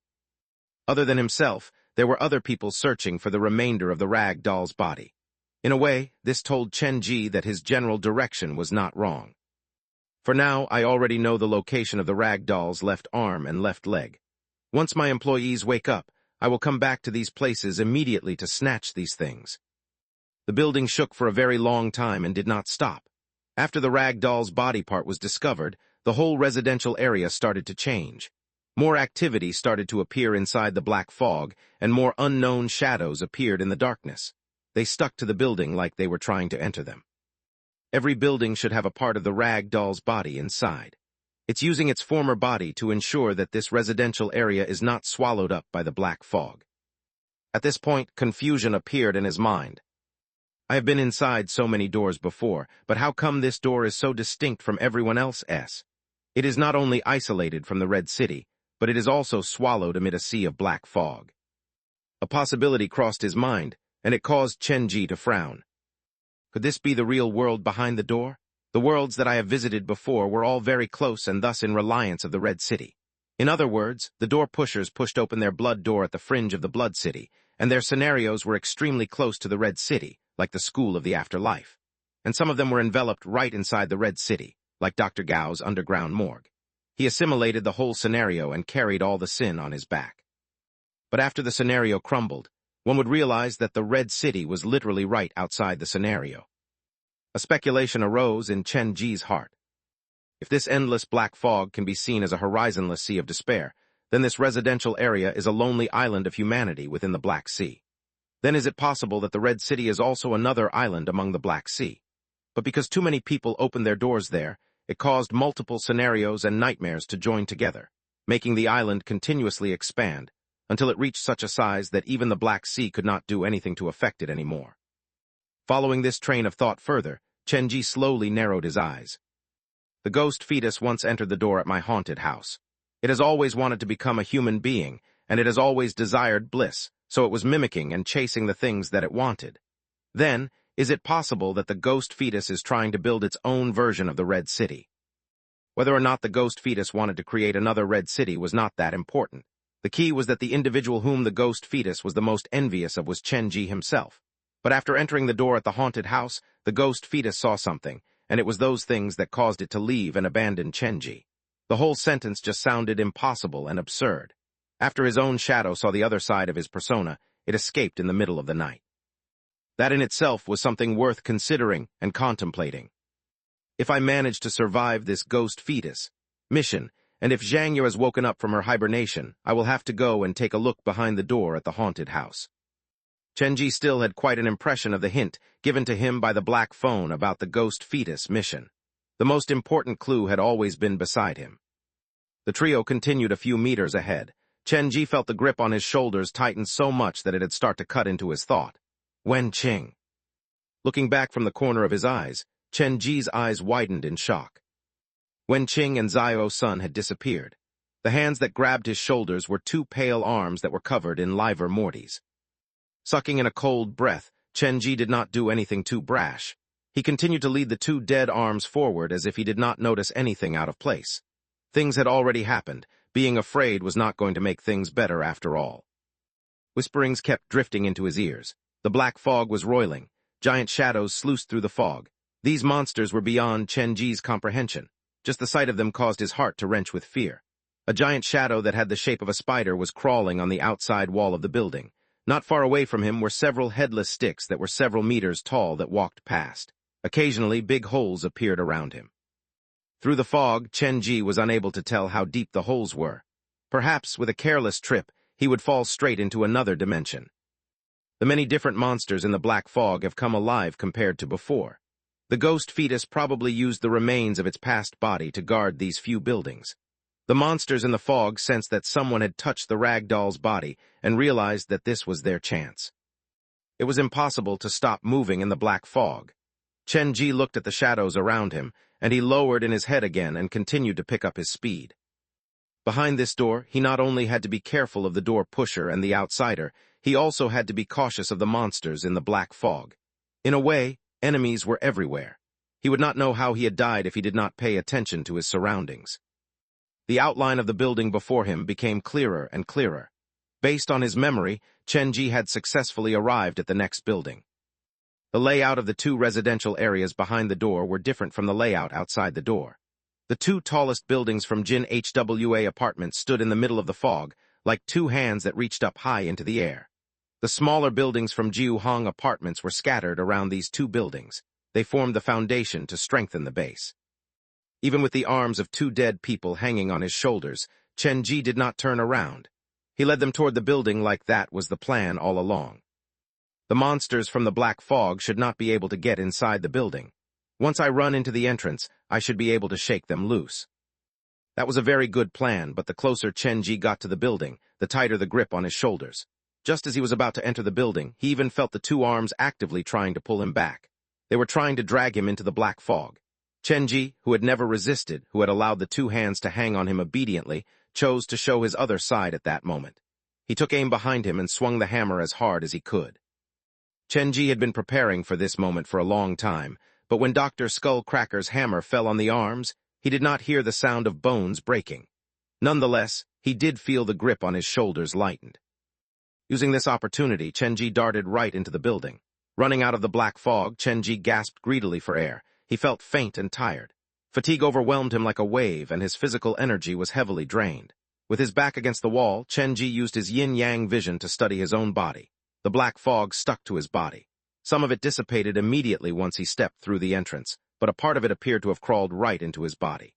Other than himself, there were other people searching for the remainder of the rag doll's body. In a way, this told Chenji that his general direction was not wrong. For now, I already know the location of the rag doll's left arm and left leg. Once my employees wake up, I will come back to these places immediately to snatch these things. The building shook for a very long time and did not stop. After the rag doll's body part was discovered, the whole residential area started to change. More activity started to appear inside the black fog, and more unknown shadows appeared in the darkness. They stuck to the building like they were trying to enter them. Every building should have a part of the rag doll's body inside. It's using its former body to ensure that this residential area is not swallowed up by the black fog. At this point, confusion appeared in his mind. I have been inside so many doors before, but how come this door is so distinct from everyone else's? It is not only isolated from the Red City, but it is also swallowed amid a sea of black fog. A possibility crossed his mind, and it caused Chenji to frown. Could this be the real world behind the door? The worlds that I have visited before were all very close and thus in reliance of the Red City. In other words, the door pushers pushed open their blood door at the fringe of the Blood City, and their scenarios were extremely close to the Red City, like the School of the Afterlife. And some of them were enveloped right inside the Red City, like Dr. Gao's underground morgue. He assimilated the whole scenario and carried all the sin on his back. But after the scenario crumbled, one would realize that the Red City was literally right outside the scenario. A speculation arose in Chenji's heart. If this endless black fog can be seen as a horizonless sea of despair, then this residential area is a lonely island of humanity within the Black Sea. Then is it possible that the Red City is also another island among the Black Sea? But because too many people opened their doors there, it caused multiple scenarios and nightmares to join together, making the island continuously expand, until it reached such a size that even the Black Sea could not do anything to affect it anymore. Following this train of thought further, Chenji slowly narrowed his eyes. The ghost fetus once entered the door at my haunted house. It has always wanted to become a human being, and it has always desired bliss, so it was mimicking and chasing the things that it wanted. Then, Is it possible that the ghost fetus is trying to build its own version of the Red City? Whether or not the ghost fetus wanted to create another Red City was not that important. The key was that the individual whom the ghost fetus was the most envious of was Chen-ji himself. But after entering the door at the haunted house, the ghost fetus saw something, and it was those things that caused it to leave and abandon Chen-ji. The whole sentence just sounded impossible and absurd. After his own shadow saw the other side of his persona, it escaped in the middle of the night. That in itself was something worth considering and contemplating. If I manage to survive this ghost fetus mission, and if Zhang Yu has woken up from her hibernation, I will have to go and take a look behind the door at the haunted house. Chen-ji still had quite an impression of the hint given to him by the black phone about the ghost fetus mission. The most important clue had always been beside him. The trio continued a few meters ahead. Chen-ji felt the grip on his shoulders tighten so much that it had started to cut into his thought. Wen Qing. Looking back from the corner of his eyes, Chen-ji's eyes widened in shock. Wen Qing and Xiao Sun had disappeared. The hands that grabbed his shoulders were two pale arms that were covered in livor mortis. Sucking in a cold breath, Chen-ji did not do anything too brash. He continued to lead the two dead arms forward as if he did not notice anything out of place. Things had already happened. Being afraid was not going to make things better after all. Whisperings kept drifting into his ears. The black fog was roiling. Giant shadows sluiced through the fog. These monsters were beyond Chen-ji's comprehension. Just the sight of them caused his heart to wrench with fear. A giant shadow that had the shape of a spider was crawling on the outside wall of the building. Not far away from him were several headless sticks that were several meters tall that walked past. Occasionally, big holes appeared around him. Through the fog, Chen-ji was unable to tell how deep the holes were. Perhaps, with a careless trip, he would fall straight into another dimension. The many different monsters in the black fog have come alive compared to before. The ghost fetus probably used the remains of its past body to guard these few buildings. The monsters in the fog sensed that someone had touched the rag doll's body and realized that this was their chance. It was impossible to stop moving in the black fog. Chen-ji looked at the shadows around him, and he lowered in his head again and continued to pick up his speed. Behind this door, he not only had to be careful of the door pusher and the outsider, he also had to be cautious of the monsters in the black fog. In a way, enemies were everywhere. He would not know how he had died if he did not pay attention to his surroundings. The outline of the building before him became clearer and clearer. Based on his memory, Chen-ji had successfully arrived at the next building. The layout of the two residential areas behind the door were different from the layout outside the door. The two tallest buildings from Jin HWA apartments stood in the middle of the fog, like two hands that reached up high into the air. The smaller buildings from Jiu Hong apartments were scattered around these two buildings. They formed the foundation to strengthen the base. Even with the arms of two dead people hanging on his shoulders, Chen-ji did not turn around. He led them toward the building like that was the plan all along. The monsters from the black fog should not be able to get inside the building. Once I run into the entrance, I should be able to shake them loose. That was a very good plan, but the closer Chen-ji got to the building, the tighter the grip on his shoulders. Just as he was about to enter the building, he even felt the two arms actively trying to pull him back. They were trying to drag him into the black fog. Chen-ji, who had never resisted, who had allowed the two hands to hang on him obediently, chose to show his other side at that moment. He took aim behind him and swung the hammer as hard as he could. Chen-ji had been preparing for this moment for a long time, but when Dr. Skullcracker's hammer fell on the arms, he did not hear the sound of bones breaking. Nonetheless, he did feel the grip on his shoulders lightened. Using this opportunity, Chen-ji darted right into the building. Running out of the black fog, Chen-ji gasped greedily for air. He felt faint and tired. Fatigue overwhelmed him like a wave, and his physical energy was heavily drained. With his back against the wall, Chen-ji used his yin-yang vision to study his own body. The black fog stuck to his body. Some of it dissipated immediately once he stepped through the entrance, but a part of it appeared to have crawled right into his body.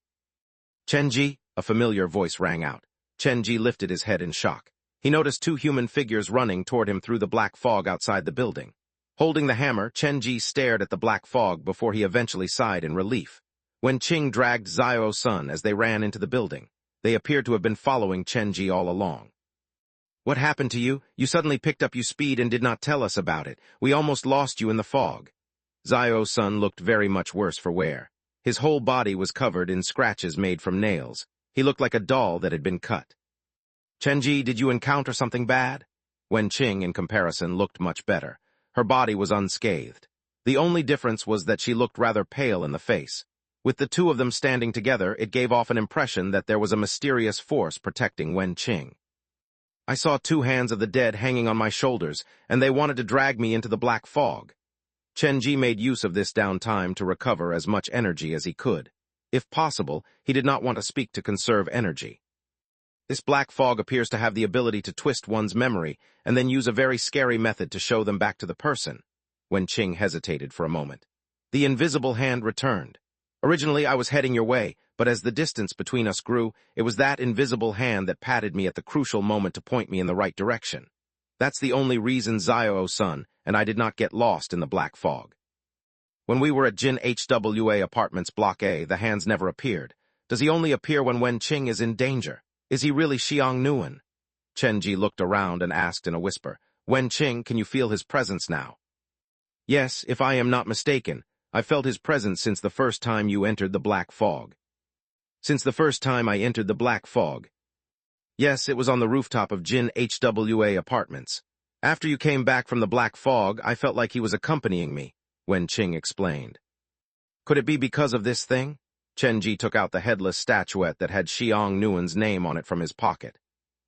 Chen-ji, a familiar voice rang out. Chen-ji lifted his head in shock. He noticed two human figures running toward him through the black fog outside the building. Holding the hammer, Chen-ji stared at the black fog before he eventually sighed in relief. Wen Qing dragged Xiao Sun as they ran into the building. They appeared to have been following Chen-ji all along. What happened to you? You suddenly picked up your speed and did not tell us about it. We almost lost you in the fog. Xiao Sun looked very much worse for wear. His whole body was covered in scratches made from nails. He looked like a doll that had been cut. Chen-ji, did you encounter something bad? Wen Qing, in comparison, looked much better. Her body was unscathed. The only difference was that she looked rather pale in the face. With the two of them standing together, it gave off an impression that there was a mysterious force protecting Wen Qing. I saw two hands of the dead hanging on my shoulders, and they wanted to drag me into the black fog. Chen Ji made use of this downtime to recover as much energy as he could. If possible, he did not want to speak to conserve energy. This black fog appears to have the ability to twist one's memory and then use a very scary method to show them back to the person. Wen Qing hesitated for a moment. The invisible hand returned. Originally, I was heading your way, but as the distance between us grew, it was that invisible hand that patted me at the crucial moment to point me in the right direction. That's the only reason, Xiao-san, and I did not get lost in the black fog. When we were at Jin HWA Apartments Block A, the hands never appeared. Does he only appear when Wen Qing is in danger? Is he really Xiang Nuan? Chen Ji looked around and asked in a whisper, Wen Qing, can you feel his presence now? Yes, if I am not mistaken. I felt his presence since the first time you entered the black fog. Since the first time I entered the black fog. Yes, it was on the rooftop of Jin HWA Apartments. After you came back from the black fog, I felt like he was accompanying me, Wen Qing explained. Could it be because of this thing? Chen Ji took out the headless statuette that had Xiang Nuan's name on it from his pocket.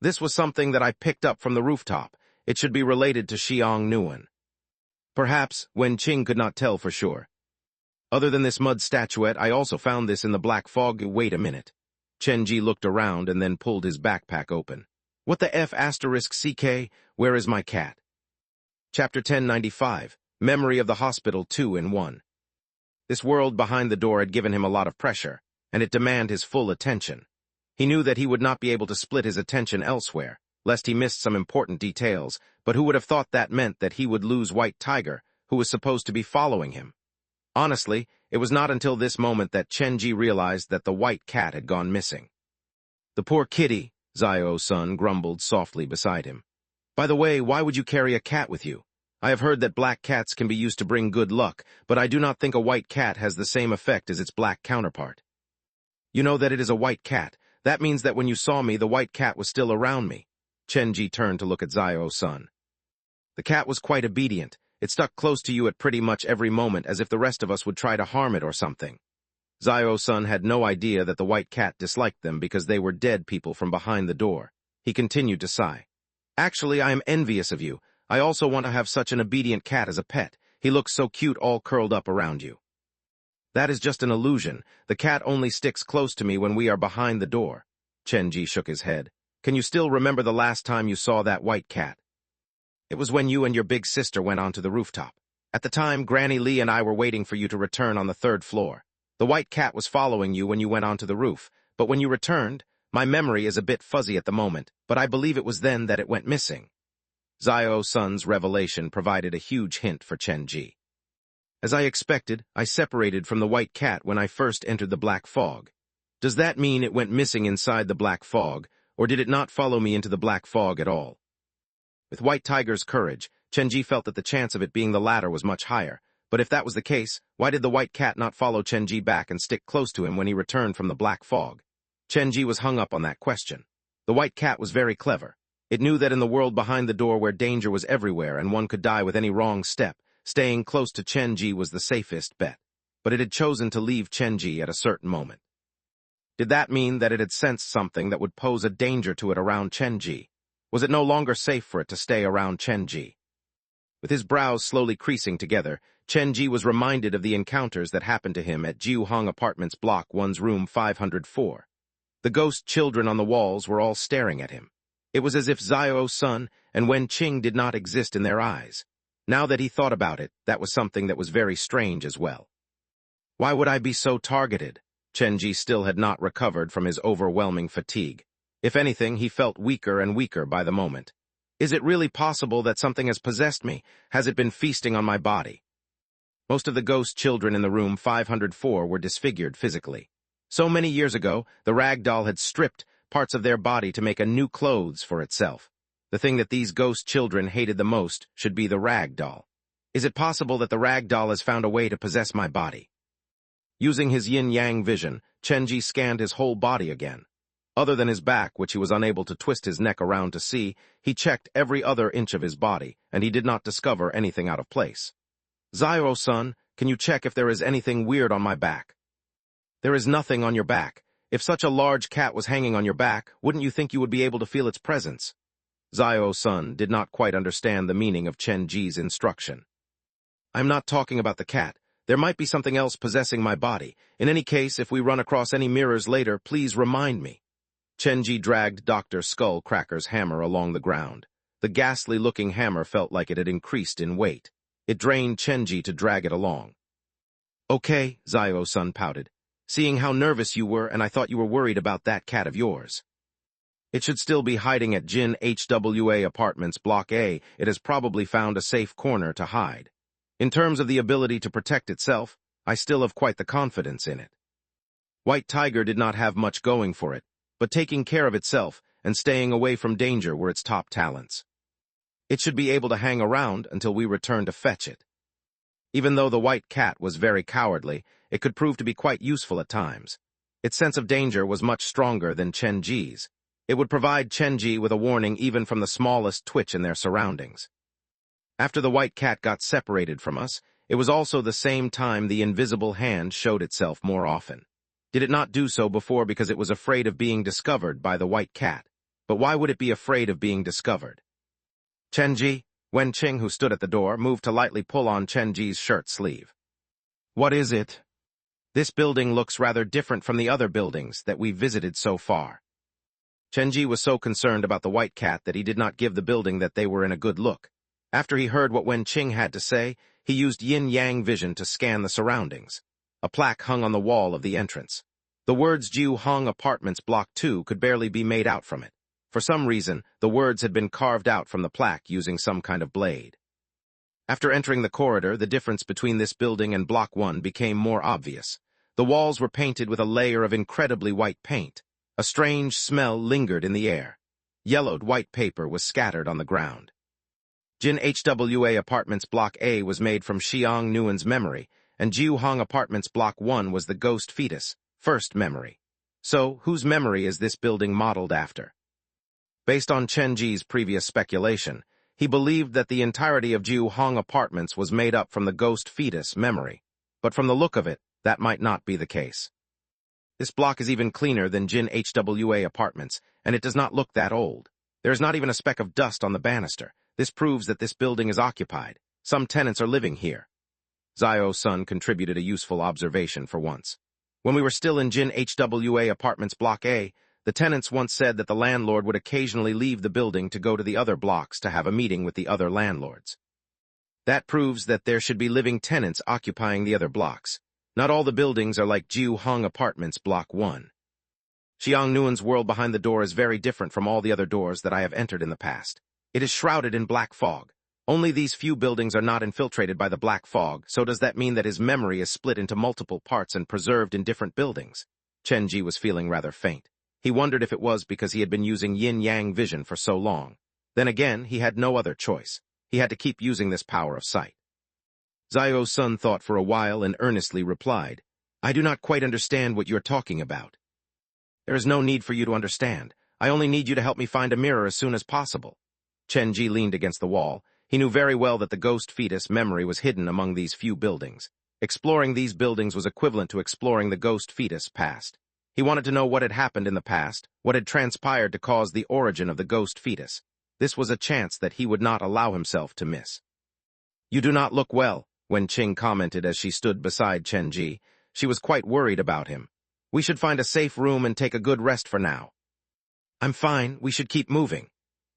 This was something that I picked up from the rooftop. It should be related to Xiang Nuan. Perhaps, Wen Qing could not tell for sure. Other than this mud statuette, I also found this in the black fog. Wait a minute. Chen Ji looked around and then pulled his backpack open. What the F asterisk CK? Where is my cat? Chapter 1095, Memory of the Hospital 2 in 1. This world behind the door had given him a lot of pressure, and it demanded his full attention. He knew that he would not be able to split his attention elsewhere, lest he missed some important details, but who would have thought that meant that he would lose White Tiger, who was supposed to be following him? Honestly, it was not until this moment that Chen Ji realized that the white cat had gone missing. The poor kitty, Xiao-san grumbled softly beside him. By the way, why would you carry a cat with you? I have heard that black cats can be used to bring good luck, but I do not think a white cat has the same effect as its black counterpart. You know that it is a white cat. That means that when you saw me, the white cat was still around me. Chen Ji turned to look at Xiao-san. The cat was quite obedient. It stuck close to you at pretty much every moment, as if the rest of us would try to harm it or something. Xiao-san had no idea that the white cat disliked them because they were dead people from behind the door. He continued to sigh. Actually, I am envious of you. I also want to have such an obedient cat as a pet. He looks so cute all curled up around you. That is just an illusion. The cat only sticks close to me when we are behind the door. Chen Ji shook his head. Can you still remember the last time you saw that white cat? It was when you and your big sister went onto the rooftop. At the time, Granny Lee and I were waiting for you to return on the 3rd floor. The white cat was following you when you went onto the roof, but when you returned, my memory is a bit fuzzy at the moment, but I believe it was then that it went missing. Xiao-san's revelation provided a huge hint for Chen Ji. As I expected, I separated from the white cat when I first entered the black fog. Does that mean it went missing inside the black fog, or did it not follow me into the black fog at all? With White Tiger's courage, Chen Ji felt that the chance of it being the latter was much higher, but if that was the case, why did the white cat not follow Chen Ji back and stick close to him when he returned from the black fog? Chen Ji was hung up on that question. The white cat was very clever. It knew that in the world behind the door where danger was everywhere and one could die with any wrong step, staying close to Chen Ji was the safest bet. But it had chosen to leave Chen Ji at a certain moment. Did that mean that it had sensed something that would pose a danger to it around Chen Ji? Was it no longer safe for it to stay around Chen Ji? With his brows slowly creasing together, Chen Ji was reminded of the encounters that happened to him at Jiu Hong Apartments Block 1's room 504. The ghost children on the walls were all staring at him. It was as if Xiao-san and Wen Qing did not exist in their eyes. Now that he thought about it, that was something that was very strange as well. Why would I be so targeted? Chen Ji still had not recovered from his overwhelming fatigue. If anything, he felt weaker and weaker by the moment. Is it really possible that something has possessed me? Has it been feasting on my body? Most of the ghost children in the room 504 were disfigured physically. So many years ago, the rag doll had stripped parts of their body to make a new clothes for itself. The thing that these ghost children hated the most should be the rag doll. Is it possible that the rag doll has found a way to possess my body? Using his yin-yang vision, Chen Ji scanned his whole body again. Other than his back, which he was unable to twist his neck around to see, he checked every other inch of his body, and he did not discover anything out of place. Zio-san, can you check if there is anything weird on my back? There is nothing on your back. If such a large cat was hanging on your back, wouldn't you think you would be able to feel its presence? Zio-san did not quite understand the meaning of Chen-ji's instruction. I'm not talking about the cat. There might be something else possessing my body. In any case, if we run across any mirrors later, please remind me. Chen-ji dragged Dr. Skullcracker's hammer along the ground. The ghastly-looking hammer felt like it had increased in weight. It drained Chen-ji to drag it along. Okay, Zio-san pouted. Seeing how nervous you were, and I thought you were worried about that cat of yours. It should still be hiding at Jin HWA Apartments Block A. It has probably found a safe corner to hide. In terms of the ability to protect itself, I still have quite the confidence in it. White Tiger did not have much going for it, but taking care of itself and staying away from danger were its top talents. It should be able to hang around until we return to fetch it. Even though the white cat was very cowardly, it could prove to be quite useful at times. Its sense of danger was much stronger than Chen-ji's. It would provide Chen-ji with a warning even from the smallest twitch in their surroundings. After the white cat got separated from us, it was also the same time the invisible hand showed itself more often. Did it not do so before because it was afraid of being discovered by the white cat? But why would it be afraid of being discovered? Chen-ji, Wen-ching, who stood at the door, moved to lightly pull on Chen-ji's shirt sleeve. What is it? This building looks rather different from the other buildings that we've visited so far. Chen-ji was so concerned about the white cat that he did not give the building that they were in a good look. After he heard what Wen-ching had to say, he used yin-yang vision to scan the surroundings. A plaque hung on the wall of the entrance. The words Jiu Hong Apartments Block 2 could barely be made out from it. For some reason, the words had been carved out from the plaque using some kind of blade. After entering the corridor, the difference between this building and Block 1 became more obvious. The walls were painted with a layer of incredibly white paint. A strange smell lingered in the air. Yellowed white paper was scattered on the ground. Jin HWA Apartments Block A was made from Xiang Nguyen's memory, and Jiu Hong Apartments Block 1 was the ghost fetus, first memory. So, whose memory is this building modeled after? Based on Chen-ji's previous speculation, he believed that the entirety of Jiu Hong Apartments was made up from the ghost fetus memory. But from the look of it, that might not be the case. This block is even cleaner than Jin HWA Apartments, and it does not look that old. There is not even a speck of dust on the banister. This proves that this building is occupied. Some tenants are living here. Zio-san contributed a useful observation for once. When we were still in Jin HWA Apartments Block A, the tenants once said that the landlord would occasionally leave the building to go to the other blocks to have a meeting with the other landlords. That proves that there should be living tenants occupying the other blocks. Not all the buildings are like Jiu Hong Apartments Block 1. Xiang Nguyen's world behind the door is very different from all the other doors that I have entered in the past. It is shrouded in black fog. Only these few buildings are not infiltrated by the black fog, so does that mean that his memory is split into multiple parts and preserved in different buildings? Chen-ji was feeling rather faint. He wondered if it was because he had been using yin-yang vision for so long. Then again, he had no other choice. He had to keep using this power of sight. Zio-san thought for a while and earnestly replied, I do not quite understand what you're talking about. There is no need for you to understand. I only need you to help me find a mirror as soon as possible. Chen-ji leaned against the wall. He knew very well that the ghost fetus memory was hidden among these few buildings. Exploring these buildings was equivalent to exploring the ghost fetus past. He wanted to know what had happened in the past, what had transpired to cause the origin of the ghost fetus. This was a chance that he would not allow himself to miss. You do not look well, Wen-ching commented as she stood beside Chen-ji. She was quite worried about him. We should find a safe room and take a good rest for now. I'm fine, we should keep moving.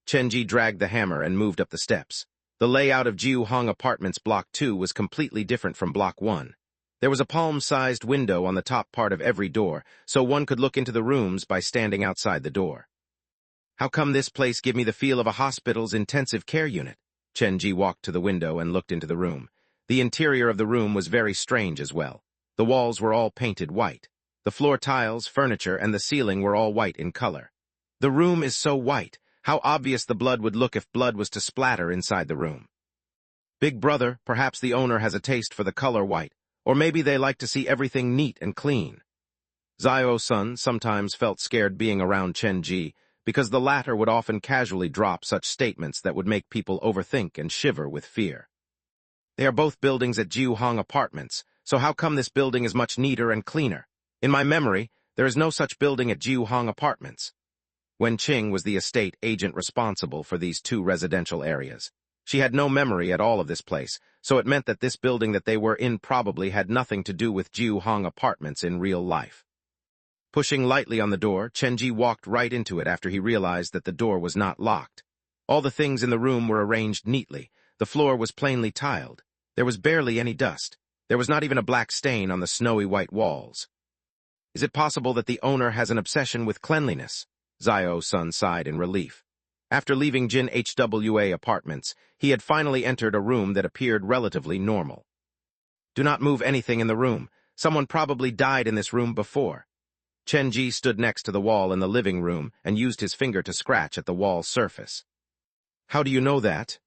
Chen-ji dragged the hammer and moved up the steps. The layout of Jiu Hong Apartments Block 2 was completely different from Block 1. There was a palm-sized window on the top part of every door, so one could look into the rooms by standing outside the door. How come this place gave me the feel of a hospital's intensive care unit? Chen-ji walked to the window and looked into the room. The interior of the room was very strange as well. The walls were all painted white. The floor tiles, furniture, and the ceiling were all white in color. The room is so white. How obvious the blood would look if blood was to splatter inside the room. Big brother, perhaps the owner has a taste for the color white, or maybe they like to see everything neat and clean. Zio-san sometimes felt scared being around Chen-ji, because the latter would often casually drop such statements that would make people overthink and shiver with fear. They are both buildings at Jiuhong Apartments, so how come this building is much neater and cleaner? In my memory, there is no such building at Jiuhong Apartments. Wen Qing was the estate agent responsible for these two residential areas. She had no memory at all of this place, so it meant that this building that they were in probably had nothing to do with Jiuhong Apartments in real life. Pushing lightly on the door, Chenji walked right into it after he realized that the door was not locked. All the things in the room were arranged neatly. The floor was plainly tiled. There was barely any dust. There was not even a black stain on the snowy white walls. Is it possible that the owner has an obsession with cleanliness? Zio-sun sighed in relief. After leaving Jin HWA Apartments, he had finally entered a room that appeared relatively normal. Do not move anything in the room. Someone probably died in this room before. Chenji stood next to the wall in the living room and used his finger to scratch at the wall surface. How do you know that?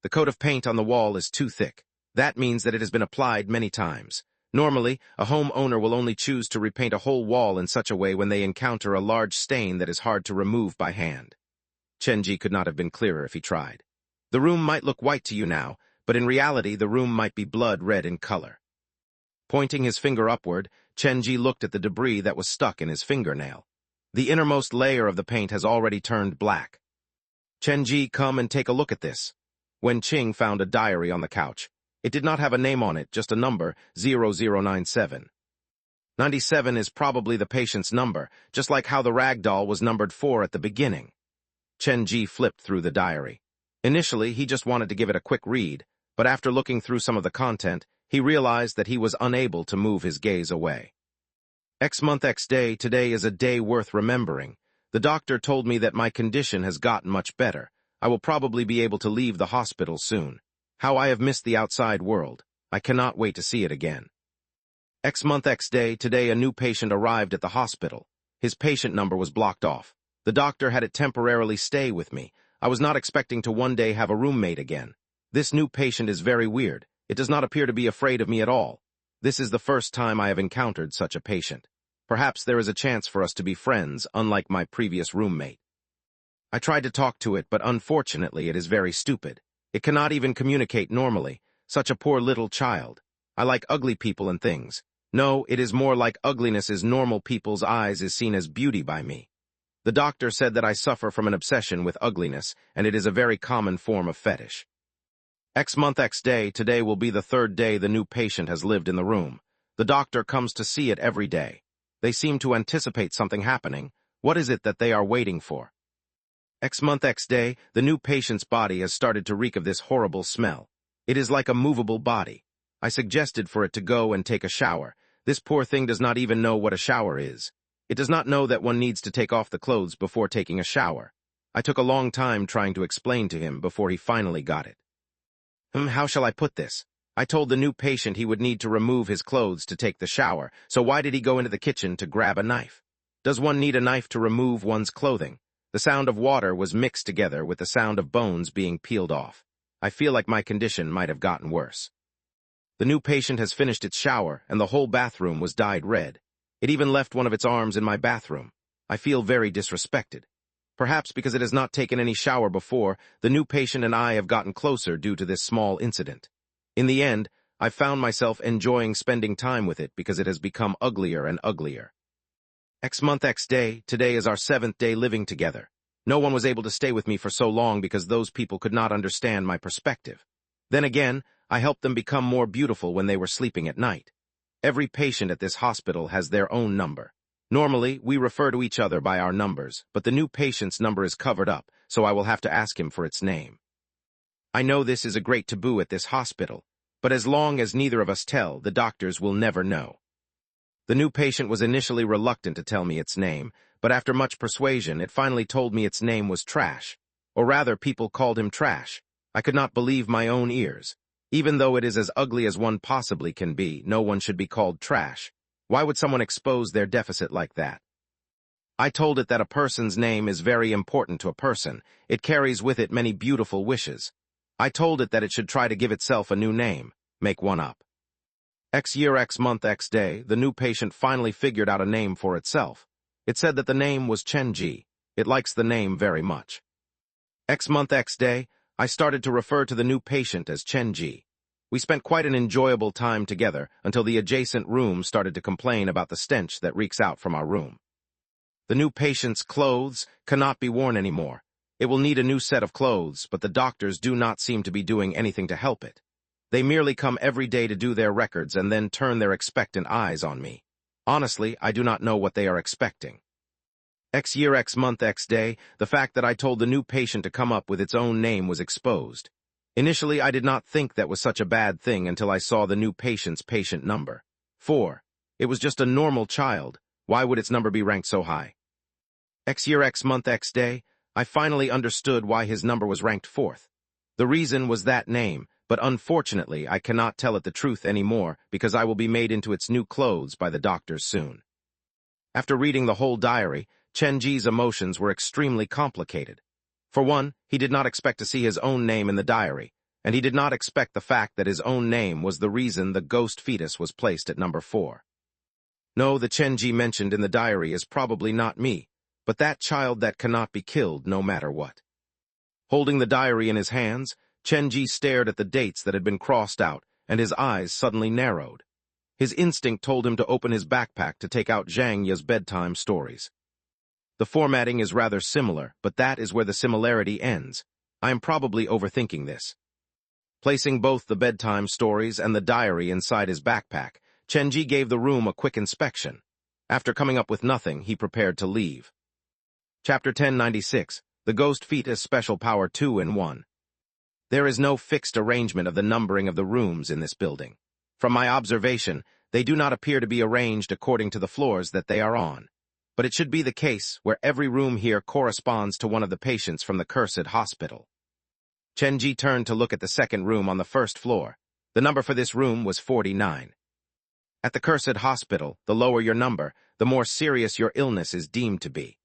The coat of paint on the wall is too thick. That means that it has been applied many times. Normally, a homeowner will only choose to repaint a whole wall in such a way when they encounter a large stain that is hard to remove by hand. Chenji could not have been clearer if he tried. The room might look white to you now, but in reality the room might be blood red in color. Pointing his finger upward, Chenji looked at the debris that was stuck in his fingernail. The innermost layer of the paint has already turned black. Chenji, come and take a look at this. Wen Qing found a diary on the couch. It did not have a name on it, just a number, 0097. 97 is probably the patient's number, just like how the rag doll was numbered 4 at the beginning. Chenji flipped through the diary. Initially, he just wanted to give it a quick read, but after looking through some of the content, he realized that he was unable to move his gaze away. X month X day, today is a day worth remembering. The doctor told me that my condition has gotten much better. I will probably be able to leave the hospital soon. How I have missed the outside world. I cannot wait to see it again. X month X day, today a new patient arrived at the hospital. His patient number was blocked off. The doctor had it temporarily stay with me. I was not expecting to one day have a roommate again. This new patient is very weird. It does not appear to be afraid of me at all. This is the first time I have encountered such a patient. Perhaps there is a chance for us to be friends, unlike my previous roommate. I tried to talk to it, but unfortunately it is very stupid. It cannot even communicate normally. Such a poor little child. I like ugly people and things. No, it is more like ugliness is normal people's eyes is seen as beauty by me. The doctor said that I suffer from an obsession with ugliness, and it is a very common form of fetish. X month X day, today will be the 3rd day the new patient has lived in the room. The doctor comes to see it every day. They seem to anticipate something happening. What is it that they are waiting for? X month X day, the new patient's body has started to reek of this horrible smell. It is like a movable body. I suggested for it to go and take a shower. This poor thing does not even know what a shower is. It does not know that one needs to take off the clothes before taking a shower. I took a long time trying to explain to him before he finally got it. How shall I put this? I told the new patient he would need to remove his clothes to take the shower, so why did he go into the kitchen to grab a knife? Does one need a knife to remove one's clothing? The sound of water was mixed together with the sound of bones being peeled off. I feel like my condition might have gotten worse. The new patient has finished its shower, and the whole bathroom was dyed red. It even left one of its arms in my bathroom. I feel very disrespected. Perhaps because it has not taken any shower before, the new patient and I have gotten closer due to this small incident. In the end, I found myself enjoying spending time with it because it has become uglier and uglier. X month X day, today is our 7th day living together. No one was able to stay with me for so long because those people could not understand my perspective. Then again, I helped them become more beautiful when they were sleeping at night. Every patient at this hospital has their own number. Normally, we refer to each other by our numbers, but the new patient's number is covered up, so I will have to ask him for its name. I know this is a great taboo at this hospital, but as long as neither of us tell, the doctors will never know. The new patient was initially reluctant to tell me its name, but after much persuasion, it finally told me its name was Trash. Or rather, people called him Trash. I could not believe my own ears. Even though it is as ugly as one possibly can be, no one should be called Trash. Why would someone expose their deficit like that? I told it that a person's name is very important to a person. It carries with it many beautiful wishes. I told it that it should try to give itself a new name, make one up. X year, X month, X day, the new patient finally figured out a name for itself. It said that the name was Chenji. It likes the name very much. X month, X day, I started to refer to the new patient as Chenji. We spent quite an enjoyable time together until the adjacent room started to complain about the stench that reeks out from our room. The new patient's clothes cannot be worn anymore. It will need a new set of clothes, but the doctors do not seem to be doing anything to help it. They merely come every day to do their records and then turn their expectant eyes on me. Honestly, I do not know what they are expecting. X year, X month, X day, the fact that I told the new patient to come up with its own name was exposed. Initially, I did not think that was such a bad thing until I saw the new patient's patient number. 4. It was just a normal child. Why would its number be ranked so high? X year, X month, X day, I finally understood why his number was ranked 4th. The reason was that name, but unfortunately I cannot tell it the truth anymore because I will be made into its new clothes by the doctors soon. After reading the whole diary, Chenji's emotions were extremely complicated. For one, he did not expect to see his own name in the diary, and he did not expect the fact that his own name was the reason the ghost fetus was placed at number 4. No, the Chenji mentioned in the diary is probably not me, but that child that cannot be killed no matter what. Holding the diary in his hands, Chenji stared at the dates that had been crossed out, and his eyes suddenly narrowed. His instinct told him to open his backpack to take out Zhang Ye's bedtime stories. The formatting is rather similar, but that is where the similarity ends. I am probably overthinking this. Placing both the bedtime stories and the diary inside his backpack, Chenji gave the room a quick inspection. After coming up with nothing, he prepared to leave. Chapter 1096, The Ghost Fetus Special Power 2 in 1. There is no fixed arrangement of the numbering of the rooms in this building. From my observation, they do not appear to be arranged according to the floors that they are on. But it should be the case where every room here corresponds to one of the patients from the cursed hospital. Chenji turned to look at the second room on the first floor. The number for this room was 49. At the cursed hospital, the lower your number, the more serious your illness is deemed to be.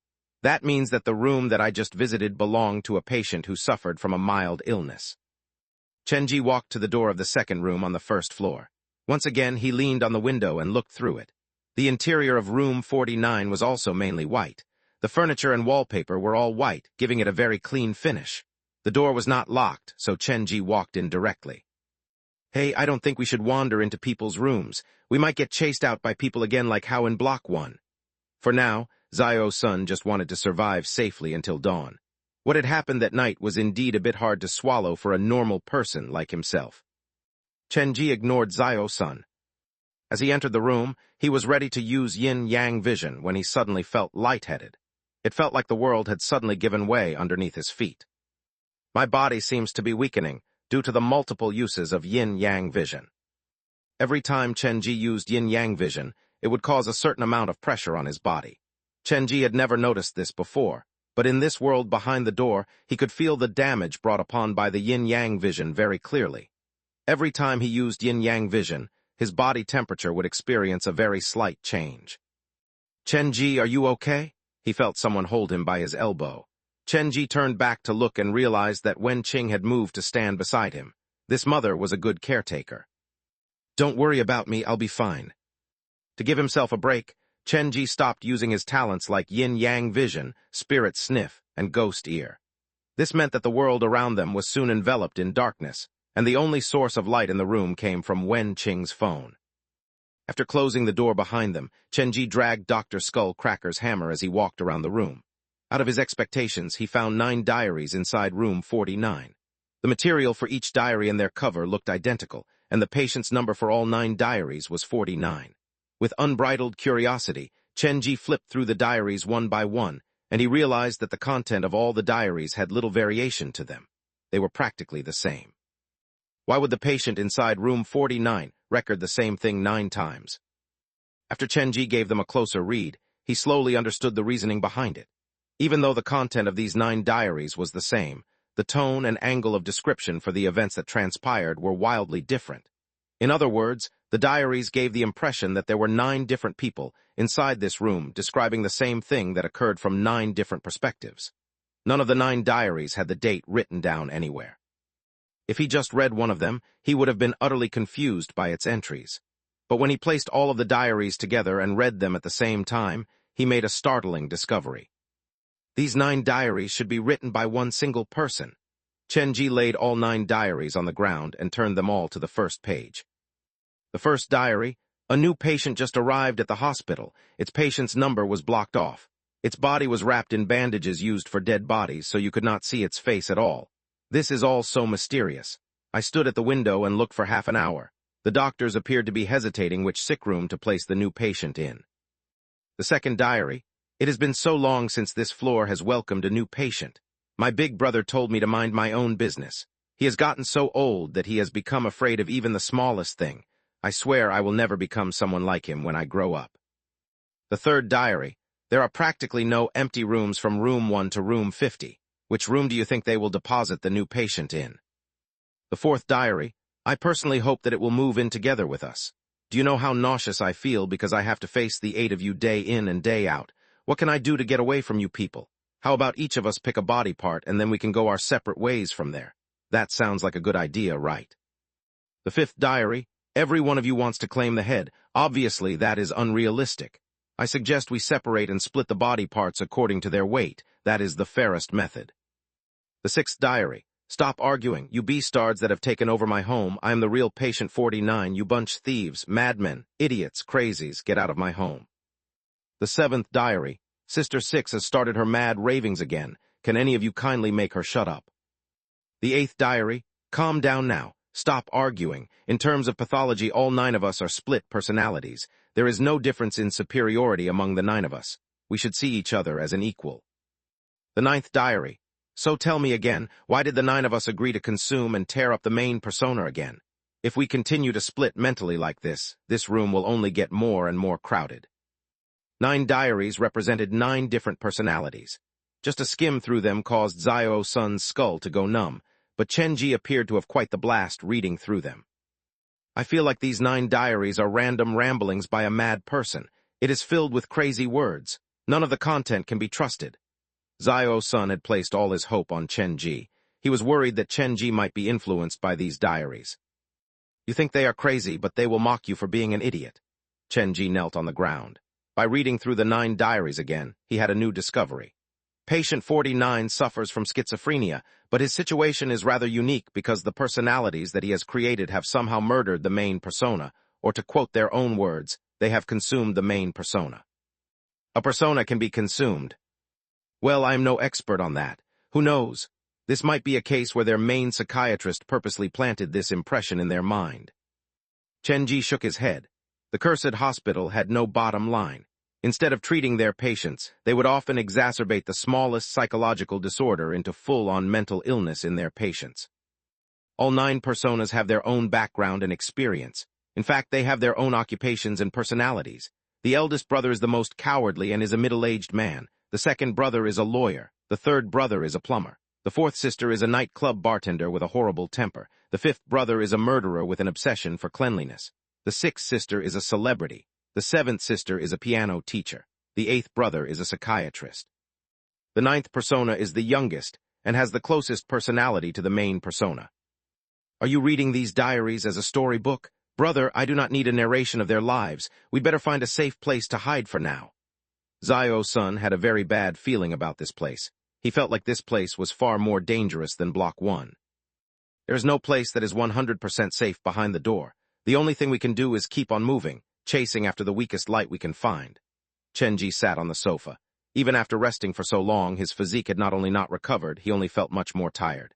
That means that the room that I just visited belonged to a patient who suffered from a mild illness. Chenji walked to the door of the second room on the first floor. Once again, he leaned on the window and looked through it. The interior of room 49 was also mainly white. The furniture and wallpaper were all white, giving it a very clean finish. The door was not locked, so Chenji walked in directly. Hey, I don't think we should wander into people's rooms. We might get chased out by people again like how in Block 1. For now, Zio-sun just wanted to survive safely until dawn. What had happened that night was indeed a bit hard to swallow for a normal person like himself. Chenji ignored Zio-sun. As he entered the room, he was ready to use yin-yang vision when he suddenly felt lightheaded. It felt like the world had suddenly given way underneath his feet. My body seems to be weakening due to the multiple uses of yin-yang vision. Every time Chenji used yin-yang vision, it would cause a certain amount of pressure on his body. Chenji had never noticed this before, but in this world behind the door, he could feel the damage brought upon by the yin-yang vision very clearly. Every time he used yin-yang vision, his body temperature would experience a very slight change. Chenji, are you okay? He felt someone hold him by his elbow. Chenji turned back to look and realized that Wen Qing had moved to stand beside him. This mother was a good caretaker. Don't worry about me, I'll be fine. To give himself a break, Chenji stopped using his talents like yin-yang vision, spirit sniff, and ghost ear. This meant that the world around them was soon enveloped in darkness, and the only source of light in the room came from Wen Qing's phone. After closing the door behind them, Chenji dragged Dr. Skull Cracker's hammer as he walked around the room. Out of his expectations, he found 9 diaries inside room 49. The material for each diary and their cover looked identical, and the patient's number for all 9 diaries was 49. With unbridled curiosity, Chenji flipped through the diaries one by one, and he realized that the content of all the diaries had little variation to them. They were practically the same. Why would the patient inside room 49 record the same thing 9 times? After Chenji gave them a closer read, he slowly understood the reasoning behind it. Even though the content of these 9 diaries was the same, the tone and angle of description for the events that transpired were wildly different. In other words, the diaries gave the impression that there were 9 different people inside this room describing the same thing that occurred from 9 different perspectives. None of the 9 diaries had the date written down anywhere. If he just read one of them, he would have been utterly confused by its entries. But when he placed all of the diaries together and read them at the same time, he made a startling discovery. These 9 diaries should be written by one single person. Chenji laid all 9 diaries on the ground and turned them all to the first page. The first diary: a new patient just arrived at the hospital. Its patient's number was blocked off. Its body was wrapped in bandages used for dead bodies, so you could not see its face at all. This is all so mysterious. I stood at the window and looked for half an hour. The doctors appeared to be hesitating which sick room to place the new patient in. The second diary: it has been so long since this floor has welcomed a new patient. My big brother told me to mind my own business. He has gotten so old that he has become afraid of even the smallest thing. I swear I will never become someone like him when I grow up. The third diary: there are practically no empty rooms from room 1 to room 50. Which room do you think they will deposit the new patient in? The fourth diary: I personally hope that it will move in together with us. Do you know how nauseous I feel because I have to face the 8 of you day in and day out? What can I do to get away from you people? How about each of us pick a body part and then we can go our separate ways from there? That sounds like a good idea, right? The fifth diary: every one of you wants to claim the head. Obviously, that is unrealistic. I suggest we separate and split the body parts according to their weight. That is the fairest method. The sixth diary: stop arguing, you beastards that have taken over my home. I am the real patient 49, you bunch thieves, madmen, idiots, crazies, get out of my home. The seventh diary: Sister 6 has started her mad ravings again. Can any of you kindly make her shut up? The eighth diary: calm down now. Stop arguing. In terms of pathology, all 9 of us are split personalities. There is no difference in superiority among the 9 of us. We should see each other as an equal. The ninth diary: so tell me again, why did the 9 of us agree to consume and tear up the main persona again? If we continue to split mentally like this room will only get more and more crowded. 9 diaries represented 9 different personalities. Just a skim through them caused Zio-san's skull to go numb, but Chenji appeared to have quite the blast reading through them. I feel like these 9 diaries are random ramblings by a mad person. It is filled with crazy words. None of the content can be trusted. Zio-san had placed all his hope on Chenji. He was worried that Chenji might be influenced by these diaries. You think they are crazy, but they will mock you for being an idiot. Chenji knelt on the ground. By reading through the 9 diaries again, he had a new discovery. Patient 49 suffers from schizophrenia, but his situation is rather unique because the personalities that he has created have somehow murdered the main persona, or to quote their own words, they have consumed the main persona. A persona can be consumed. Well, I am no expert on that. Who knows? This might be a case where their main psychiatrist purposely planted this impression in their mind. Chenji shook his head. The cursed hospital had no bottom line. Instead of treating their patients, they would often exacerbate the smallest psychological disorder into full-on mental illness in their patients. All 9 personas have their own background and experience. In fact, they have their own occupations and personalities. The eldest brother is the most cowardly and is a middle-aged man. The second brother is a lawyer. The third brother is a plumber. The fourth sister is a nightclub bartender with a horrible temper. The fifth brother is a murderer with an obsession for cleanliness. The sixth sister is a celebrity. The seventh sister is a piano teacher. The eighth brother is a psychiatrist. The 9th persona is the youngest and has the closest personality to the main persona. Are you reading these diaries as a storybook? Brother, I do not need a narration of their lives. We'd better find a safe place to hide for now. Zio-san had a very bad feeling about this place. He felt like this place was far more dangerous than Block 1. There is no place that is 100% safe behind the door. The only thing we can do is keep on moving, chasing after the weakest light we can find. Chenji sat on the sofa. Even after resting for so long, his physique had not only not recovered, he only felt much more tired.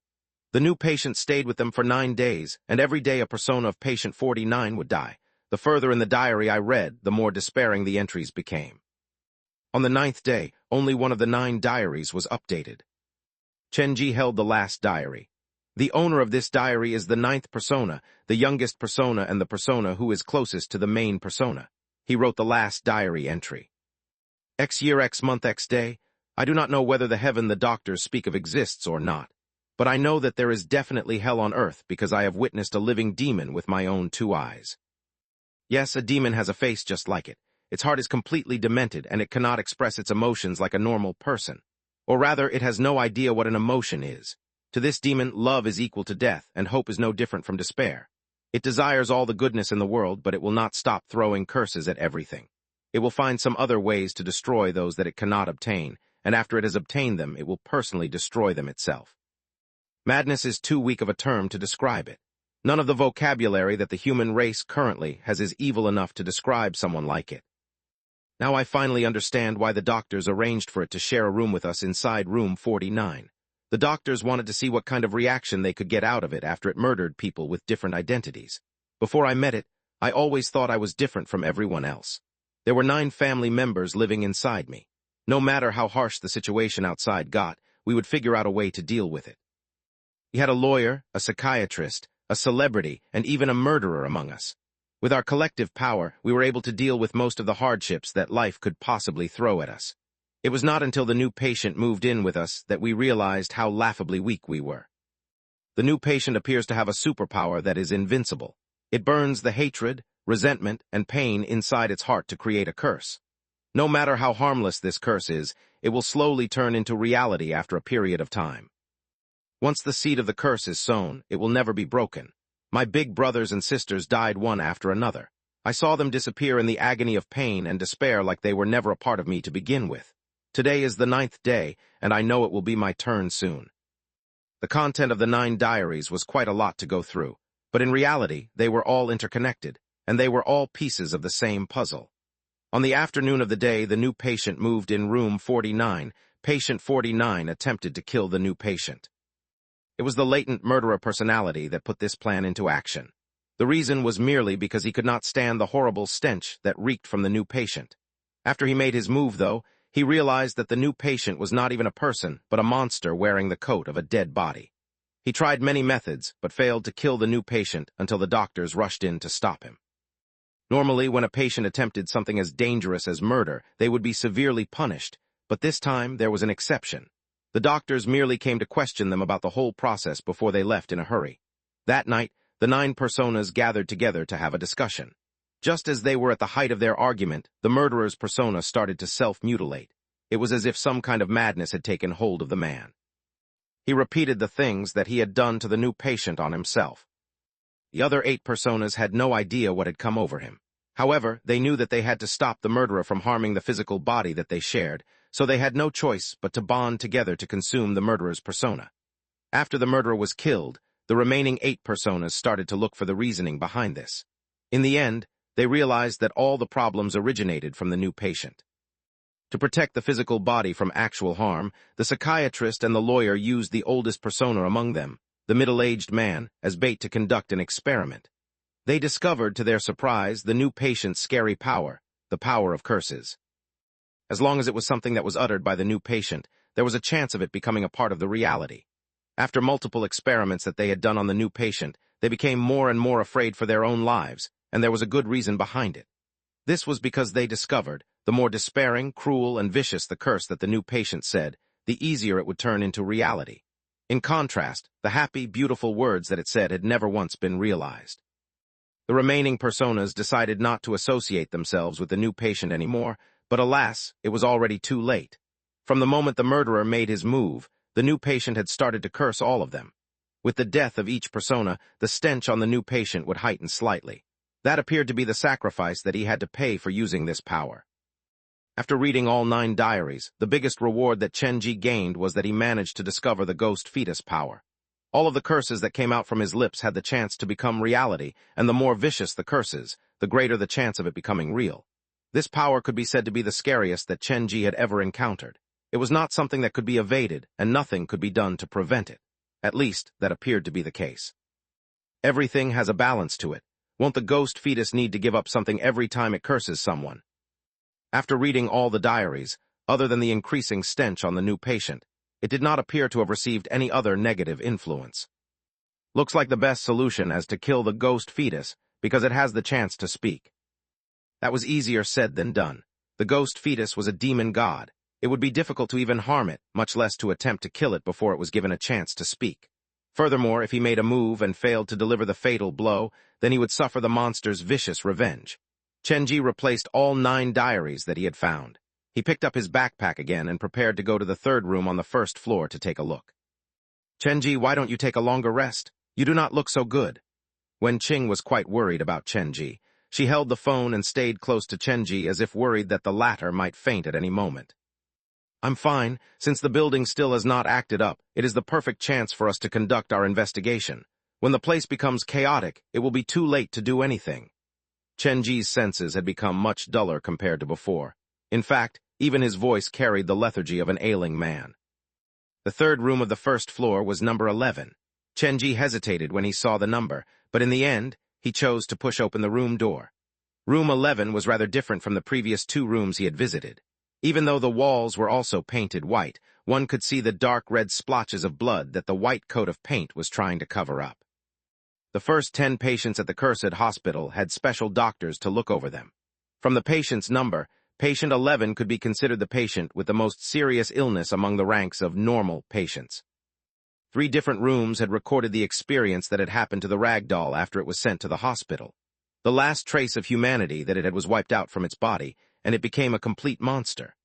The new patient stayed with them for 9 days, and every day a persona of patient 49 would die. The further in the diary I read, the more despairing the entries became. On the 9th day, only one of the 9 diaries was updated. Chenji held the last diary. The owner of this diary is the 9th persona, the youngest persona and the persona who is closest to the main persona. He wrote the last diary entry. X year X month X day. I do not know whether the heaven the doctors speak of exists or not, but I know that there is definitely hell on earth because I have witnessed a living demon with my own 2 eyes. Yes, a demon has a face just like it. Its heart is completely demented and it cannot express its emotions like a normal person. Or rather, it has no idea what an emotion is. To this demon, love is equal to death, and hope is no different from despair. It desires all the goodness in the world, but it will not stop throwing curses at everything. It will find some other ways to destroy those that it cannot obtain, and after it has obtained them, it will personally destroy them itself. Madness is too weak of a term to describe it. None of the vocabulary that the human race currently has is evil enough to describe someone like it. Now I finally understand why the doctors arranged for it to share a room with us inside room 49. The doctors wanted to see what kind of reaction they could get out of it after it murdered people with different identities. Before I met it, I always thought I was different from everyone else. There were 9 family members living inside me. No matter how harsh the situation outside got, we would figure out a way to deal with it. We had a lawyer, a psychiatrist, a celebrity, and even a murderer among us. With our collective power, we were able to deal with most of the hardships that life could possibly throw at us. It was not until the new patient moved in with us that we realized how laughably weak we were. The new patient appears to have a superpower that is invincible. It burns the hatred, resentment, and pain inside its heart to create a curse. No matter how harmless this curse is, it will slowly turn into reality after a period of time. Once the seed of the curse is sown, it will never be broken. My big brothers and sisters died one after another. I saw them disappear in the agony of pain and despair like they were never a part of me to begin with. Today is the 9th day, and I know it will be my turn soon. The content of the 9 diaries was quite a lot to go through, but in reality, they were all interconnected, and they were all pieces of the same puzzle. On the afternoon of the day the new patient moved in room 49, patient 49 attempted to kill the new patient. It was the latent murderer personality that put this plan into action. The reason was merely because he could not stand the horrible stench that reeked from the new patient. After he made his move, though, he realized that the new patient was not even a person, but a monster wearing the coat of a dead body. He tried many methods, but failed to kill the new patient until the doctors rushed in to stop him. Normally, when a patient attempted something as dangerous as murder, they would be severely punished, but this time there was an exception. The doctors merely came to question them about the whole process before they left in a hurry. That night, the 9 personas gathered together to have a discussion. Just as they were at the height of their argument, the murderer's persona started to self-mutilate. It was as if some kind of madness had taken hold of the man. He repeated the things that he had done to the new patient on himself. The other 8 personas had no idea what had come over him. However, they knew that they had to stop the murderer from harming the physical body that they shared, so they had no choice but to bond together to consume the murderer's persona. After the murderer was killed, the remaining 8 personas started to look for the reasoning behind this. In the end, they realized that all the problems originated from the new patient. To protect the physical body from actual harm, the psychiatrist and the lawyer used the oldest persona among them, the middle-aged man, as bait to conduct an experiment. They discovered, to their surprise, the new patient's scary power, the power of curses. As long as it was something that was uttered by the new patient, there was a chance of it becoming a part of the reality. After multiple experiments that they had done on the new patient, they became more and more afraid for their own lives, and there was a good reason behind it. This was because they discovered, the more despairing, cruel, and vicious the curse that the new patient said, the easier it would turn into reality. In contrast, the happy, beautiful words that it said had never once been realized. The remaining personas decided not to associate themselves with the new patient anymore, but alas, it was already too late. From the moment the murderer made his move, the new patient had started to curse all of them. With the death of each persona, the stench on the new patient would heighten slightly. That appeared to be the sacrifice that he had to pay for using this power. After reading all 9 diaries, the biggest reward that Chenji gained was that he managed to discover the ghost fetus power. All of the curses that came out from his lips had the chance to become reality, and the more vicious the curses, the greater the chance of it becoming real. This power could be said to be the scariest that Chenji had ever encountered. It was not something that could be evaded, and nothing could be done to prevent it. At least, that appeared to be the case. Everything has a balance to it. Won't the ghost fetus need to give up something every time it curses someone? After reading all the diaries, other than the increasing stench on the new patient, it did not appear to have received any other negative influence. Looks like the best solution is to kill the ghost fetus, because it has the chance to speak. That was easier said than done. The ghost fetus was a demon god. It would be difficult to even harm it, much less to attempt to kill it before it was given a chance to speak. Furthermore, if he made a move and failed to deliver the fatal blow, then he would suffer the monster's vicious revenge. Chenji replaced all 9 diaries that he had found. He picked up his backpack again and prepared to go to the 3rd room on the 1st floor to take a look. "Chenji, why don't you take a longer rest? You do not look so good." Wen Qing was quite worried about Chenji. She held the phone and stayed close to Chenji as if worried that the latter might faint at any moment. I'm fine. Since the building still has not acted up, it is the perfect chance for us to conduct our investigation. When the place becomes chaotic, it will be too late to do anything. Chenji's senses had become much duller compared to before. In fact, even his voice carried the lethargy of an ailing man. The third room of the first floor was number 11. Chenji hesitated when he saw the number, but in the end, he chose to push open the room door. Room 11 was rather different from the previous 2 rooms he had visited. Even though the walls were also painted white, one could see the dark red splotches of blood that the white coat of paint was trying to cover up. The first 10 patients at the cursed hospital had special doctors to look over them. From the patient's number, patient 11 could be considered the patient with the most serious illness among the ranks of normal patients. 3 different rooms had recorded the experience that had happened to the rag doll after it was sent to the hospital. The last trace of humanity that it had was wiped out from its body, and it became a complete monster.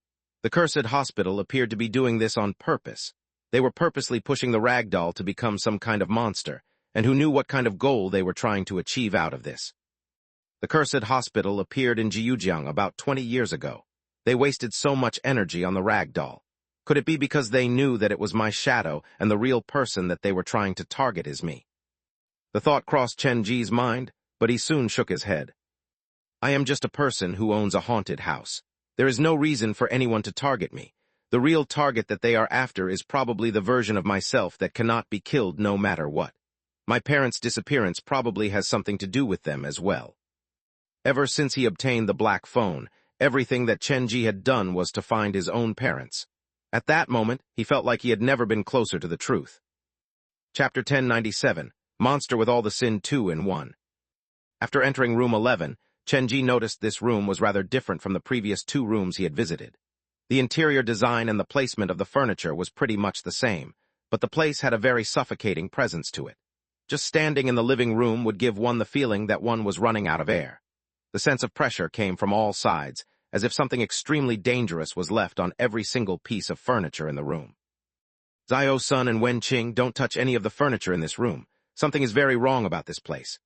The cursed hospital appeared to be doing this on purpose. They were purposely pushing the rag doll to become some kind of monster, and who knew what kind of goal they were trying to achieve out of this. The cursed hospital appeared in Jiujiang about 20 years ago. They wasted so much energy on the rag doll. Could it be because they knew that it was my shadow and the real person that they were trying to target is me? The thought crossed Chenji's mind, but he soon shook his head. I am just a person who owns a haunted house. There is no reason for anyone to target me. The real target that they are after is probably the version of myself that cannot be killed no matter what. My parents' disappearance probably has something to do with them as well. Ever since he obtained the black phone, everything that Chenji had done was to find his own parents. At that moment, he felt like he had never been closer to the truth. Chapter 1097, Monster with all the sin 2 in 1. After entering room 11, Chenji noticed this room was rather different from the previous 2 rooms he had visited. The interior design and the placement of the furniture was pretty much the same, but the place had a very suffocating presence to it. Just standing in the living room would give one the feeling that one was running out of air. The sense of pressure came from all sides, as if something extremely dangerous was left on every single piece of furniture in the room. Zio-sun and Wen-Qing, don't touch any of the furniture in this room. Something is very wrong about this place.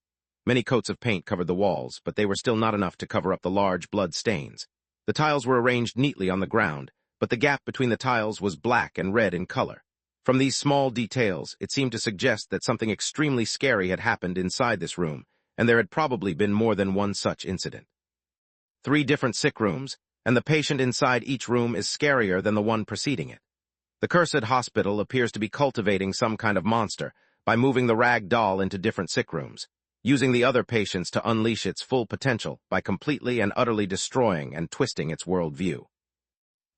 Many coats of paint covered the walls, but they were still not enough to cover up the large blood stains. The tiles were arranged neatly on the ground, but the gap between the tiles was black and red in color. From these small details, it seemed to suggest that something extremely scary had happened inside this room, and there had probably been more than one such incident. 3 different sick rooms, and the patient inside each room is scarier than the one preceding it. The cursed hospital appears to be cultivating some kind of monster by moving the rag doll into different sick rooms, using the other patients to unleash its full potential by completely and utterly destroying and twisting its worldview.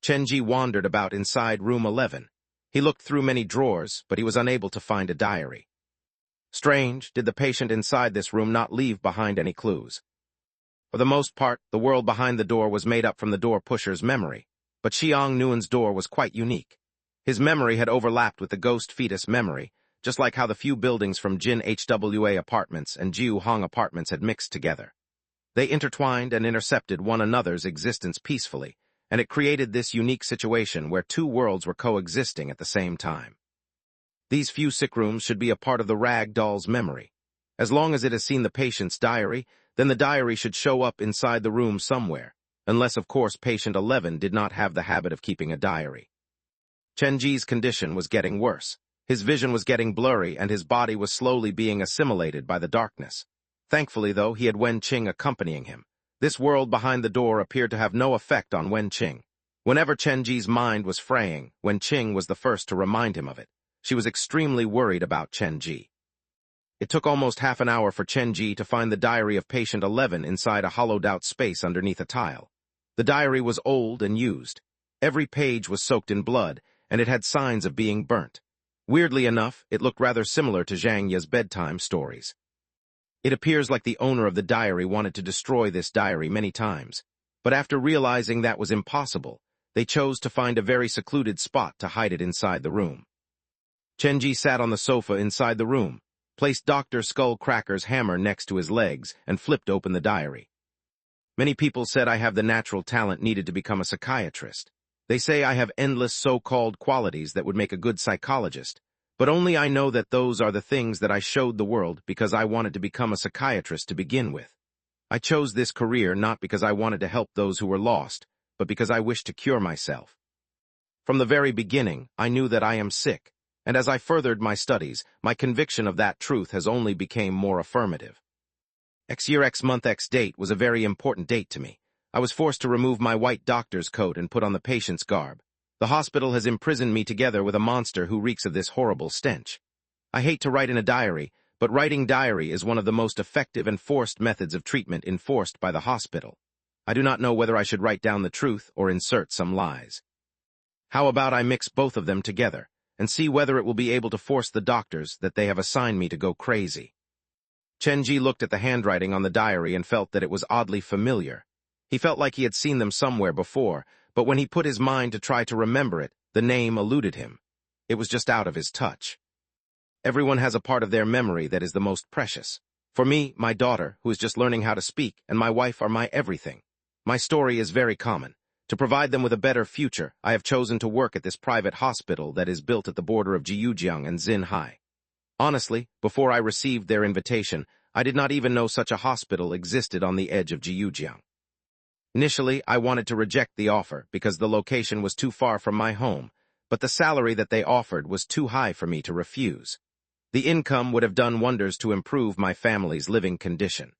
Chenji wandered about inside room 11. He looked through many drawers, but he was unable to find a diary. Strange, did the patient inside this room not leave behind any clues? For the most part, the world behind the door was made up from the door pusher's memory, but Xiang Nuan's door was quite unique. His memory had overlapped with the ghost fetus memory, just like how the few buildings from Jin HWA apartments and Jiu Hong apartments had mixed together. They intertwined and intercepted one another's existence peacefully, and it created this unique situation where 2 worlds were coexisting at the same time. These few sick rooms should be a part of the rag doll's memory. As long as it has seen the patient's diary, then the diary should show up inside the room somewhere, unless of course patient 11 did not have the habit of keeping a diary. Chenji's condition was getting worse. His vision was getting blurry and his body was slowly being assimilated by the darkness. Thankfully, though, he had Wen-Qing accompanying him. This world behind the door appeared to have no effect on Wen-Qing. Whenever Chenji's mind was fraying, Wen-Qing was the first to remind him of it. She was extremely worried about Chenji. It took almost half an hour for Chenji to find the diary of patient 11 inside a hollowed-out space underneath a tile. The diary was old and used. Every page was soaked in blood, and it had signs of being burnt. Weirdly enough, it looked rather similar to Zhang Ye's bedtime stories. It appears like the owner of the diary wanted to destroy this diary many times, but after realizing that was impossible, they chose to find a very secluded spot to hide it inside the room. Chenji sat on the sofa inside the room, placed Dr. Skullcracker's hammer next to his legs, and flipped open the diary. Many people said I have the natural talent needed to become a psychiatrist. They say I have endless so-called qualities that would make a good psychologist, but only I know that those are the things that I showed the world because I wanted to become a psychiatrist to begin with. I chose this career not because I wanted to help those who were lost, but because I wished to cure myself. From the very beginning, I knew that I am sick, and as I furthered my studies, my conviction of that truth has only become more affirmative. X year X month X date was a very important date to me. I was forced to remove my white doctor's coat and put on the patient's garb. The hospital has imprisoned me together with a monster who reeks of this horrible stench. I hate to write in a diary, but writing diary is one of the most effective and forced methods of treatment enforced by the hospital. I do not know whether I should write down the truth or insert some lies. How about I mix both of them together and see whether it will be able to force the doctors that they have assigned me to go crazy? Chenji looked at the handwriting on the diary and felt that it was oddly familiar. He felt like he had seen them somewhere before, but when he put his mind to try to remember it, the name eluded him. It was just out of his touch. Everyone has a part of their memory that is the most precious. For me, my daughter, who is just learning how to speak, and my wife are my everything. My story is very common. To provide them with a better future, I have chosen to work at this private hospital that is built at the border of Jiujiang and Xinhai. Honestly, before I received their invitation, I did not even know such a hospital existed on the edge of Jiujiang. Initially, I wanted to reject the offer because the location was too far from my home, but the salary that they offered was too high for me to refuse. The income would have done wonders to improve my family's living condition.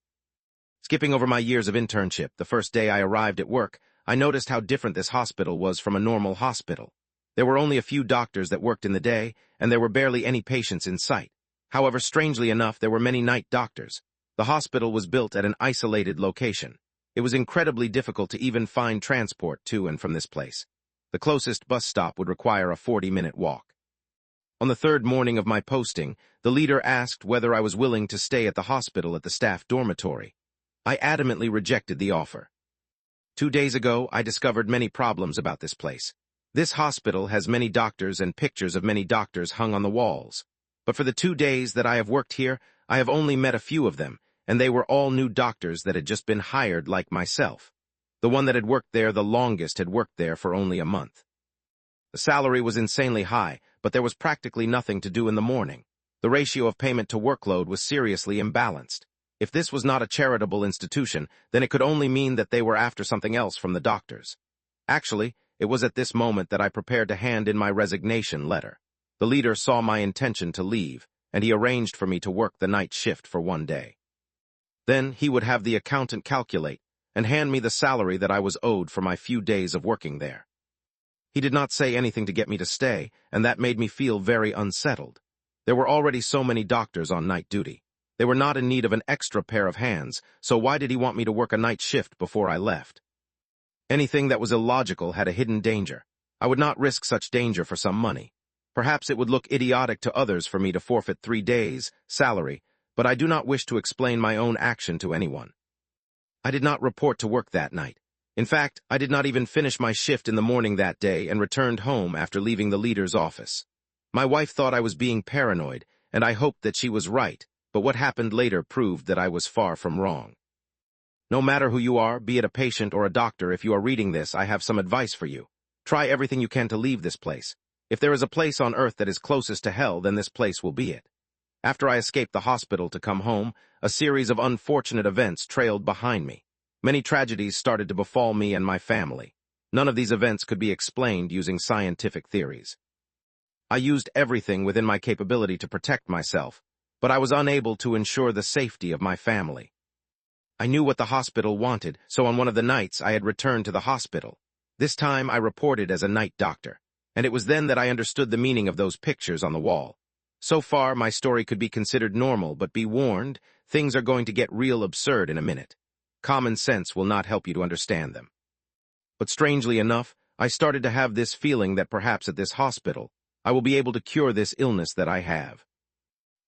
Skipping over my years of internship, the first day I arrived at work, I noticed how different this hospital was from a normal hospital. There were only a few doctors that worked in the day, and there were barely any patients in sight. However, strangely enough, there were many night doctors. The hospital was built at an isolated location. It was incredibly difficult to even find transport to and from this place. The closest bus stop would require a 40-minute walk. On the third morning of my posting, the leader asked whether I was willing to stay at the hospital at the staff dormitory. I adamantly rejected the offer. 2 days ago, I discovered many problems about this place. This hospital has many doctors and pictures of many doctors hung on the walls. But for the 2 days that I have worked here, I have only met a few of them, and they were all new doctors that had just been hired like myself. The one that had worked there the longest had worked there for only a month. The salary was insanely high, but there was practically nothing to do in the morning. The ratio of payment to workload was seriously imbalanced. If this was not a charitable institution, then it could only mean that they were after something else from the doctors. Actually, it was at this moment that I prepared to hand in my resignation letter. The leader saw my intention to leave, and he arranged for me to work the night shift for 1 day. Then he would have the accountant calculate and hand me the salary that I was owed for my few days of working there. He did not say anything to get me to stay, and that made me feel very unsettled. There were already so many doctors on night duty. They were not in need of an extra pair of hands, so why did he want me to work a night shift before I left? Anything that was illogical had a hidden danger. I would not risk such danger for some money. Perhaps it would look idiotic to others for me to forfeit 3 days' salary, but I do not wish to explain my own action to anyone. I did not report to work that night. In fact, I did not even finish my shift in the morning that day and returned home after leaving the leader's office. My wife thought I was being paranoid, and I hoped that she was right, but what happened later proved that I was far from wrong. No matter who you are, be it a patient or a doctor, if you are reading this, I have some advice for you. Try everything you can to leave this place. If there is a place on earth that is closest to hell, then this place will be it. After I escaped the hospital to come home, a series of unfortunate events trailed behind me. Many tragedies started to befall me and my family. None of these events could be explained using scientific theories. I used everything within my capability to protect myself, but I was unable to ensure the safety of my family. I knew what the hospital wanted, so on one of the nights I had returned to the hospital. This time I reported as a night doctor, and it was then that I understood the meaning of those pictures on the wall. So far, my story could be considered normal, but be warned, things are going to get real absurd in a minute. Common sense will not help you to understand them. But strangely enough, I started to have this feeling that perhaps at this hospital, I will be able to cure this illness that I have.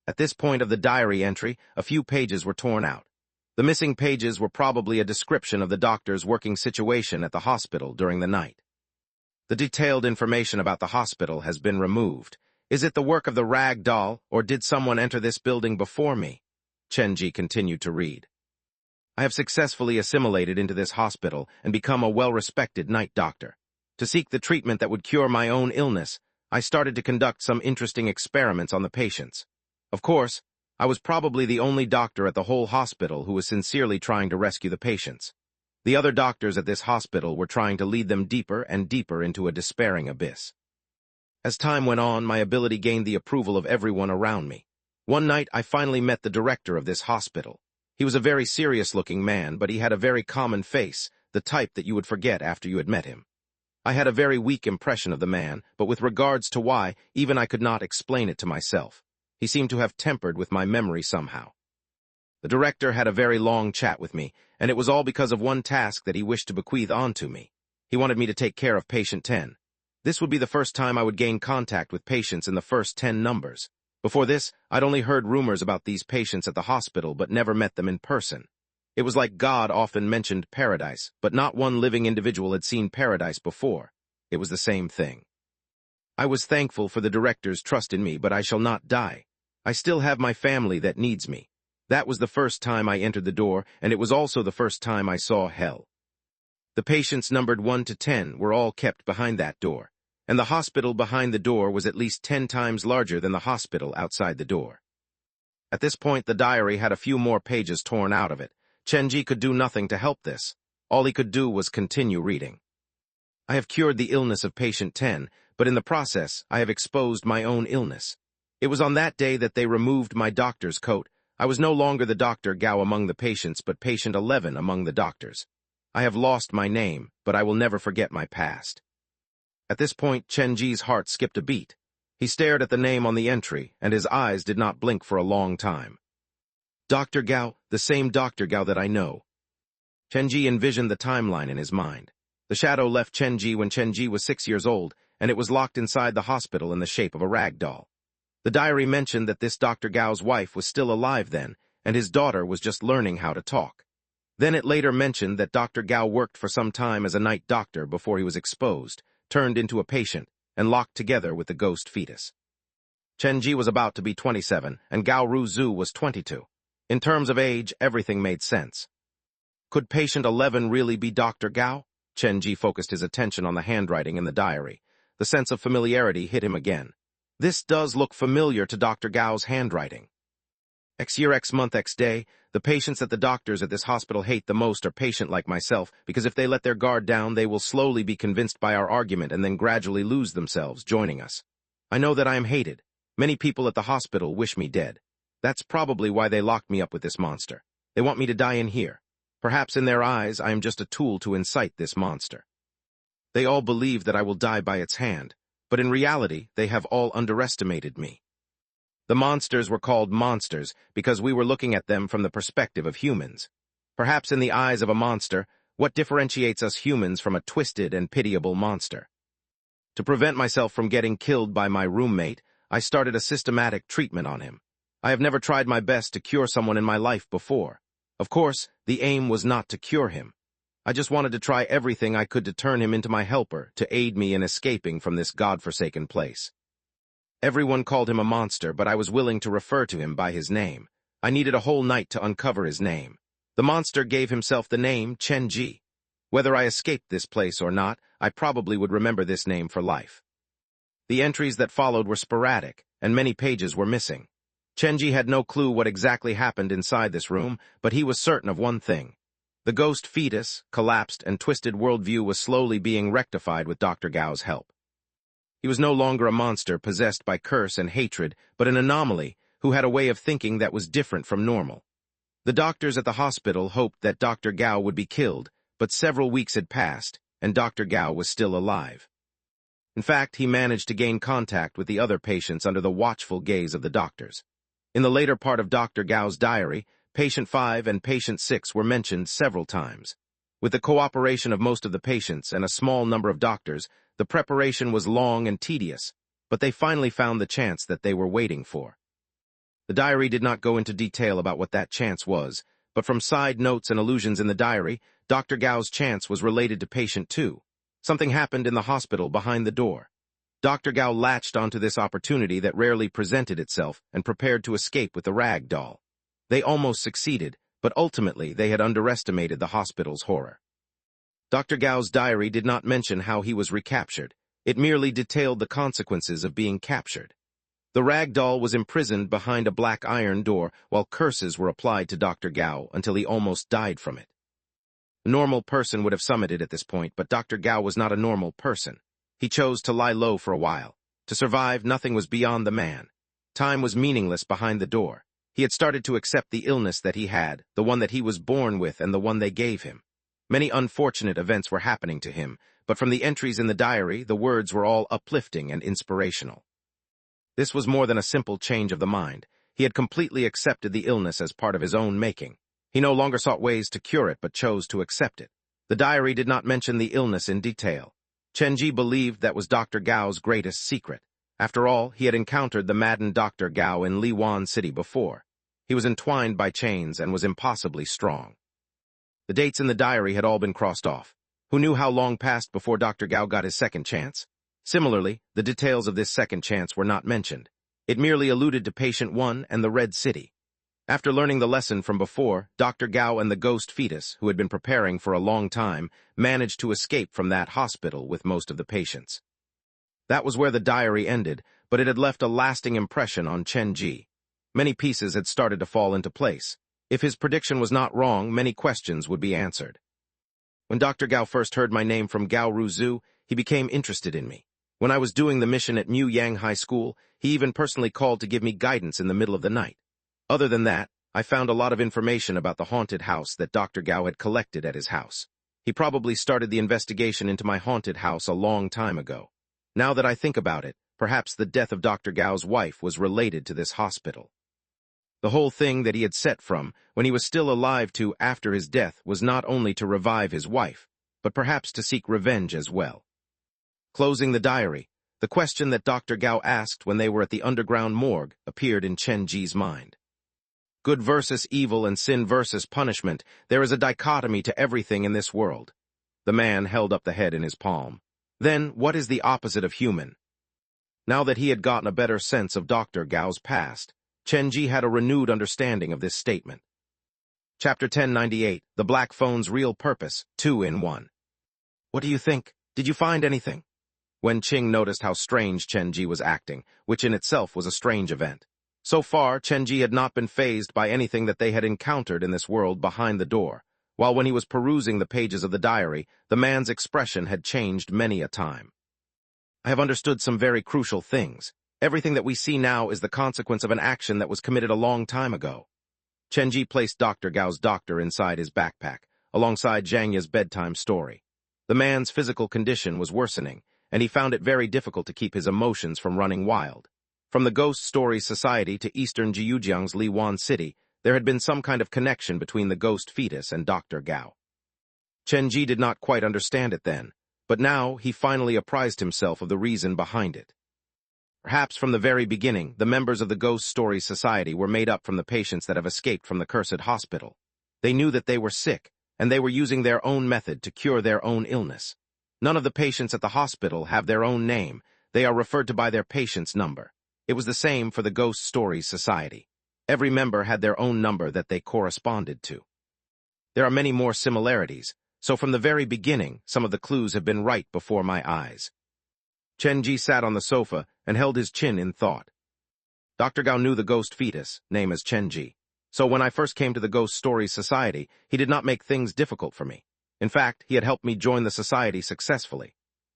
At this point of the diary entry, a few pages were torn out. The missing pages were probably a description of the doctor's working situation at the hospital during the night. The detailed information about the hospital has been removed. Is it the work of the rag doll, or did someone enter this building before me? Chenji continued to read. I have successfully assimilated into this hospital and become a well-respected night doctor. To seek the treatment that would cure my own illness, I started to conduct some interesting experiments on the patients. Of course, I was probably the only doctor at the whole hospital who was sincerely trying to rescue the patients. The other doctors at this hospital were trying to lead them deeper and deeper into a despairing abyss. As time went on, my ability gained the approval of everyone around me. One night, I finally met the director of this hospital. He was a very serious-looking man, but he had a very common face, the type that you would forget after you had met him. I had a very weak impression of the man, but with regards to why, even I could not explain it to myself. He seemed to have tempered with my memory somehow. The director had a very long chat with me, and it was all because of one task that he wished to bequeath onto me. He wanted me to take care of patient 10. This would be the first time I would gain contact with patients in the first 10 numbers. Before this, I'd only heard rumors about these patients at the hospital but never met them in person. It was like God often mentioned paradise, but not one living individual had seen paradise before. It was the same thing. I was thankful for the director's trust in me, but I shall not die. I still have my family that needs me. That was the first time I entered the door, and it was also the first time I saw hell. The patients numbered 1 to 10 were all kept behind that door, and the hospital behind the door was at least 10 times larger than the hospital outside the door. At this point, the diary had a few more pages torn out of it. Chenji could do nothing to help this. All he could do was continue reading. I have cured the illness of patient 10, but in the process, I have exposed my own illness. It was on that day that they removed my doctor's coat. I was no longer the Dr. Gao among the patients, but patient 11 among the doctors. I have lost my name, but I will never forget my past. At this point, Chenji's heart skipped a beat. He stared at the name on the entry, and his eyes did not blink for a long time. Dr. Gao, the same Dr. Gao that I know. Chenji envisioned the timeline in his mind. The shadow left Chenji when Chenji was 6 years old, and it was locked inside the hospital in the shape of a rag doll. The diary mentioned that this Dr. Gao's wife was still alive then, and his daughter was just learning how to talk. Then it later mentioned that Dr. Gao worked for some time as a night doctor before he was exposed, turned into a patient, and locked together with the ghost fetus. Chenji was about to be 27, and Gao Ruzu was 22. In terms of age, everything made sense. Could patient 11 really be Dr. Gao? Chenji focused his attention on the handwriting in the diary. The sense of familiarity hit him again. This does look familiar to Dr. Gao's handwriting. X year, X month, X day, the patients that the doctors at this hospital hate the most are patient like myself, because if they let their guard down, they will slowly be convinced by our argument and then gradually lose themselves, joining us. I know that I am hated. Many people at the hospital wish me dead. That's probably why they locked me up with this monster. They want me to die in here. Perhaps in their eyes, I am just a tool to incite this monster. They all believe that I will die by its hand, but in reality, they have all underestimated me. The monsters were called monsters because we were looking at them from the perspective of humans. Perhaps in the eyes of a monster, what differentiates us humans from a twisted and pitiable monster? To prevent myself from getting killed by my roommate, I started a systematic treatment on him. I have never tried my best to cure someone in my life before. Of course, the aim was not to cure him. I just wanted to try everything I could to turn him into my helper, to aid me in escaping from this godforsaken place. Everyone called him a monster, but I was willing to refer to him by his name. I needed a whole night to uncover his name. The monster gave himself the name Chenji. Whether I escaped this place or not, I probably would remember this name for life. The entries that followed were sporadic, and many pages were missing. Chenji had no clue what exactly happened inside this room, but he was certain of one thing. The ghost fetus, collapsed and twisted worldview was slowly being rectified with Dr. Gao's help. He was no longer a monster possessed by curse and hatred, but an anomaly who had a way of thinking that was different from normal. The doctors at the hospital hoped that Dr. Gao would be killed, but several weeks had passed, and Dr. Gao was still alive. In fact, he managed to gain contact with the other patients under the watchful gaze of the doctors. In the later part of Dr. Gao's diary, patient 5 and patient 6 were mentioned several times. With the cooperation of most of the patients and a small number of doctors, the preparation was long and tedious, but they finally found the chance that they were waiting for. The diary did not go into detail about what that chance was, but from side notes and allusions in the diary, Dr. Gao's chance was related to patient 2. Something happened in the hospital behind the door. Dr. Gao latched onto this opportunity that rarely presented itself and prepared to escape with the rag doll. They almost succeeded, but ultimately they had underestimated the hospital's horror. Dr. Gao's diary did not mention how he was recaptured. It merely detailed the consequences of being captured. The rag doll was imprisoned behind a black iron door while curses were applied to Dr. Gao until he almost died from it. A normal person would have summited at this point, but Dr. Gao was not a normal person. He chose to lie low for a while. To survive, nothing was beyond the man. Time was meaningless behind the door. He had started to accept the illness that he had, the one that he was born with and the one they gave him. Many unfortunate events were happening to him, but from the entries in the diary, the words were all uplifting and inspirational. This was more than a simple change of the mind. He had completely accepted the illness as part of his own making. He no longer sought ways to cure it, but chose to accept it. The diary did not mention the illness in detail. Chenji believed that was Dr. Gao's greatest secret. After all, he had encountered the maddened Dr. Gao in Liwan City before. He was entwined by chains and was impossibly strong. The dates in the diary had all been crossed off. Who knew how long passed before Dr. Gao got his second chance? Similarly, the details of this second chance were not mentioned. It merely alluded to Patient 1 and the Red City. After learning the lesson from before, Dr. Gao and the ghost fetus, who had been preparing for a long time, managed to escape from that hospital with most of the patients. That was where the diary ended, but it had left a lasting impression on Chen Ji. Many pieces had started to fall into place. If his prediction was not wrong, many questions would be answered. When Dr. Gao first heard my name from Gao Ruzu, he became interested in me. When I was doing the mission at Mu Yang High School, he even personally called to give me guidance in the middle of the night. Other than that, I found a lot of information about the haunted house that Dr. Gao had collected at his house. He probably started the investigation into my haunted house a long time ago. Now that I think about it, perhaps the death of Dr. Gao's wife was related to this hospital. The whole thing that he had set from, when he was still alive to after his death, was not only to revive his wife, but perhaps to seek revenge as well. Closing the diary, the question that Dr. Gao asked when they were at the underground morgue appeared in Chen Ji's mind. Good versus evil and sin versus punishment, there is a dichotomy to everything in this world. The man held up the head in his palm. Then, what is the opposite of human? Now that he had gotten a better sense of Dr. Gao's past, Chen Ji had a renewed understanding of this statement. Chapter 1098, The Black Phone's Real Purpose, 2 in 1. What do you think? Did you find anything? Wen Qing noticed how strange Chen Ji was acting, which in itself was a strange event. So far, Chen Ji had not been fazed by anything that they had encountered in this world behind the door, while when he was perusing the pages of the diary, the man's expression had changed many a time. I have understood some very crucial things. Everything that we see now is the consequence of an action that was committed a long time ago. Chen Ji placed Dr. Gao's doctor inside his backpack, alongside Zhang Ye's bedtime story. The man's physical condition was worsening, and he found it very difficult to keep his emotions from running wild. From the Ghost Stories Society to eastern Jiujiang's Liwan City, there had been some kind of connection between the ghost fetus and Dr. Gao. Chen Ji did not quite understand it then, but now he finally apprised himself of the reason behind it. Perhaps from the very beginning, the members of the Ghost Stories Society were made up from the patients that have escaped from the cursed hospital. They knew that they were sick, and they were using their own method to cure their own illness. None of the patients at the hospital have their own name. They are referred to by their patient's number. It was the same for the Ghost Stories Society. Every member had their own number that they corresponded to. There are many more similarities, so from the very beginning, some of the clues have been right before my eyes. Chen Ji sat on the sofa and held his chin in thought. Dr. Gao knew the ghost fetus, name as Chen Ji. So when I first came to the Ghost Stories Society, he did not make things difficult for me. In fact, he had helped me join the society successfully.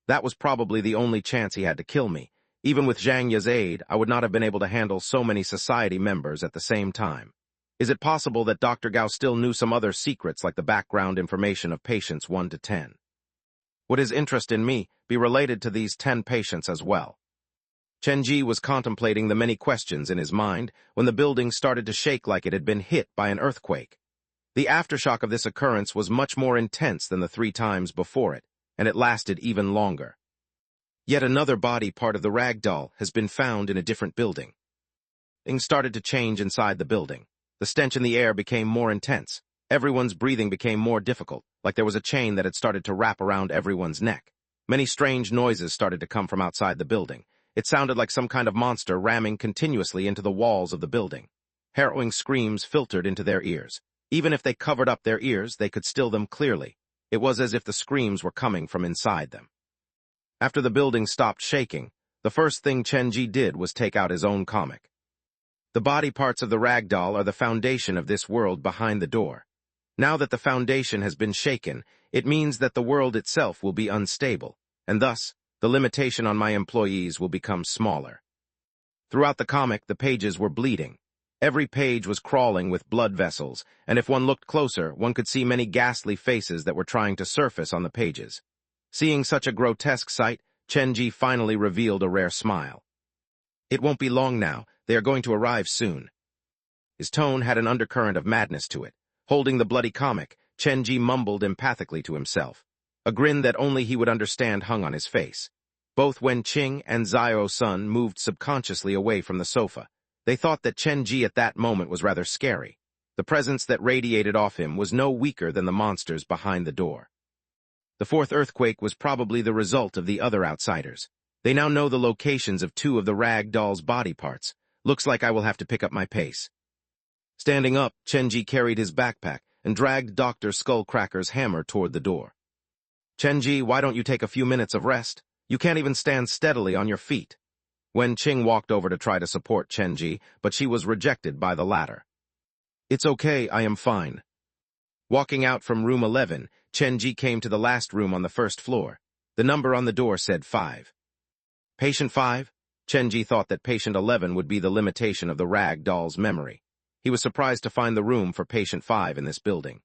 That was probably the only chance he had to kill me. Even with Zhang Ye's aid, I would not have been able to handle so many society members at the same time. Is it possible that Dr. Gao still knew some other secrets like the background information of patients 1 to 10? Would his interest in me be related to these 10 patients as well? Chen Ji was contemplating the many questions in his mind when the building started to shake like it had been hit by an earthquake. The aftershock of this occurrence was much more intense than the 3 times before it, and it lasted even longer. Yet another body part of the rag doll has been found in a different building. Things started to change inside the building. The stench in the air became more intense. Everyone's breathing became more difficult, like there was a chain that had started to wrap around everyone's neck. Many strange noises started to come from outside the building. It sounded like some kind of monster ramming continuously into the walls of the building. Harrowing screams filtered into their ears. Even if they covered up their ears, they could still them clearly. It was as if the screams were coming from inside them. After the building stopped shaking, the first thing Chen Ji did was take out his own comic. The body parts of the rag doll are the foundation of this world behind the door. Now that the foundation has been shaken, it means that the world itself will be unstable, and thus, the limitation on my employees will become smaller. Throughout the comic, the pages were bleeding. Every page was crawling with blood vessels, and if one looked closer, one could see many ghastly faces that were trying to surface on the pages. Seeing such a grotesque sight, Chenji finally revealed a rare smile. "It won't be long now. They are going to arrive soon." His tone had an undercurrent of madness to it. Holding the bloody comic, Chenji mumbled empathically to himself. A grin that only he would understand hung on his face. Both Wen-Qing and Xiao-Sun moved subconsciously away from the sofa. They thought that Chenji at that moment was rather scary. The presence that radiated off him was no weaker than the monsters behind the door. The fourth earthquake was probably the result of the other outsiders. They now know the locations of 2 of the rag doll's body parts. Looks like I will have to pick up my pace. Standing up, Chenji carried his backpack and dragged Dr. Skullcracker's hammer toward the door. "Chenji, why don't you take a few minutes of rest? You can't even stand steadily on your feet." Wen-Qing walked over to try to support Chenji, but she was rejected by the latter. "It's okay, I am fine." Walking out from room 11, Chenji came to the last room on the first floor. The number on the door said 5. Patient 5? Chenji thought that patient 11 would be the limitation of the rag doll's memory. He was surprised to find the room for patient 5 in this building.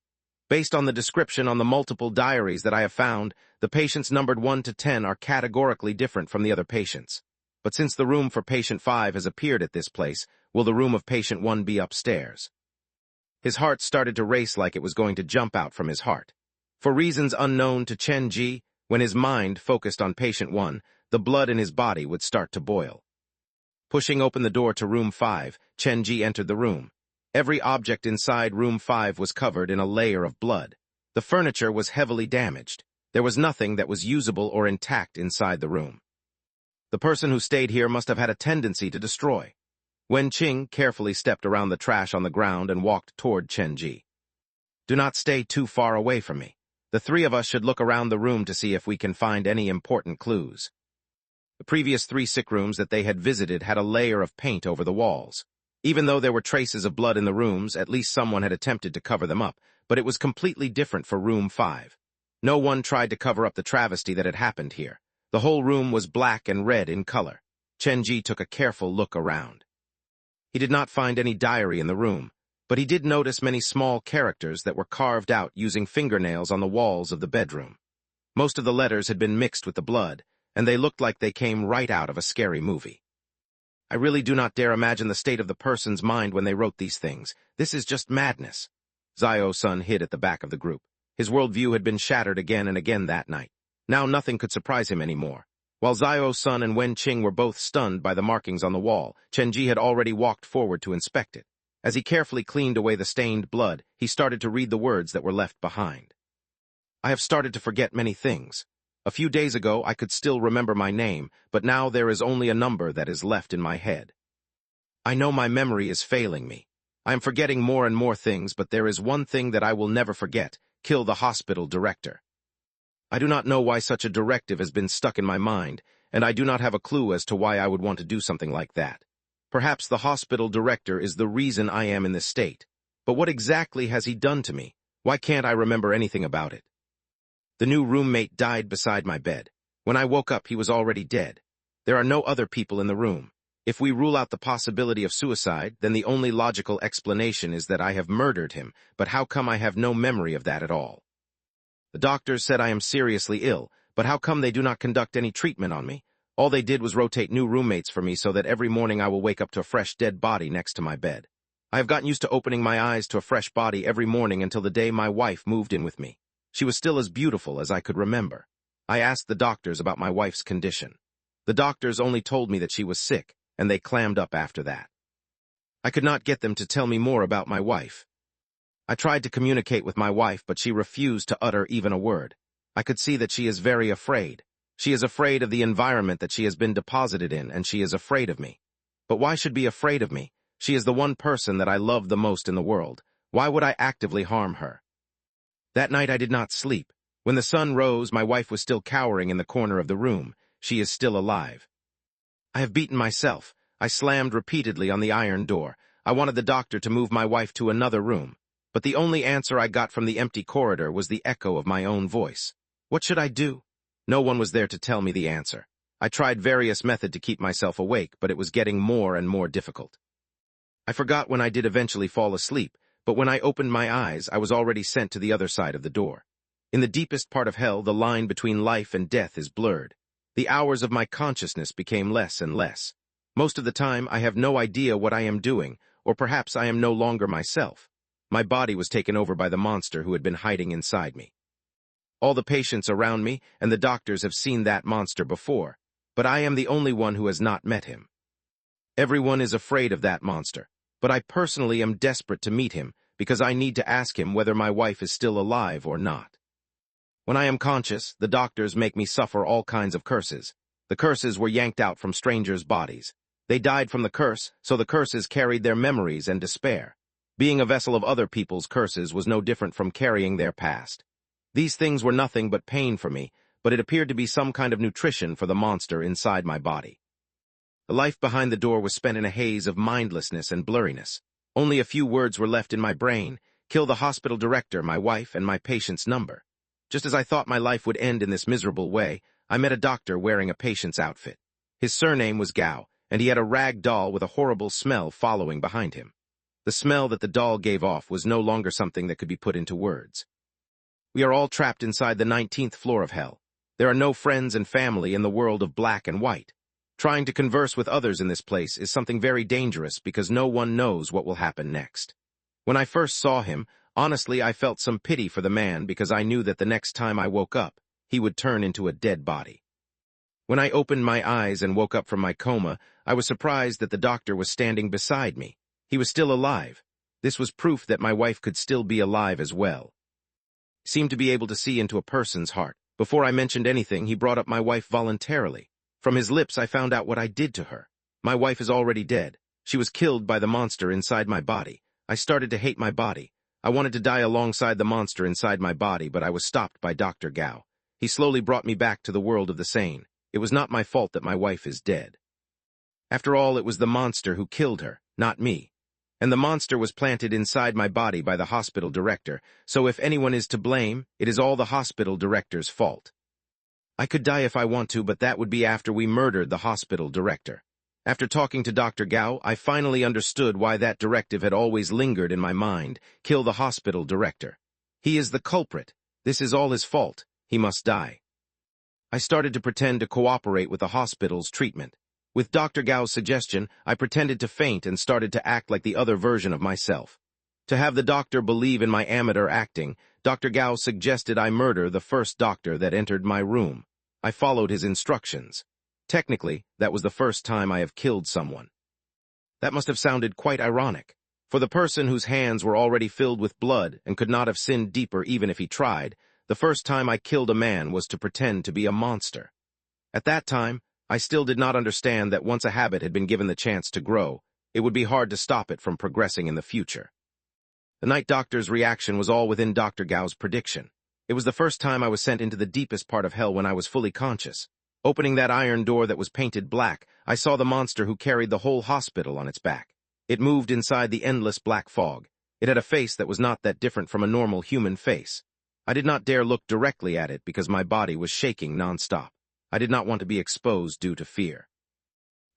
Based on the description on the multiple diaries that I have found, the patients numbered 1 to 10 are categorically different from the other patients. But since the room for patient 5 has appeared at this place, will the room of patient 1 be upstairs? His heart started to race like it was going to jump out from his heart. For reasons unknown to Chenji, when his mind focused on patient 1, the blood in his body would start to boil. Pushing open the door to room 5, Chenji entered the room. Every object inside room 5 was covered in a layer of blood. The furniture was heavily damaged. There was nothing that was usable or intact inside the room. The person who stayed here must have had a tendency to destroy. Wen-Qing carefully stepped around the trash on the ground and walked toward Chenji. "Do not stay too far away from me. The 3 of us should look around the room to see if we can find any important clues." The previous 3 sick rooms that they had visited had a layer of paint over the walls. Even though there were traces of blood in the rooms, at least someone had attempted to cover them up, but it was completely different for room 5. No one tried to cover up the travesty that had happened here. The whole room was black and red in color. Chenji took a careful look around. He did not find any diary in the room, but he did notice many small characters that were carved out using fingernails on the walls of the bedroom. Most of the letters had been mixed with the blood, and they looked like they came right out of a scary movie. I really do not dare imagine the state of the person's mind when they wrote these things. This is just madness. Xiao-Sun hid at the back of the group. His worldview had been shattered again and again that night. Now nothing could surprise him anymore. While Xiao-Sun and Wen-Qing were both stunned by the markings on the wall, Chenji had already walked forward to inspect it. As he carefully cleaned away the stained blood, he started to read the words that were left behind. "I have started to forget many things. A few days ago, I could still remember my name, but now there is only a number that is left in my head. I know my memory is failing me. I am forgetting more and more things, but there is one thing that I will never forget: kill the hospital director. I do not know why such a directive has been stuck in my mind, and I do not have a clue as to why I would want to do something like that. Perhaps the hospital director is the reason I am in this state. But what exactly has he done to me? Why can't I remember anything about it? The new roommate died beside my bed. When I woke up, he was already dead. There are no other people in the room. If we rule out the possibility of suicide, then the only logical explanation is that I have murdered him, but how come I have no memory of that at all? The doctors said I am seriously ill, but how come they do not conduct any treatment on me? All they did was rotate new roommates for me so that every morning I will wake up to a fresh dead body next to my bed. I have gotten used to opening my eyes to a fresh body every morning until the day my wife moved in with me. She was still as beautiful as I could remember. I asked the doctors about my wife's condition. The doctors only told me that she was sick, and they clammed up after that. I could not get them to tell me more about my wife. I tried to communicate with my wife, but she refused to utter even a word. I could see that she is very afraid. She is afraid of the environment that she has been deposited in, and she is afraid of me. But why should be afraid of me? She is the one person that I love the most in the world. Why would I actively harm her? That night I did not sleep. When the sun rose, my wife was still cowering in the corner of the room. She is still alive. I have beaten myself. I slammed repeatedly on the iron door. I wanted the doctor to move my wife to another room. But the only answer I got from the empty corridor was the echo of my own voice. What should I do? No one was there to tell me the answer. I tried various methods to keep myself awake, but it was getting more and more difficult. I forgot when I did eventually fall asleep, but when I opened my eyes, I was already sent to the other side of the door. In the deepest part of hell, the line between life and death is blurred. The hours of my consciousness became less and less. Most of the time, I have no idea what I am doing, or perhaps I am no longer myself. My body was taken over by the monster who had been hiding inside me. All the patients around me and the doctors have seen that monster before, but I am the only one who has not met him. Everyone is afraid of that monster, but I personally am desperate to meet him because I need to ask him whether my wife is still alive or not. When I am conscious, the doctors make me suffer all kinds of curses. The curses were yanked out from strangers' bodies. They died from the curse, so the curses carried their memories and despair. Being a vessel of other people's curses was no different from carrying their past. These things were nothing but pain for me, but it appeared to be some kind of nutrition for the monster inside my body. The life behind the door was spent in a haze of mindlessness and blurriness. Only a few words were left in my brain: kill the hospital director, my wife, and my patient's number. Just as I thought my life would end in this miserable way, I met a doctor wearing a patient's outfit. His surname was Gao, and he had a rag doll with a horrible smell following behind him. The smell that the doll gave off was no longer something that could be put into words. We are all trapped inside the 19th floor of hell. There are no friends and family in the world of black and white. Trying to converse with others in this place is something very dangerous because no one knows what will happen next. When I first saw him, honestly, I felt some pity for the man because I knew that the next time I woke up, he would turn into a dead body. When I opened my eyes and woke up from my coma, I was surprised that the doctor was standing beside me. He was still alive. This was proof that my wife could still be alive as well. He seemed to be able to see into a person's heart. Before I mentioned anything, he brought up my wife voluntarily. From his lips, I found out what I did to her. My wife is already dead. She was killed by the monster inside my body. I started to hate my body. I wanted to die alongside the monster inside my body, but I was stopped by Dr. Gao. He slowly brought me back to the world of the sane. It was not my fault that my wife is dead. After all, it was the monster who killed her, not me. And the monster was planted inside my body by the hospital director, so if anyone is to blame, it is all the hospital director's fault. I could die if I want to, but that would be after we murdered the hospital director. After talking to Dr. Gao, I finally understood why that directive had always lingered in my mind: kill the hospital director. He is the culprit. This is all his fault. He must die. I started to pretend to cooperate with the hospital's treatment. With Dr. Gao's suggestion, I pretended to faint and started to act like the other version of myself. To have the doctor believe in my amateur acting, Dr. Gao suggested I murder the first doctor that entered my room. I followed his instructions. Technically, that was the first time I have killed someone. That must have sounded quite ironic. For the person whose hands were already filled with blood and could not have sinned deeper even if he tried, the first time I killed a man was to pretend to be a monster. At that time, I still did not understand that once a habit had been given the chance to grow, it would be hard to stop it from progressing in the future. The night doctor's reaction was all within Dr. Gao's prediction. It was the first time I was sent into the deepest part of hell when I was fully conscious. Opening that iron door that was painted black, I saw the monster who carried the whole hospital on its back. It moved inside the endless black fog. It had a face that was not that different from a normal human face. I did not dare look directly at it because my body was shaking non-stop. I did not want to be exposed due to fear.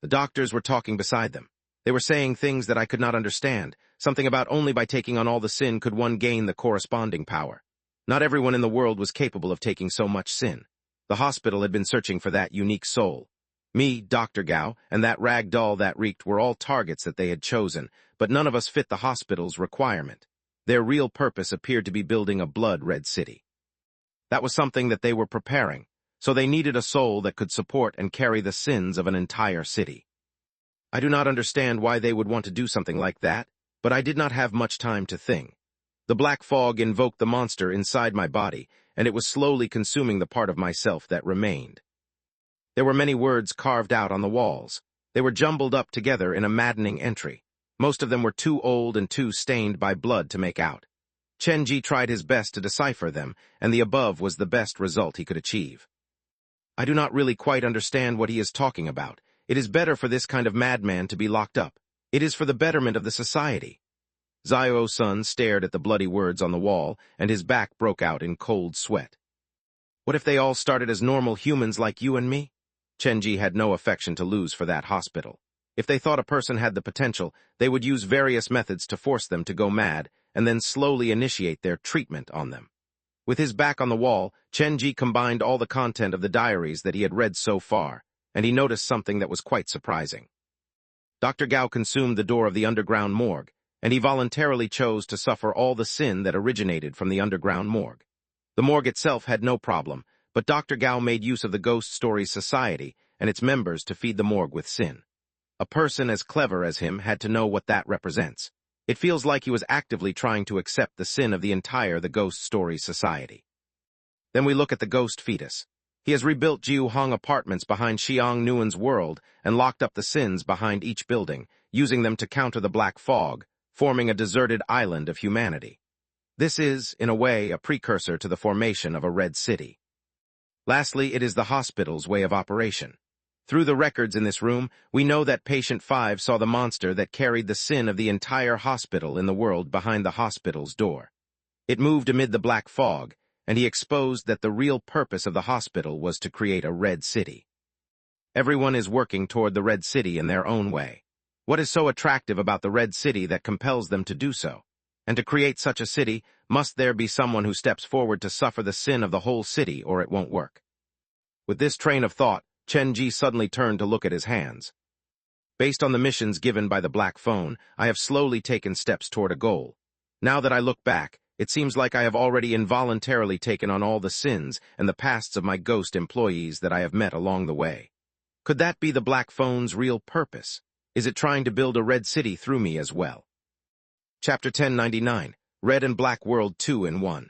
The doctors were talking beside them. They were saying things that I could not understand, something about only by taking on all the sin could one gain the corresponding power. Not everyone in the world was capable of taking so much sin. The hospital had been searching for that unique soul. Me, Dr. Gao, and that rag doll that reeked were all targets that they had chosen, but none of us fit the hospital's requirement. Their real purpose appeared to be building a blood-red city. That was something that they were preparing. So they needed a soul that could support and carry the sins of an entire city. I do not understand why they would want to do something like that, but I did not have much time to think. The black fog invoked the monster inside my body, and it was slowly consuming the part of myself that remained. There were many words carved out on the walls. They were jumbled up together in a maddening entry. Most of them were too old and too stained by blood to make out. Chen Ji tried his best to decipher them, and the above was the best result he could achieve. I do not really quite understand what he is talking about. It is better for this kind of madman to be locked up. It is for the betterment of the society. Zio-san stared at the bloody words on the wall, and his back broke out in cold sweat. What if they all started as normal humans like you and me? Chenji had no affection to lose for that hospital. If they thought a person had the potential, they would use various methods to force them to go mad, and then slowly initiate their treatment on them. With his back on the wall, Chenji combined all the content of the diaries that he had read so far, and he noticed something that was quite surprising. Dr. Gao consumed the door of the underground morgue, and he voluntarily chose to suffer all the sin that originated from the underground morgue. The morgue itself had no problem, but Dr. Gao made use of the Ghost Stories Society and its members to feed the morgue with sin. A person as clever as him had to know what that represents. It feels like he was actively trying to accept the sin of the Ghost Stories Society. Then we look at the ghost fetus. He has rebuilt Jiu Hong apartments behind Xiang Nuan's world and locked up the sins behind each building, using them to counter the black fog, forming a deserted island of humanity. This is, in a way, a precursor to the formation of a Red City. Lastly, it is the hospital's way of operation. Through the records in this room, we know that Patient 5 saw the monster that carried the sin of the entire hospital in the world behind the hospital's door. It moved amid the black fog, and he exposed that the real purpose of the hospital was to create a Red City. Everyone is working toward the Red City in their own way. What is so attractive about the Red City that compels them to do so? And to create such a city, must there be someone who steps forward to suffer the sin of the whole city, or it won't work. With this train of thought, Chenji suddenly turned to look at his hands. Based on the missions given by the black phone, I have slowly taken steps toward a goal. Now that I look back, it seems like I have already involuntarily taken on all the sins and the pasts of my ghost employees that I have met along the way. Could that be the black phone's real purpose? Is it trying to build a Red City through me as well? Chapter 1099, Red and Black World 2 in 1.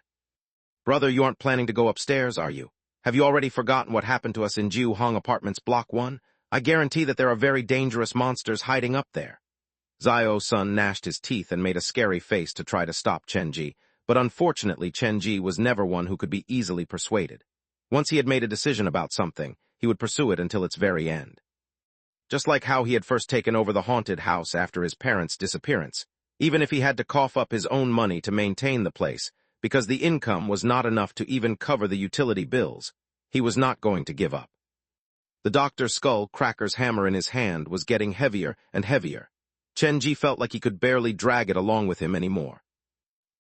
Brother, you aren't planning to go upstairs, are you? Have you already forgotten what happened to us in Jiu Hong Apartments Block 1? I guarantee that there are very dangerous monsters hiding up there. Zio-san gnashed his teeth and made a scary face to try to stop Chenji, but unfortunately Chenji was never one who could be easily persuaded. Once he had made a decision about something, he would pursue it until its very end. Just like how he had first taken over the haunted house after his parents' disappearance, even if he had to cough up his own money to maintain the place, because the income was not enough to even cover the utility bills, he was not going to give up. The Dr. Skull Cracker's hammer in his hand was getting heavier and heavier. Chenji felt like he could barely drag it along with him anymore.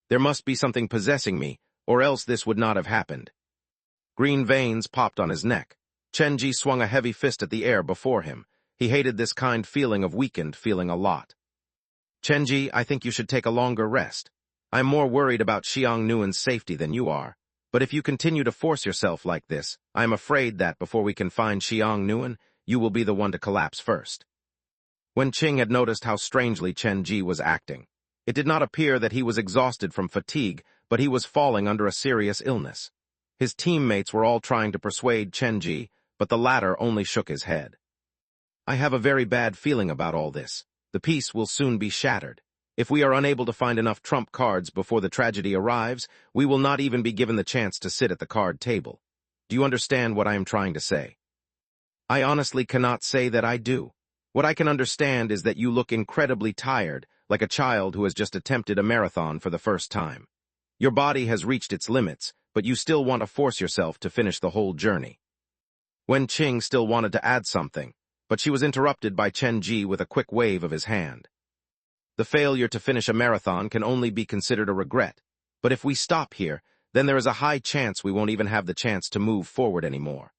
There must be something possessing me, or else this would not have happened. Green veins popped on his neck. Chenji swung a heavy fist at the air before him. He hated this kind feeling of weakened feeling a lot. Chenji, I think you should take a longer rest. I'm more worried about Xiang Nuan's safety than you are, but if you continue to force yourself like this, I am afraid that before we can find Xiang Nuan, you will be the one to collapse first. Wen Qing had noticed how strangely Chenji was acting. It did not appear that he was exhausted from fatigue, but he was falling under a serious illness. His teammates were all trying to persuade Chenji, but the latter only shook his head. I have a very bad feeling about all this. The peace will soon be shattered. If we are unable to find enough trump cards before the tragedy arrives, we will not even be given the chance to sit at the card table. Do you understand what I am trying to say? I honestly cannot say that I do. What I can understand is that you look incredibly tired, like a child who has just attempted a marathon for the first time. Your body has reached its limits, but you still want to force yourself to finish the whole journey. Wen Qing still wanted to add something, but she was interrupted by Chenji with a quick wave of his hand. The failure to finish a marathon can only be considered a regret, but if we stop here, then there is a high chance we won't even have the chance to move forward anymore.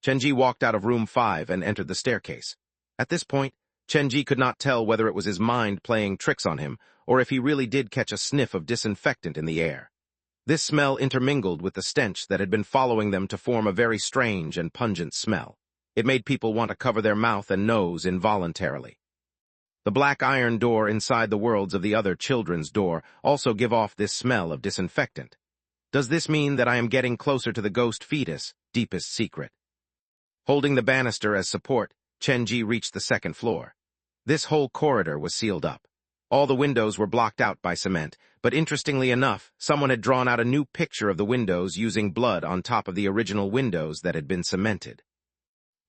Chenji walked out of room 5 and entered the staircase. At this point, Chenji could not tell whether it was his mind playing tricks on him or if he really did catch a sniff of disinfectant in the air. This smell intermingled with the stench that had been following them to form a very strange and pungent smell. It made people want to cover their mouth and nose involuntarily. The black iron door inside the worlds of the other children's door also give off this smell of disinfectant. Does this mean that I am getting closer to the ghost fetus, deepest secret? Holding the banister as support, Chenji reached the second floor. This whole corridor was sealed up. All the windows were blocked out by cement, but interestingly enough, someone had drawn out a new picture of the windows using blood on top of the original windows that had been cemented.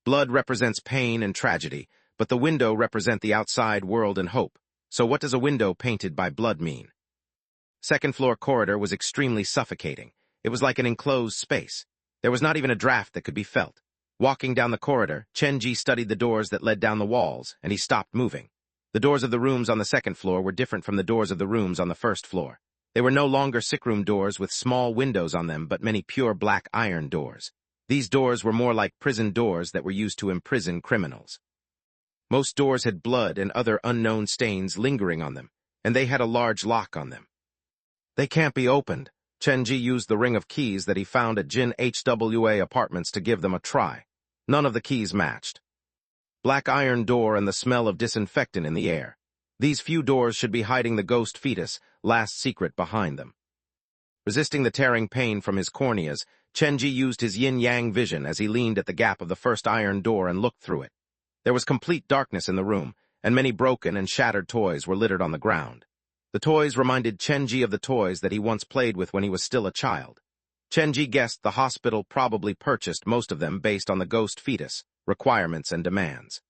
Blood represents pain and tragedy, but the window represent the outside world and hope. So what does a window painted by blood mean? Second floor corridor was extremely suffocating. It was like an enclosed space. There was not even a draft that could be felt. Walking down the corridor, Chen-ji studied the doors that led down the walls, and he stopped moving. The doors of the rooms on the second floor were different from the doors of the rooms on the first floor. They were no longer sickroom doors with small windows on them, but many pure black iron doors. These doors were more like prison doors that were used to imprison criminals. Most doors had blood and other unknown stains lingering on them, and they had a large lock on them. They can't be opened. Chen-ji used the ring of keys that he found at Jin HWA apartments to give them a try. None of the keys matched. Black iron door and the smell of disinfectant in the air. These few doors should be hiding the ghost fetus, last secret behind them. Resisting the tearing pain from his corneas, Chen-ji used his yin-yang vision as he leaned at the gap of the first iron door and looked through it. There was complete darkness in the room, and many broken and shattered toys were littered on the ground. The toys reminded Chen-ji of the toys that he once played with when he was still a child. Chen-ji guessed the hospital probably purchased most of them based on the ghost fetus, requirements and demands.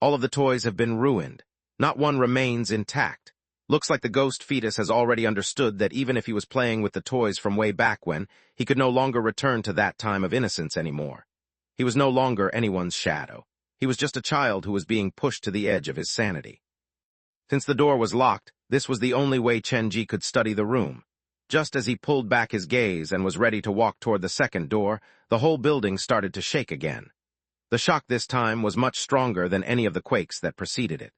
All of the toys have been ruined. Not one remains intact. Looks like the ghost fetus has already understood that even if he was playing with the toys from way back when, he could no longer return to that time of innocence anymore. He was no longer anyone's shadow. He was just a child who was being pushed to the edge of his sanity. Since the door was locked, this was the only way Chen-ji could study the room. Just as he pulled back his gaze and was ready to walk toward the second door, the whole building started to shake again. The shock this time was much stronger than any of the quakes that preceded it.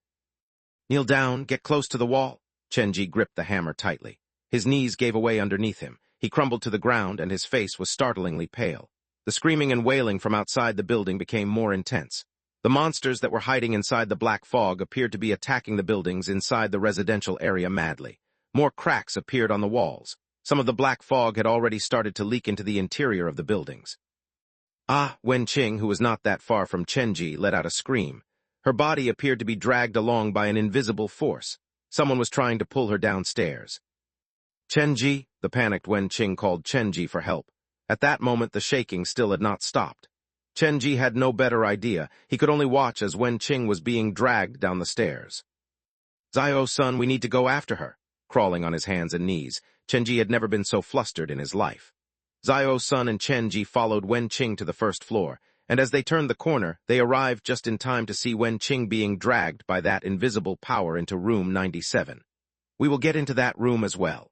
Kneel down, get close to the wall. Chen-ji gripped the hammer tightly. His knees gave away underneath him. He crumbled to the ground and his face was startlingly pale. The screaming and wailing from outside the building became more intense. The monsters that were hiding inside the black fog appeared to be attacking the buildings inside the residential area madly. More cracks appeared on the walls. Some of the black fog had already started to leak into the interior of the buildings. Wen-ching, who was not that far from Chen-ji, let out a scream. Her body appeared to be dragged along by an invisible force. Someone was trying to pull her downstairs. Chen-ji, the panicked Wen-ching called Chen-ji for help. At that moment, the shaking still had not stopped. Chen-ji had no better idea. He could only watch as Wen-ching was being dragged down the stairs. Zio-san, we need to go after her. Crawling on his hands and knees, Chen-ji had never been so flustered in his life. Zio-san and Chen-ji followed Wen-ching to the first floor, and as they turned the corner, they arrived just in time to see Wen-ching being dragged by that invisible power into room 97. We will get into that room as well.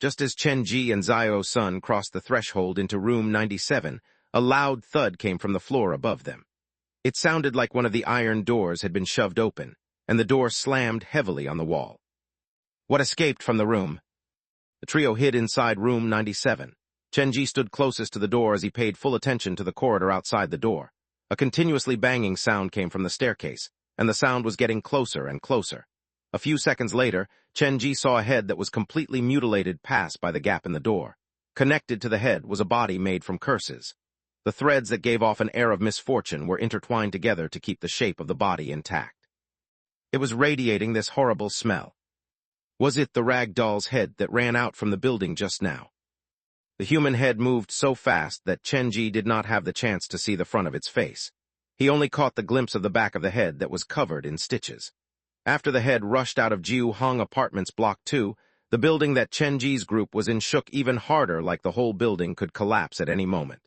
Just as Chen-ji and Zio-san crossed the threshold into room 97, a loud thud came from the floor above them. It sounded like one of the iron doors had been shoved open, and the door slammed heavily on the wall. What escaped from the room? The trio hid inside room 97. Chen-ji stood closest to the door as he paid full attention to the corridor outside the door. A continuously banging sound came from the staircase, and the sound was getting closer and closer. A few seconds later, Chen-ji saw a head that was completely mutilated pass by the gap in the door. Connected to the head was a body made from curses. The threads that gave off an air of misfortune were intertwined together to keep the shape of the body intact. It was radiating this horrible smell. Was it the rag doll's head that ran out from the building just now? The human head moved so fast that Chen-ji did not have the chance to see the front of its face. He only caught the glimpse of the back of the head that was covered in stitches. After the head rushed out of Jiu Hong Apartments Block 2, the building that Chen-ji's group was in shook even harder, like the whole building could collapse at any moment.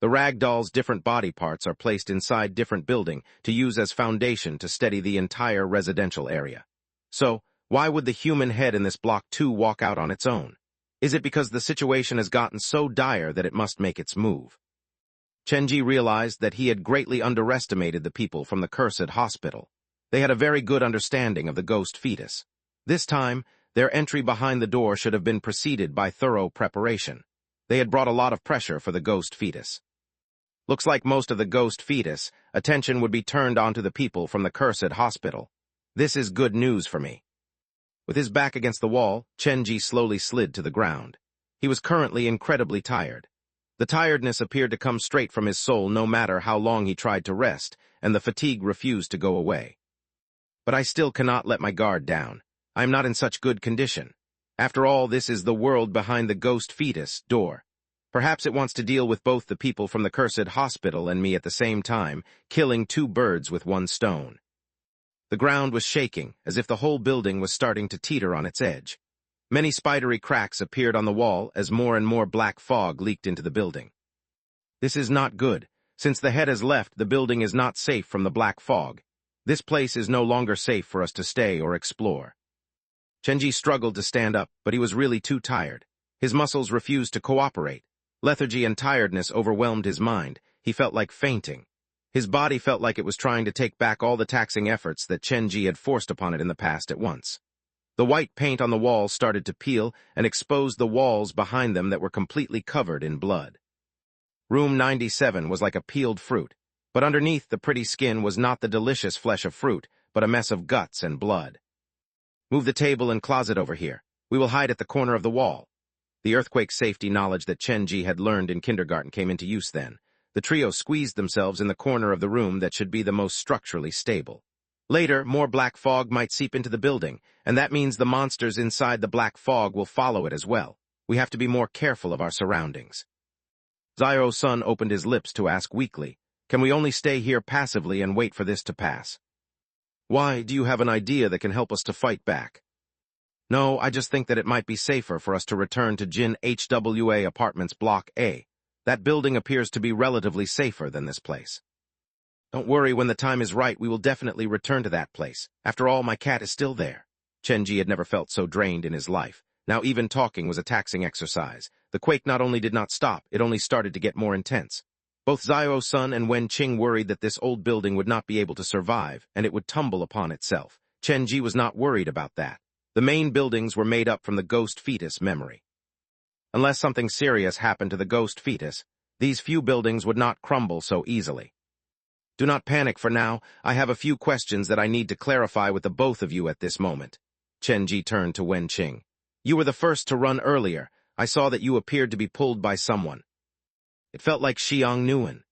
The rag doll's different body parts are placed inside different building to use as foundation to steady the entire residential area. So, why would the human head in this Block 2 walk out on its own? Is it because the situation has gotten so dire that it must make its move? Chen-ji realized that he had greatly underestimated the people from the cursed hospital. They had a very good understanding of the ghost fetus. This time, their entry behind the door should have been preceded by thorough preparation. They had brought a lot of pressure for the ghost fetus. Looks like most of the ghost fetus attention would be turned onto the people from the cursed hospital. This is good news for me. With his back against the wall, Chen-ji slowly slid to the ground. He was currently incredibly tired. The tiredness appeared to come straight from his soul no matter how long he tried to rest, and the fatigue refused to go away. But I still cannot let my guard down. I am not in such good condition. After all, this is the world behind the ghost fetus door. Perhaps it wants to deal with both the people from the cursed hospital and me at the same time, killing two birds with one stone. The ground was shaking, as if the whole building was starting to teeter on its edge. Many spidery cracks appeared on the wall as more and more black fog leaked into the building. This is not good. Since the head has left, the building is not safe from the black fog. This place is no longer safe for us to stay or explore. Chenji struggled to stand up, but he was really too tired. His muscles refused to cooperate. Lethargy and tiredness overwhelmed his mind. He felt like fainting. His body felt like it was trying to take back all the taxing efforts that Chenji had forced upon it in the past at once. The white paint on the walls started to peel and exposed the walls behind them that were completely covered in blood. Room 97 was like a peeled fruit, but underneath the pretty skin was not the delicious flesh of fruit, but a mess of guts and blood. Move the table and closet over here. We will hide at the corner of the wall. The earthquake safety knowledge that Chenji had learned in kindergarten came into use then. The trio squeezed themselves in the corner of the room that should be the most structurally stable. Later, more black fog might seep into the building, and that means the monsters inside the black fog will follow it as well. We have to be more careful of our surroundings. Zio-san opened his lips to ask weakly, "Can we only stay here passively and wait for this to pass?" "Why, do you have an idea that can help us to fight back?" "No, I just think that it might be safer for us to return to Jin HWA Apartments Block A. That building appears to be relatively safer than this place." "Don't worry, when the time is right, we will definitely return to that place. After all, my cat is still there." Chenji had never felt so drained in his life. Now even talking was a taxing exercise. The quake not only did not stop, it only started to get more intense. Both Zio-san and Wen-Ching worried that this old building would not be able to survive, and it would tumble upon itself. Chenji was not worried about that. The main buildings were made up from the ghost fetus memory. Unless something serious happened to the ghost fetus, these few buildings would not crumble so easily. "Do not panic for now. I have a few questions that I need to clarify with the both of you at this moment." Chenji turned to Wen-Ching. "You were the first to run earlier. I saw that you appeared to be pulled by someone. It felt like Xiang Nuan."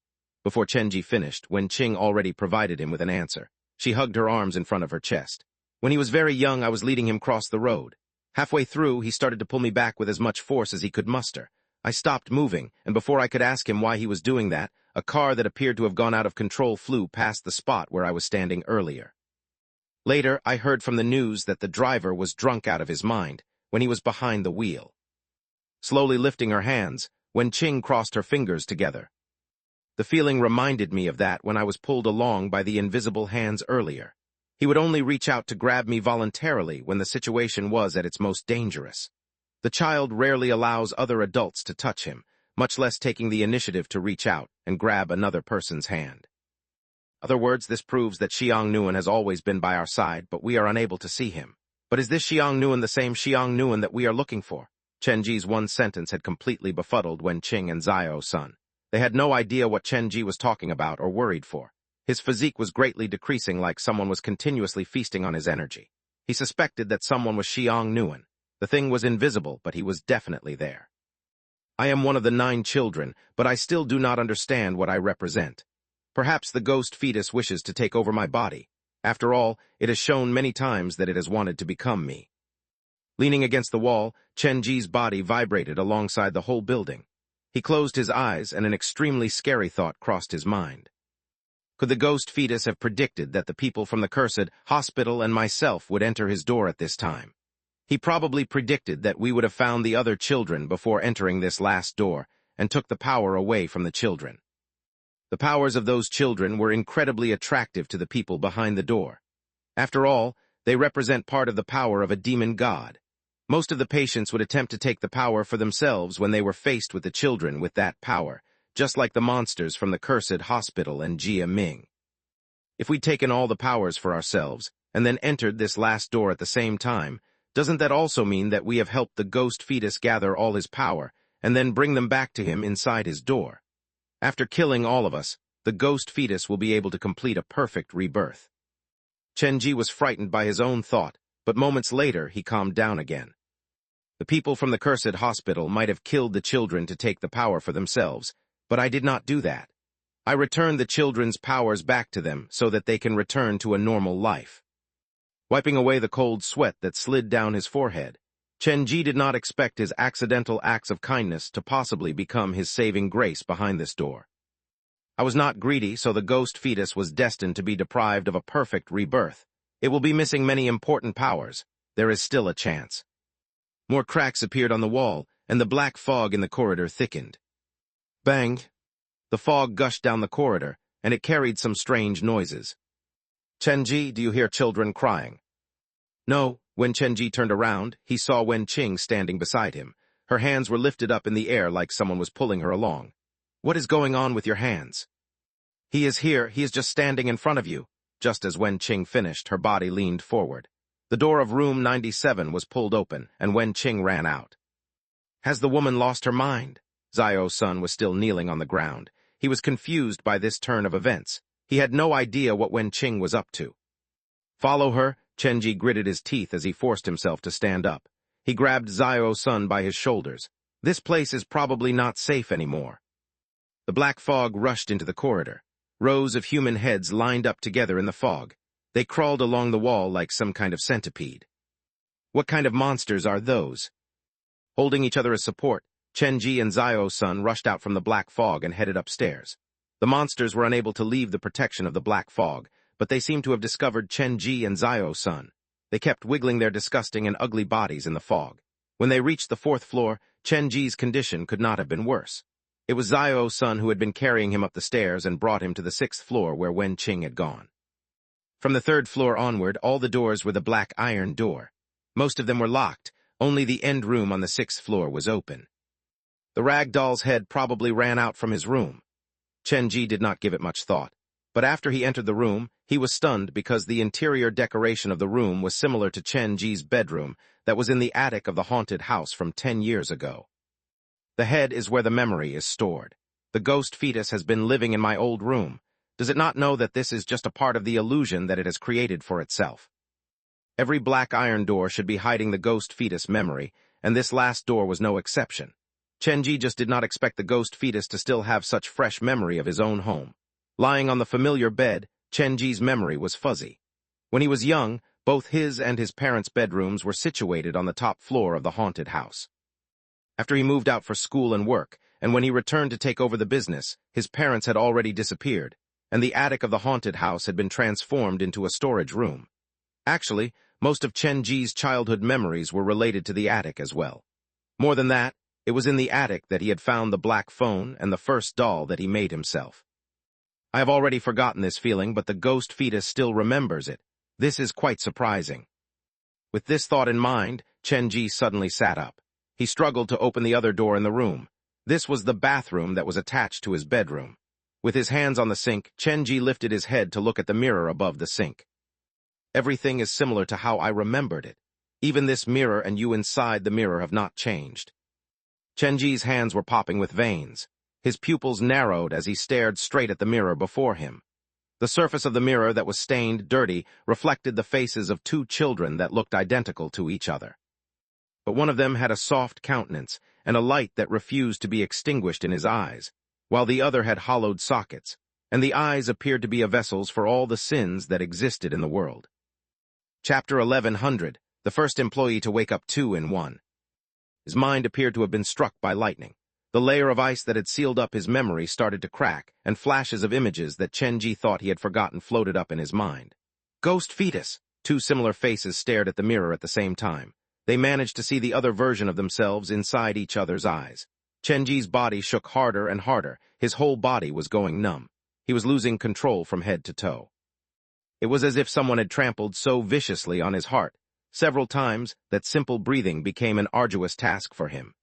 Before Chenji finished, Wen-Ching already provided him with an answer. She hugged her arms in front of her chest. "When he was very young, I was leading him across the road. Halfway through, he started to pull me back with as much force as he could muster. I stopped moving, and before I could ask him why he was doing that, a car that appeared to have gone out of control flew past the spot where I was standing earlier. Later, I heard from the news that the driver was drunk out of his mind when he was behind the wheel." Slowly lifting her hands, Wen-Ching crossed her fingers together. "The feeling reminded me of that when I was pulled along by the invisible hands earlier. He would only reach out to grab me voluntarily when the situation was at its most dangerous. The child rarely allows other adults to touch him, much less taking the initiative to reach out and grab another person's hand. Other words, this proves that Xiang Nuan has always been by our side, but we are unable to see him. But is this Xiang Nuan the same Xiang Nuan that we are looking for?" Chenji's one sentence had completely befuddled Wen-Ching and Zio-san. They had no idea what Chenji was talking about or worried for. His physique was greatly decreasing, like someone was continuously feasting on his energy. He suspected that someone was Xiang Nuan. The thing was invisible, but he was definitely there. "I am one of the 9 children, but I still do not understand what I represent. Perhaps the ghost fetus wishes to take over my body. After all, it has shown many times that it has wanted to become me." Leaning against the wall, Chenji's body vibrated alongside the whole building. He closed his eyes, and an extremely scary thought crossed his mind. Could the ghost fetus have predicted that the people from the cursed hospital and myself would enter his door at this time? He probably predicted that we would have found the other children before entering this last door, and took the power away from the children. The powers of those children were incredibly attractive to the people behind the door. After all, they represent part of the power of a demon god. Most of the patients would attempt to take the power for themselves when they were faced with the children with that power, just like the monsters from the cursed hospital and Jia Ming. If we'd taken all the powers for ourselves, and then entered this last door at the same time, doesn't that also mean that we have helped the ghost fetus gather all his power, and then bring them back to him inside his door? After killing all of us, the ghost fetus will be able to complete a perfect rebirth. Chenji was frightened by his own thought, but moments later he calmed down again. The people from the cursed hospital might have killed the children to take the power for themselves, but I did not do that. I returned the children's powers back to them so that they can return to a normal life. Wiping away the cold sweat that slid down his forehead, Chenji did not expect his accidental acts of kindness to possibly become his saving grace behind this door. I was not greedy, so the ghost fetus was destined to be deprived of a perfect rebirth. It will be missing many important powers. There is still a chance. More cracks appeared on the wall, and the black fog in the corridor thickened. Bang! The fog gushed down the corridor, and it carried some strange noises. Chenji, do you hear children crying? No. When Chenji turned around, he saw Wenqing standing beside him. Her hands were lifted up in the air like someone was pulling her along. What is going on with your hands? He is here. He is just standing in front of you. Just as Wenqing finished, her body leaned forward. The door of room 97 was pulled open, and Wenqing ran out. Has the woman lost her mind? Zio-sun was still kneeling on the ground. He was confused by this turn of events. He had no idea what Wenqing was up to. Follow her. Chenji gritted his teeth as he forced himself to stand up. He grabbed Zio-sun by his shoulders. This place is probably not safe anymore. The black fog rushed into the corridor. Rows of human heads lined up together in the fog. They crawled along the wall like some kind of centipede. What kind of monsters are those? Holding each other as support, Chenji and Zio-sun rushed out from the black fog and headed upstairs. The monsters were unable to leave the protection of the black fog, but they seemed to have discovered Chenji and Zio-sun. They kept wiggling their disgusting and ugly bodies in the fog. When they reached the 4th floor, Chenji's condition could not have been worse. It was Zio-sun who had been carrying him up the stairs and brought him to the 6th floor where Wenqing had gone. From the 3rd floor onward, all the doors were the black iron door. Most of them were locked. Only the end room on the 6th floor was open. The rag doll's head probably ran out from his room. Chenji did not give it much thought. But after he entered the room, he was stunned because the interior decoration of the room was similar to Chenji's bedroom that was in the attic of the haunted house from 10 years ago. The head is where the memory is stored. The ghost fetus has been living in my old room. Does it not know that this is just a part of the illusion that it has created for itself? Every black iron door should be hiding the ghost fetus memory, and this last door was no exception. Chenji just did not expect the ghost fetus to still have such fresh memory of his own home. Lying on the familiar bed, Chenji's memory was fuzzy. When he was young, both his and his parents' bedrooms were situated on the top floor of the haunted house. After he moved out for school and work, and when he returned to take over the business, his parents had already disappeared, and the attic of the haunted house had been transformed into a storage room. Actually, most of Chenji's childhood memories were related to the attic as well. More than that, it was in the attic that he had found the black phone and the first doll that he made himself. I have already forgotten this feeling, but the ghost fetus still remembers it. This is quite surprising. With this thought in mind, Chenji suddenly sat up. He struggled to open the other door in the room. This was the bathroom that was attached to his bedroom. With his hands on the sink, Chenji lifted his head to look at the mirror above the sink. Everything is similar to how I remembered it. Even this mirror and you inside the mirror have not changed. Chenji's hands were popping with veins. His pupils narrowed as he stared straight at the mirror before him. The surface of the mirror that was stained, dirty, reflected the faces of 2 children that looked identical to each other. But one of them had a soft countenance and a light that refused to be extinguished in his eyes, while the other had hollowed sockets, and the eyes appeared to be vessels for all the sins that existed in the world. Chapter 1100, the first employee to wake up 2 in 1. His mind appeared to have been struck by lightning. The layer of ice that had sealed up his memory started to crack, and flashes of images that Chenji thought he had forgotten floated up in his mind. Ghost fetus! 2 similar faces stared at the mirror at the same time. They managed to see the other version of themselves inside each other's eyes. Chenji's body shook harder and harder. His whole body was going numb. He was losing control from head to toe. It was as if someone had trampled so viciously on his heart, several times, that simple breathing became an arduous task for him.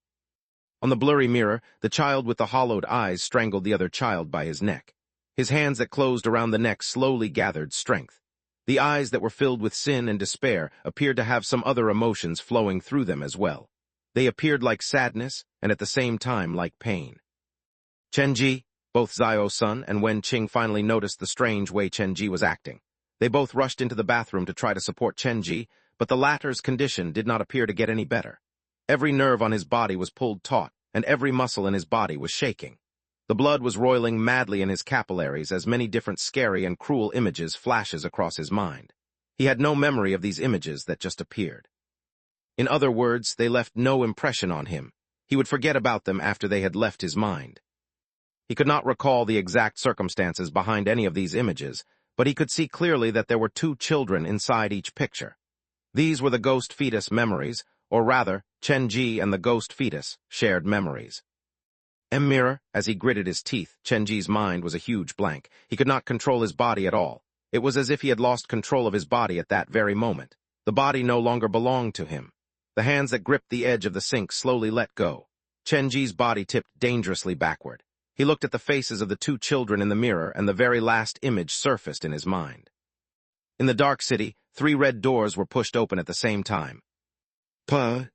On the blurry mirror, the child with the hollowed eyes strangled the other child by his neck. His hands that closed around the neck slowly gathered strength. The eyes that were filled with sin and despair appeared to have some other emotions flowing through them as well. They appeared like sadness and at the same time like pain. Chenji, both Zio-sun and Wenqing finally noticed the strange way Chenji was acting. They both rushed into the bathroom to try to support Chenji, but the latter's condition did not appear to get any better. Every nerve on his body was pulled taut, and every muscle in his body was shaking. The blood was roiling madly in his capillaries as many different scary and cruel images flashes across his mind. He had no memory of these images that just appeared. In other words, they left no impression on him. He would forget about them after they had left his mind. He could not recall the exact circumstances behind any of these images, but he could see clearly that there were two children inside each picture. These were the ghost fetus memories, or rather, Chenji and the ghost fetus shared memories. Mirror, as he gritted his teeth, Chenji's mind was a huge blank. He could not control his body at all. It was as if he had lost control of his body at that very moment. The body no longer belonged to him. The hands that gripped the edge of the sink slowly let go. Chenji's body tipped dangerously backward. He looked at the faces of the two children in the mirror, and the very last image surfaced in his mind. In the dark city, 3 red doors were pushed open at the same time. Puh!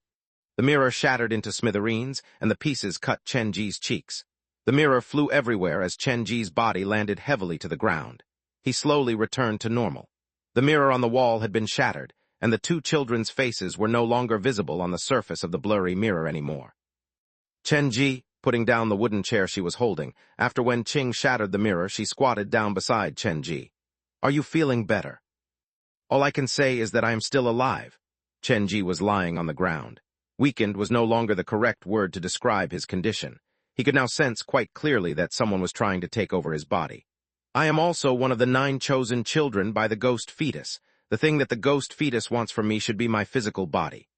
The mirror shattered into smithereens, and the pieces cut Chenji's cheeks. The mirror flew everywhere as Chenji's body landed heavily to the ground. He slowly returned to normal. The mirror on the wall had been shattered, and the two children's faces were no longer visible on the surface of the blurry mirror anymore. Chenji, putting down the wooden chair she was holding, after Wen Qing shattered the mirror, she squatted down beside Chenji. "Are you feeling better?" "All I can say is that I am still alive." Chenji was lying on the ground. Weakened was no longer the correct word to describe his condition. He could now sense quite clearly that someone was trying to take over his body. "I am also one of the 9 chosen children by the ghost fetus. The thing that the ghost fetus wants from me should be my physical body."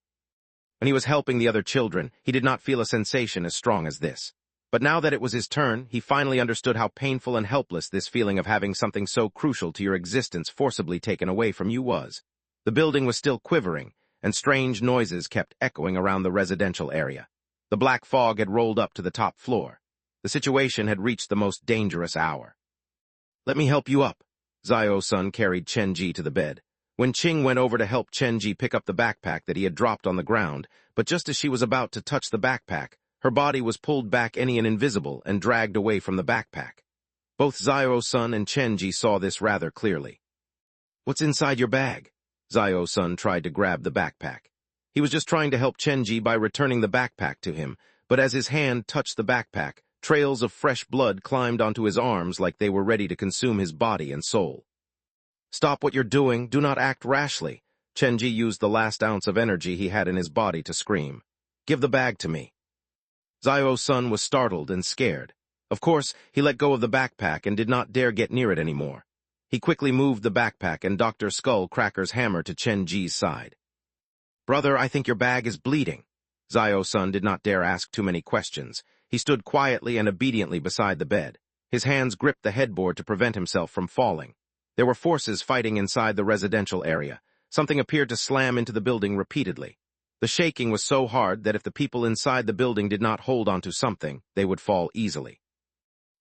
When he was helping the other children, he did not feel a sensation as strong as this. But now that it was his turn, he finally understood how painful and helpless this feeling of having something so crucial to your existence forcibly taken away from you was. The building was still quivering, and strange noises kept echoing around the residential area. The black fog had rolled up to the top floor. The situation had reached the most dangerous hour. "Let me help you up." Zio-san carried Chenji to the bed. Wen Qing went over to help Chenji pick up the backpack that he had dropped on the ground, but just as she was about to touch the backpack, her body was pulled back and invisible and dragged away from the backpack. Both Zio-san and Chenji saw this rather clearly. "What's inside your bag?" Zio-san tried to grab the backpack. He was just trying to help Chenji by returning the backpack to him, but as his hand touched the backpack, trails of fresh blood climbed onto his arms like they were ready to consume his body and soul. "Stop what you're doing. Do not act rashly." Chenji used the last ounce of energy he had in his body to scream. "Give the bag to me." Zio-san was startled and scared. Of course, he let go of the backpack and did not dare get near it anymore. He quickly moved the backpack and Dr. Skullcracker's hammer to Chenji's side. "Brother, I think your bag is bleeding." Zio-san did not dare ask too many questions. He stood quietly and obediently beside the bed. His hands gripped the headboard to prevent himself from falling. There were forces fighting inside the residential area. Something appeared to slam into the building repeatedly. The shaking was so hard that if the people inside the building did not hold onto something, they would fall easily.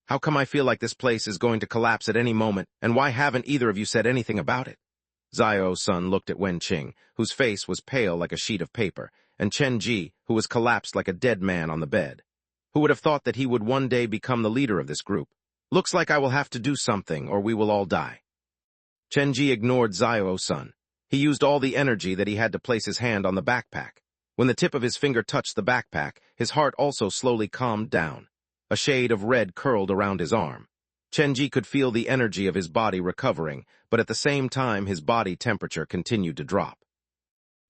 "How come I feel like this place is going to collapse at any moment, and why haven't either of you said anything about it?" Zio-san looked at Wen Qing, whose face was pale like a sheet of paper, and Chenji, who was collapsed like a dead man on the bed. Who would have thought that he would one day become the leader of this group? "Looks like I will have to do something, or we will all die." Chenji ignored Zio-san. He used all the energy that he had to place his hand on the backpack. When the tip of his finger touched the backpack, his heart also slowly calmed down. A shade of red curled around his arm. Chenji could feel the energy of his body recovering, but at the same time his body temperature continued to drop.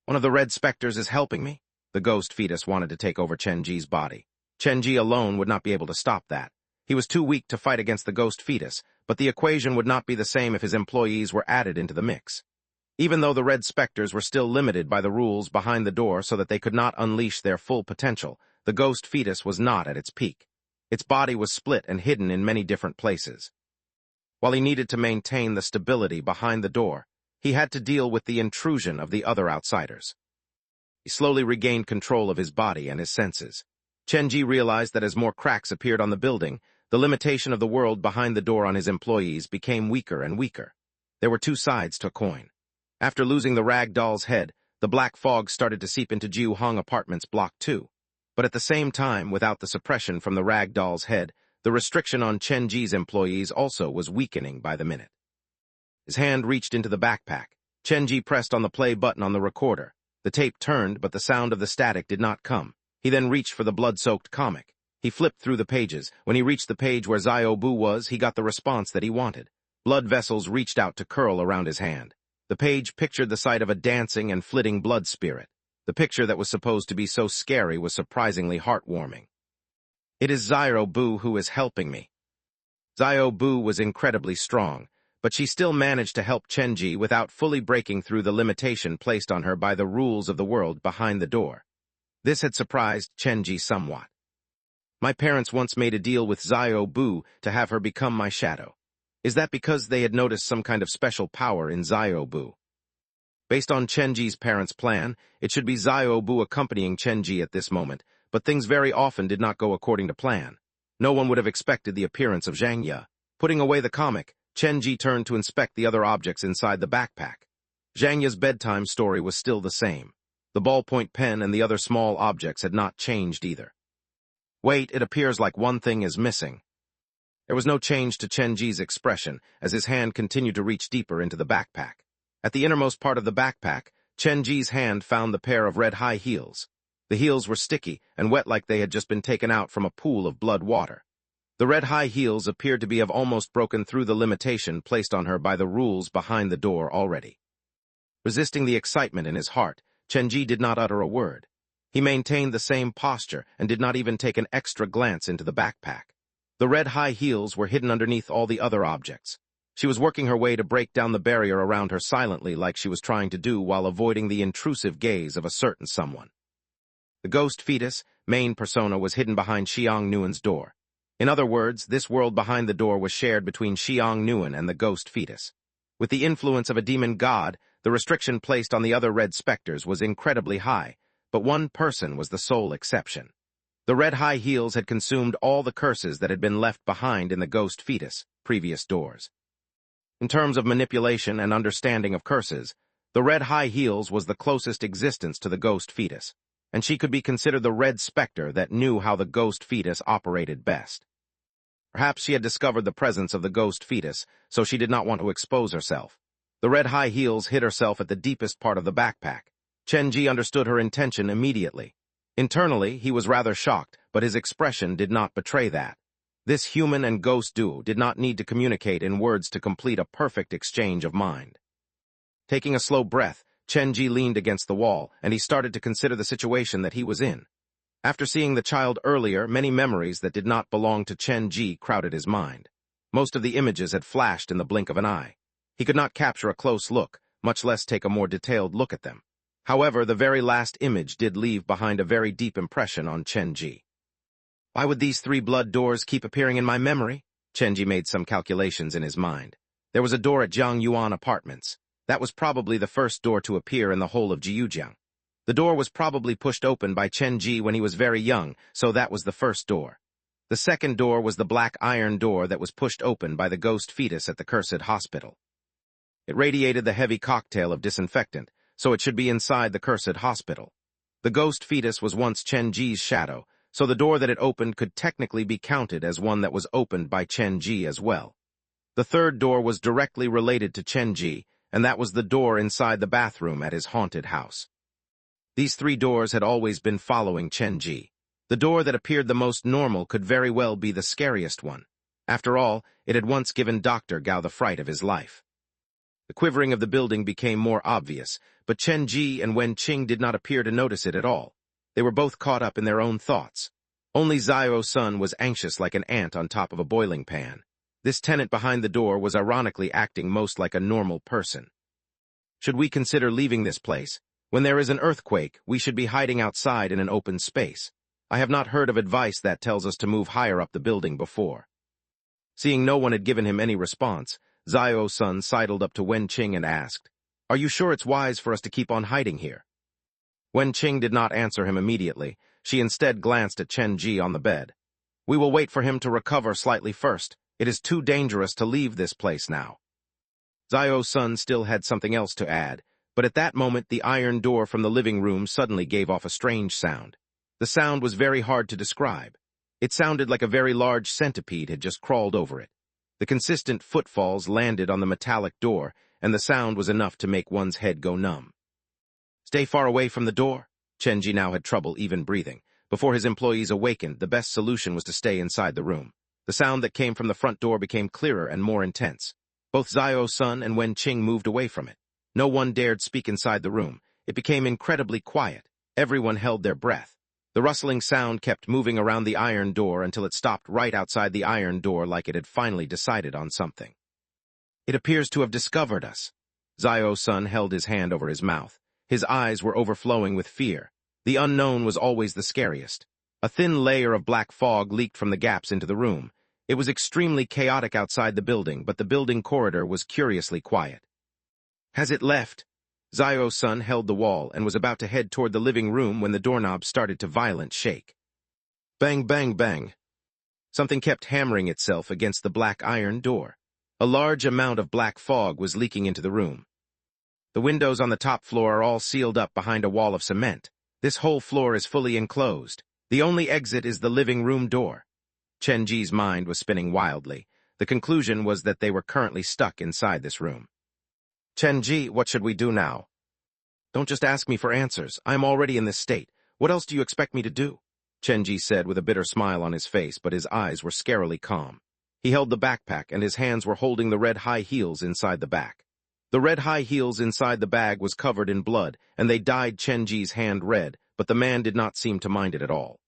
"One of the red specters is helping me." The ghost fetus wanted to take over Chenji's body. Chenji alone would not be able to stop that. He was too weak to fight against the ghost fetus, but the equation would not be the same if his employees were added into the mix. Even though the red specters were still limited by the rules behind the door so that they could not unleash their full potential, the ghost fetus was not at its peak. Its body was split and hidden in many different places. While he needed to maintain the stability behind the door, he had to deal with the intrusion of the other outsiders. He slowly regained control of his body and his senses. Chenji realized that as more cracks appeared on the building, the limitation of the world behind the door on his employees became weaker and weaker. There were 2 sides to a coin. After losing the rag doll's head, the black fog started to seep into Jiu Hong Apartments Block 2. But at the same time, without the suppression from the rag doll's head, the restriction on Chenji's employees also was weakening by the minute. His hand reached into the backpack. Chenji pressed on the play button on the recorder. The tape turned, but the sound of the static did not come. He then reached for the blood-soaked comic. He flipped through the pages. When he reached the page where Zio-bu was, he got the response that he wanted. Blood vessels reached out to curl around his hand. The page pictured the sight of a dancing and flitting blood spirit. The picture that was supposed to be so scary was surprisingly heartwarming. "It is Zio-bu who is helping me." Zio-bu was incredibly strong, but she still managed to help Chenji without fully breaking through the limitation placed on her by the rules of the world behind the door. This had surprised Chenji somewhat. My parents once made a deal with Xiao Bu to have her become my shadow. Is that because they had noticed some kind of special power in Xiao Bu? Based on Chenji's parents' plan, it should be Xiao Bu accompanying Chenji at this moment, but things very often did not go according to plan. No one would have expected the appearance of Zhang Ye. Putting away the comic, Chenji turned to inspect the other objects inside the backpack. Zhang Ye's bedtime story was still the same. The ballpoint pen and the other small objects had not changed either. Wait, it appears like one thing is missing. There was no change to Chenji's expression as his hand continued to reach deeper into the backpack. At the innermost part of the backpack, Chenji's hand found the pair of red high heels. The heels were sticky and wet like they had just been taken out from a pool of blood water. The red high heels appeared to have almost broken through the limitation placed on her by the rules behind the door already. Resisting the excitement in his heart, Chenji did not utter a word. He maintained the same posture and did not even take an extra glance into the backpack. The red high heels were hidden underneath all the other objects. She was working her way to break down the barrier around her silently like she was trying to do while avoiding the intrusive gaze of a certain someone. The ghost fetus, main persona, was hidden behind Xiang Nuan's door. In other words, this world behind the door was shared between Xiang Nuan and the ghost fetus. With the influence of a demon god, the restriction placed on the other red specters was incredibly high, but one person was the sole exception. The red high heels had consumed all the curses that had been left behind in the ghost fetus, previous doors. In terms of manipulation and understanding of curses, the red high heels was the closest existence to the ghost fetus, and she could be considered the red specter that knew how the ghost fetus operated best. Perhaps she had discovered the presence of the ghost fetus, so she did not want to expose herself. The red high heels hid herself at the deepest part of the backpack. Chenji understood her intention immediately. Internally, he was rather shocked, but his expression did not betray that. This human and ghost duo did not need to communicate in words to complete a perfect exchange of mind. Taking a slow breath, Chenji leaned against the wall, and he started to consider the situation that he was in. After seeing the child earlier, many memories that did not belong to Chenji crowded his mind. Most of the images had flashed in the blink of an eye. He could not capture a close look, much less take a more detailed look at them. However, the very last image did leave behind a very deep impression on Chenji. Why would these three blood doors keep appearing in my memory? Chenji made some calculations in his mind. There was a door at Jiang Yuan Apartments. That was probably the first door to appear in the whole of Jiujiang. The door was probably pushed open by Chenji when he was very young, so that was the first door. The second door was the black iron door that was pushed open by the ghost fetus at the cursed hospital. It radiated the heavy cocktail of disinfectant, so it should be inside the cursed hospital. The ghost fetus was once Chenji's shadow, so the door that it opened could technically be counted as one that was opened by Chenji as well. The third door was directly related to Chenji, and that was the door inside the bathroom at his haunted house. These three doors had always been following Chenji. The door that appeared the most normal could very well be the scariest one. After all, it had once given Dr. Gao the fright of his life. The quivering of the building became more obvious, but Chenji and Wen Qing did not appear to notice it at all. They were both caught up in their own thoughts. Only Xiao Sun was anxious like an ant on top of a boiling pan. This tenant behind the door was ironically acting most like a normal person. Should we consider leaving this place? When there is an earthquake, we should be hiding outside in an open space. I have not heard of advice that tells us to move higher up the building before. Seeing no one had given him any response, Xiao Sun sidled up to Wen Qing and asked, "Are you sure it's wise for us to keep on hiding here?" Wen Qing did not answer him immediately. She instead glanced at Chenji on the bed. "We will wait for him to recover slightly first. It is too dangerous to leave this place now." Xiao Sun still had something else to add, but at that moment the iron door from the living room suddenly gave off a strange sound. The sound was very hard to describe. It sounded like a very large centipede had just crawled over it. The consistent footfalls landed on the metallic door, and the sound was enough to make one's head go numb. "Stay far away from the door." Chenji now had trouble even breathing. Before his employees awakened, the best solution was to stay inside the room. The sound that came from the front door became clearer and more intense. Both Xiao Sun and Wen Qing moved away from it. No one dared speak inside the room. It became incredibly quiet. Everyone held their breath. The rustling sound kept moving around the iron door until it stopped right outside the iron door like it had finally decided on something. It appears to have discovered us. Zio-san held his hand over his mouth. His eyes were overflowing with fear. The unknown was always the scariest. A thin layer of black fog leaked from the gaps into the room. It was extremely chaotic outside the building, but the building corridor was curiously quiet. Has it left? Zio-san held the wall and was about to head toward the living room when the doorknob started to violent shake. Bang, bang, bang. Something kept hammering itself against the black iron door. A large amount of black fog was leaking into the room. The windows on the top floor are all sealed up behind a wall of cement. This whole floor is fully enclosed. The only exit is the living room door. Chen-ji's mind was spinning wildly. The conclusion was that they were currently stuck inside this room. Chen-ji, what should we do now? Don't just ask me for answers. I'm already in this state. What else do you expect me to do? Chen-ji said with a bitter smile on his face, but his eyes were scarily calm. He held the backpack, and his hands were holding the red high heels inside the back. The red high heels inside the bag was covered in blood, and they dyed Chen-ji's hand red, but the man did not seem to mind it at all.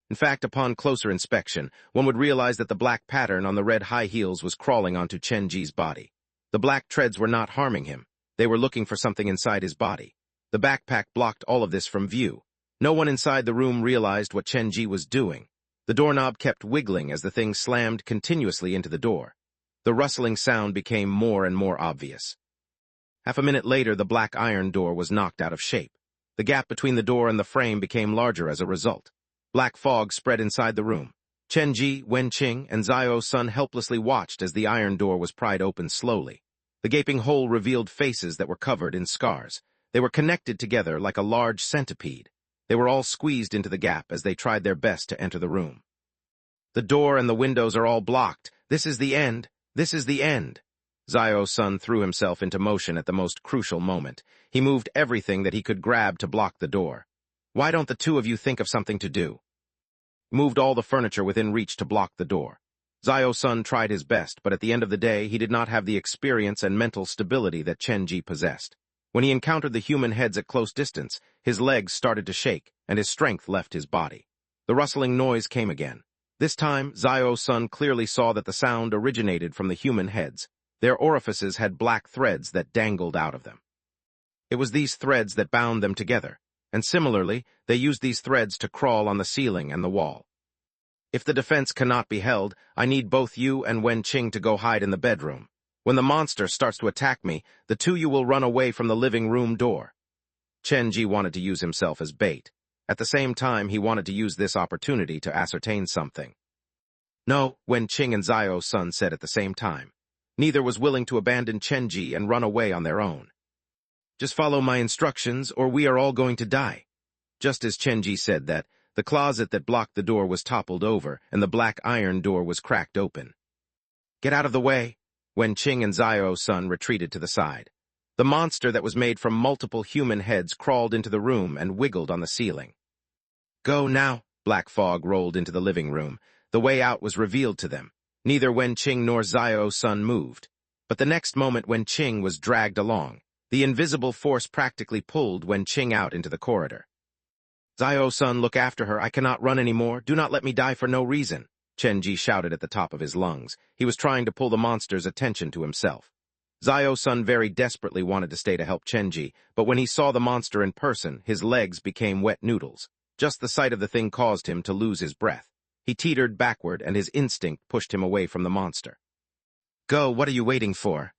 In fact, upon closer inspection, one would realize that the black pattern on the red high heels was crawling onto Chen-ji's body. The black treads were not harming him. They were looking for something inside his body. The backpack blocked all of this from view. No one inside the room realized what Chen-ji was doing. The doorknob kept wiggling as the thing slammed continuously into the door. The rustling sound became more and more obvious. Half a minute later, the black iron door was knocked out of shape. The gap between the door and the frame became larger as a result. Black fog spread inside the room. Chen-ji, Wen-ching, and Zio-san helplessly watched as the iron door was pried open slowly. The gaping hole revealed faces that were covered in scars. They were connected together like a large centipede. They were all squeezed into the gap as they tried their best to enter the room. The door and the windows are all blocked. This is the end. This is the end. Zio-san threw himself into motion at the most crucial moment. He moved everything that he could grab to block the door. Why don't the two of you think of something to do? Moved all the furniture within reach to block the door. Zio-san tried his best, but at the end of the day, he did not have the experience and mental stability that Chen-ji possessed. When he encountered the human heads at close distance, his legs started to shake, and his strength left his body. The rustling noise came again. This time, Zio-san clearly saw that the sound originated from the human heads. Their orifices had black threads that dangled out of them. It was these threads that bound them together, and similarly, they used these threads to crawl on the ceiling and the wall. If the defense cannot be held, I need both you and Wen-ching to go hide in the bedroom. When the monster starts to attack me, the two you will run away from the living room door. Chen-ji wanted to use himself as bait. At the same time, he wanted to use this opportunity to ascertain something. No, Wen-ching and Zio-san said at the same time. Neither was willing to abandon Chen-ji and run away on their own. Just follow my instructions, or we are all going to die. Just as Chen-ji said that, the closet that blocked the door was toppled over, and the black iron door was cracked open. Get out of the way. Wen-ching and Zio-san retreated to the side. The monster that was made from multiple human heads crawled into the room and wiggled on the ceiling. Go now. Black fog rolled into the living room. The way out was revealed to them. Neither Wen-ching nor Zio-san moved. But the next moment Wen-ching was dragged along. The invisible force practically pulled Wen-ching out into the corridor. Zio-san, look after her. I cannot run anymore. Do not let me die for no reason. Chen-ji shouted at the top of his lungs. He was trying to pull the monster's attention to himself. Zio-san very desperately wanted to stay to help Chen-ji, but when he saw the monster in person, his legs became wet noodles. Just the sight of the thing caused him to lose his breath. He teetered backward, and his instinct pushed him away from the monster. Go, what are you waiting for?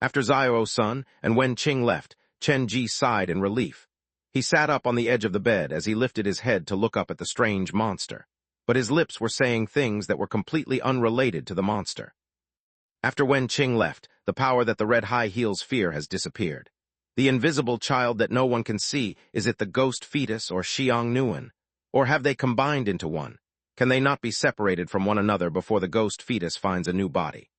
After Zio-san and Wen-ching left, Chen-ji sighed in relief. He sat up on the edge of the bed as he lifted his head to look up at the strange monster. But his lips were saying things that were completely unrelated to the monster. After Wen-ching left, the power that the red high heels fear has disappeared. The invisible child that no one can see, is it the ghost fetus or Xiang Nuan? Or have they combined into one? Can they not be separated from one another before the ghost fetus finds a new body?